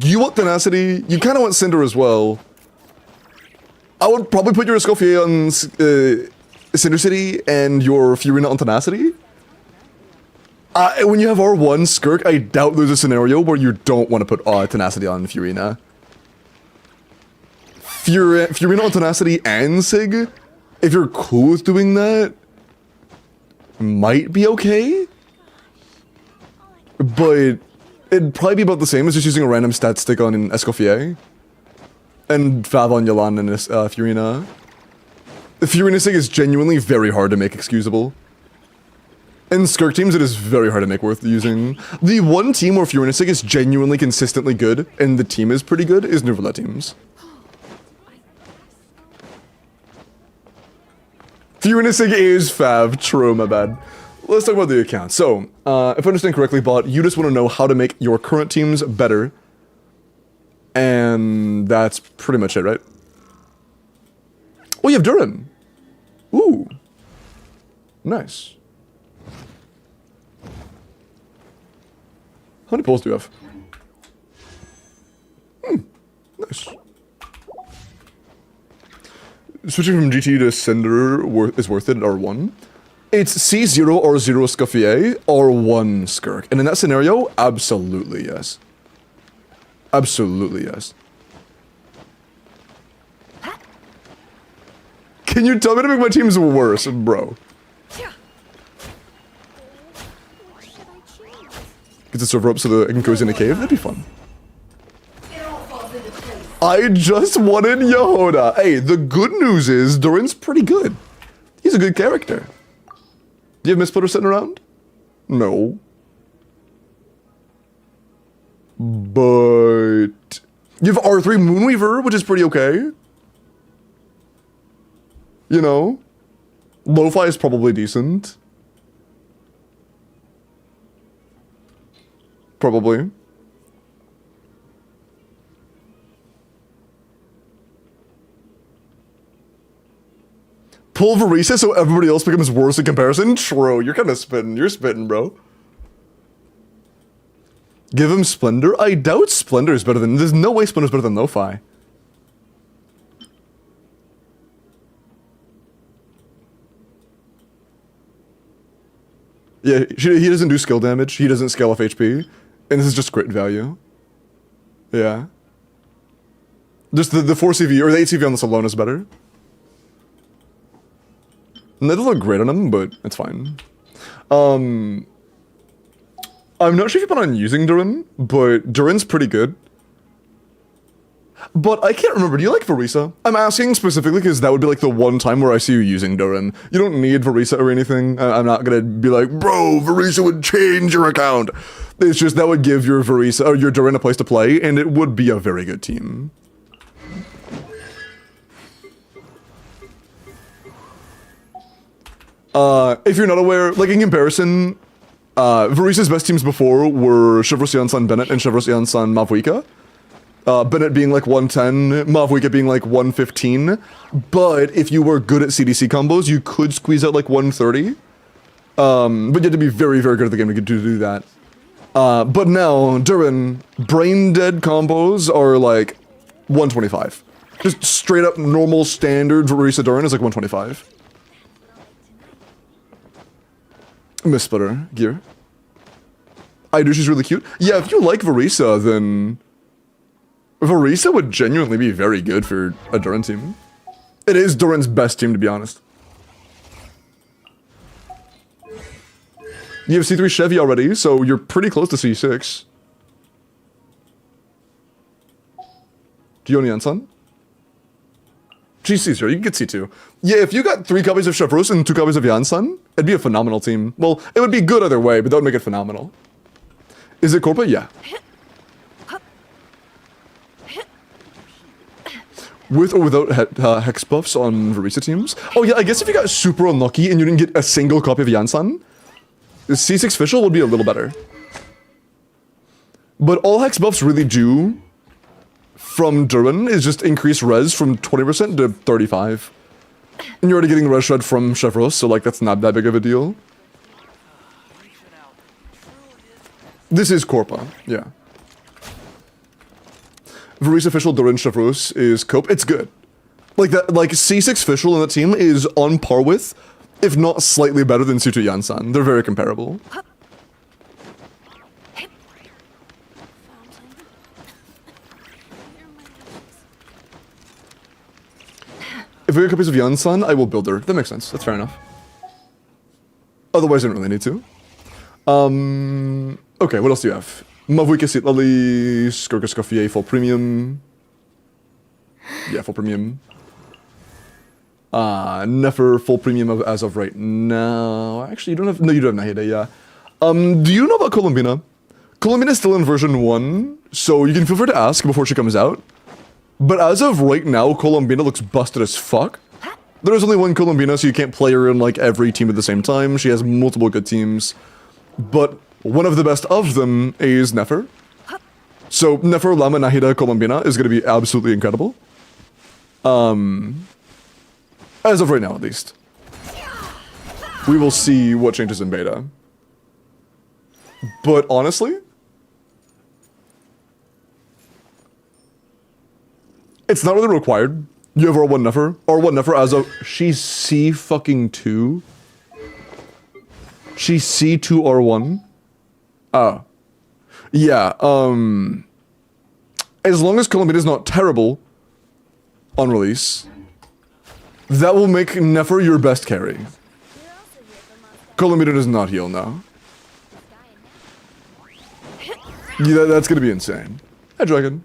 You want tenacity. You kind of want Cinder as well. I would probably put your Escoffier on Cinder City and your Furina on tenacity. When you have R1 Skirk, I doubt there's a scenario where you don't want to put tenacity on Furina. Furina on tenacity and Sig, if you're cool with doing that, might be okay. But it'd probably be about the same as just using a random stat stick on Escoffier. And Fav on Yolan and Furina. The Furina Sig is genuinely very hard to make excusable. In Skirk teams, it is very hard to make worth using. The one team where Furina Sig is genuinely consistently good, and the team is pretty good, is Nouvelle teams. Furina Sig is Fav. True, my bad. Let's talk about the account. So, if I understand correctly, Bot, you just want to know how to make your current teams better. And that's pretty much it, right? Oh, you have Durin. Ooh. Nice. How many pulls do you have? Nice. Switching from GT to Cinder is worth it at R1. It's C0 or 0 Escoffier or 1 Skirk. And in that scenario, absolutely yes. Absolutely yes. Can you tell me to make my teams worse, bro? Get the server up so that it can go in a cave? That'd be fun. I just wanted Yehoda. Hey, the good news is Durin's pretty good. He's a good character. Do you have Missplitter sitting around? No. But you have R3 Moonweaver, which is pretty okay. You know? Lo-Fi is probably decent. Probably. Pulverisa so everybody else becomes worse in comparison? True, you're kind of spitting. You're spitting, bro. Give him Splendor? I doubt Splendor is better than... There's no way Splendor is better than Lo-Fi. Yeah, he doesn't do skill damage. He doesn't scale off HP. And this is just crit value. Yeah. Just the 4 CV, or the 8 CV on this alone is better. And that doesn't look great on him, but it's fine. I'm not sure if you plan on using Durin, but Durin's pretty good. But I can't remember, do you like Verisa? I'm asking specifically because that would be like the one time where I see you using Durin. You don't need Verisa or anything. I'm not gonna be like, bro, Verisa would change your account. It's just that would give your Verisa, or your Durin a place to play, and it would be a very good team. If you're not aware, like in comparison, Verisa's best teams before were Chevros Yansan Bennett and Chevros Yansan Mavuika. Bennett being like 110, Mavuika being like 115. But if you were good at CDC combos, you could squeeze out like 130. But you had to be very, very good at the game to do that. But now, Durin, brain dead combos are like 125. Just straight up normal standard Verisa Durin is like 125. Miss Splitter, gear. I do, she's really cute. Yeah, if you like Verisa, then Verisa would genuinely be very good for a Durin team. It is Durin's best team, to be honest. You have C3 Chevy already, so you're pretty close to C6. Do you own Yansan? GC's here, you can get C2. Yeah, if you got 3 copies of Chevros and 2 copies of Yansan, it'd be a phenomenal team. Well, it would be good either way, but that would make it phenomenal. Is it Corpa? Yeah. With or without hex buffs on Verisa teams? Oh yeah, I guess if you got super unlucky and you didn't get a single copy of Yansan, the C6 Fischl would be a little better. But all hex buffs really do from Durin is just increase res from 20% to 35. And you're already getting res shred from Chevros, so like that's not that big of a deal. This is Corpa, yeah. Verisa Fischl Durin Chevros is Cope. It's good. Like that, like C6 Fischl in the team is on par with, if not slightly better than C2 Yansan. They're very comparable. If we get copies of Yansan, I will build her. That makes sense. That's fair enough. Otherwise, I don't really need to. Okay, what else do you have? Mavuika Seat Lily, Skirkus Coffee full premium. Yeah, full premium. Nefer full premium as of right now. Actually, you don't have. No, you don't have Nahida, yeah. Do you know about Colombina? Colombina is still in version 1, so you can feel free to ask before she comes out. But as of right now, Colombina looks busted as fuck. There's only one Colombina, so you can't play her in like every team at the same time. She has multiple good teams. But one of the best of them is Nefer. So Nefer, Lama, Nahida, Colombina is going to be absolutely incredible. As of right now, at least. We will see what changes in beta. But honestly, it's not really required. You have R1 Nefer. R1 Nefer as of... She's C-fucking-2? She's C2R1? Oh. Yeah, as long as Colombina is not terrible on release, that will make Nefer your best carry. Colombina does not heal now. Yeah, that's gonna be insane. Hi, Dragon.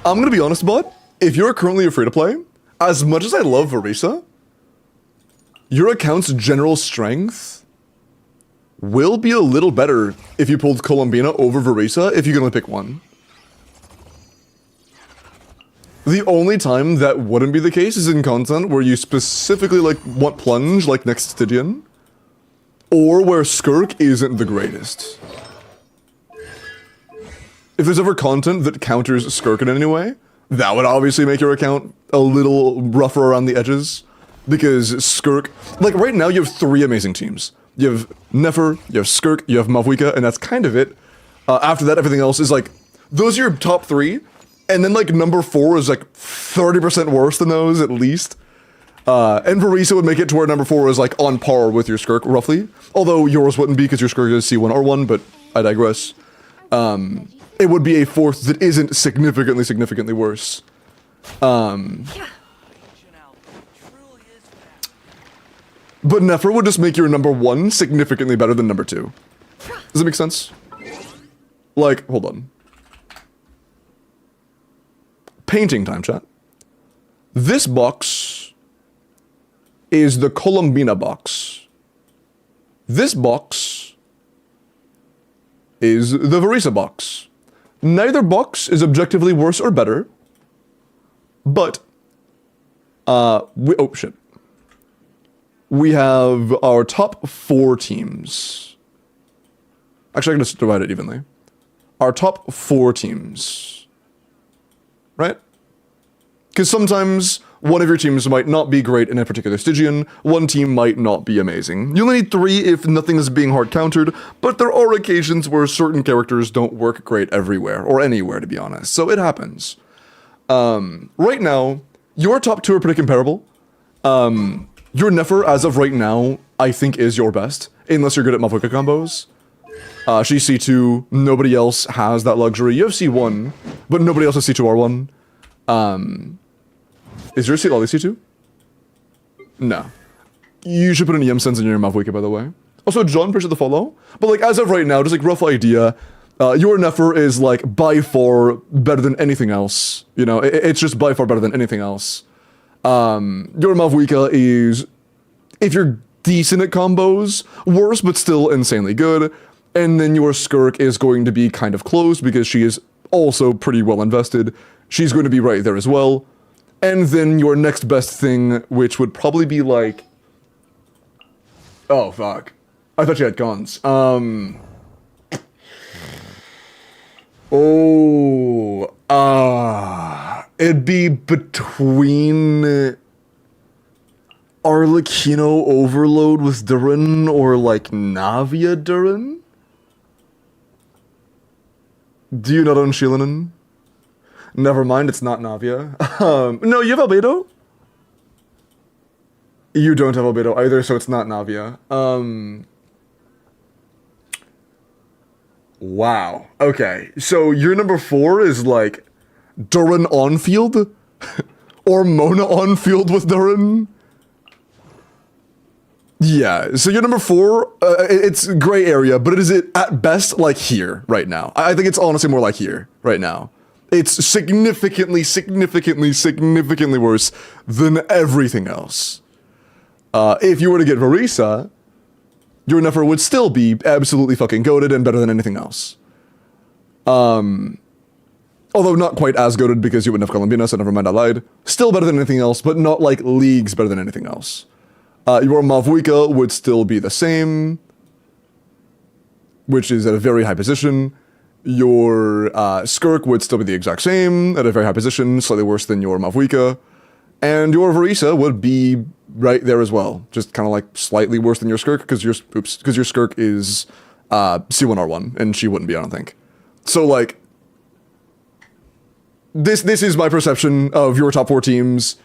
I'm gonna be honest, bud. If you're currently free to play, as much as I love Verisa, your account's general strength will be a little better if you pulled Colombina over Verisa if you can only pick one. The only time that wouldn't be the case is in content where you specifically like want plunge like next to Stygian, or where Skirk isn't the greatest. If there's ever content that counters Skirk in any way, that would obviously make your account a little rougher around the edges. Because Skirk, like right now you have 3 amazing teams. You have Nefer, you have Skirk, you have Mavuika, and that's kind of it. After that, everything else is like, those are your top 3, and then like number 4 is like 30% worse than those at least. And Verisa would make it to where number 4 is like on par with your Skirk, roughly. Although yours wouldn't be because your Skirk is C1R1, but I digress. It would be a 4th that isn't significantly worse. But Nefer would just make your number 1 significantly better than number 2. Does that make sense? Like, hold on. Painting time, chat. This box is the Columbina box. This box is the Verisa box. Neither box is objectively worse or better, but, oh shit. We have our top 4 teams. Actually, I can just divide it evenly. Our top 4 teams. Right? Because sometimes one of your teams might not be great in a particular Stygian, one team might not be amazing. You only need 3 if nothing is being hard countered, but there are occasions where certain characters don't work great everywhere, or anywhere to be honest, so it happens. Right now, your top 2 are pretty comparable. Your Nefer, as of right now, I think is your best, unless you're good at Mavuka combos. She's C2, nobody else has that luxury. You have C1, but nobody else has C2R1. Is your Lolly C2? No. You should put an EM sense in your Mavuka, by the way. Also, John, appreciate the follow. But like, as of right now, just like rough idea, your Nefer is like by far better than anything else. You know, it's just by far better than anything else. Your Mavuka is, if you're decent at combos, worse but still insanely good. And then your Skirk is going to be kind of close because she is also pretty well invested. She's going to be right there as well. And then your next best thing, which would probably be like... Oh, fuck. I thought you had cons. It'd be between Arlecchino Overload with Durin or like Navia Durin? Do you not own Shilanen? Never mind, it's not Navia. No, you have Albedo? You don't have Albedo either, so it's not Navia. Wow. Okay, so your number 4 is like Durin on field? Or Mona on field with Durin? Yeah, so your number 4, it's gray area, but it is at best like here right now. I think it's honestly more like here right now. It's significantly worse than everything else. If you were to get Verisa, your Nefer would still be absolutely fucking goated and better than anything else. Although not quite as goated because you wouldn't have Columbina, so never mind, I lied. Still better than anything else, but not like leagues better than anything else. Your Mavuka would still be the same, which is at a very high position. Your Skirk would still be the exact same, at a very high position, slightly worse than your Mavuka. And your Verisa would be right there as well, just kind of like slightly worse than your Skirk, because your Skirk is C1R1, and she wouldn't be, I don't think. So like, this is my perception of your top 4 teams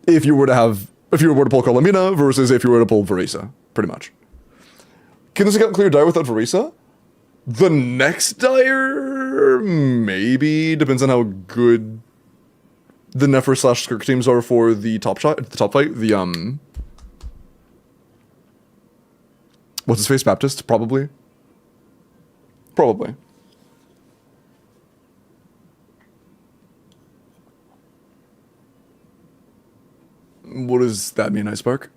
if you were to pull Columbina versus if you were to pull Verisa, pretty much. Can this account clear Dire without Verisa? The next Dire, maybe, depends on how good the Nefer / Skirk teams are for the top fight, what's his face, Baptist, probably. What does that mean, Icebark?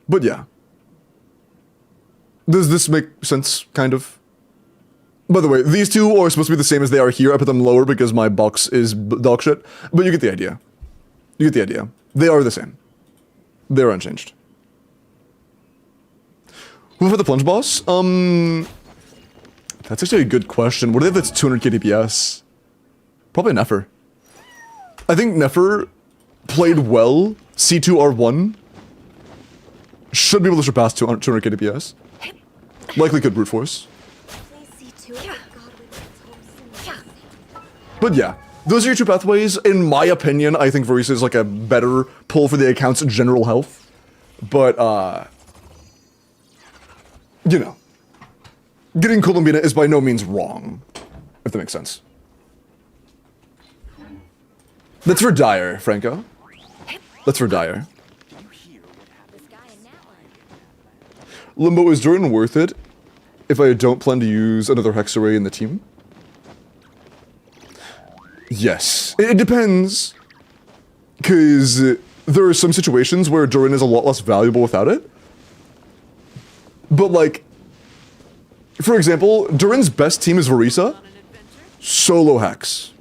But yeah. Does this make sense, kind of? By the way, these two are supposed to be the same as they are here. I put them lower because my box is dog shit. But you get the idea. They are the same. They're unchanged. Who for the plunge boss? That's actually a good question. What if it's 200k DPS? Probably Nefer. I think Nefer played well. C2R1 should be able to surpass 200k DPS. Likely could brute force. But yeah, Those are your two pathways. In my opinion, I think Varisa is like a better pull for the account's general health. But, you know, getting Columbina is by no means wrong, if that makes sense. That's for Dyer, Franco. That's for Dyer. Limbo, is Durin worth it if I don't plan to use another Hex Array in the team? Yes. It depends. Because there are some situations where Durin is a lot less valuable without it. But like, for example, Durin's best team is Varisa. Solo Hex.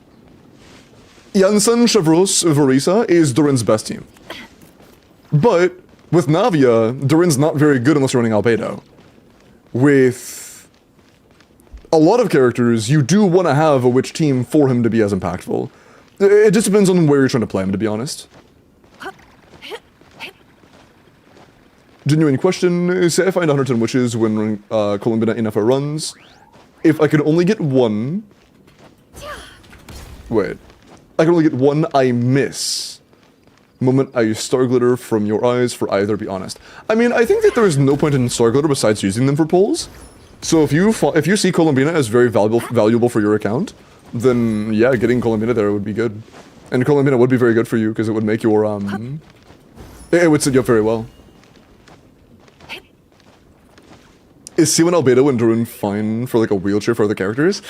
Janssen, Chevros, Varisa is Durin's best team. But with Navia, Durin's not very good unless you're running Albedo. With a lot of characters, you do want to have a witch team for him to be as impactful. It just depends on where you're trying to play him, to be honest. Genuine question, say I find 110 witches when Columbina Inafa runs. If I could only get one... Wait. I can only get one, I miss. Moment I use Star Glitter from your eyes for either, be honest. I mean, I think that there is no point in Star Glitter besides using them for pulls. So if you see Columbina as very valuable for your account, then yeah, getting Columbina there would be good. And Columbina would be very good for you because it would make your it would set you up very well. Is C1 Albedo and Durin fine for like a wheelchair for other characters?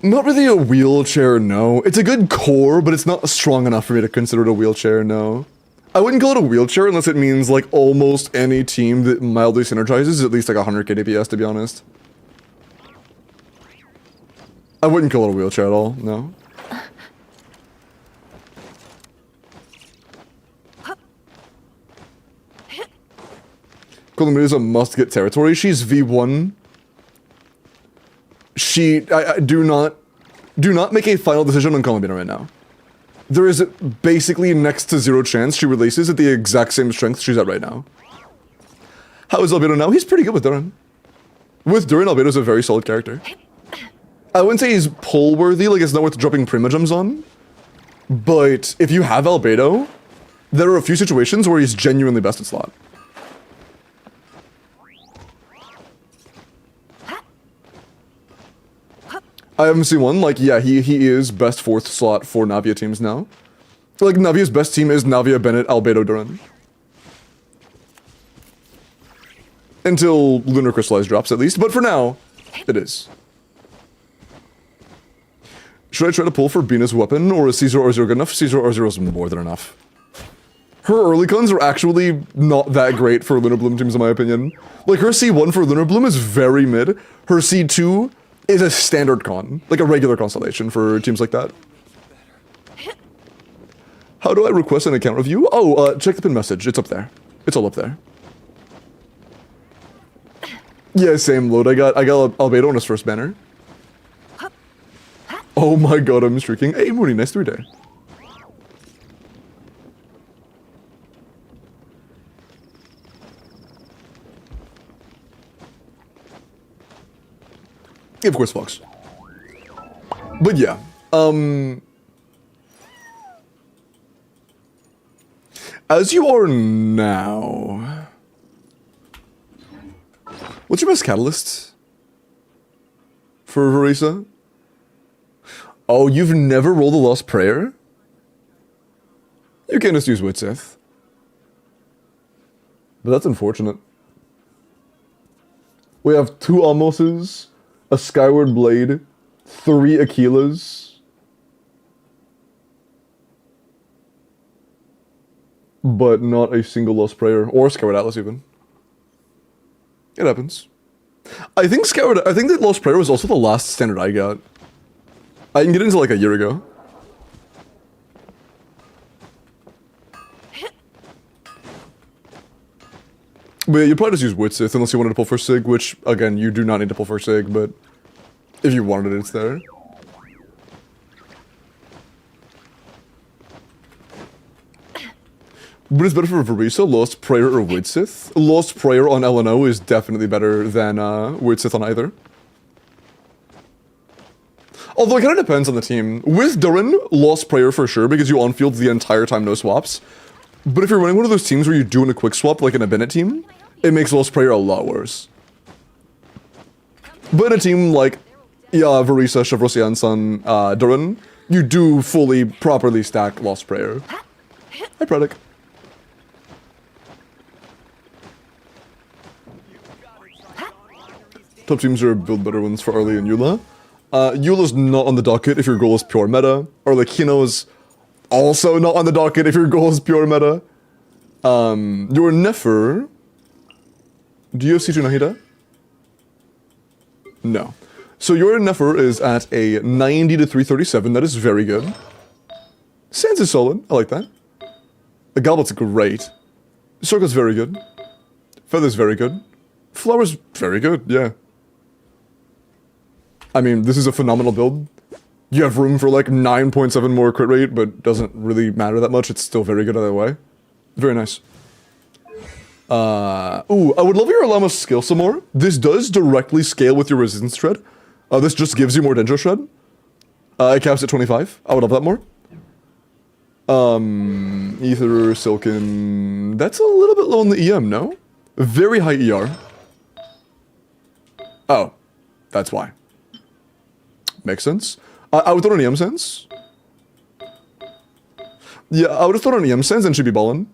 Not really a wheelchair, no. It's a good core, but it's not strong enough for me to consider it a wheelchair, no. I wouldn't call it a wheelchair unless it means like almost any team that mildly synergizes is at least like 100k DPS, to be honest. I wouldn't call it a wheelchair at all, no. Columbina is a must-get territory. She's V1. I do not make a final decision on Columbina right now. There is basically next to zero chance she releases at the exact same strength she's at right now. How is Albedo now? He's pretty good with Durin. With Durin, Albedo's a very solid character. I wouldn't say he's pull-worthy, like it's not worth dropping Prima Gems on. But if you have Albedo, there are a few situations where he's genuinely best at slot. I haven't seen one, like, yeah, he is best fourth slot for Navia teams now. Like, Navia's best team is Navia, Bennett, Albedo, Durin. Until Lunar Crystallize drops, at least. But for now, it is. Should I try to pull for Bina's weapon, or is Caesar R0 good enough? Caesar R0 is more than enough. Her early cons are actually not that great for Lunar Bloom teams, in my opinion. Like, her C1 for Lunar Bloom is very mid. Her C2 is a standard con, like a regular constellation for teams like that. How do I request an account review? Oh, check the pin message. It's up there. It's all up there. Yeah, same load. I got Albedo on his first banner. Oh my god, I'm streaking. Hey, Mooney, nice 3-day. Of course, Fox. But yeah, as you are now, what's your best catalyst for Varisa? Oh, you've never rolled a Lost Prayer? You can just use Witsith. But that's unfortunate. We have 2 Almoses, a Skyward Blade, 3 Aquilas. But not a single Lost Prayer, or Skyward Atlas even. It happens. I think that Lost Prayer was also the last standard I got. I can get into like a year ago. But yeah, you'd probably just use Witsith unless you wanted to pull for Sig, which, again, you do not need to pull for Sig, but if you wanted it, it's there. But it's better for Varisa, Lost Prayer or Witsith. Lost Prayer on LNO is definitely better than Witsith on either. Although it kind of depends on the team. With Durin, Lost Prayer for sure, because you on-field the entire time, no swaps. But if you're running one of those teams where you're doing a quick swap, like in a Bennett team, it makes Lost Prayer a lot worse. But in a team like, yeah, Varisa, Chevrosian-san, Durin, you do fully, properly stack Lost Prayer. Hi, Predic. Top teams are build better ones for Arlie and Eula. Eula's not on the docket if your goal is pure meta. Or like Kino's also not on the docket if your goal is pure meta. Your Nefer. Do you have C2 Nahida? No. So your Nefer is at a 90 to 337. That is very good. Sans is solid. I like that. The Goblet's great. Circle's very good. Feather's very good. Flower's very good, yeah. I mean, this is a phenomenal build. You have room for like 9.7 more crit rate, but doesn't really matter that much. It's still very good either way. Very nice. Ooh, I would love your Llama skill some more. This does directly scale with your resistance shred. This just gives you more Dendro shred. It caps at 25. I would love that more. Ether, Silken... That's a little bit low on the EM, no? Very high ER. Oh, that's why. Makes sense. I would throw an EM sense. Yeah, I would have thrown an EM sense and she'd be ballin'.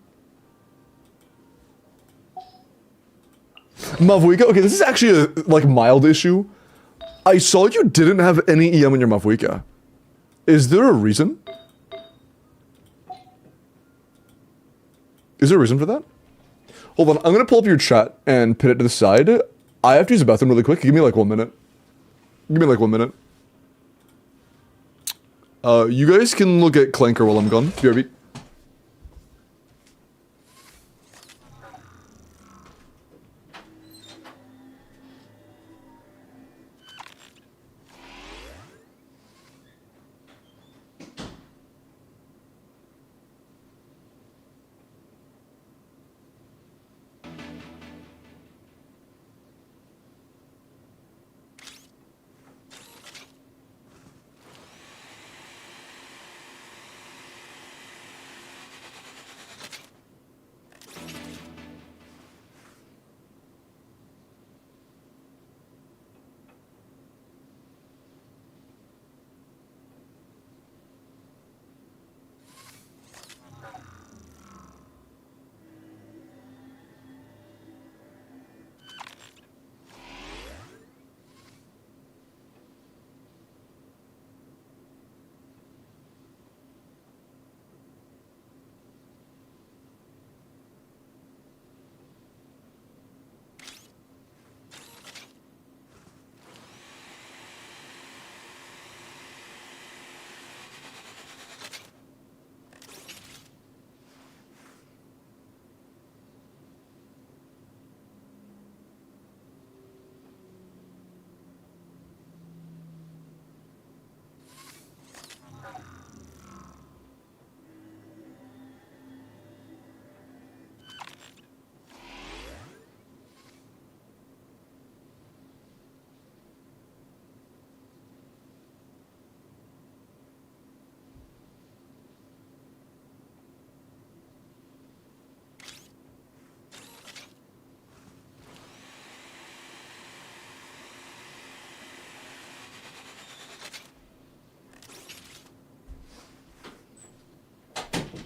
Mavuika, okay, this is actually a, like, mild issue. I saw you didn't have any EM in your Mavuika. Is there a reason? Is there a reason for that? Hold on, I'm gonna pull up your chat and pin it to the side. I have to use the bathroom really quick. Give me like 1 minute. Give me like 1 minute. You guys can look at Clanker while I'm gone. BRB.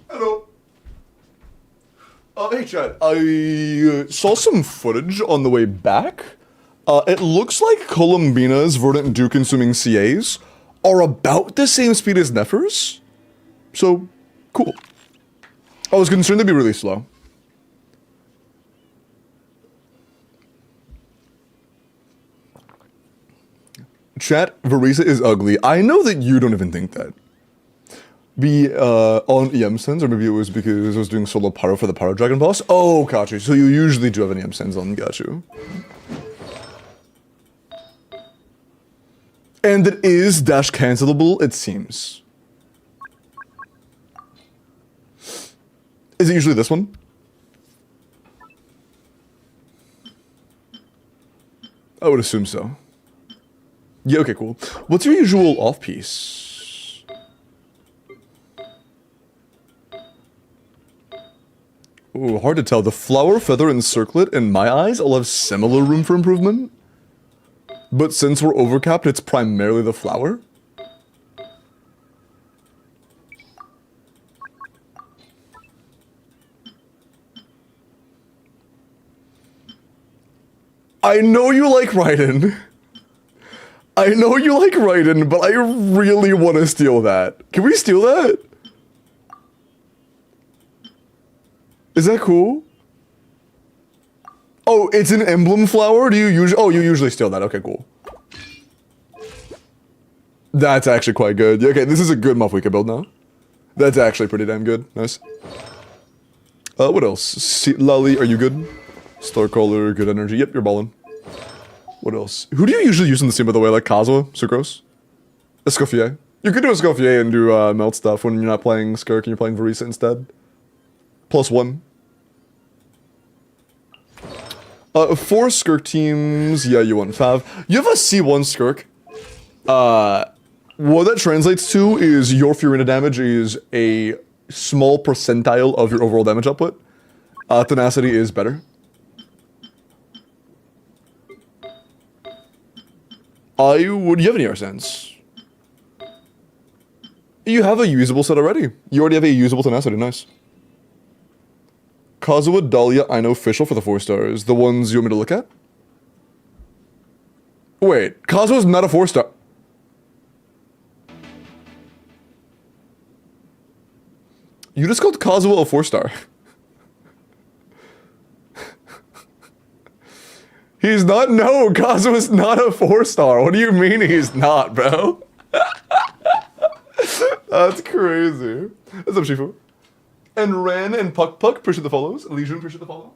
Hello. Hey Chad, I saw some footage on the way back. It looks like Columbina's Verdant Dew consuming CAs are about the same speed as Nefer's. So, cool. I was concerned they'd be really slow. Chat, Varisa is ugly. I know that you don't even think that. Be on EM Sens, or maybe it was because I was doing solo pyro for the Pyro Dragon boss. Oh, got you. So you usually do have an EM Sens on, got you. And it is dash cancelable, it seems. Is it usually this one? I would assume so. Yeah, okay, cool. What's your usual off-piece? Ooh, hard to tell. The flower, feather, and circlet, in my eyes, all have similar room for improvement. But since we're overcapped, it's primarily the flower. I know you like Raiden. I know you like Raiden, but I really want to steal that. Can we steal that? Is that cool? Oh, it's an emblem flower? Do you usually... Oh, you usually steal that. Okay, cool. That's actually quite good. Okay, this is a good Mafwika build now. That's actually pretty damn good. Nice. What else? Lali, are you good? Starcaller, good energy. Yep, you're balling. What else? Who do you usually use in the team, by the way? Like Kazuha? Sucrose? Escoffier. You could do Escoffier and do melt stuff when you're not playing Skirk and you're playing Varisa instead. +1. 4 Skirk teams. Yeah, you want Fav. You have a C1 Skirk. What that translates to is your Furina damage is a small percentile of your overall damage output. Tenacity is better. You have an ER sense. You have a usable set already. You already have a usable tenacity, nice. Kazuha, Dahlia, I know official for the 4 stars. The ones you want me to look at? Wait, Kazuha's not a 4-star. You just called Kazuha a 4-star. He's not, no, Kazuha's not a 4-star. What do you mean he's not, bro? That's crazy. What's up, Shifu? And Ren and Puck Puck, appreciate the follows. Legion, appreciate the follow.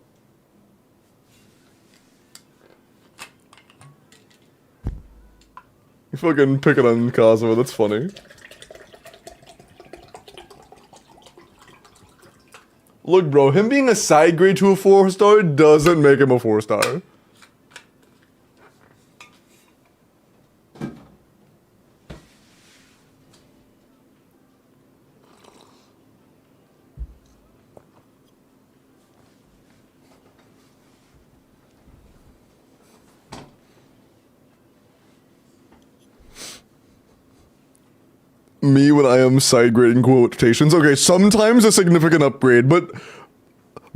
You fucking picking on Kazuha, that's funny. Look, bro, him being a side grade to a 4-star doesn't make him a 4-star. Me when I am side grading quotations. Okay, sometimes a significant upgrade, but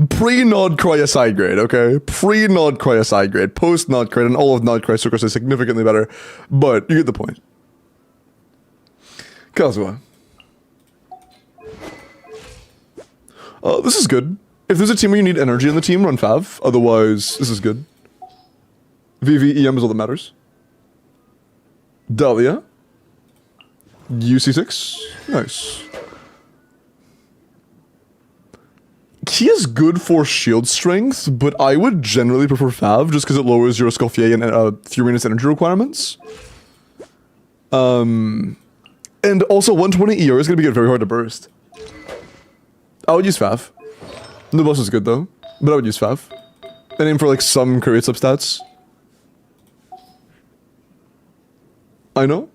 pre-Nod Cry a side grade, okay? Pre-Nod Cry a side grade, post-Nod Cry, and all of Nod Cry Sucrose is significantly better, but you get the point. Kazuha. This is good. If there's a team where you need energy in the team, run Fav. Otherwise, this is good. VVEM is all that matters. Dahlia. UC6. Nice. He is good for shield strength, but I would generally prefer Fav just because it lowers your Escoffier and Furina's energy requirements. And also 120 ER is going to get very hard to burst. I would use Fav. The boss is good though, but I would use Fav. And aim for like some career substats. I know.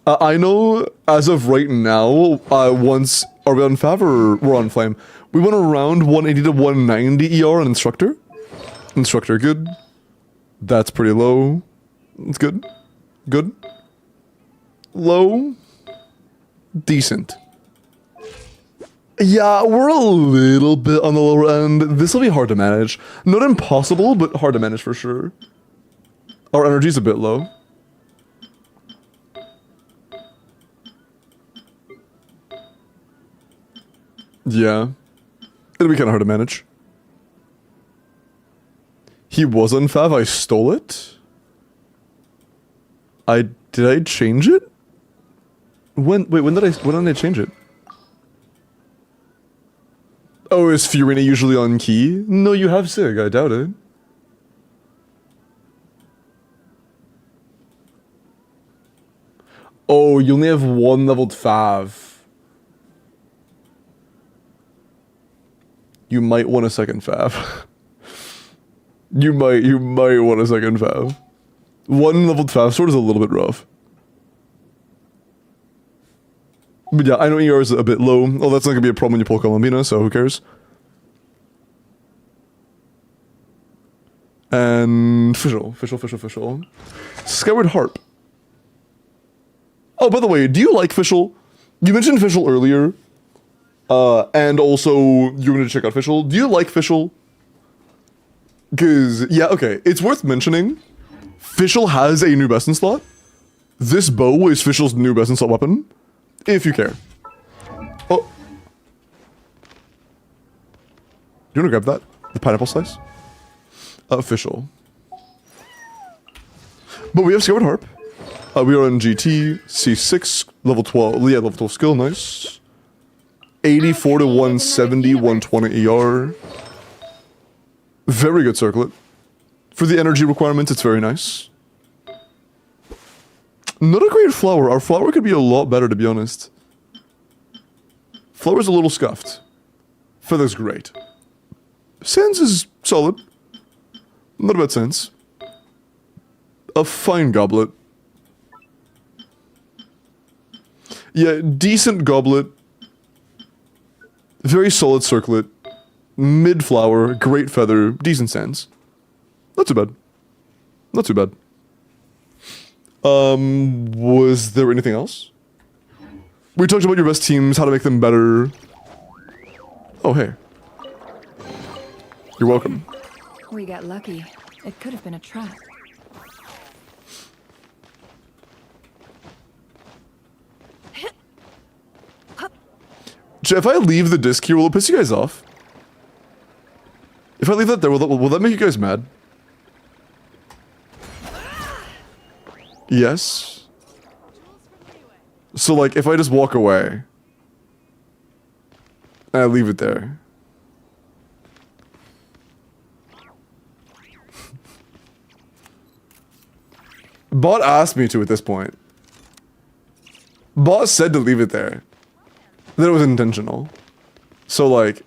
I know as of right now, once, are we on Fav or we're on Flame? We went around 180 to 190 ER on Instructor. Instructor, good. That's pretty low. It's good. Good. Low. Decent. Yeah, we're a little bit on the lower end. This will be hard to manage. Not impossible, but hard to manage for sure. Our energy's a bit low. Yeah. It'll be kind of hard to manage. He was on Fav, I stole it? Did I change it? When did I change it? Oh, is Furina usually on key? No, you have Sig, I doubt it. Oh, you only have one leveled Fav. You might want a second Fav. you might want a second Fav. One leveled fast sword is a little bit rough. But yeah, I know ER is a bit low. Oh, that's not gonna be a problem when you pull Columbina, so who cares? And Fischl. Skyward Harp. Oh, by the way, do you like Fischl? You mentioned Fischl earlier. And also, you wanted to check out Fischl. Do you like Fischl? Because, yeah, okay. It's worth mentioning. Fischl has a new best in slot. This bow is Fischl's new best in slot weapon. If you care. Oh. You wanna grab that? The pineapple slice? Official. But we have Skyward Harp. We are on GT, C6, level 12. Yeah, level 12 skill, nice. 84 to 170, 120 ER. Very good circlet. For the energy requirements, it's very nice. Not a great flower. Our flower could be a lot better, to be honest. Flower's a little scuffed. Feather's great. Sands is solid. Not a bad sense. A fine goblet. Yeah, decent goblet. Very solid circlet. Mid flower, great feather, decent sense. Not too bad. Not too bad. Was there anything else? We talked about your best teams, how to make them better. Oh, hey. You're welcome. We got lucky. It could have been a trap. If I leave the disc here, will it piss you guys off? If I leave that there, will that make you guys mad? Yes. So, like, if I just walk away, and I leave it there. Bot asked me to at this point. Bot said to leave it there. That it was intentional. So, like...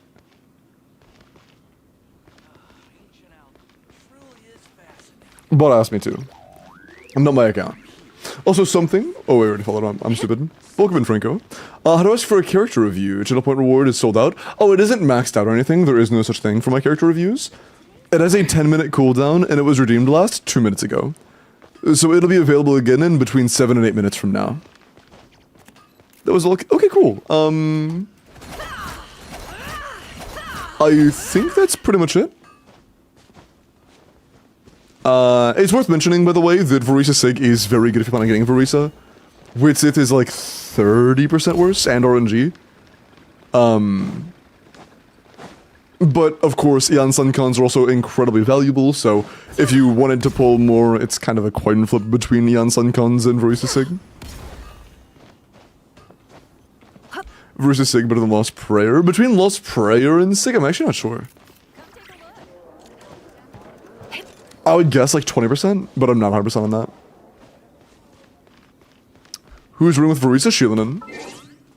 Bot asked me to. Not my account. Also, something... Oh, wait, I already followed on. I'm stupid. Welcome in, Franco. How do I ask for a character review? Channel point reward is sold out. Oh, it isn't maxed out or anything. There is no such thing for my character reviews. It has a 10-minute cooldown, and it was redeemed last 2 minutes ago. So it'll be available again in between 7 and 8 minutes from now. That was all... Okay, cool. I think that's pretty much it. It's worth mentioning, by the way, that Varisa Sig is very good if you plan on getting Varisa. Witsith is like 30% worse, and RNG. But, of course, Eon Sun Cons are also incredibly valuable, so if you wanted to pull more, it's kind of a coin flip between Eon Sun Cons and Varisa Sig. Varisa Sig better than Lost Prayer? Between Lost Prayer and Sig, I'm actually not sure. I would guess like 20%, but I'm not 100% on that. Who's room with Varisa? Shilinen.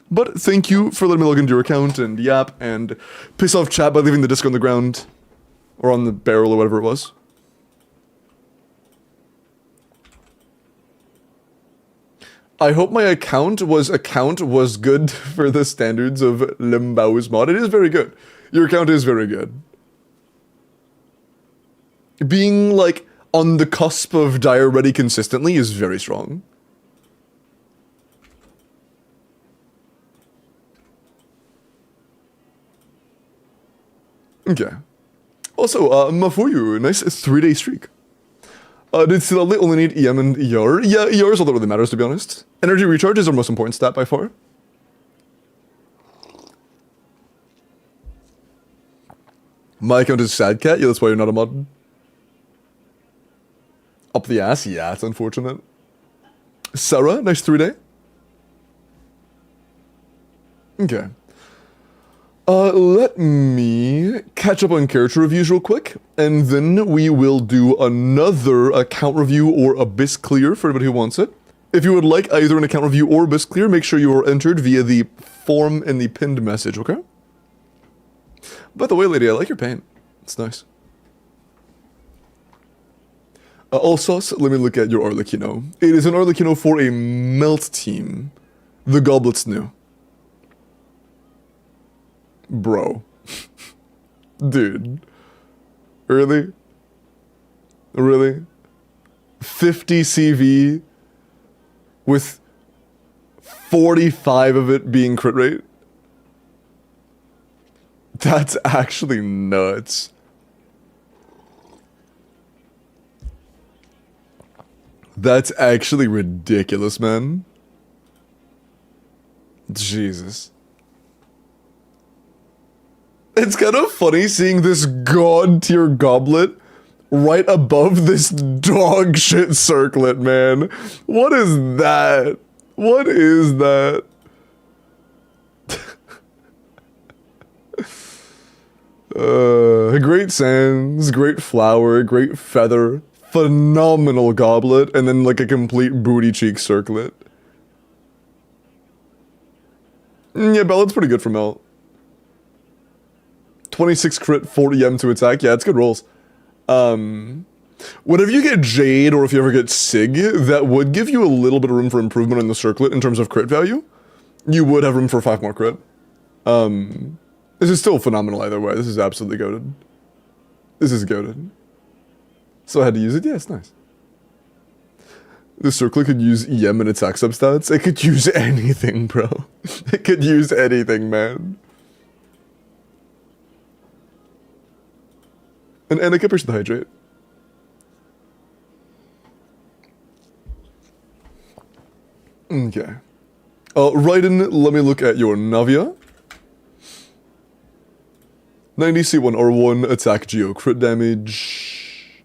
But thank you for letting me log into your account and yap and piss off chat by leaving the disc on the ground. Or on the barrel or whatever it was. I hope my account was good for the standards of Limbao's mod. It is very good. Your account is very good. Being, like, on the cusp of dire ready consistently is very strong. Okay. Also, Mafuyu, nice 3-day streak. Did Silale only need EM and ER? Yeah, ER is all that really matters, to be honest. Energy recharge is our most important stat by far. My account is Sad Cat? Yeah, that's why you're not a mod. Up the ass? Yeah, it's unfortunate. Sarah, nice 3-day. Okay. Let me catch up on character reviews real quick, and then we will do another account review or Abyss Clear for anybody who wants it. If you would like either an account review or Abyss Clear, make sure you are entered via the form in the pinned message, okay? By the way, lady, I like your paint. It's nice. Also, let me look at your Arlecchino. It is an Arlecchino for a melt team. The goblet's new. Bro. Dude. Really? Really? 50 CV with 45 of it being crit rate? That's actually nuts. That's actually ridiculous, man. Jesus. It's kind of funny seeing this god tier goblet right above this dog shit circlet, man. What is that? What is that? Great sands, great flower, great feather, phenomenal goblet, and then like a complete booty cheek circlet. Yeah, Bellet's pretty good for Melt. 26 crit, 40 M to attack. Yeah, it's good rolls. Whenever you get Jade or if you ever get Sig, that would give you a little bit of room for improvement in the circlet in terms of crit value. You would have room for 5 more crit. This is still phenomenal either way. This is absolutely goated. This is goated. So I had to use it. Yeah, it's nice. The circlet could use EM and attack substats. It could use anything, bro. It could use anything, man. And I kept pushing the hydrate. Okay. Raiden, let me look at your Navia. 90 C1 R1 attack geo crit damage.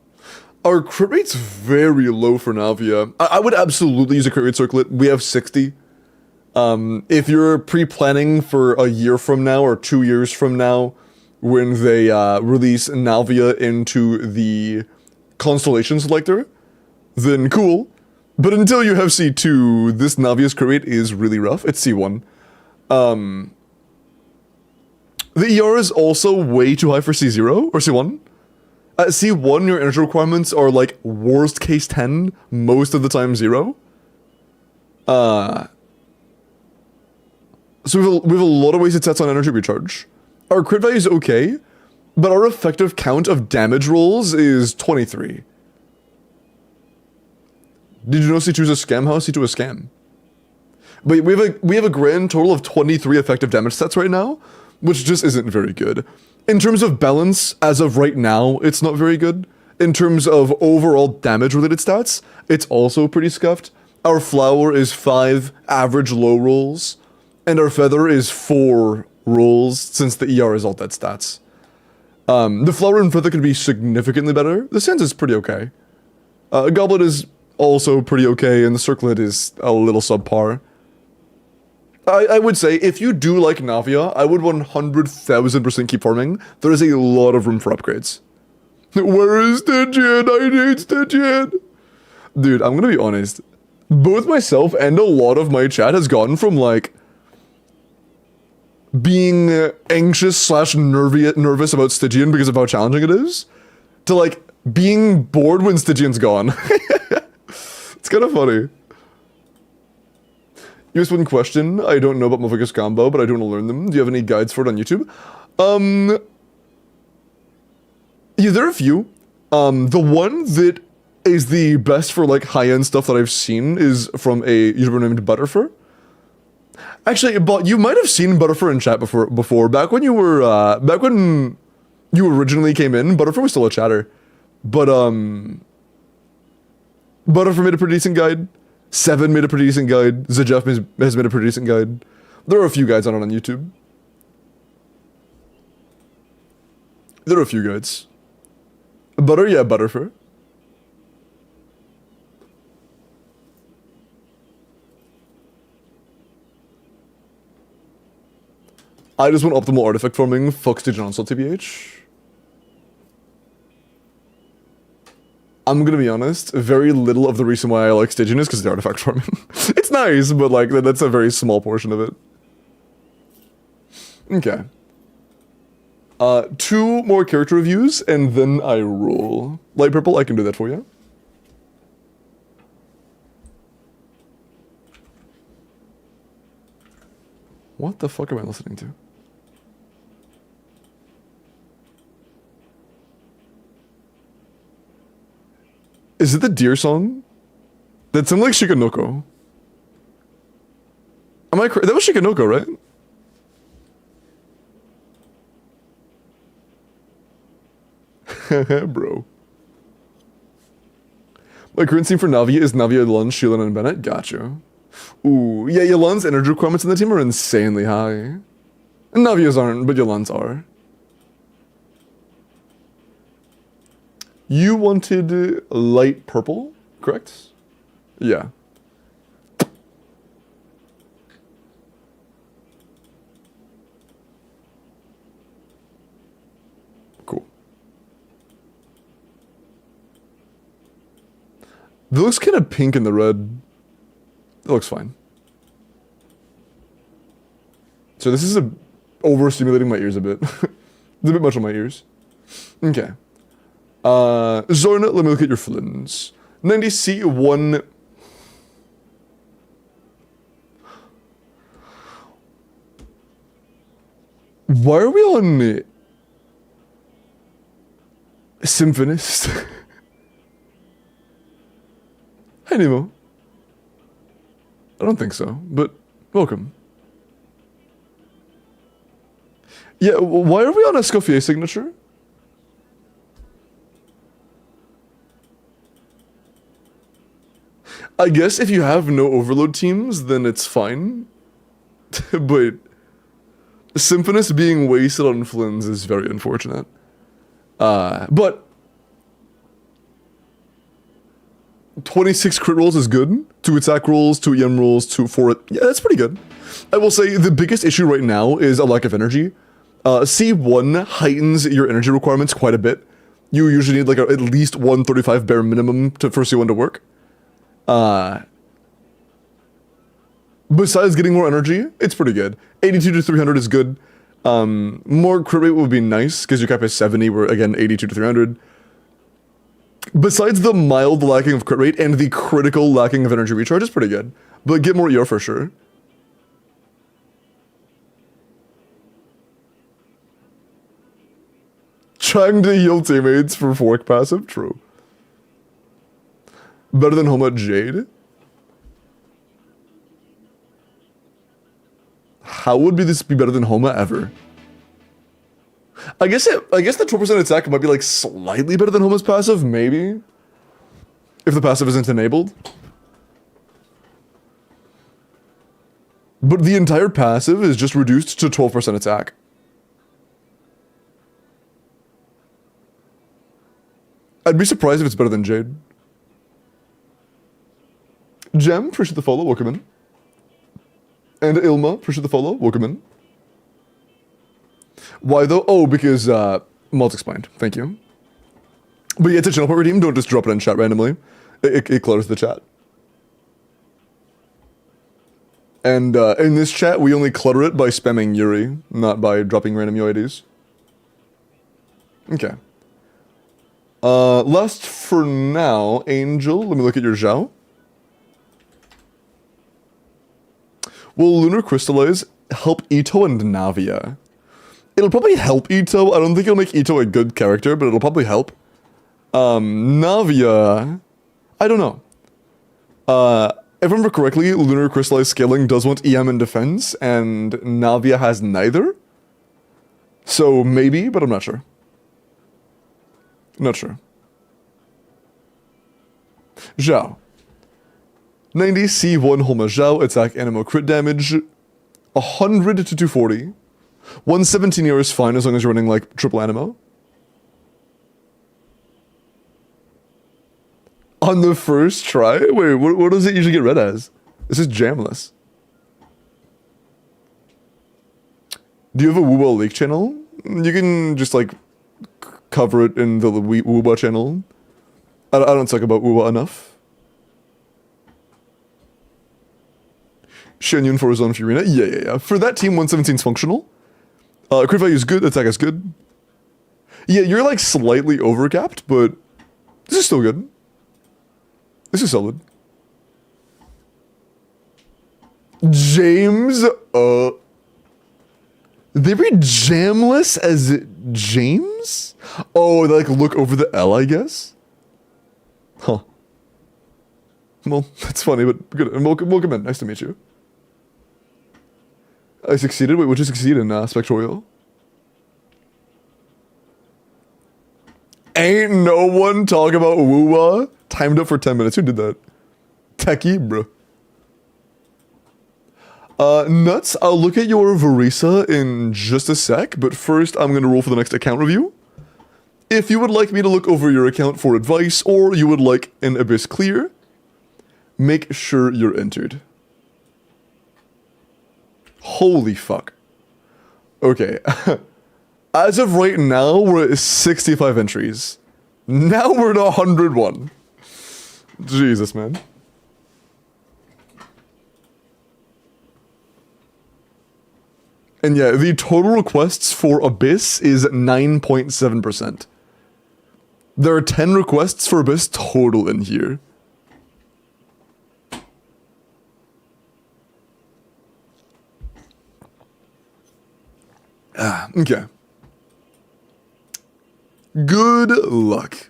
Our crit rate's very low for Navia. I would absolutely use a crit rate circlet. We have 60. If you're pre-planning for a year from now or 2 years from now, when they release Navia into the Constellation Selector, then cool. But until you have C2, this Navia's crit rate is really rough. It's C1. The ER is also way too high for C0 or C1. At C1, your energy requirements are like worst case 10, most of the time 0. So we have a lot of wasted sets on energy recharge. Our crit value is okay, but our effective count of damage rolls is 23. Did you know C2 is a scam? How is C2 a scam? But we have a grand total of 23 effective damage sets right now, which just isn't very good. In terms of balance, as of right now, it's not very good. In terms of overall damage-related stats, it's also pretty scuffed. Our flower is 5 average low rolls, and our feather is 4 rolls, since the ER is all dead stats. The flower and feather could be significantly better. The sense is pretty okay. Goblet is also pretty okay, and the circlet is a little subpar. I would say, if you do like Navia, I would 100,000% keep farming. There is a lot of room for upgrades. Where is Stygian? I need Stygian! Dude, I'm gonna be honest. Both myself and a lot of my chat has gone from, like, being anxious slash nervous about Stygian because of how challenging it is, to, like, being bored when Stygian's gone. It's kind of funny. Here's one question. I don't know about Motherfuckers combo, but I do want to learn them. Do you have any guides for it on YouTube? Yeah, there are a few. The one that is the best for like high-end stuff that I've seen is from a YouTuber named Butterfur. Actually, but you might have seen Butterfur in chat before. Back when you were, back when you originally came in, Butterfur was still a chatter. But, Butterfur made a pretty decent guide. Seven made a pretty decent guide. Zajef has made a pretty decent guide. There are a few guides on it on YouTube. There are a few guides. Butter, yeah, Butterfur. I just want optimal artifact farming. Fuck Stygian Onslaught TBH. I'm gonna be honest, very little of the reason why I like Stygian is because of the artifact farming. It's nice, but like, that's a very small portion of it. Okay. 2 more character reviews, and then I rule. Light purple, I can do that for you. What the fuck am I listening to? Is it the deer song? That sounded like Shikanoko. Am I crazy? That was Shikanoko, right? Bro. My current team for Navia is Navia, Yulon, Shielan, and Bennett. Gotcha. Ooh, yeah, Yulon's energy requirements in the team are insanely high. Navia's aren't, but Yulon's are. You wanted light purple, correct? Yeah. Cool. It looks kind of pink in the red. It looks fine. So this is overstimulating my ears a bit. It's a bit much on my ears. Okay. Zorna, let me look at your flins. 90C1. Why are we on Symphonist? Hi, Nemo. I don't think so, but welcome. Yeah, why are we on Escoffier signature? I guess if you have no overload teams, then it's fine. But Symphonist being wasted on Flins is very unfortunate. But 26 crit rolls is good. 2 attack rolls, 2 EM rolls, 4... Yeah, that's pretty good. I will say the biggest issue right now is a lack of energy. C1 heightens your energy requirements quite a bit. You usually need like at least 135 bare minimum for C1 to work. Besides getting more energy, it's pretty good. 82 to 300 is good. More crit rate would be nice, because your cap is 70, where again, 82 to 300. Besides the mild lacking of crit rate and the critical lacking of energy recharge is pretty good. But get more ER for sure. Trying to heal teammates for fork passive? True. Better than Homa Jade? How would this be better than Homa ever? I guess the 12% attack might be like slightly better than Homa's passive, maybe? If the passive isn't enabled. But the entire passive is just reduced to 12% attack. I'd be surprised if it's better than Jade. Gem, appreciate the follow, welcome in. And Ilma, appreciate the follow, welcome in. Why though? Oh, because, Malt explained, thank you. But yeah, it's a channel part redeem, don't just drop it in chat randomly. It clutters the chat. And, in this chat, we only clutter it by spamming Yuri, not by dropping random UIDs. Okay. Last for now, Angel, let me look at your Zhao. Will Lunar Crystallize help Ito and Navia? It'll probably help Ito. I don't think it'll make Ito a good character, but it'll probably help. Navia... I don't know. If I remember correctly, Lunar Crystallize scaling does want EM and defense, and Navia has neither. So maybe, but I'm not sure. Not sure. Zhao. 90 C1 Homa Zhao, attack animal crit damage, 100 to 240. 117 here is fine as long as you're running like triple animo. On the first try? Wait, what does it usually get read as? This is jamless. Do you have a Wuba leak channel? You can just like cover it in the Wuba channel. I don't talk about Wuba enough. Shenyun for his own Furina. Yeah. For that team, 117 is functional. Crit value is good, attack is good. Yeah, you're like slightly overcapped, but this is still good. This is solid. James, they read Jamless as James? Oh, they like look over the L, I guess? Huh. Well, that's funny, but good. And welcome in. Nice to meet you. I succeeded? Wait, what'd you succeed in, Spectorial? Ain't no one talk about woo-wah? Timed up for 10 minutes. Who did that? Techie, bro. Nuts, I'll look at your Verisa in just a sec, but first I'm gonna roll for the next account review. If you would like me to look over your account for advice, or you would like an Abyss clear, make sure you're entered. Holy fuck. Okay. As of right now, we're at 65 entries. Now we're at 101. Jesus, man. And yeah, the total requests for Abyss is 9.7%. There are 10 requests for Abyss total in here. Okay. Good luck.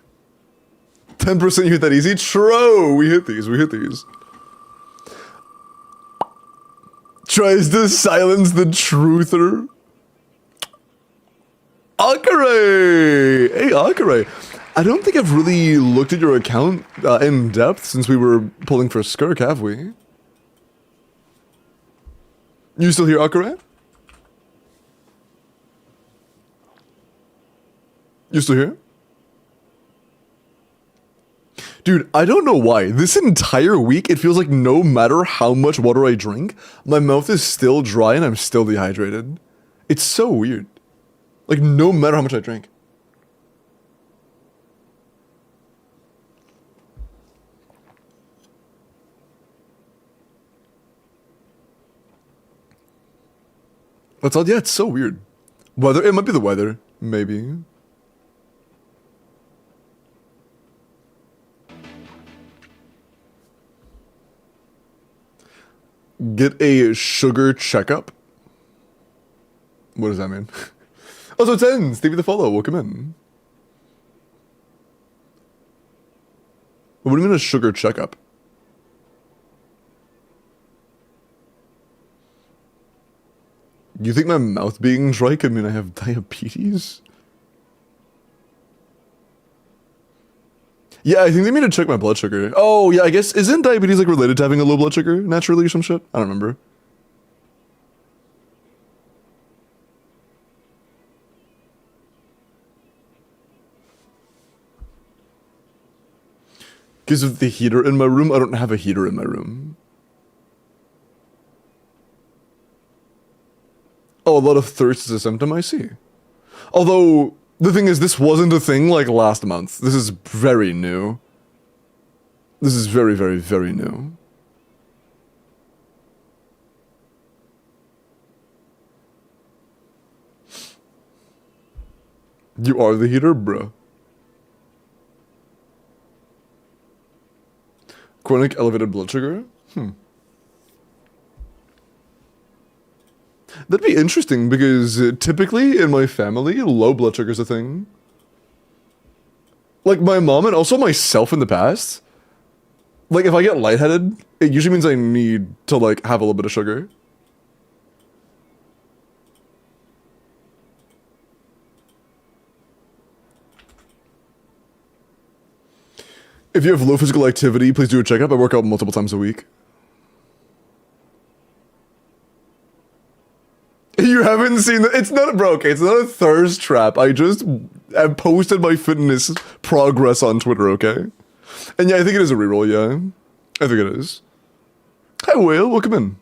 10% you hit that easy? True! We hit these. Tries to silence the truther. Akare! Hey, Akare. I don't think I've really looked at your account in depth since we were pulling for Skirk, have we? You still here, Akare? You still here? Dude, I don't know why. This entire week, it feels like no matter how much water I drink, my mouth is still dry and I'm still dehydrated. It's so weird. Like, no matter how much I drink. That's all. Yeah, it's so weird. Weather? It might be the weather. Maybe. Get a sugar checkup? What does that mean? Also, 10, Stevie the follow, welcome in. What do you mean a sugar checkup? You think my mouth being dry could mean I have diabetes? Yeah, I think they mean to check my blood sugar. Oh, yeah, I guess, isn't diabetes like related to having a low blood sugar naturally or some shit? I don't remember. Because of the heater in my room, I don't have a heater in my room. Oh, a lot of thirst is a symptom, I see. Although, the thing is, this wasn't a thing like last month. This is very new. This is very, very, very new. You are the heater, bro. Chronic elevated blood sugar? That'd be interesting because typically in my family, low blood sugar is a thing. Like my mom and also myself in the past. Like if I get lightheaded, it usually means I need to like have a little bit of sugar. If you have low physical activity, please do a checkup. I work out multiple times a week. You haven't seen that? It's not, bro, okay, it's not a thirst trap. I just have posted my fitness progress on Twitter, okay? And yeah, I think it is a reroll, yeah. I think it is. Hi, Whale, welcome in.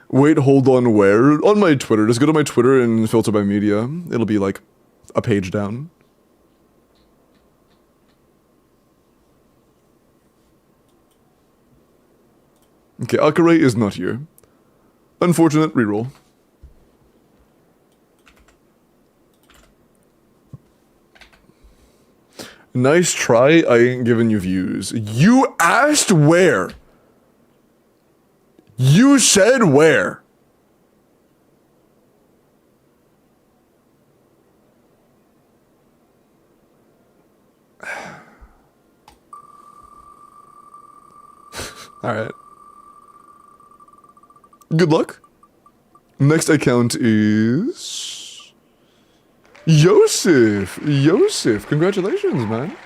Wait, hold on, where? On my Twitter. Just go to my Twitter and filter by media. It'll be like a page down. Okay, Akare is not here. Unfortunate reroll. Nice try, I ain't giving you views. You asked where? You said where? Alright. Good luck. Next account is... Yosef! Yosef, congratulations, man.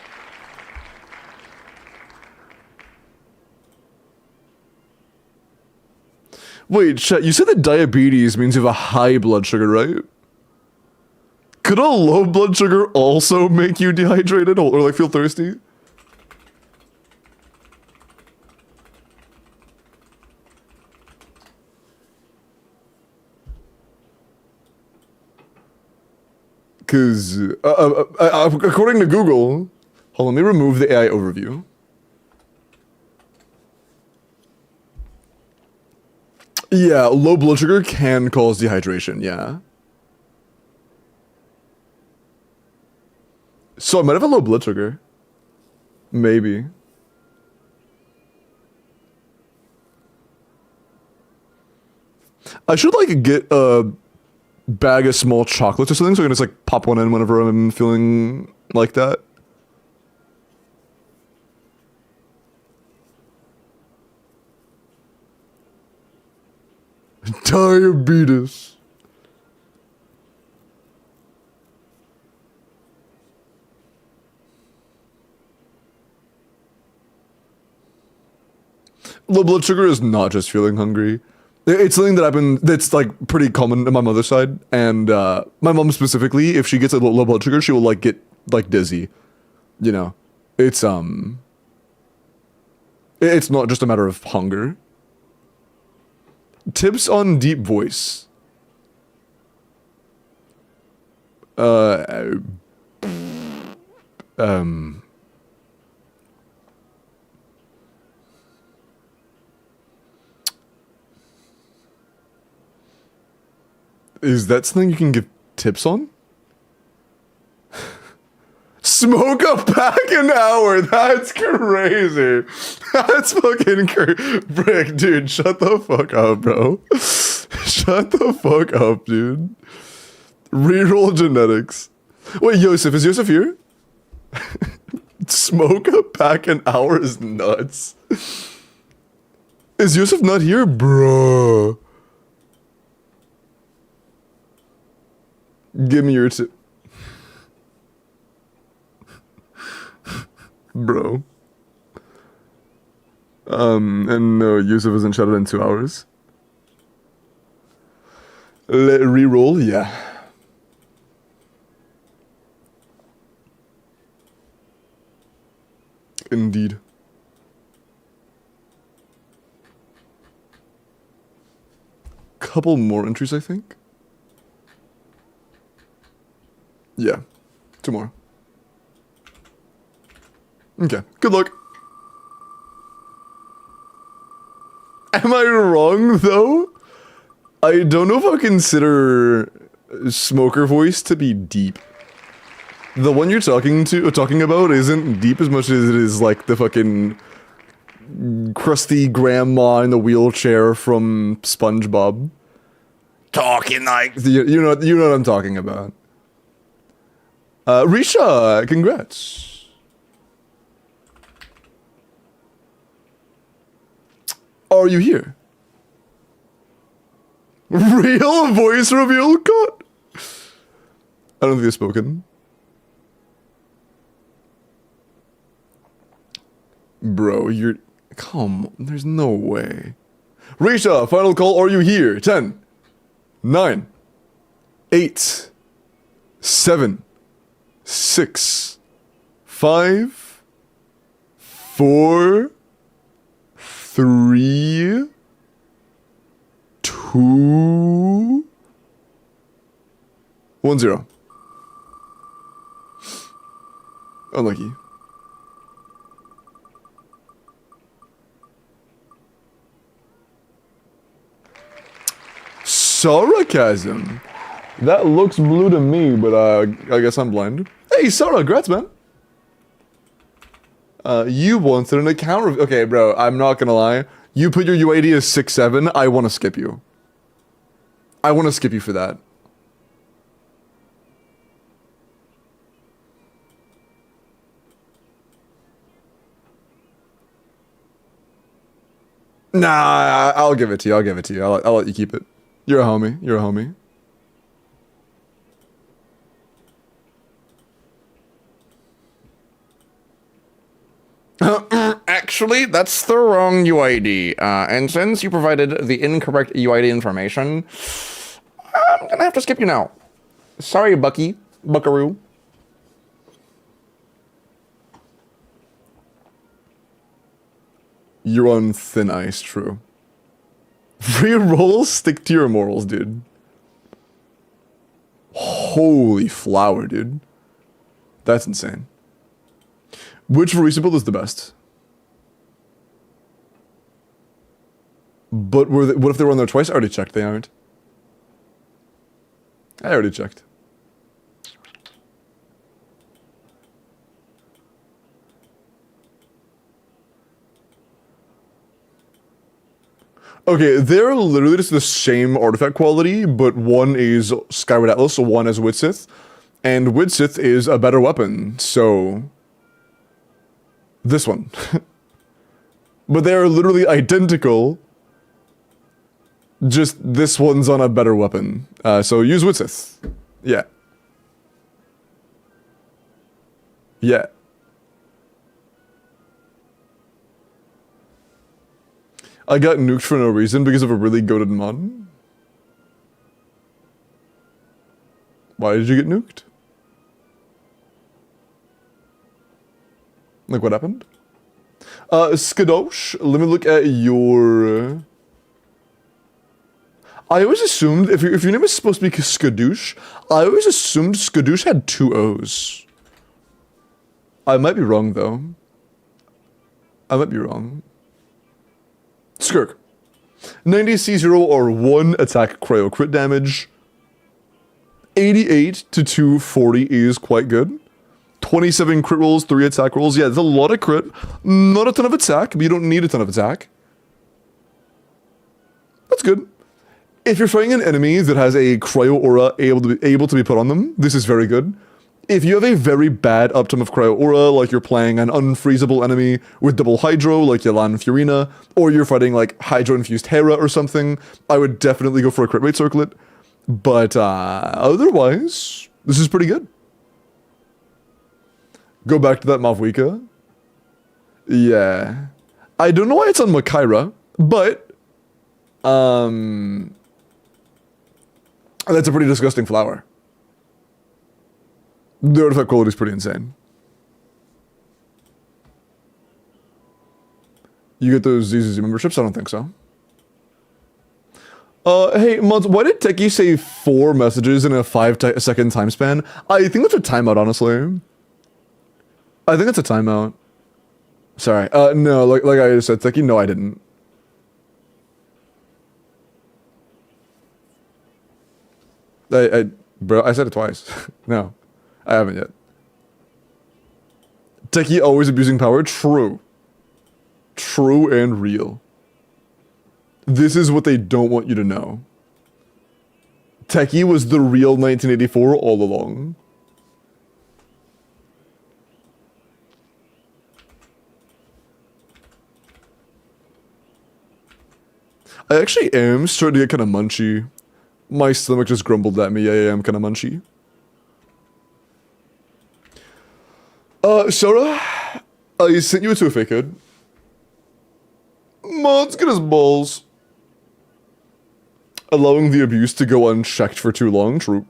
Wait, chat, you said that diabetes means you have a high blood sugar, right? Could a low blood sugar also make you dehydrated or like feel thirsty? Because, according to Google, hold on, let me remove the AI overview. Yeah, low blood sugar can cause dehydration, yeah. So I might have a low blood sugar. Maybe. I should like get a bag of small chocolates or something so I can just like pop one in whenever I'm feeling like that. Diabetes. Low blood sugar is not just feeling hungry. It's something that that's like pretty common on my mother's side, and my mom specifically, if she gets a low blood sugar, she will like get like dizzy. You know, it's not just a matter of hunger. Tips on deep voice. Is that something you can give tips on? Smoke a pack an hour. That's crazy. That's fucking Brick, dude, shut the fuck up, bro. Shut the fuck up, dude. Reroll genetics. Wait, Yosef, is Yosef here? Smoke a pack an hour is nuts. Is Yosef not here? Bro. Give me your tip. Bro. And no, Yusuf isn't shut in 2 hours. Reroll, yeah. Indeed. Couple more entries, I think. Yeah, 2 more. Okay, good luck. Am I wrong, though? I don't know if I consider Smoker voice to be deep. The one you're talking about isn't deep as much as it is like the fucking crusty grandma in the wheelchair from SpongeBob. Talking like... You know what I'm talking about. Risha, congrats. Are you here? Real voice reveal cut. I don't think you've spoken. Bro, you're... Come on, there's no way. Risha, final call, are you here? 10, 9, 8, 7, 6, 5, 4, 3, 2, 1, 0. Unlucky. Sarcasm. That looks blue to me, but I guess I'm blind. Hey, Sarah, congrats, man. You wanted an account review. Okay, bro, I'm not gonna lie. You put your UID as 6'7", I want to skip you. I want to skip you for that. Nah, I'll give it to you. I'll give it to you. I'll let you keep it. You're a homie. You're a homie. Actually, that's the wrong UID. And since you provided the incorrect UID information, I'm gonna have to skip you now. Sorry, Bucky. Buckaroo. You're on thin ice, true. Free rolls, stick to your morals, dude. Holy flower, dude. That's insane. Which Marisa build is the best? But what if they were on there twice? I already checked, they aren't. I already checked. Okay, they're literally just the same artifact quality, but one is Skyward Atlas, so one is Widsith, and Widsith is a better weapon, so... This one. But they're literally identical, just this one's on a better weapon. So use Widsith. Yeah. Yeah. I got nuked for no reason because of a really goated mod. Why did you get nuked? Like, what happened? Skadosh, let me look at your... I always assumed, if your name is supposed to be Skadoosh, I always assumed Skadoosh had 2 O's. I might be wrong, though. I might be wrong. Skirk. 90 C0 or 1 attack cryo crit damage. 88 to 240 is quite good. 27 crit rolls, 3 attack rolls. Yeah, there's a lot of crit. Not a ton of attack, but you don't need a ton of attack. That's good. If you're fighting an enemy that has a cryo aura able to be put on them, this is very good. If you have a very bad uptime of cryo aura, like you're playing an unfreezable enemy with double hydro, like Yelan Furina, or you're fighting like hydro-infused Hera or something, I would definitely go for a crit rate circlet. But otherwise, this is pretty good. Go back to that Mavwika. Yeah. I don't know why it's on Makaira, but... that's a pretty disgusting flower. The artifact quality is pretty insane. You get those ZZZ memberships? I don't think so. Hey, Mods, why did Techie say 4 messages in a 5-second time span? I think that's a timeout, honestly. I think it's a timeout. Sorry. No, like I just said, Techie, no, I didn't. Bro, I said it twice. No, I haven't yet. Techie always abusing power? True. True and real. This is what they don't want you to know. Techie was the real 1984 all along. I actually am starting to get kind of munchy. My stomach just grumbled at me. I am kind of munchy. Sarah, I sent you a fake code. Mods, get his balls. Allowing the abuse to go unchecked for too long, true.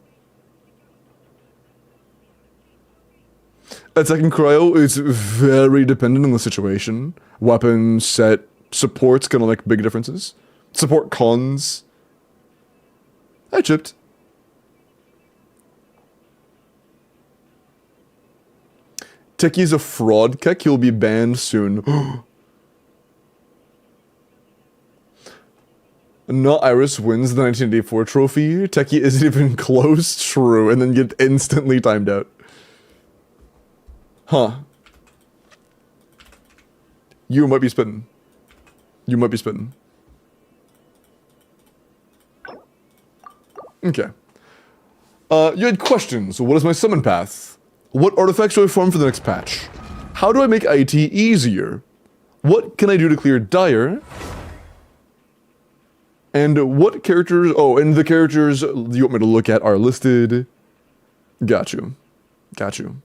Attacking cryo is very dependent on the situation. Weapon, set, support's gonna make big differences. Support cons. I chipped. Techie's a fraud kek, he'll be banned soon. Not Iris wins the 1984 trophy. Techie isn't even close, true, and then get instantly timed out. Huh. You might be spitting. You might be spitting. Okay. You had questions. What is my summon path? What artifacts do I farm for the next patch? How do I make IT easier? What can I do to clear Dire? And what characters... Oh, and the characters you want me to look at are listed. Got you. Got you.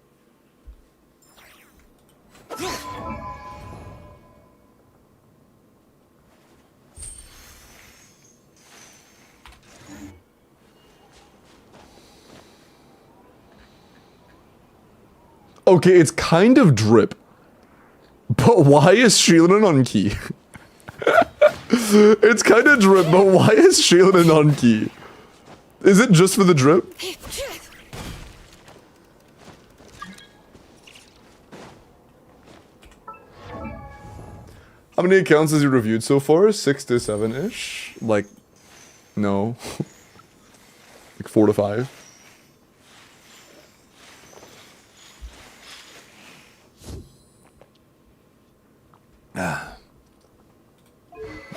Okay, it's kind of drip. But why is Sheilin on key? It's kind of drip, but why is Sheilin on key? Is it just for the drip? How many accounts has he reviewed so far? 6 to 7-ish? Like, no. Like 4 to 5. Ah.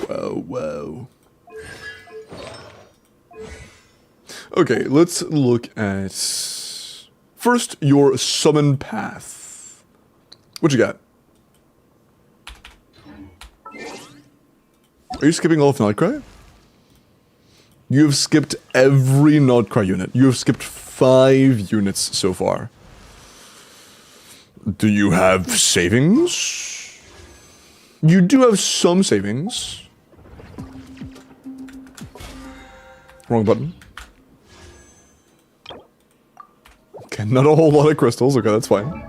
Whoa, whoa. Okay, let's look at... First, your summon path. What you got? Are you skipping all of Nightcry? You have skipped every Nightcry unit. You have skipped 5 units so far. Do you have savings? You do have some savings. Wrong button. Okay, not a whole lot of crystals. Okay, that's fine.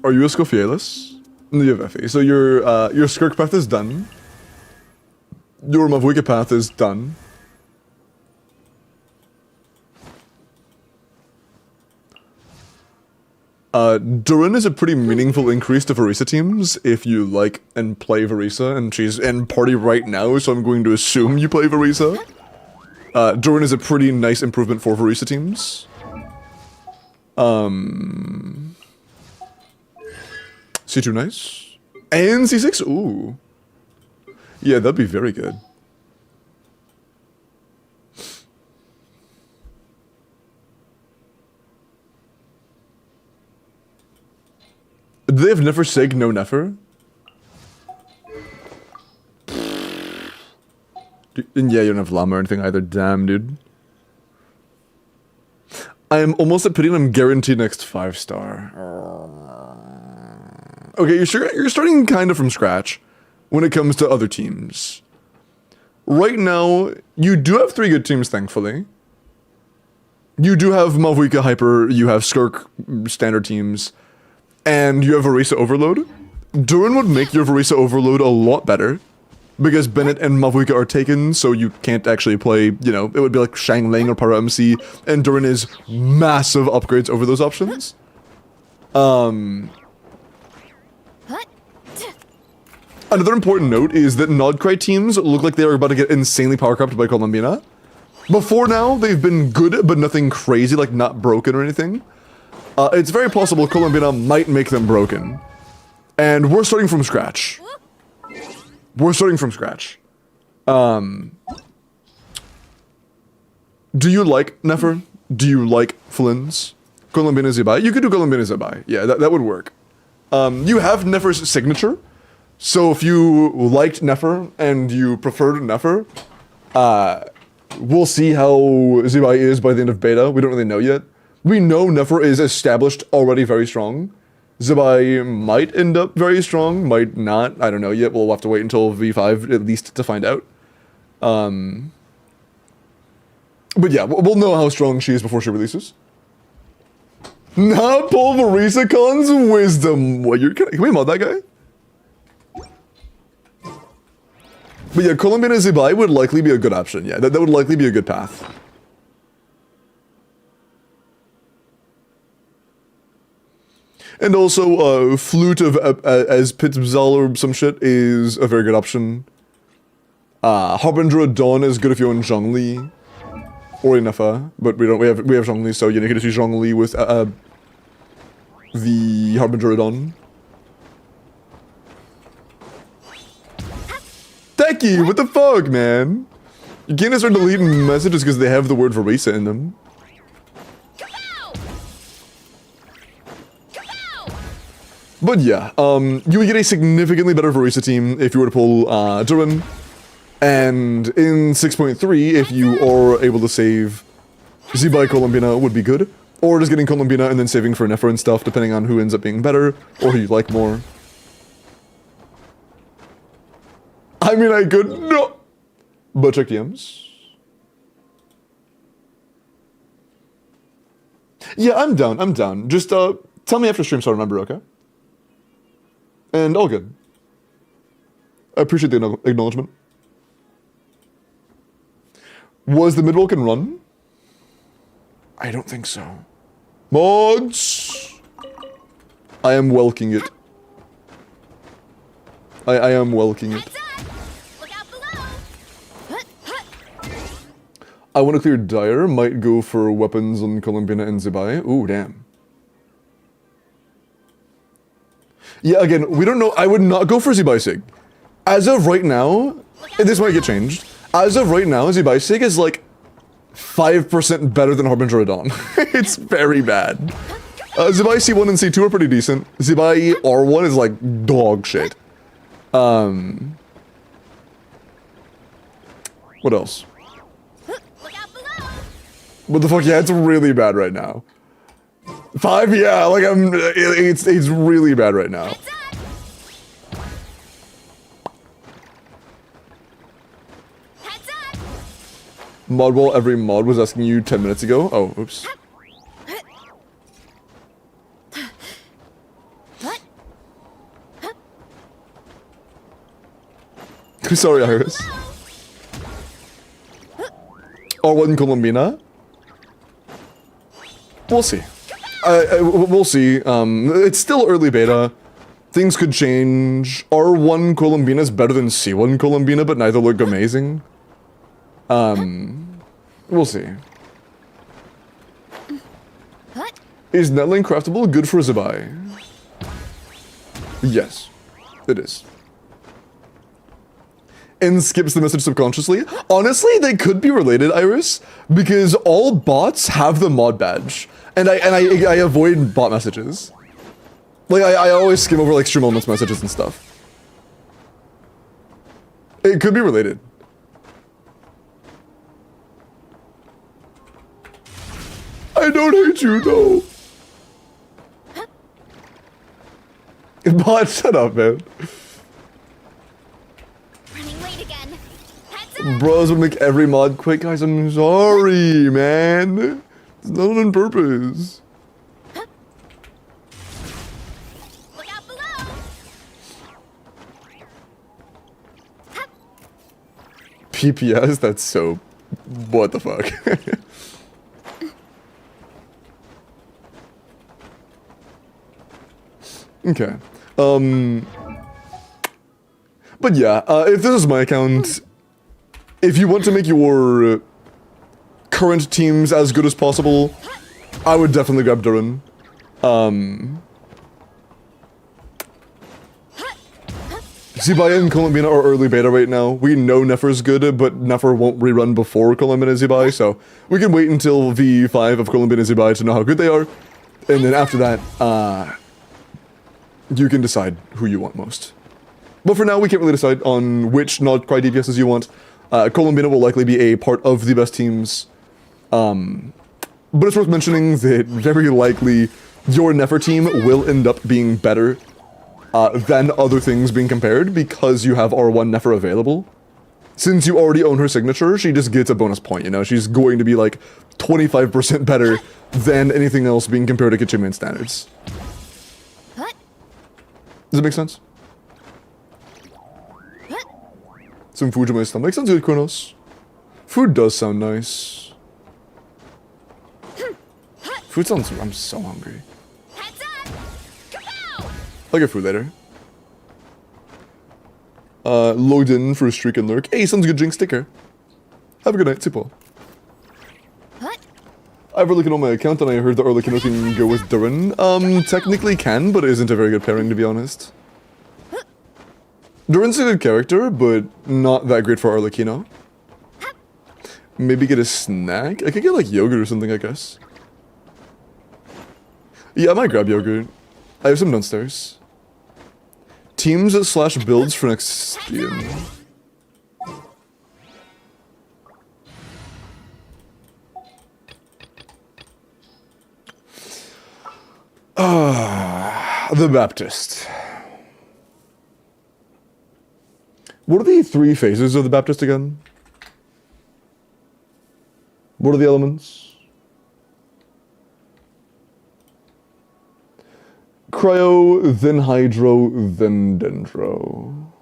Are you a Scofialis? No, you have Effie. So your Skirk path is done. Your Mavuika path is done. Durin is a pretty meaningful increase to Varisa teams if you like and play Varisa, and she's in party right now, so I'm going to assume you play Varisa. Durin is a pretty nice improvement for Varisa teams. C2 nice. And C6? Ooh. Yeah, that'd be very good. Do they have Nefer Sig, no Nefer? And yeah, you don't have Llama or anything either. Damn, dude. I am almost at pity and I'm guaranteed next 5-star. Okay, you're starting kind of from scratch when it comes to other teams. Right now, you do have 3 good teams, thankfully. You do have Mavuika Hyper, you have Skirk standard teams, and you have Varisa Overload. Durin would make your Varisa Overload a lot better, because Bennett and Mavuika are taken, so you can't actually play, you know, it would be like Shang Ling or Para MC, and Durin is massive upgrades over those options. Another important note is that Nodcry teams look like they are about to get insanely power crept by Columbina. Before now, they've been good, but nothing crazy, like not broken or anything. It's very possible Columbina might make them broken. And we're starting from scratch. We're starting from scratch. Do you like Nefer? Do you like Flynn's? Columbina Zibai? You could do Columbina Zibai. Yeah, that would work. You have Nefer's signature. So if you liked Nefer and you preferred Nefer, we'll see how Zibai is by the end of beta. We don't really know yet. We know Nefer is established already very strong. Zibai might end up very strong, might not. I don't know yet. We'll have to wait until V5 at least to find out. But yeah, we'll know how strong she is before she releases. Not Pulverisa Khan's wisdom. What, you're kidding? Can we mod that guy? But yeah, Columbina Zibai would likely be a good option. Yeah, that would likely be a good path. And also, Flute of as Pitzbzal or some shit is a very good option. Harbinger of Dawn is good if you own Zhongli or Inefa, but we have Zhongli, so you can just use Zhongli with the Harbinger Dawn. Techie, what the fuck, man? You can't start deleting messages because they have the word Verisa in them. But yeah, you would get a significantly better Verisa team if you were to pull Durin. And in 6.3, if you are able to save Zibai Columbina would be good. Or just getting Columbina and then saving for Nefer and stuff, depending on who ends up being better, or who you like more. I mean, I could no, but check DMs. Yeah, I'm down, I'm down. Just tell me after stream so I remember, okay? And all good. I appreciate the acknowledgement. Was the mid-Welkin run? I don't think so. Mods! I am welking it. I am welking it. Look out below. I want to clear Dire. Might go for weapons on Columbina and Zibai. Ooh, damn. Yeah, again, we don't know. I would not go for Zibai Sig. As of right now, and this might get changed. As of right now, Zibai Sig is like 5% better than Harbinger Dawn. It's very bad. Zibai C1 and C2 are pretty decent. Zibai R1 is like dog shit. What else? What the fuck? Yeah, it's really bad right now. 5, yeah, like it's really bad right now. Modwall, every mod was asking you 10 minutes ago. Oh, oops. Sorry, Iris. R1 Columbina? We'll see. We'll see. It's still early beta. Things could change. R1 Columbina is better than C1 Columbina, but neither look amazing. We'll see. Is Netlink craftable? Good for Zibai. Yes, it is. And skips the message subconsciously. Honestly, they could be related, Iris, because all bots have the mod badge, and I avoid bot messages. Like I always skim over like stream elements messages and stuff. It could be related. I don't hate you though. Bot, shut up, man. Bros would make every mod quit, guys. I'm sorry, man. It's not on purpose. Look out below. PPS? That's so... What the fuck? Okay. But yeah, if this is my account... If you want to make your current teams as good as possible, I would definitely grab Durin. Zibai and Columbina are early beta right now. We know Nefer's good, but Nefer won't rerun before Columbina and Zibai, so we can wait until V5 of Columbina and Zibai to know how good they are. And then after that, you can decide who you want most. But for now, we can't really decide on which not-quite DPSs you want. Columbina will likely be a part of the best teams. But it's worth mentioning that very likely your Nefer team will end up being better than other things being compared because you have R1 Nefer available. Since you already own her signature, she just gets a bonus point, you know? She's going to be like 25% better than anything else being compared to Kitchen standards. What? Does it make sense? Some food in my stomach. Sounds good, Kronos. Food does sound nice. Food sounds... I'm so hungry. I'll get food later. Logged in for a streak and lurk. Hey, sounds good, Jinx. Take care. Have a good night, Tipo. What? I have Erlikin on my account, and I heard that Erlikin can go with Durin. Technically can, but isn't a very good pairing, to be honest. Durin's a good character, but not that great for Arlecchino. Maybe get a snack? I could get like yogurt or something, I guess. Yeah, I might grab yogurt. I have some downstairs. Teams / builds for next stream. The Baptist. What are the 3 phases of the Baptist again? What are the elements? Cryo, then Hydro, then Dendro.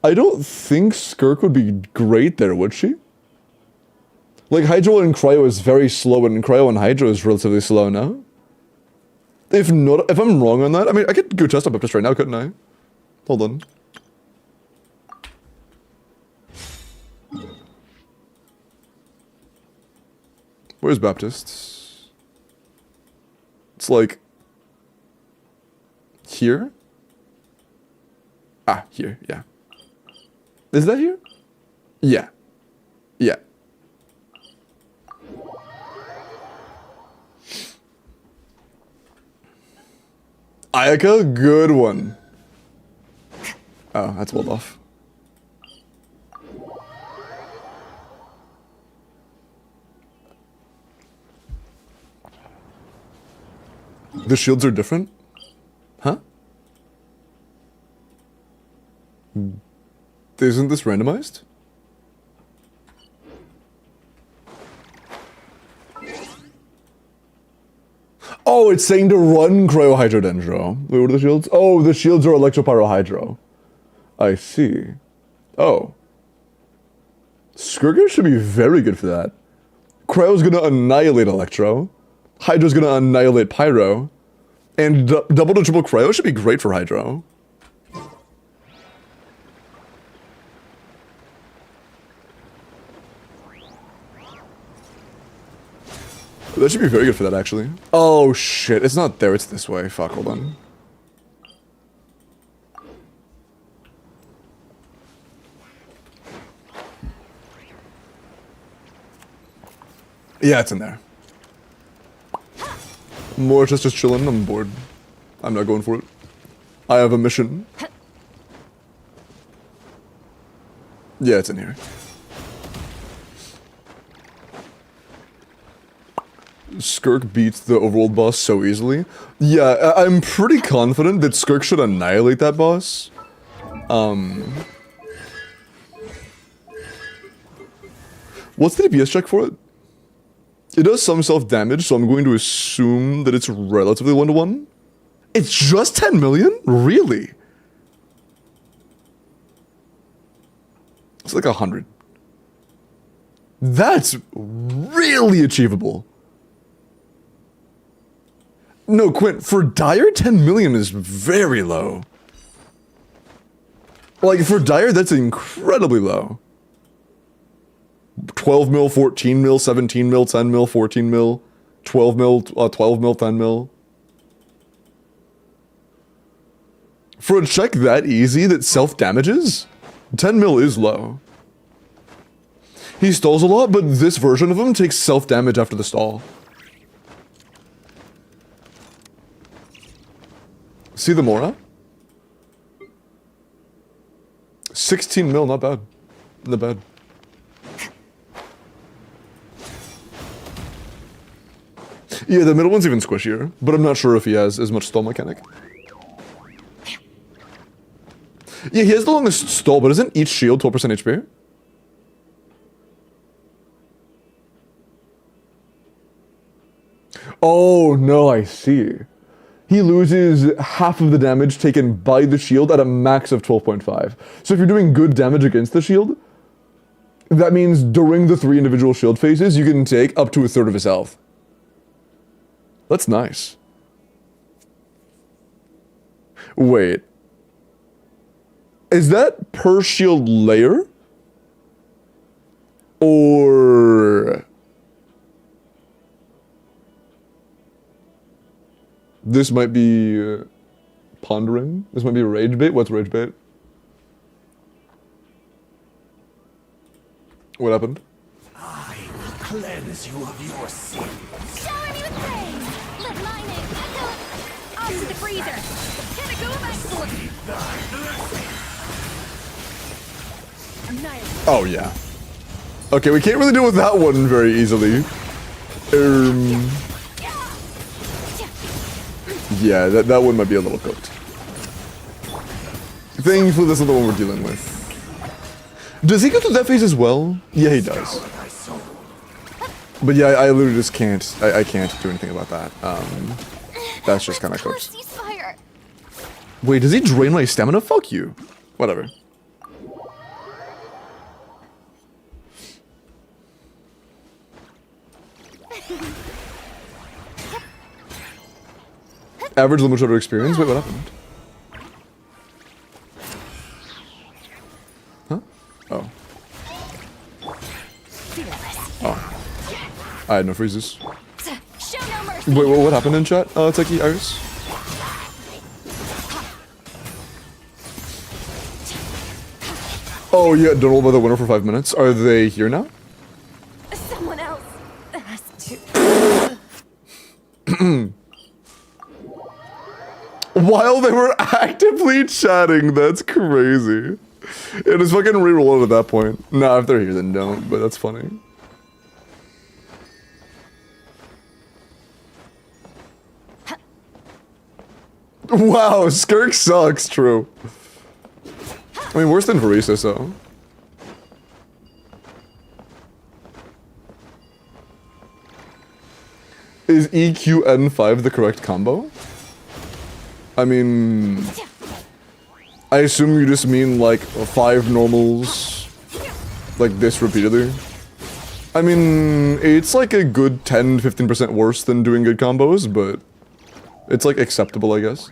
I don't think Skirk would be great there, would she? Like, Hydro and Cryo is very slow, and Cryo and Hydro is relatively slow now. If not, if I'm wrong on that, I mean, I could go test up Baptist right now, couldn't I? Hold on. Where's Baptist? It's like... here? Ah, here, yeah. Is that here? Yeah. Yeah. Ayaka, good one. Oh, that's well off. The shields are different? Huh? Isn't this randomized? Oh, it's saying to run Cryo Hydro Dendro. Wait, what are the shields? Oh, the shields are Electropyro Hydro. I see. Oh. Skurger should be very good for that. Cryo's gonna annihilate Electro. Hydro's gonna annihilate Pyro. And double to triple Cryo should be great for Hydro. That should be very good for that, actually. Oh, shit. It's not there. It's this way. Fuck, hold on. Yeah, it's in there. More just chilling. I'm bored. I'm not going for it. I have a mission. Yeah, it's in here. Skirk beats the overworld boss so easily. Yeah, I'm pretty confident that Skirk should annihilate that boss. What's the DPS check for it? It does some self-damage, so I'm going to assume that it's relatively 1-to-1. It's just 10 million? Really? It's like 100. That's really achievable. No, Quint, for Dire, 10 million is very low. Like, for Dire, that's incredibly low. 12 mil, 14 mil, 17 mil, 10 mil, 14 mil, 12 mil, 12 mil, 10 mil. For a check that easy that self-damages, 10 mil is low. He stalls a lot, but this version of him takes self-damage after the stall. See the Mora? 16 mil, not bad. Not bad. Yeah, the middle one's even squishier, but I'm not sure if he has as much stall mechanic. Yeah, he has the longest stall, but isn't each shield 12% HP? Oh, no, I see. He loses half of the damage taken by the shield at a max of 12.5. So if you're doing good damage against the shield, that means during the 3 individual shield phases, you can take up to 1/3 of his health. That's nice. Wait. Is that per shield layer? Or... This might be... pondering? This might be rage bait? What's rage bait? What happened? I will cleanse you of your sins. Shower me with praise! Let my name echo off to the freezer! Pinnacle of excellence! Oh, yeah. Okay, we can't really deal with that one very easily. Yeah, that one might be a little cooked. Thankfully, that's not the one we're dealing with. Does he go through that phase as well? Yeah, he does. But yeah, I literally just can't. I can't do anything about that. That's just kind of cooked. Ceasefire! Wait, does he drain my stamina? Fuck you. Whatever. Average limit shutter experience? Wait, what happened? Huh? Oh. Oh. I had no freezes. Show no mercy! Wait, what happened in chat? Techie Iris? Oh, yeah, don't roll by the winner for 5 minutes. Are they here now? Someone else has to... While they were actively chatting, that's crazy. It is fucking reroll it at that point. Nah, if they're here, then don't, but that's funny. Wow, Skirk sucks, true. I mean, worse than Varisa, so. Is EQN5 the correct combo? I mean... I assume you just mean, like, 5 normals, like this repeatedly. I mean, it's like a good 10-15% worse than doing good combos, but it's, like, acceptable, I guess.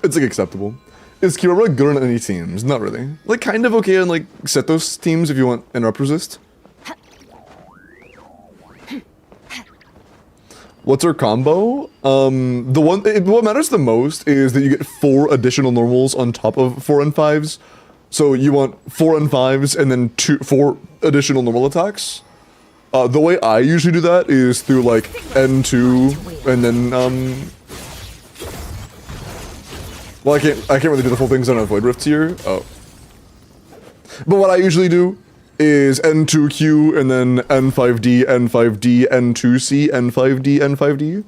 It's, like, acceptable. Is Kirara good on any teams? Not really. Like, kind of okay on, like, Setos teams if you want interrupt resist. What's her combo? What matters the most is that you get 4 additional normals on top of 4 and 5s. So you want 4 and 5s and then 4 additional normal attacks. The way I usually do that is through like N2 and then well, I can't really do the full things on a Void Rift here. Oh. But what I usually do is N2Q and then N5D, N5D, N2C, N5D, N5D.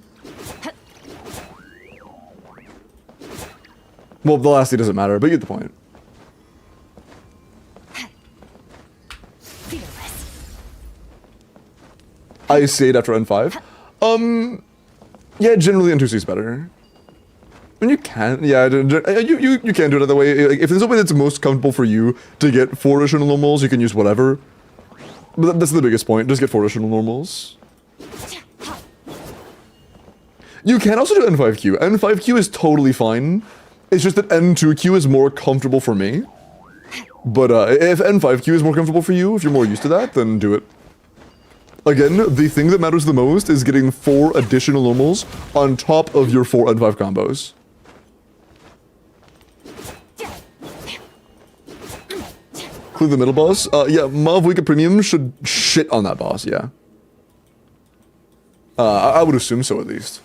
Well, the last D doesn't matter, but you get the point. I stayed after N5. Yeah, generally N2C is better. When you can, yeah, you can do it other way. If there's a way that's most comfortable for you to get 4 additional normals, you can use whatever. But that's the biggest point, just get 4 additional normals. You can also do N5Q. N5Q is totally fine. It's just that N2Q is more comfortable for me. But if N5Q is more comfortable for you, if you're more used to that, then do it. Again, the thing that matters the most is getting 4 additional normals on top of your 4 N5 combos. Clear the middle boss? Yeah, Mav Week Premium should shit on that boss, yeah. I would assume so, at least.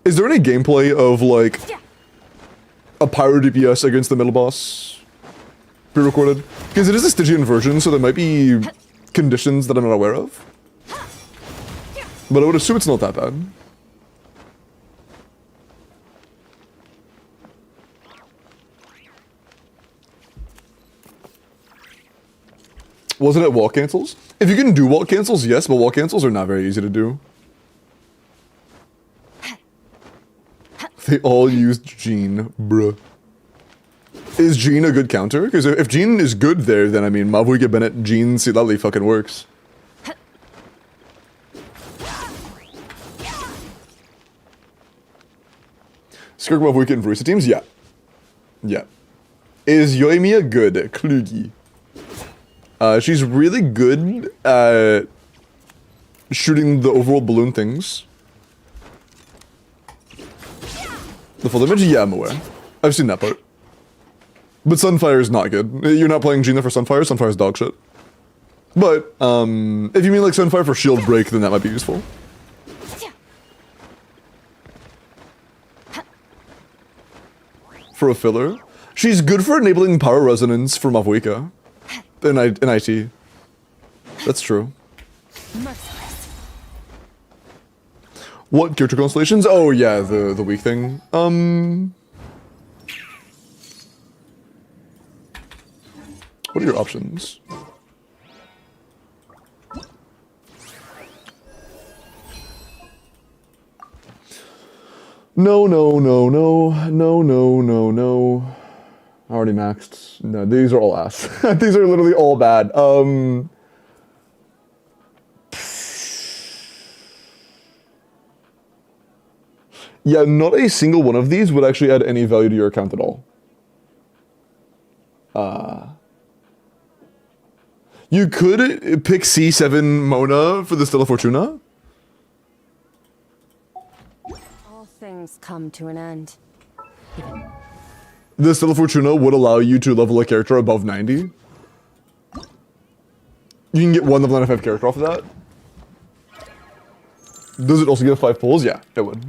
Is there any gameplay of, like, a pyro DPS against the middle boss pre-recorded? Because it is a Stygian version, so there might be conditions that I'm not aware of. But I would assume it's not that bad. Wasn't it wall cancels? If you can do wall cancels, yes, but wall cancels are not very easy to do. They all used Jean, bruh. Is Jean a good counter? Because if Jean is good there, then I mean, Mavuika Bennett, Jean Silali fucking works. Skirk Mavuika and Verusa teams? Yeah. Yeah. Is Yoimiya good? Klugi. She's really good at shooting the overall balloon things. The full damage? Yeah, I'm aware. I've seen that part. But Sunfire is not good. You're not playing Gina for Sunfire. Sunfire's dog shit. But, if you mean like Sunfire for shield break, then that might be useful. For a filler. She's good for enabling power resonance for Mavuika. In IT. That's true. What character constellations? Oh yeah, the weak thing. What are your options? No. I already maxed. No, these are all ass. These are literally all bad. Yeah, not a single one of these would actually add any value to your account at all. You could pick C7 Mona for the Stella Fortuna. All things come to an end. The Stella Fortuna would allow you to level a character above 90. You can get one level 95 character off of that. Does it also give 5 pulls? Yeah, it would.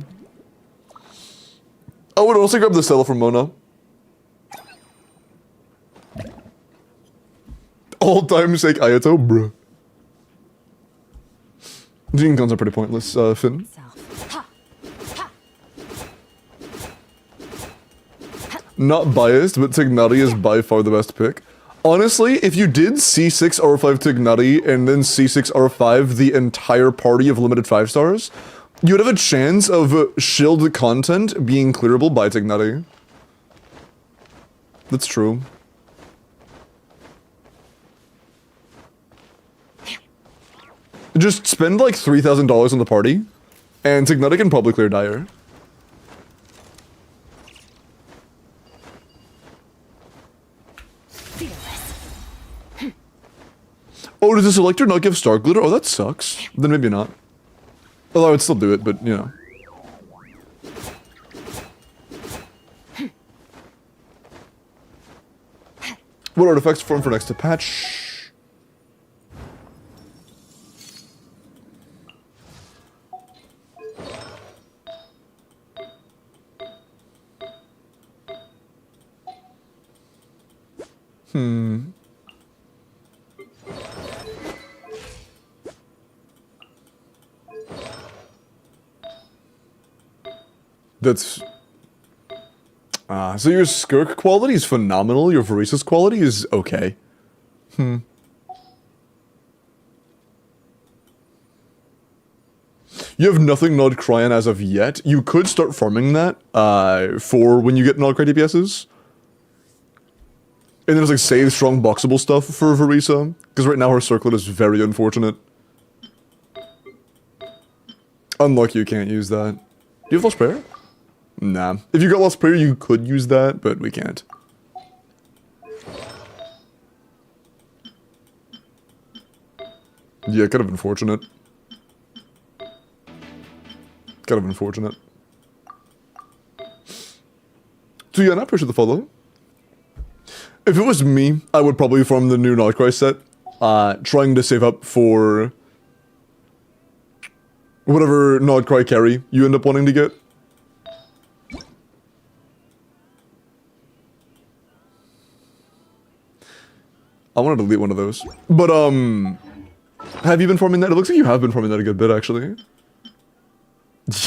I would also grab the Stella from Mona. All-time sake Ayato, bruh. Gene guns are pretty pointless, Finn. Not biased, but Tignari is by far the best pick. Honestly, if you did C6 R5 Tignari and then C6 R5 the entire party of limited 5 stars, you would have a chance of shield content being clearable by Tignari. That's true. Just spend like $3,000 on the party, and Tignari can probably clear Dire. Oh, does the selector not give Star Glitter? Oh, that sucks. Then maybe not. Although I would still do it, but you know. What artifacts form for next to patch? That's... so your Skirk quality is phenomenal, your Verusa's quality is okay. You have nothing Nod Cryon as of yet. You could start farming that, for when you get Nod Cry DPSs. And there's like save strong boxable stuff for Verusa, because right now her circlet is very unfortunate. Unlucky you can't use that. Do you have Lost Prayer? Nah. If you got Lost Prayer, you could use that, but we can't. Yeah, kind of unfortunate. Kind of unfortunate. So yeah, not pressure the follow. If it was me, I would probably farm the new Notcry set, trying to save up for whatever Notcry carry you end up wanting to get. I wanted to delete one of those. But, have you been farming that? It looks like you have been farming that a good bit, actually.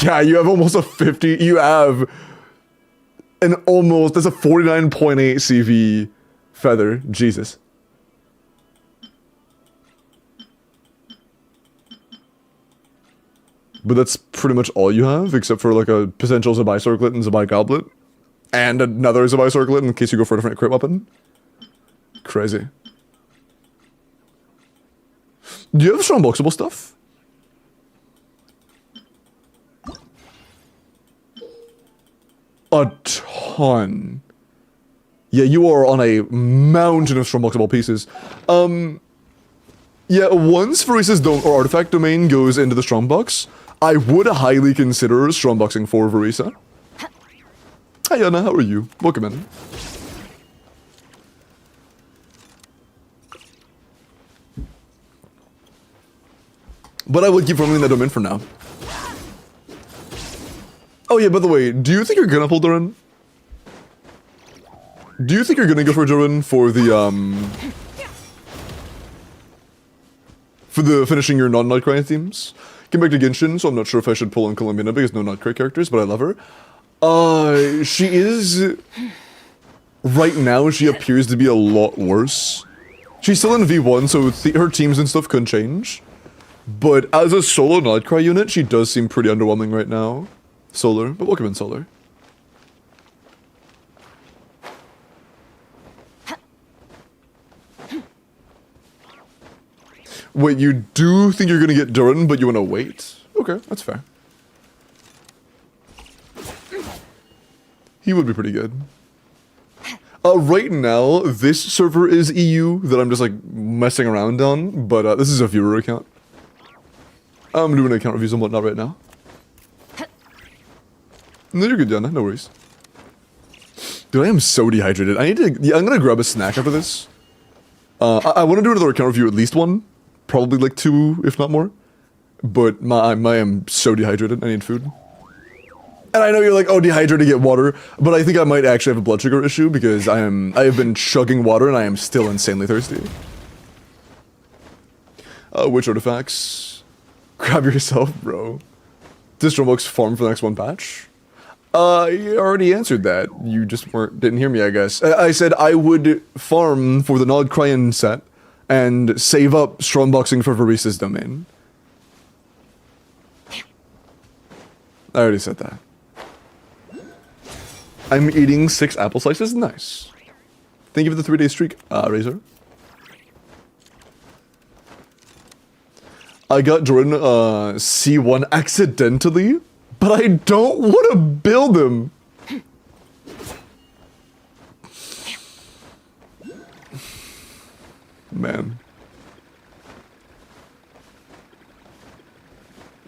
Yeah, you have almost a 50, you have an almost, that's a 49.8 CV feather, Jesus. But that's pretty much all you have, except for like a potential Zabai Circlet and Zabai Goblet. And another Zabai Circlet in case you go for a different crit weapon. Crazy. Do you have strong boxable stuff? A ton. Yeah, you are on a mountain of strong boxable pieces. Yeah, once Varisa's or artifact domain goes into the strongbox, I would highly consider strongboxing for Varisa. Hi Anna, how are you? Welcome in. But I would keep farming that domain for now. Oh yeah, by the way, do you think you're gonna pull Durin? Do you think you're gonna go for Durin for the finishing your non-Nightcry themes? Came back to Genshin, so I'm not sure if I should pull in Columbina because no Nightcry characters, but I love her. She is... Right now, she appears to be a lot worse. She's still in V1, so her teams and stuff could change. But as a solo Nightcry unit, she does seem pretty underwhelming right now. Solar, but welcome in, Solar. Wait, you do think you're gonna get Durin, but you wanna wait? Okay, that's fair. He would be pretty good. Right now, this server is EU that I'm just like messing around on, but this is a viewer account. I'm doing account reviews and whatnot right now. No, you're good, Diana. No worries. Dude, I am so dehydrated. I need to... Yeah, I'm gonna grab a snack after this. I want to do another account review, at least one. Probably like 2, if not more. But I am so dehydrated. I need food. And I know you're like, oh, dehydrated, get water. But I think I might actually have a blood sugar issue because I have been chugging water and I am still insanely thirsty. Which artifacts? Grab yourself, bro. Distrobooks farm for the next one patch? You already answered that. You just didn't hear me, I guess. I said I would farm for the Nod Cryan set and save up strongboxing for Varisa's domain. I already said that. I'm eating 6 apple slices. Nice. Thank you for the 3-day streak, Razor. I got Jordan C1 accidentally, but I don't want to build him. Man.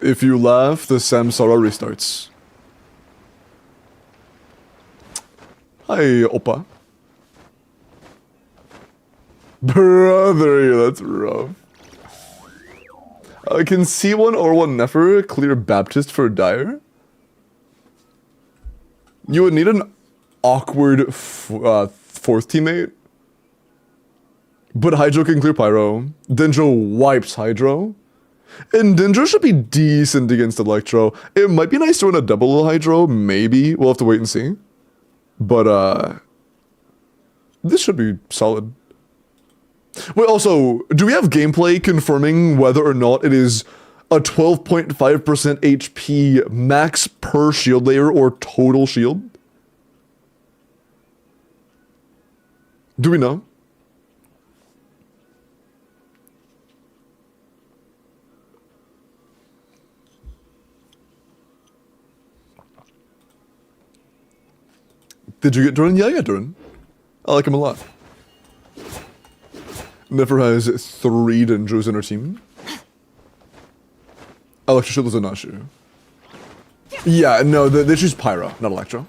If you laugh, the Samsara restarts. Hi, Oppa. Brother, that's rough. Can C1 or 1 Nefer clear Baptist for Dire? You would need an awkward fourth teammate. But Hydro can clear Pyro. Dendro wipes Hydro. And Dendro should be decent against Electro. It might be nice to run a double Hydro, maybe. We'll have to wait and see. But, this should be solid. Wait, also, do we have gameplay confirming whether or not it is a 12.5% HP max per shield layer or total shield? Do we know? Did you get Durin? Yeah, I got Durin. I like him a lot. Never has 3 Dendros in her team. Electro Shield is a Nashu. Yeah, no, they choose Pyro, not Electro.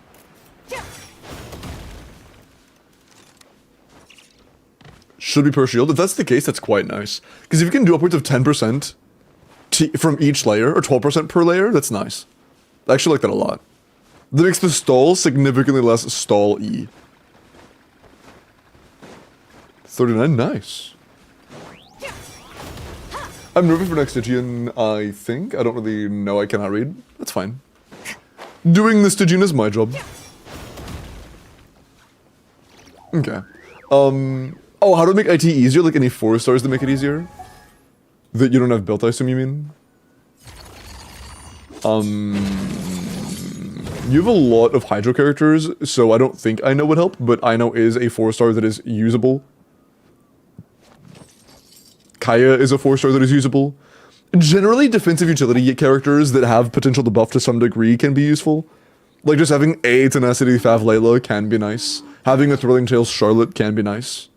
Should be per shield. If that's the case, that's quite nice. Because if you can do upwards of 10% from each layer, or 12% per layer, that's nice. I actually like that a lot. That makes the stall significantly less stall E. 39, nice. I'm nervous for next Stygian, I think. I don't really know, I cannot read. That's fine. Doing the Stygian is my job. Okay. Oh, how to make IT easier? Like any 4 stars that make it easier? That you don't have built, I assume you mean? You have a lot of Hydro characters, so I don't think Ino would help, but Ino is a 4-star that is usable. Kaya is a 4-star that is usable. Generally, defensive utility characters that have potential to buff to some degree can be useful. Like, just having a Tenacity Fav Layla can be nice. Having a Thrilling Tales Charlotte can be nice.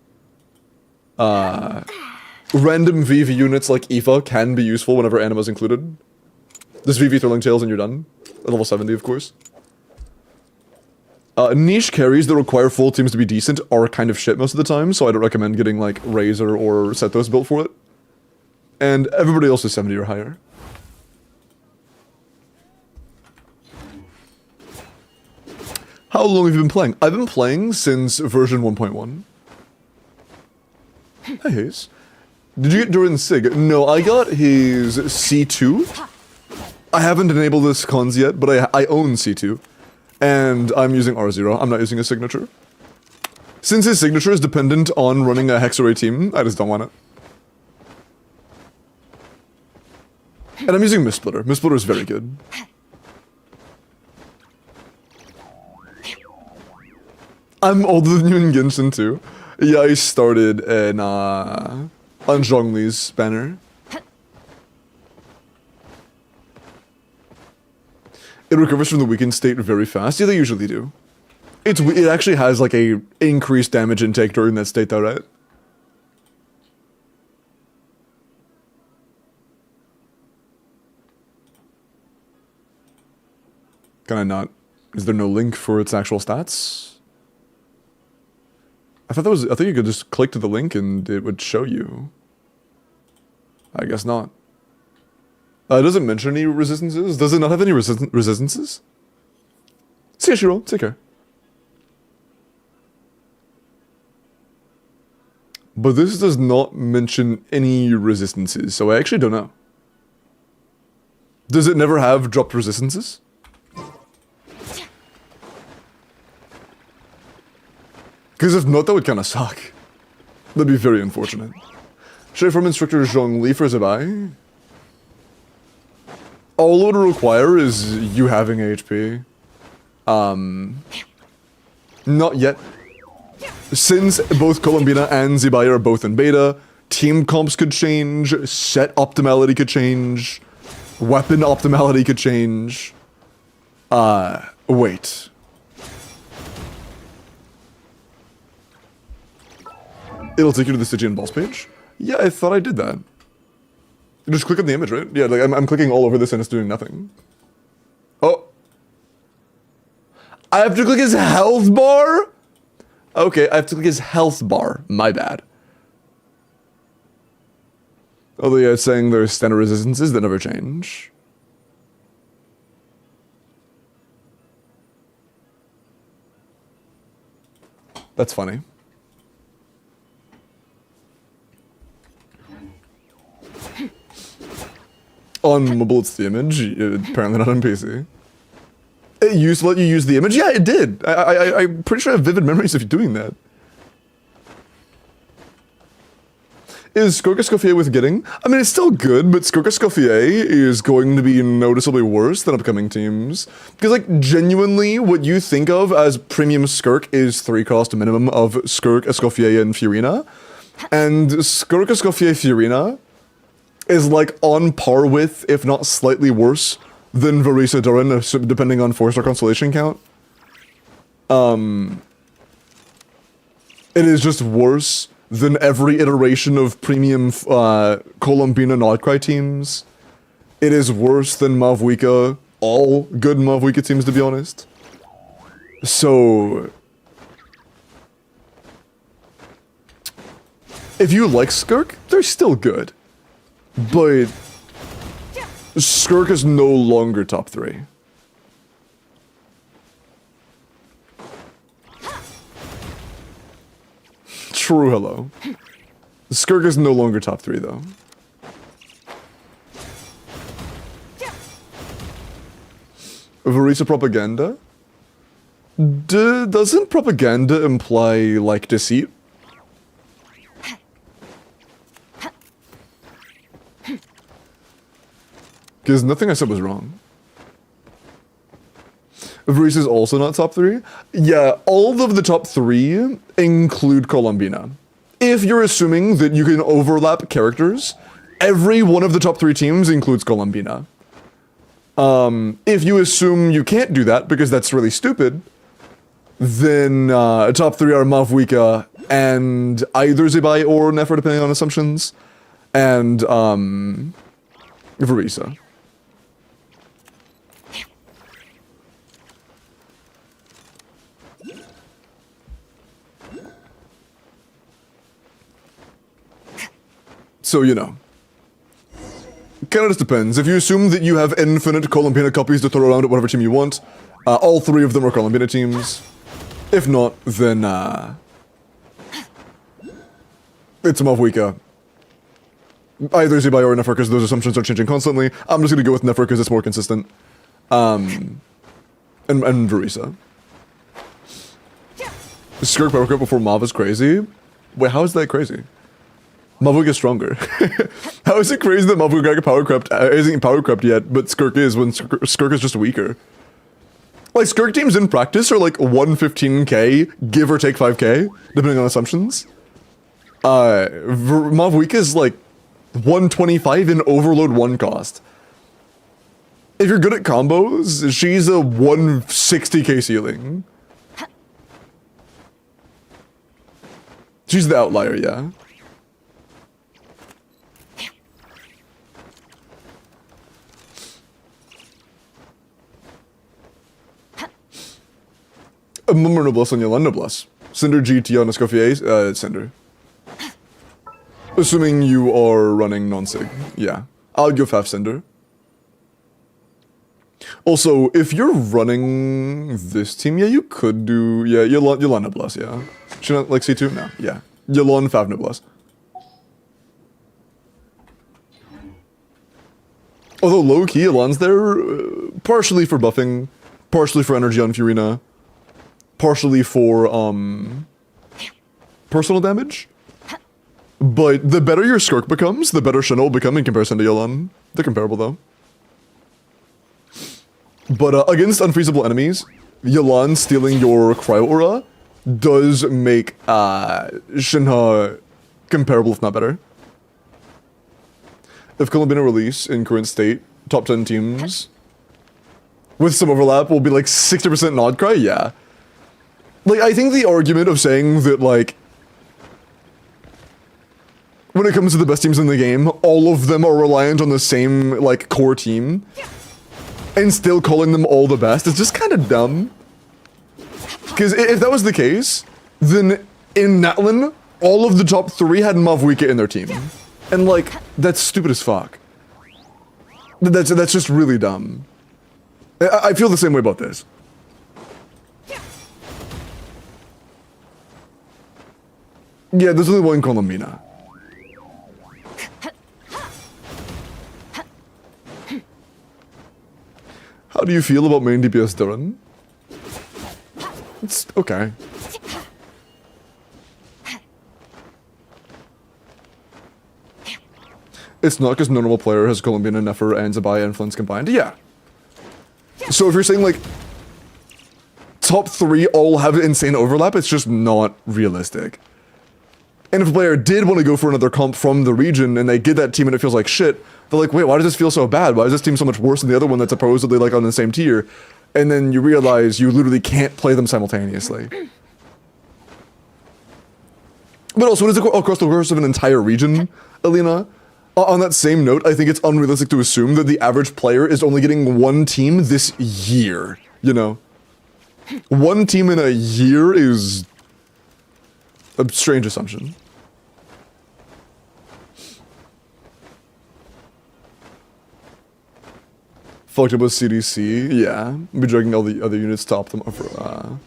Random VV units like Aoife can be useful whenever Anima's included. Just VV Thrilling Tales and you're done. At level 70, of course. Niche carries that require full teams to be decent are kind of shit most of the time, so I don't recommend getting, like, Razor or Sethos built for it. And everybody else is 70 or higher. How long have you been playing? I've been playing since version 1.1. Hey, Hayes. Did you get Durin's Sig? No, I got his C2. I haven't enabled his cons yet, but I own C2. And I'm using R0. I'm not using his signature. Since his signature is dependent on running a Hexarray team, I just don't want it. And I'm using Mistsplitter. Mistsplitter is very good. I'm older than you in Genshin too. Yeah, I started in, on Zhongli's banner. It recovers from the weakened state very fast. Yeah, they usually do. It actually has like a increased damage intake during that state though, right? Can I not? Is there no link for its actual stats? I thought you could just click to the link and it would show you. I guess not. It doesn't mention any resistances. Does it not have any resistances? See ya, Shiro. Take care. But this does not mention any resistances, so I actually don't know. Does it never have dropped resistances? Because if not, that would kind of suck. That'd be very unfortunate. Should I form Instructor Zhongli for Zabai? All it would require is you having HP. Not yet. Since both Columbina and Zabai are both in beta, team comps could change, set optimality could change, weapon optimality could change. Wait. It'll take you to the Stygian boss page? Yeah, I thought I did that. You just click on the image, right? Yeah, like I'm clicking all over this and it's doing nothing. Oh. I have to click his health bar? Okay, I have to click his health bar. My bad. Although yeah, it's saying there's standard resistances that never change. That's funny. On mobile, it's the image. Apparently not on PC. It used to let you use the image? Yeah, it did. I'm pretty sure I have vivid memories of you doing that. Is Skirk Escoffier with getting? I mean, it's still good, but Skirk Escoffier is going to be noticeably worse than upcoming teams. Because, like, genuinely, what you think of as premium Skirk is 3 cost minimum of Skirk, Escoffier, and Fiorina. And Skirk, Escoffier, Fiorina is like on par with, if not slightly worse, than Varisa Durin, depending on 4-star constellation count. It is just worse than every iteration of premium Columbina Nodcry teams. It is worse than Mavwika, all good Mavwika teams, to be honest. So if you like Skirk, they're still good. But Skirk is no longer top 3. True hello. Skirk is no longer top 3 though. Varisa propaganda? Doesn't propaganda imply, like, deceit? Because nothing I said was wrong. Varese is also not top 3. Yeah, all of the top 3 include Colombina. If you're assuming that you can overlap characters, every one of the top 3 teams includes Colombina. If you assume you can't do that because that's really stupid, then top 3 are Mavwika and either Zibai or Nefer, depending on assumptions, and Varese. So, you know. Kinda just depends. If you assume that you have infinite Colombina copies to throw around at whatever team you want, all 3 of them are Colombina teams. If not, then, it's Mavwika. Either Zibai or Nefer, because those assumptions are changing constantly. I'm just gonna go with Nefer because it's more consistent. And Varese. Skirk power creep before Mav is crazy? Wait, how is that crazy? Mavwika is stronger. How is it crazy that Mavwika power crept isn't power crept yet, but Skirk is when Skirk is just weaker? Like, Skirk teams in practice are like 115k, give or take 5k, depending on assumptions. Mavwika is like 125 in overload 1 cost. If you're good at combos, she's a 160k ceiling. She's the outlier, yeah. Mummer Noblesse on Yolanda Noblesse. Cinder GT on Escoffier, Cinder. Assuming you are running non-sig, yeah. I'll go Faf Cinder. Also, if you're running this team, yeah, you could do, yeah, Yolanda Noblesse, yeah. Should not like C2? No, yeah. Yolanda Faf Noblesse. Although low-key, Elan's there, partially for buffing, partially for energy on Furina, partially for, personal damage. But the better your Skirk becomes, the better Shinna will become in comparison to Yolan. They're comparable, though. But against unfreezable enemies, Yolan stealing your Cryo Aura does make Shinna comparable, if not better. If Colombina release in current state, top 10 teams, with some overlap, will be like 60% Nod Cry? Yeah. Like, I think the argument of saying that, like, when it comes to the best teams in the game, all of them are reliant on the same, like, core team, and still calling them all the best is just kind of dumb. Because if that was the case, then in Natlin, all of the top 3 had Mavwika in their team. And, like, that's stupid as fuck. That's just really dumb. I feel the same way about this. Yeah, there's only one Colombina. How do you feel about main DPS Duran? It's okay. It's not because no normal player has Colombina, Nefer, and Zabaya and Flint's combined. Yeah. So if you're saying, like, top 3 all have insane overlap, it's just not realistic. And if a player did want to go for another comp from the region and they get that team and it feels like shit, they're like, wait, why does this feel so bad? Why is this team so much worse than the other one that's supposedly like on the same tier? And then you realize you literally can't play them simultaneously. But also, it is across the course of an entire region, Alina. On that same note, I think it's unrealistic to assume that the average player is only getting 1 team this year, you know? 1 team in a year is a strange assumption. Fucked up with CDC, yeah. Be dragging all the other units to optimize for,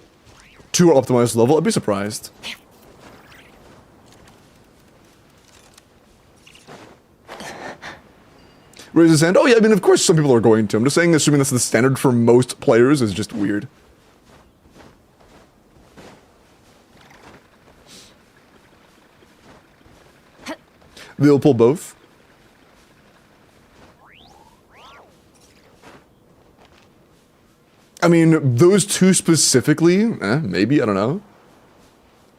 to our optimized level. I'd be surprised. Raise his hand. Oh yeah, I mean, of course some people are going to. I'm just saying, assuming that's the standard for most players is just weird. They'll pull both. I mean, those two specifically, maybe, I don't know.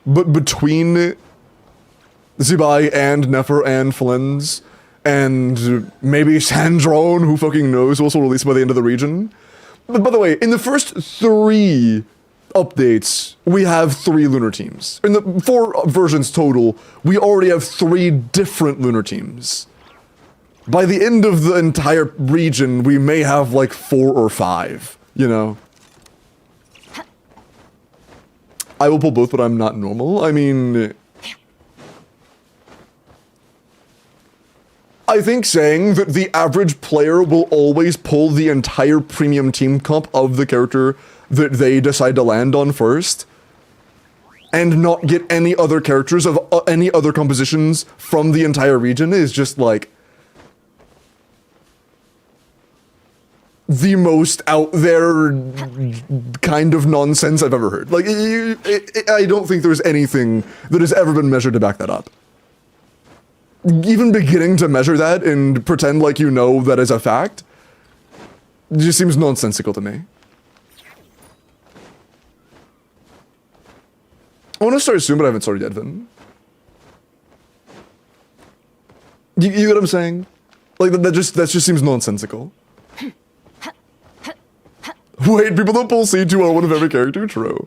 But between Zibai and Nefer and Flens, and maybe Sandrone, who fucking knows, also released by the end of the region. But by the way, in the first 3 updates, we have 3 lunar teams. In the 4 versions total, we already have 3 different lunar teams. By the end of the entire region, we may have like 4 or 5, you know? I will pull both, but I'm not normal. I mean, I think saying that the average player will always pull the entire premium team comp of the character that they decide to land on first, and not get any other characters of any other compositions from the entire region is just like the most out there kind of nonsense I've ever heard. Like, I don't think there's anything that has ever been measured to back that up. Even beginning to measure that and pretend like you know that is a fact just seems nonsensical to me. I want to start soon, but I haven't started yet, Vin. You get what I'm saying? Like, that just seems nonsensical. Wait, people don't pull C2 on one of every character? True.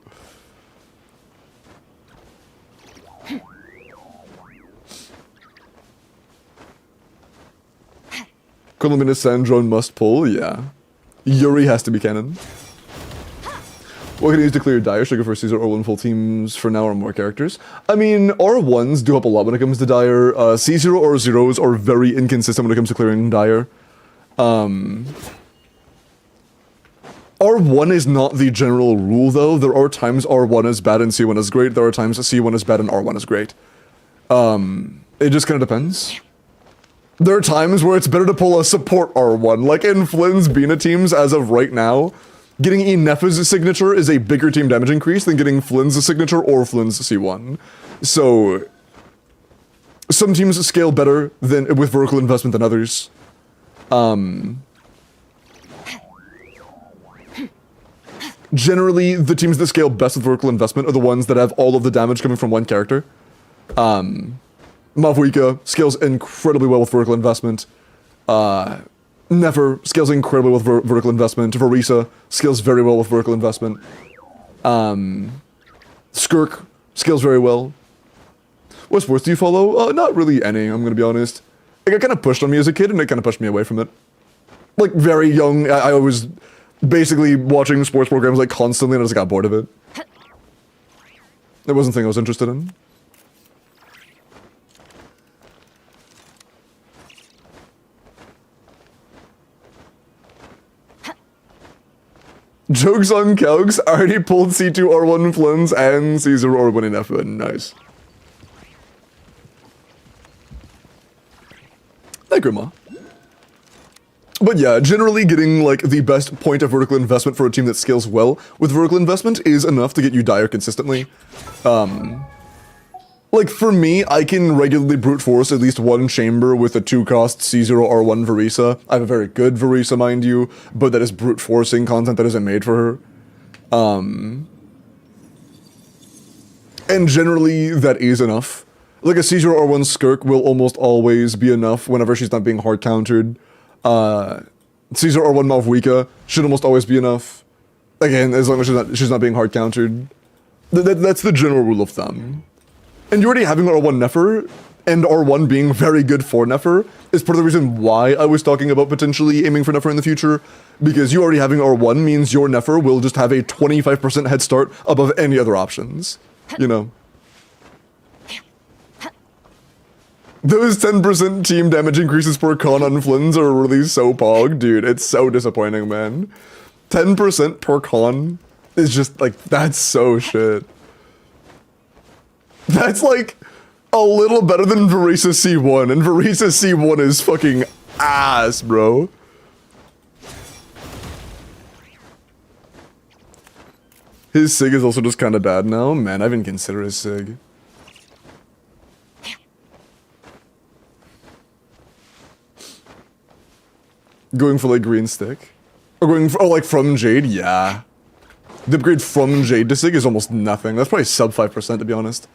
Columina Sandrone must pull, yeah. Yuri has to be canon. What can you use to clear Dire? Should I go for Caesar or 1 full teams for now or more characters? I mean, R1s do help a lot when it comes to Dire. C0 or 0s are very inconsistent when it comes to clearing Dire. R1 is not the general rule, though. There are times R1 is bad and C1 is great. There are times C1 is bad and R1 is great. It just kind of depends. There are times where it's better to pull a support R1. Like in Flynn's Bina teams, as of right now, getting Inef's signature is a bigger team damage increase than getting Flynn's signature or Flynn's C1. So, some teams scale better than with vertical investment than others. Generally, the teams that scale best with vertical investment are the ones that have all of the damage coming from one character. Mavuika scales incredibly well with vertical investment. Nefer scales incredibly well with vertical investment. Verisa scales very well with vertical investment. Skirk scales very well. What sports do you follow? Not really any, I'm gonna be honest. It got kind of pushed on me as a kid, and it kind of pushed me away from it. Like, very young, I was basically watching sports programs like constantly, and I just got bored of it. It wasn't a thing I was interested in. Jokes on Kelgs, already pulled C2 R1 Flins and C0 R1 in F1. Nice. Hey, Grandma. But yeah, generally getting like the best point of vertical investment for a team that scales well with vertical investment is enough to get you Dire consistently. Like for me, I can regularly brute force at least one chamber with a 2-cost C0 R1 Verisa. I have a very good Verisa, mind you, but that is brute forcing content that isn't made for her. And generally that is enough. Like a C0 R1 Skirk will almost always be enough whenever she's not being hard countered. C0 R1 Malvuika should almost always be enough. Again, as long as she's not being hard countered. That's the general rule of thumb. And you already having R1 Nefer, and R1 being very good for Nefer, is part of the reason why I was talking about potentially aiming for Nefer in the future, because you already having R1 means your Nefer will just have a 25% head start above any other options, you know? Those 10% team damage increases per con on Flynn's are really so pog, dude, it's so disappointing, man. 10% per con is just, like, that's so shit. That's like a little better than Verisa C1, and Verisa C1 is fucking ass, bro. His sig is also just kind of bad now. Man, I didn't consider his sig. Going for like green stick? Or going for, oh, like from Jade? Yeah. The upgrade from Jade to Sig is almost nothing. That's probably sub 5% to be honest.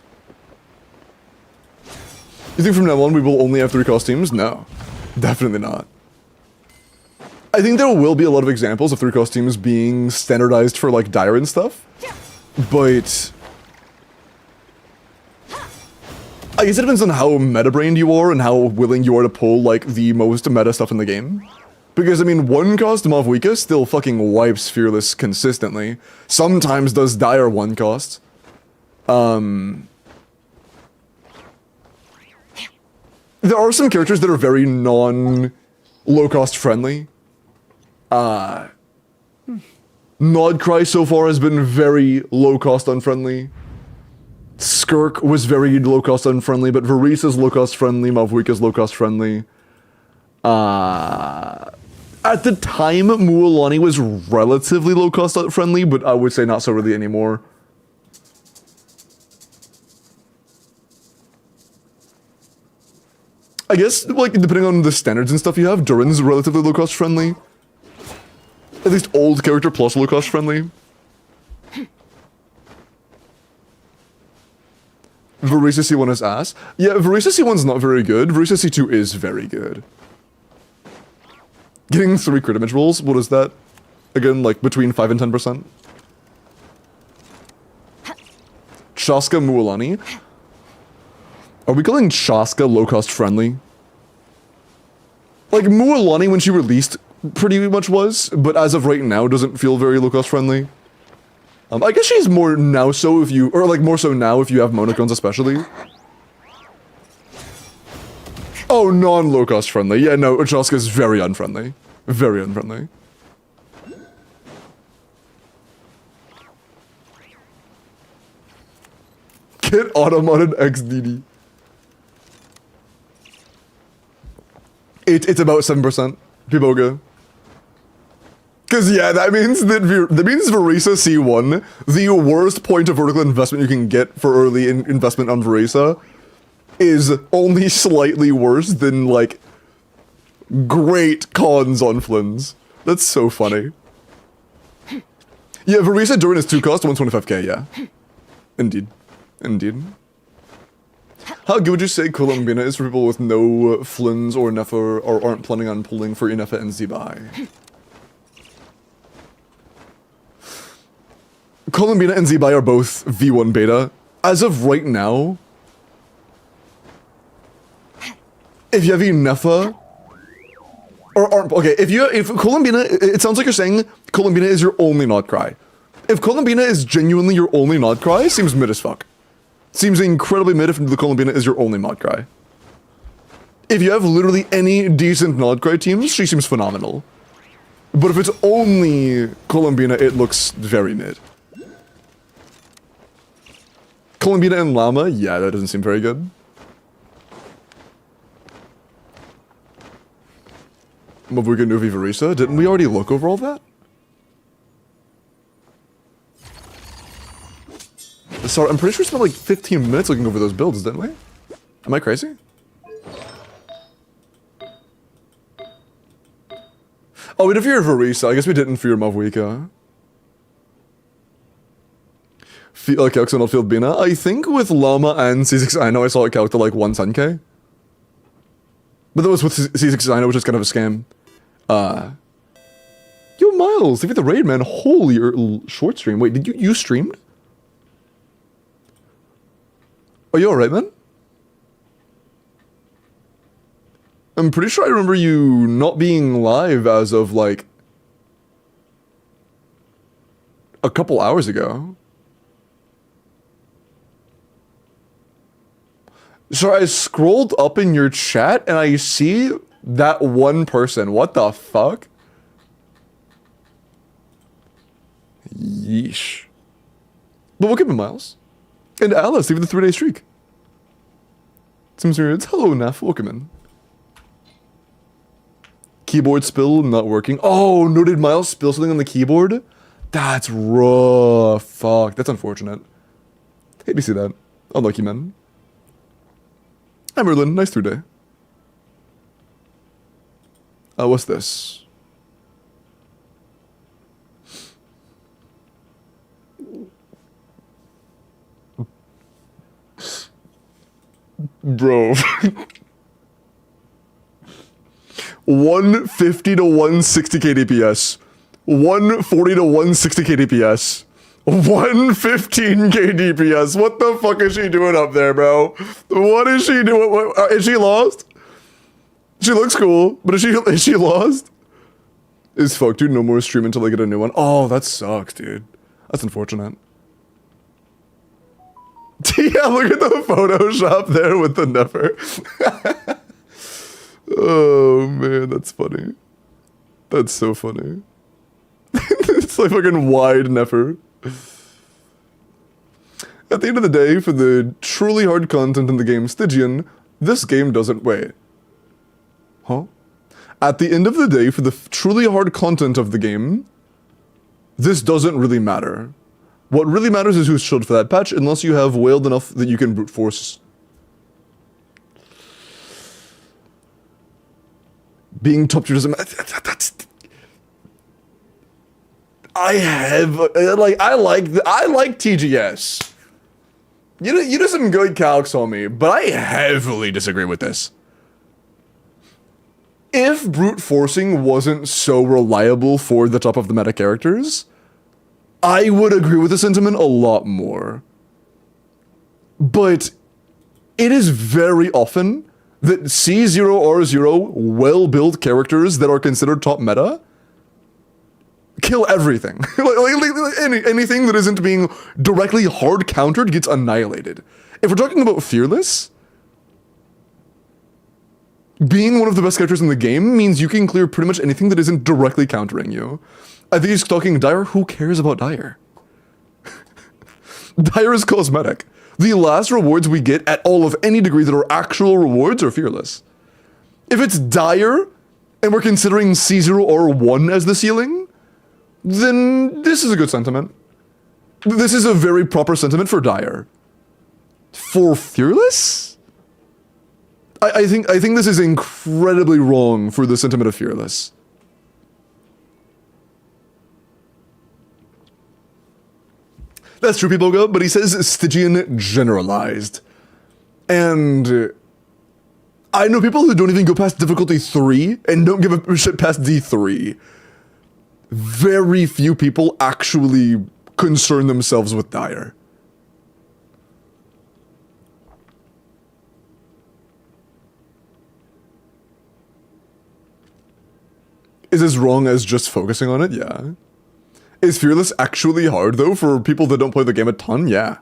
You think from now on we will only have 3 costumes? No. Definitely not. I think there will be a lot of examples of 3 costumes being standardized for like Dire and stuff. But I guess it depends on how meta-brained you are and how willing you are to pull like the most meta stuff in the game. Because I mean, one cost Mavwika still fucking wipes Fearless consistently. Sometimes does Dire 1 cost. There are some characters that are very non-low-cost friendly. Nodcry so far has been very low-cost unfriendly. Skirk was very low-cost unfriendly, but Varisa's low-cost friendly, Mavwika's low-cost friendly. At the time, Mualani was relatively low-cost friendly, but I would say not so really anymore. I guess, like, depending on the standards and stuff you have, Durin's relatively low-cost friendly. At least old character plus low-cost friendly. Verisa C1 is ass. Yeah, Verisa C1's not very good. Verisa C2 is very good. Getting 3 crit damage rolls, what is that? Again, like, between 5 and 10%. Shaska Mualani. Are we calling Shaska low-cost friendly? Like, Mualani when she released pretty much was, but as of right now doesn't feel very low-cost friendly. I guess she's more now so if you, or like more so now if you have Monocons especially. Oh, non-low-cost friendly. Yeah, no, Shaska's very unfriendly. Very unfriendly. Get auto-modded XDD. It's about 7%. Piboga. Cause yeah, that means Verisa C1, the worst point of vertical investment you can get for early investment on Verisa, is only slightly worse than like great cons on Flynn's. That's so funny. Yeah, Verisa during his 2 cost 125k, yeah. Indeed. Indeed. How good would you say Columbina is for people with no Flynn's or Nefa or aren't planning on pulling for Inefa and Zibai? Columbina and Zibai are both V1 beta. As of right now, if you have Inefa, if Columbina, it sounds like you're saying Columbina is your only Nodcry. If Columbina is genuinely your only Nodcry, seems mid as fuck. Seems incredibly mid if the Columbina is your only Nodcry. If you have literally any decent Nodcry teams, she seems phenomenal. But if it's only Columbina, it looks very mid. Columbina and Llama? Yeah, that doesn't seem very good. Mavuga Nuvi Verisa? Didn't we already look over all that? Sorry, I'm pretty sure we spent like 15 minutes looking over those builds, didn't we? Am I crazy? Oh, we did for your Verisa. I guess we didn't for your Mavwika. Calcs on Outfield Bina. I think with Llama and C6 I know I saw it calc to like 110k. But that was with C6 I know, which is kind of a scam. Yo, Miles, look at the raid, man. Holy short stream. Wait, did you streamed? Are you alright, man? I'm pretty sure I remember you not being live as of, like, a couple hours ago. So I scrolled up in your chat and I see that one person. What the fuck? Yeesh. But we'll keep it, Miles. And Alice, even the 3-day streak. Seems weird. Hello, Naf. Welcome in. Keyboard spill not working. Oh, no, did Miles spill something on the keyboard? That's rough. Fuck, that's unfortunate. Hate to see that. Unlucky, man. Hi, Merlin. Nice 3-day. What's this? Bro. 150 to 160 kdps. 140 to 160 kdps. 115 kdps. What the fuck is she doing up there, bro? What is she doing? Is she lost? She looks cool, but is she lost? Is fuck, dude. No more stream until I get a new one. Oh, that sucks, dude. That's unfortunate. Yeah, look at the Photoshop there with the never. Oh man, that's funny. That's so funny. It's like fucking wide never. At the end of the day, for the truly hard content in the game Stygian, this game doesn't wait. Huh? At the end of the day, for the truly hard content of the game, this doesn't really matter. What really matters is who's chilled for that patch, unless you have whaled enough that you can brute force. Being top tier doesn't matter. That's... I like TGS. You do some good calcs on me, but I heavily disagree with this. If brute forcing wasn't so reliable for the top of the meta characters, I would agree with the sentiment a lot more. But it is very often that C0R0 well-built characters that are considered top meta kill everything. Anything that isn't being directly hard countered gets annihilated. If we're talking about Fearless, being one of the best characters in the game means you can clear pretty much anything that isn't directly countering you. I think he's talking Dire. Who cares about Dire? Dire is cosmetic. The last rewards we get at all of any degree that are actual rewards are Fearless. If it's Dire, and we're considering C0 or 1 as the ceiling, then this is a good sentiment. This is a very proper sentiment for Dire. For Fearless? I think this is incredibly wrong for the sentiment of Fearless. That's true, people, but he says Stygian generalized. And I know people who don't even go past difficulty 3 and don't give a shit past D3. Very few people actually concern themselves with Dire. Is as wrong as just focusing on it? Yeah. Is Fearless actually hard, though, for people that don't play the game a ton? Yeah.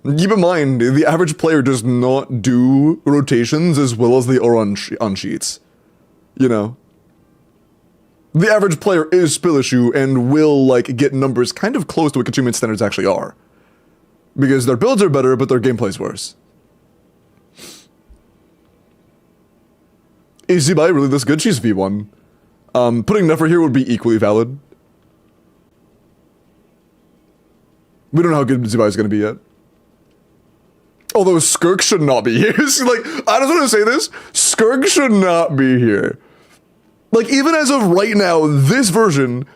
Keep in mind, the average player does not do rotations as well as they are on sheets. You know? The average player is Spillishu and will, like, get numbers kind of close to what achievement standards actually are. Because their builds are better, but their gameplay's worse. Is Zibai really this good? She's V1. Putting Nefer here would be equally valid. We don't know how good Zibai is going to be yet. Although Skirk should not be here. Like, I just want to say this. Skirk should not be here. Like, even as of right now, this version,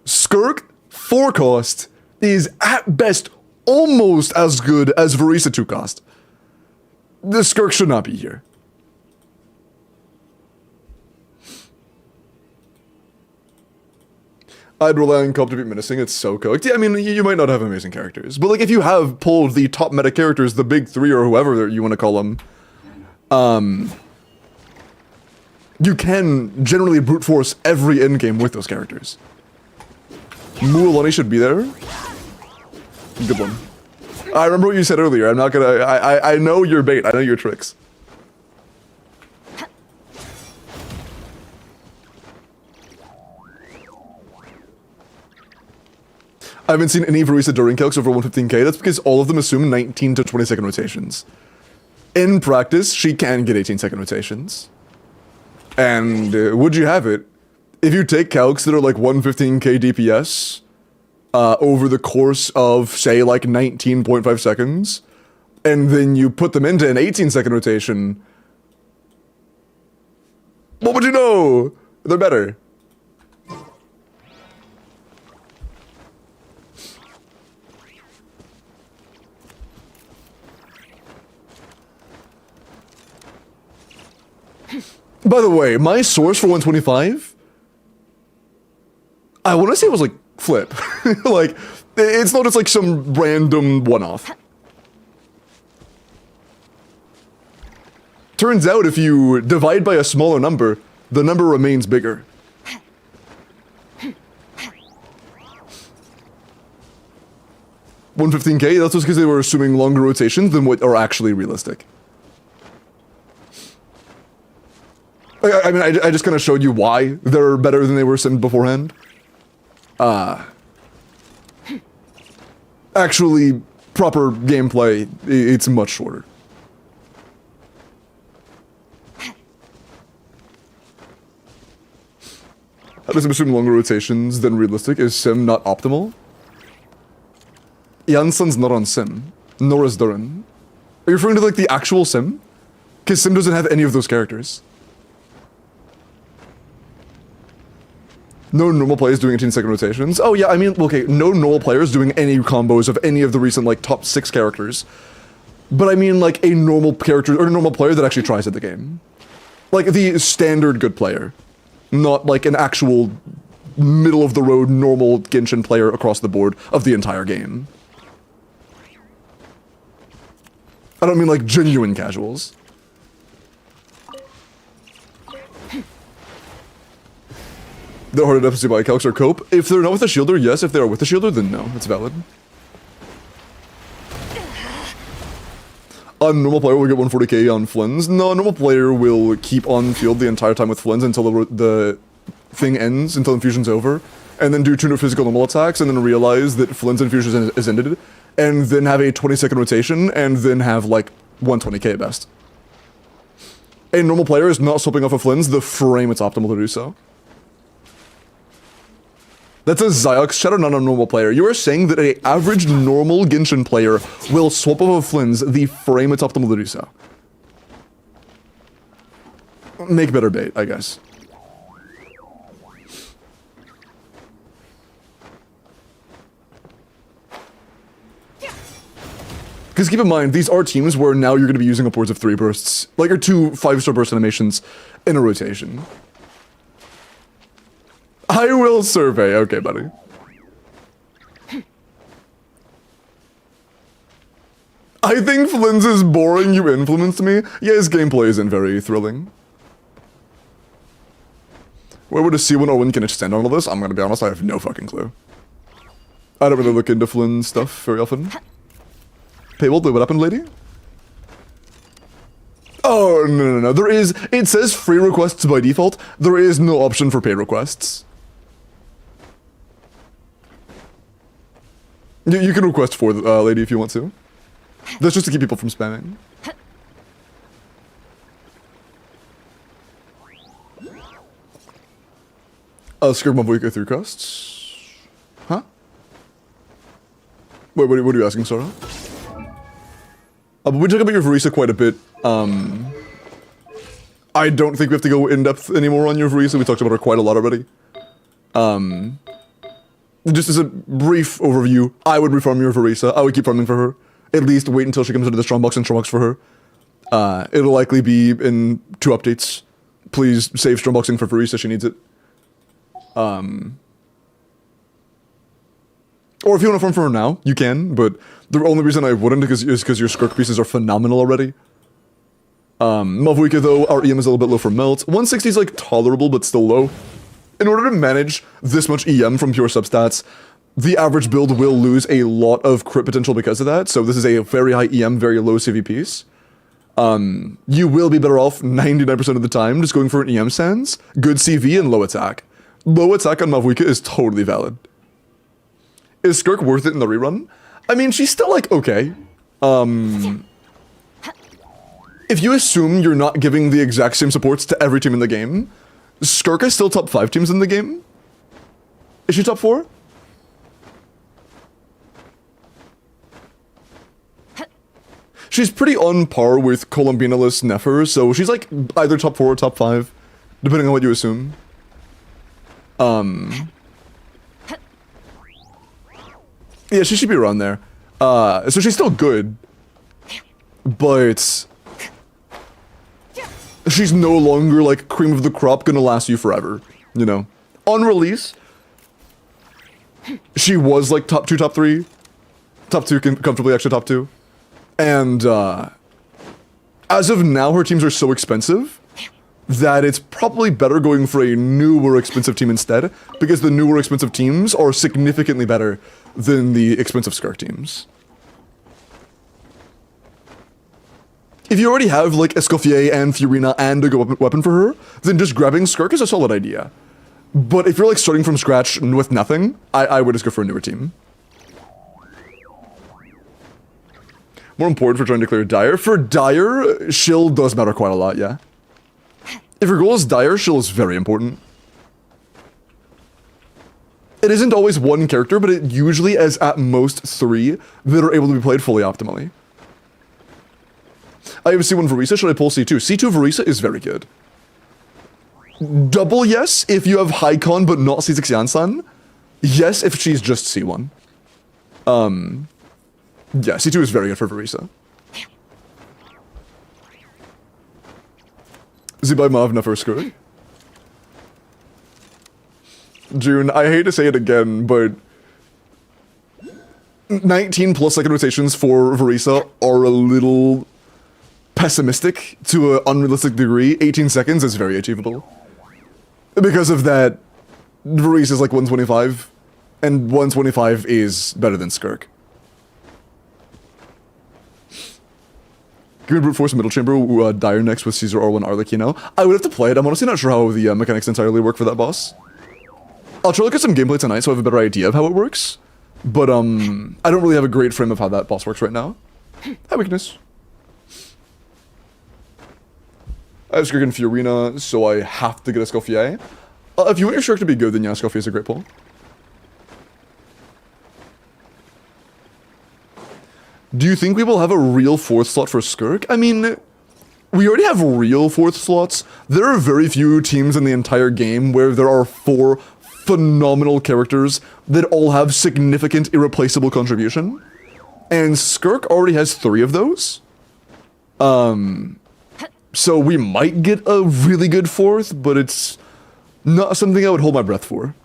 Skirk, 4 cost, is at best almost as good as Varisa 2 cost. The Skirk should not be here. I'd rely on Cobb to beat Menacing, it's so cooked. Yeah, I mean, you might not have amazing characters, but like if you have pulled the top meta characters, the big 3 or whoever you want to call them, you can generally brute force every endgame with those characters. Mualani should be there. Good one. I remember what you said earlier, I'm not gonna, I know your bait, I know your tricks. I haven't seen any Varisa during calcs over 115k, that's because all of them assume 19 to 20 second rotations. In practice, she can get 18 second rotations. And would you have it, if you take calcs that are like 115k DPS over the course of, say, like 19.5 seconds, and then you put them into an 18 second rotation, what would you know? They're better. By the way, my source for 125, I want to say it was like Flip. Like, it's not just like some random one-off. Turns out if you divide by a smaller number, the number remains bigger. $115K, that's just because they were assuming longer rotations than what are actually realistic. I mean, I just kind of showed you why they're better than they were simmed beforehand. Actually, proper gameplay, it's much shorter. How does it assume longer rotations than realistic? Is sim not optimal? Janssen's not on sim, nor is Durin. Are you referring to like the actual sim? Because sim doesn't have any of those characters. No normal players doing 18-second rotations. Oh yeah, I mean, okay, no normal players doing any combos of any of the recent like top 6 characters. But I mean like a normal character or a normal player that actually tries at the game. Like the standard good player. Not like an actual middle of the road normal Genshin player across the board of the entire game. I don't mean like genuine casuals. They're hard enough to by calcs or cope. If they're not with a shielder, yes. If they are with a shielder, then no. It's valid. A normal player will get 140k on Flins. No, a normal player will keep on field the entire time with Flins until the thing ends, until infusion's over, and then do 200 physical normal attacks, and then realize that Flins infusion is ended, and then have a 20-second rotation, and then have like 120k at best. A normal player is not swapping off of Flins the frame it's optimal to do so. That's a Ziox shadow, not a normal player. You are saying that an average normal Genshin player will swap off of Flins the frame it's optimal to do so. Make better bait, I guess. Because keep in mind, these are teams where now you're going to be using upwards of 3 bursts, like or 2 5-star burst animations in a rotation. I will survey. Okay, buddy. I think Flins is boring. You influenced me. Yeah, his gameplay isn't very thrilling. Where would a C1 or WELKIN extend on all this? I'm gonna be honest, I have no fucking clue. I don't really look into Flynn stuff very often. Paywall, what happened, lady? Oh, no. There is, it says free requests by default. There is no option for pay requests. You can request for the lady if you want to. That's just to keep people from spamming. Skirt Mavuika through costs. Huh? Wait, what are you asking, Sora? But we talk about your Verisa quite a bit. I don't think we have to go in depth anymore on your Verisa. We talked about her quite a lot already. Just as a brief overview, I would refarm your Verisa. I would keep farming for her. At least wait until she comes into the Strongbox and Strongbox for her. It'll likely be in 2 updates. Please save Strongboxing for Verisa, she needs it. Or if you want to farm for her now, you can, but the only reason I wouldn't is because your Skirk pieces are phenomenal already. Mavuika though, our EM is a little bit low for Melt. 160 is like tolerable, but still low. In order to manage this much EM from pure substats, the average build will lose a lot of crit potential because of that, so this is a very high EM, very low CV piece. You will be better off 99% of the time just going for an EM sans, good CV, and low attack. Low attack on Mavuika is totally valid. Is Skirk worth it in the rerun? I mean, she's still like, okay. If you assume you're not giving the exact same supports to every team in the game, Skirk is still top 5 teams in the game? Is she top 4? She's pretty on par with Columbinalist Nefer, so she's like either top 4 or top 5, depending on what you assume. Yeah, she should be around there. So she's still good, but she's no longer like cream of the crop, gonna last you forever, you know. On release, she was like top 2, top 3. Top 2, comfortably actually top 2. And as of now, her teams are so expensive that it's probably better going for a newer expensive team instead, because the newer expensive teams are significantly better than the expensive Skirk teams. If you already have like Escoffier and Fiorina and a good weapon for her, then just grabbing Skirk is a solid idea. But if you're like starting from scratch with nothing, I would just go for a newer team. More important for trying to clear Dire. For Dire, Shill does matter quite a lot, yeah. If your goal is Dire, Shill is very important. It isn't always one character, but it usually is at most 3 that are able to be played fully optimally. I have C1 Verisa, should I pull C2? C2 Verisa is very good. Double yes if you have high con but not C6 Yansan. Yes if she's just C1. Yeah, C2 is very good for Verisa. Zibai Mav never Skirk. June, I hate to say it again, but 19 plus second rotations for Verisa are a little pessimistic to an unrealistic degree. 18 seconds is very achievable. Because of that, Verisa is like 125, and 125 is better than Skirk. Give me Brute Force Middle Chamber, Dire next with Caesar R1 Arlecchino. I would have to play it. I'm honestly not sure how the mechanics entirely work for that boss. I'll try to look at some gameplay tonight so I have a better idea of how it works. But I don't really have a great frame of how that boss works right now. High weakness. I have Skirk and Fiorina, so I have to get Escoffier. If you want your Skirk to be good, then yeah, Escoffier is a great pull. Do you think we will have a real 4th slot for Skirk? I mean, we already have real 4th slots. There are very few teams in the entire game where there are 4 phenomenal characters that all have significant irreplaceable contribution. And Skirk already has 3 of those. So we might get a really good 4th, but it's not something I would hold my breath for.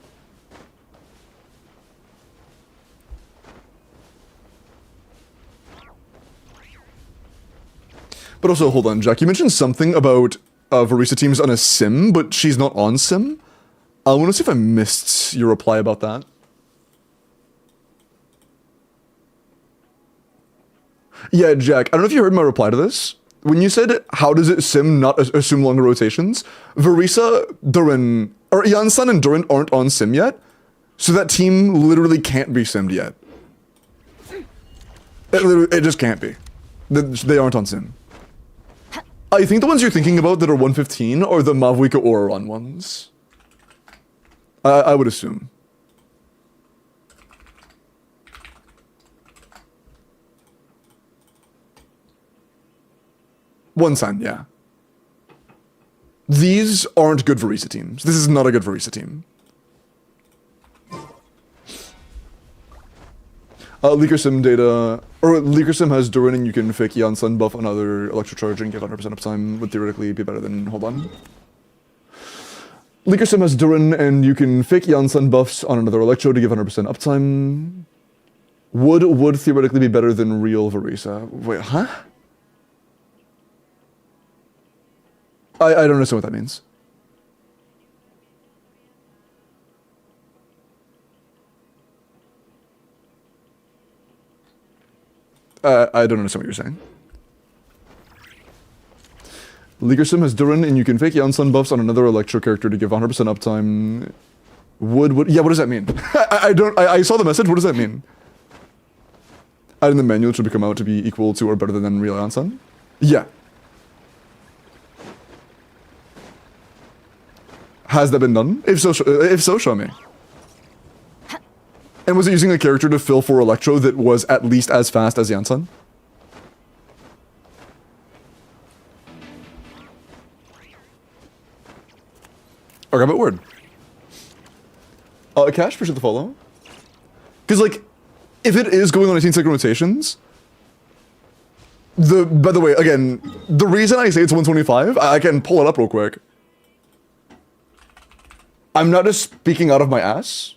But also, hold on, Jack, you mentioned something about Verisa teams on a sim, but she's not on sim? I want to see if I missed your reply about that. Yeah, Jack, I don't know if you heard my reply to this. When you said, how does it sim not assume longer rotations? Verisa, Durin, or Yansan and Durin aren't on sim yet, so that team literally can't be simmed yet. It just can't be. They aren't on sim. I think the ones you're thinking about that are 115 are the Mavwika Oraron ones. I would assume. One San, yeah. These aren't good Verisa teams. This is not a good Verisa team. Leaker Sim data, or Leaker Sim has Durin and you can fake Yansan buff on other electrocharge and give 100% uptime, would theoretically be better than, hold on. Leaker Sim has Durin and you can fake Yansan buffs on another electro to give 100% uptime. Would theoretically be better than real Verisa. Wait, huh? I don't understand what that means. I don't understand what you're saying. Leaker Sim has Durin, and you can fake Yansan buffs on another Electro character to give 100% uptime. Yeah, what does that mean? I saw the message, what does that mean? Adding the manual should become out to be equal to or better than real Yansan? Yeah. Has that been done? If so, show me. And was it using a character to fill for Electro that was at least as fast as Yansan? Okay, but word. Cash, appreciate the follow. Because, like, if it is going on 18-second rotations, By the way, again, the reason I say it's 125, I can pull it up real quick. I'm not just speaking out of my ass.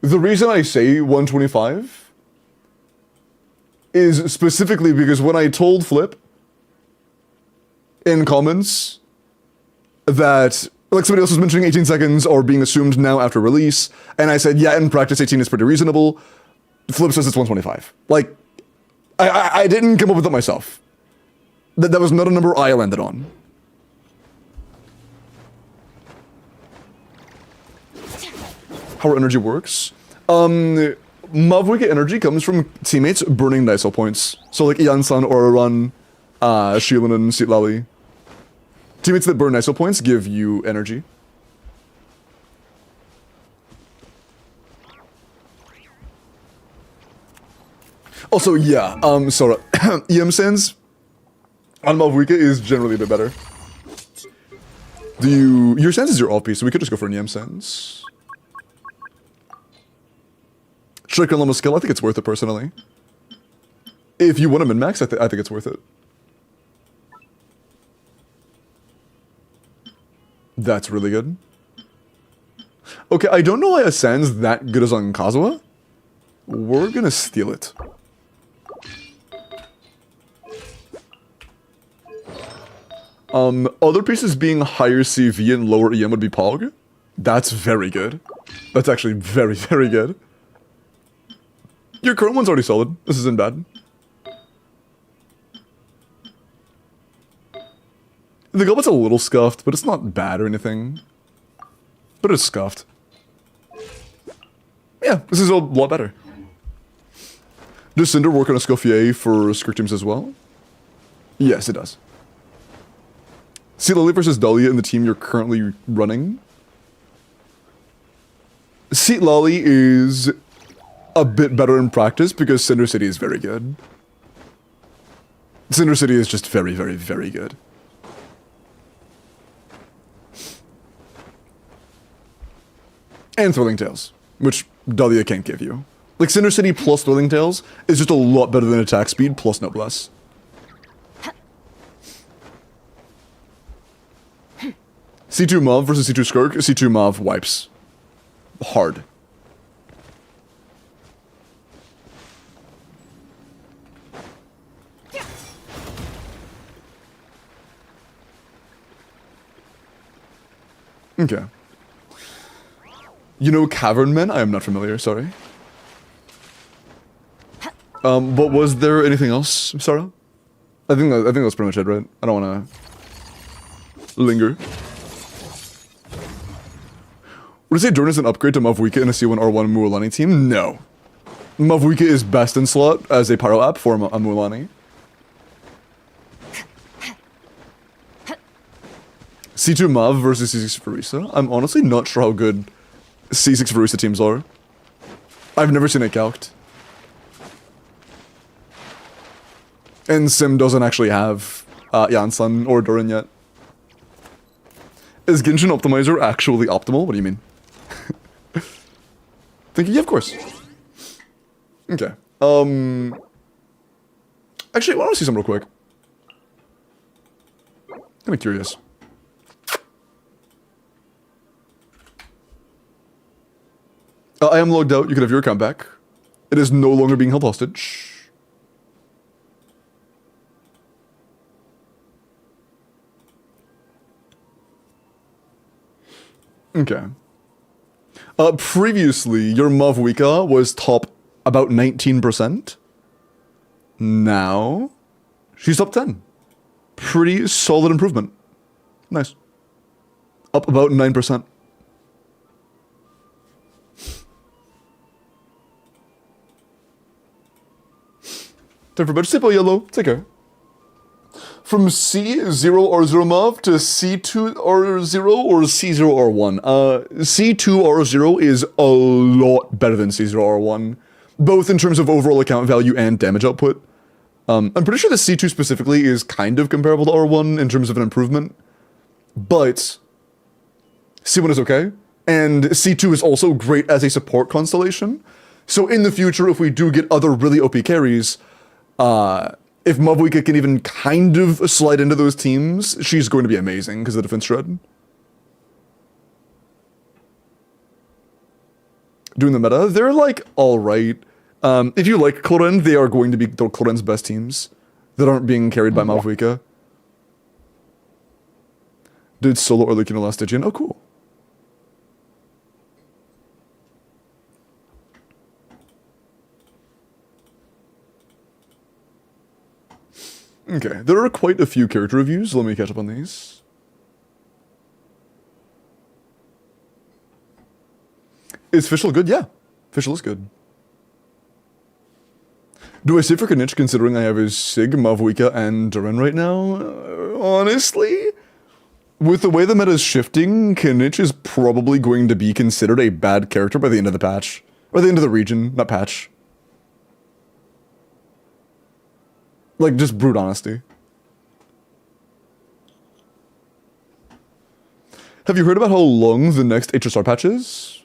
The reason I say 125 is specifically because when I told Flip in comments that, like, somebody else was mentioning 18 seconds are being assumed now after release, and I said, yeah, in practice 18 is pretty reasonable, Flip says it's 125. Like, I didn't come up with it myself. That was not a number I landed on. How our energy works. Mavwika energy comes from teammates burning Dysel points. So like Ian-san, Oraran, Shielan, and Sitlali. Teammates that burn Dysel points give you energy. Also, yeah, Sora, EM Sands on Mavwika is generally a bit better. Your Sands is your off piece, so we could just go for an EM Sands. Striker and Llama skill, I think it's worth it personally. If you want a min-max, I think it's worth it. That's really good. Okay, I don't know why a Sands that good as on Kazuha. We're gonna steal it. Other pieces being higher CV and lower EM would be Pog. That's very good. That's actually very, very good. Your current one's already solid. This isn't bad. The goblet's a little scuffed, but it's not bad or anything. But it's scuffed. Yeah, this is a lot better. Does Cinder work on a Scoffier for Skirk teams as well? Yes, it does. See Lily versus Dahlia in the team you're currently running. Seat Lolly is a bit better in practice because Cinder City is very good. Cinder City is just very, very, very good. And Thrilling Tales, which Dahlia can't give you. Like, Cinder City plus Thrilling Tales is just a lot better than attack speed plus noblesse. C2 Mav versus C2 Skirk, C2 Mav wipes. Hard. Okay. You know Cavern Men? I am not familiar, sorry. But was there anything else, Sarah? I think that's pretty much it, right? I don't wanna linger. Would you say Jordan is an upgrade to Mavwika in a C1 R1 Mualani team? No. Mavwika is best in slot as a pyro app for a Mualani. C2 Mav versus C6 Farisa? I'm honestly not sure how good C6 Farisa teams are. I've never seen it calced. And Sim doesn't actually have Yansan or Durin yet. Is Genshin Optimizer actually optimal? What do you mean? Thinking, yeah, of course. Okay. Actually, why don't I see some real quick? Kinda curious. I am logged out. You can have your account back. It is no longer being held hostage. Okay. Previously, your Mavwika was top about 19%. Now, she's top 10. Pretty solid improvement. Nice. Up about 9%. Time for bed. Stay yellow. Take care. From C0R0 Mav to C2R0 or C0R1? C2R0 is a lot better than C0R1, both in terms of overall account value and damage output. I'm pretty sure the C2 specifically is kind of comparable to R1 in terms of an improvement, but C1 is okay. And C2 is also great as a support constellation. So in the future, if we do get other really OP carries, if Mavuika can even kind of slide into those teams, she's going to be amazing because of the defense shred. Doing the meta, they're like alright. If you like Koren, they are going to be Koren's best teams that aren't being carried by Mavuika. Did solo or Lukino last Stygian? Oh, cool. Okay, there are quite a few character reviews. Let me catch up on these. Is Fischl good? Yeah, Fischl is good. Do I say for Kanich considering I have his Sig, Mavuika, and Duran right now? Honestly? With the way the meta is shifting, Kanich is probably going to be considered a bad character by the end of the patch. Or the end of the region, not patch. Like, just brute honesty. Have you heard about how long the next HSR patch is?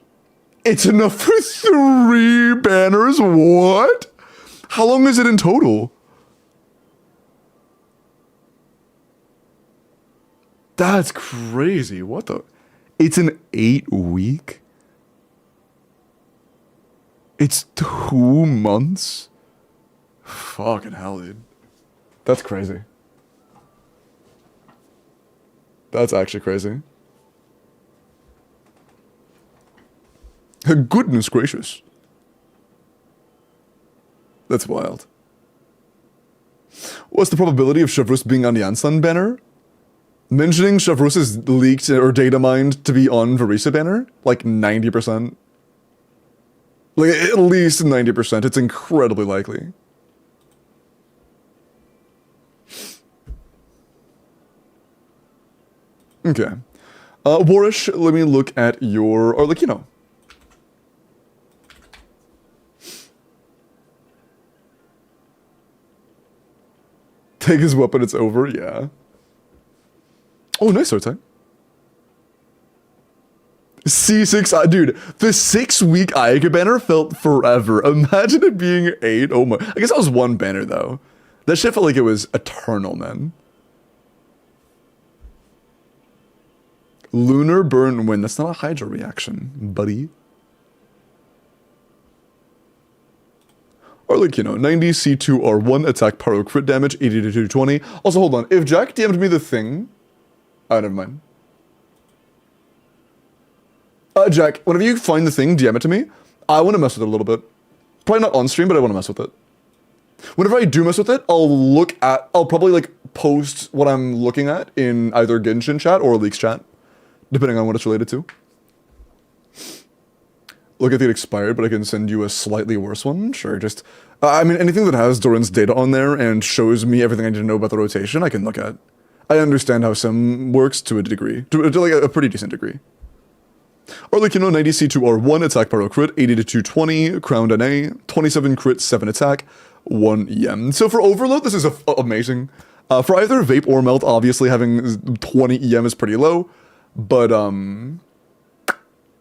It's enough for 3 banners? What? How long is it in total? That's crazy. What the? It's an 8-week? It's 2 months? Fucking hell, dude. That's crazy. That's actually crazy. Goodness gracious. That's wild. What's the probability of Chevrus being on the Anslan banner? Mentioning Chevrus is leaked or data mined to be on Verisa banner? Like 90%. Like at least 90%. It's incredibly likely. Okay. Warish, let me look at your Arlecchino. Take his weapon, it's over, yeah. Oh, nice art time. C6, dude, the 6-week Ayaka banner felt forever. Imagine it being 8. Oh my, I guess that was 1 banner though. That shit felt like it was eternal, man. Lunar burn win. That's not a Hydra reaction, buddy. Or like, you know, 90 C2 R1 attack pyro crit damage, 80 to 220. Also, hold on. If Jack DM'd me the thing... Oh, never mind. Jack, whenever you find the thing, DM it to me. I want to mess with it a little bit. Probably not on stream, but I want to mess with it. Whenever I do mess with it, I'll probably like post what I'm looking at in either Genshin chat or Leaks chat. Depending on what it's related to. Look at the expired, but I can send you a slightly worse one. Sure, just... I mean, anything that has Doran's data on there and shows me everything I need to know about the rotation, I can look at. I understand how Sim works to a degree. To like a pretty decent degree. Or like, you know, 90 C2 R1 attack pyro crit, 80 to 220, crowned NA, 27 crit, 7 attack, 1 EM. So for Overload, this is amazing. For either Vape or Melt, obviously having 20 EM is pretty low. But,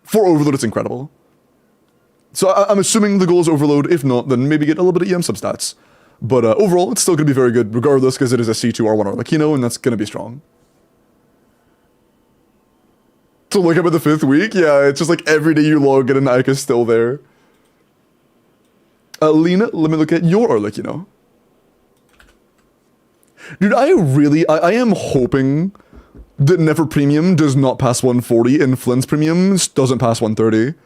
for Overload, it's incredible. So I'm assuming the goal is Overload. If not, then maybe get a little bit of EM substats. But overall, it's still going to be very good, regardless, because it is a C2 R1 Arlecchino, and that's going to be strong. So look up at the 5th week? Yeah, it's just like every day you log in and Ika's still there. Lena, let me look at your Arlecchino. Dude, I am hoping that Never Premium does not pass 140 and Flint's Premium doesn't pass 130.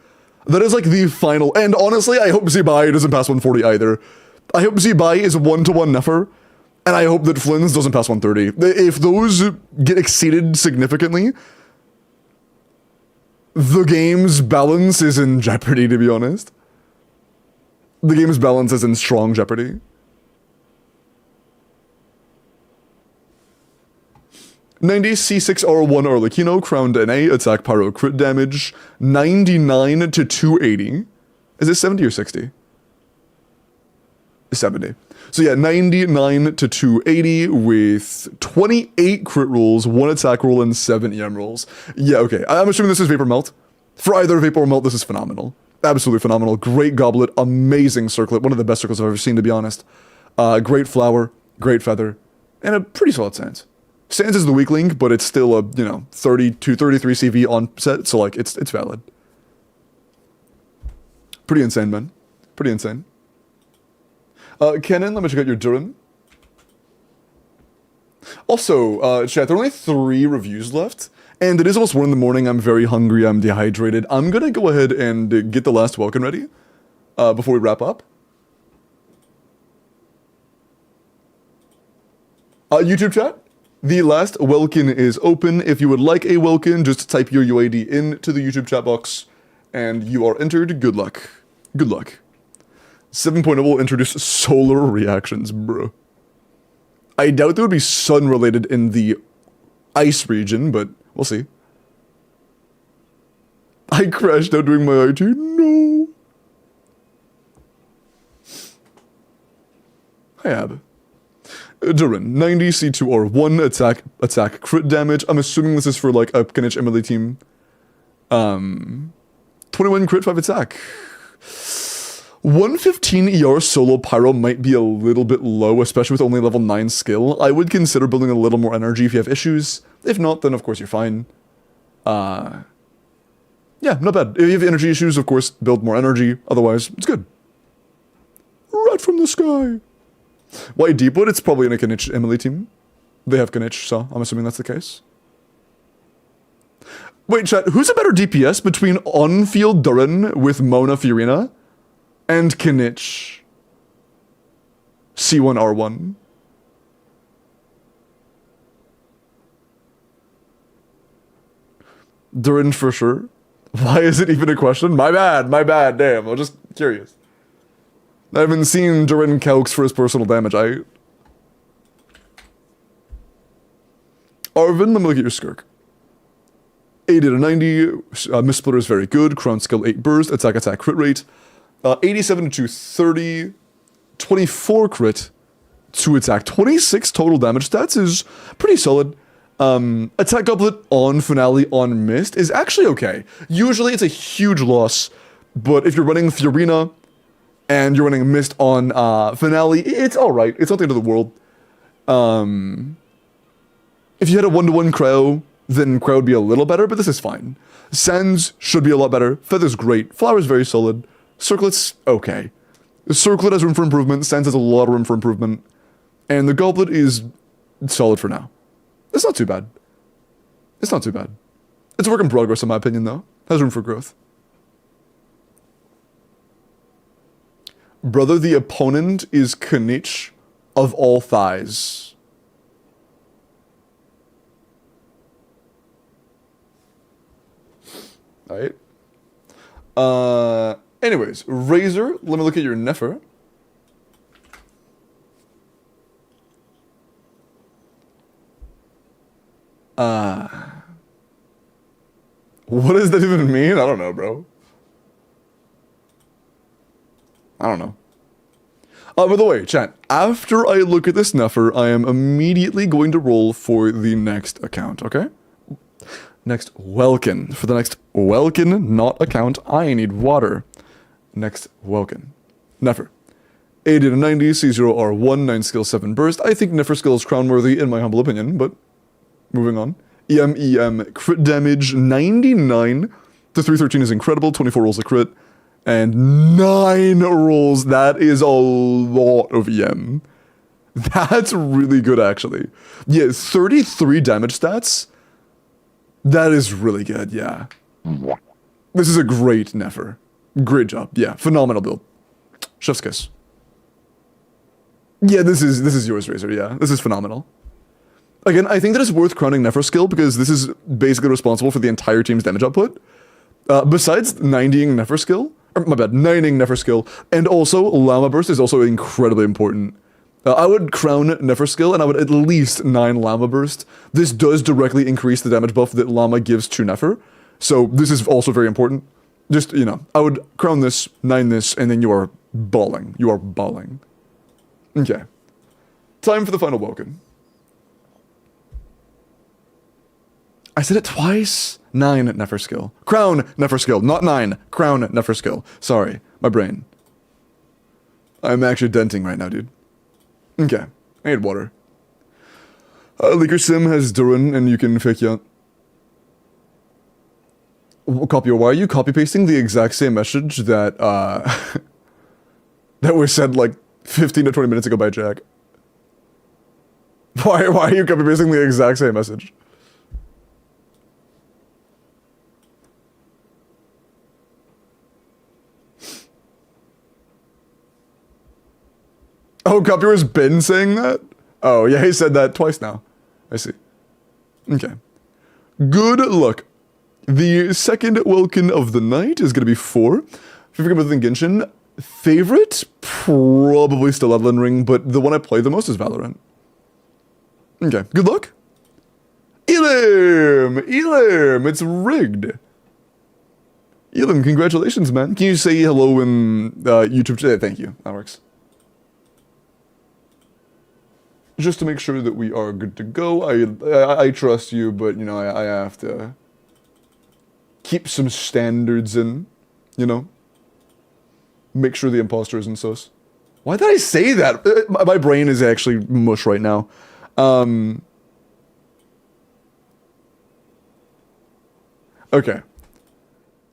That is like the final, and honestly, I hope Zibai doesn't pass 140 either. I hope Zibai is 1-to-1 Nefer, and I hope that Flynn's doesn't pass 130. If those get exceeded significantly, the game's balance is in jeopardy, to be honest. The game's balance is in strong jeopardy. '90 C6 R1 Arlecchino, crowned NA, attack pyro crit damage, 99 to 280. Is it 70 or 60? 70. So yeah, 99 to 280 with 28 crit rolls, 1 attack roll, and 7 EM rolls. Yeah, okay. I'm assuming this is Vapor Melt. For either Vapor or Melt, this is phenomenal. Absolutely phenomenal. Great Goblet, amazing Circlet. One of the best Circlets I've ever seen, to be honest. Great Flower, great Feather, and a pretty solid Sands. Sands is the weak link, but it's still a, 32, 33 CV on set, so, like, it's valid. Pretty insane, man. Pretty insane. Kenan, let me check out your Durin. Also, chat, there are only 3 reviews left, and it is almost 1 in the morning. I'm very hungry, I'm dehydrated. I'm gonna go ahead and get the last Welkin ready before we wrap up. YouTube chat, the last Welkin is open. If you would like a Welkin, just type your UID into the YouTube chat box, and you are entered. Good luck. Good luck. 7.0 will introduce solar reactions, bro. I doubt they would be sun-related in the ice region, but we'll see. I crashed out doing my IT. No. Hi, Ab. Durin, 90 C2R1 attack crit damage. I'm assuming this is for like a Kinich Emily team. 21 crit 5 attack. 115 ER solo pyro might be a little bit low, especially with only level 9 skill. I would consider building a little more energy if you have issues. If not, then of course you're fine. Yeah, not bad. If you have energy issues, of course, build more energy. Otherwise, it's good. Right from the sky. Why Deepwood? It's probably in a Kinich Emily team. They have Kinich, so I'm assuming that's the case. Wait, chat, who's a better DPS between on-field Durin with Mona Fiorina and Kinich C1R1? Durin for sure. Why is it even a question? My bad, damn, I'm just curious. I haven't seen Durin calcs for his personal damage, Arvin, let me look at your skirk. 80 to 90, Mistsplitter is very good, Crown skill 8 burst, attack crit rate. 87 to 230, 24 crit, 2 attack, 26 total damage stats is pretty solid. Attack Goblet on Finale on Mist is actually okay. Usually it's a huge loss, but if you're running Fiorina and you're running Mist on Finale, it's alright. It's not the end of the world. If you had a 1-to-1 Crow, then Crow would be a little better, but this is fine. Sands should be a lot better. Feather's great. Flower's very solid. Circlet's okay. Circlet has room for improvement. Sands has a lot of room for improvement. And the Goblet is solid for now. It's not too bad. It's not too bad. It's a work in progress in my opinion though. Has room for growth. Brother, the opponent is Kinich of all thighs. Alright. Anyways, Razor, let me look at your Nefer. What does that even mean? I don't know, bro. I don't know. By the way, chat, after I look at this Nefer, I am immediately going to roll for the next account, okay? Next Welkin. For the next Welkin, not account, I need water. Next Welkin. Nefer. 80 to 90, C0R1, 9 skill, 7 burst. I think Nefer skill is crown worthy in my humble opinion, but moving on. EM, crit damage, 99 to 313 is incredible, 24 rolls a crit, and 9 rolls, that is a lot of EM. That's really good, actually. Yeah, 33 damage stats, that is really good, yeah. This is a great Nefer. Great job, yeah, phenomenal build. Chef's kiss. Yeah, this is yours, Razor, yeah, this is phenomenal. Again, I think that it's worth crowning Nefer skill because this is basically responsible for the entire team's damage output. Besides 90ing Nefer skill, or my bad, 9ing Nefer skill, and also Llama Burst is also incredibly important. I would crown Nefer skill and I would at least 9 Llama Burst. This does directly increase the damage buff that Llama gives to Nefer, so this is also very important. Just, you know, I would crown this, 9 this, and then you are balling. You are balling. Okay. Time for the final Welkin. I said it twice. 9 Nefer skill. Crown Nefer skill, not 9. Crown Nefer skill. Sorry, my brain. I'm actually denting right now, dude. Okay, I need water. Leaker Sim has Durin, and you can fake out. Copy. Why are you copy pasting the exact same message that that was said like 15 to 20 minutes ago by Jack? Why are you copy pasting the exact same message? Oh, Copyer's been saying that? Oh, yeah, he said that twice now. I see. Okay. Good luck. The second Welkin of the night is going to be 4. Favorite game other than Genshin? Favorite? Probably still Elden Ring, but the one I play the most is Valorant. Okay, good luck. Elim! Elim! It's rigged. Elim, congratulations, man. Can you say hello in YouTube chat? Thank you. That works. Just to make sure that we are good to go. I trust you, but, you know, I have to keep some standards in, you know? Make sure the imposter isn't sus. Why did I say that? My brain is actually mush right now. Okay.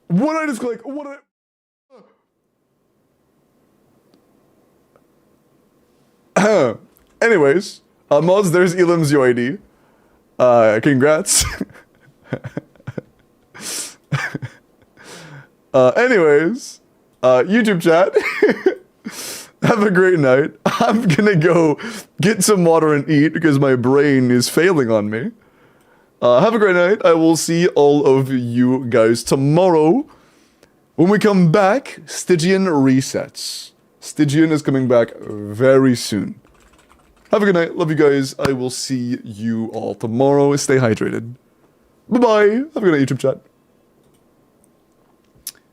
What I just click? What I... Anyways, mods, there's Elim's UID. Congrats. Anyways, YouTube chat. Have a great night. I'm gonna go get some water and eat because my brain is failing on me. Have a great night. I will see all of you guys tomorrow. When we come back, Stygian resets. Stygian is coming back very soon. Have a good night. Love you guys. I will see you all tomorrow. Stay hydrated. Bye-bye. Have a good night, YouTube chat.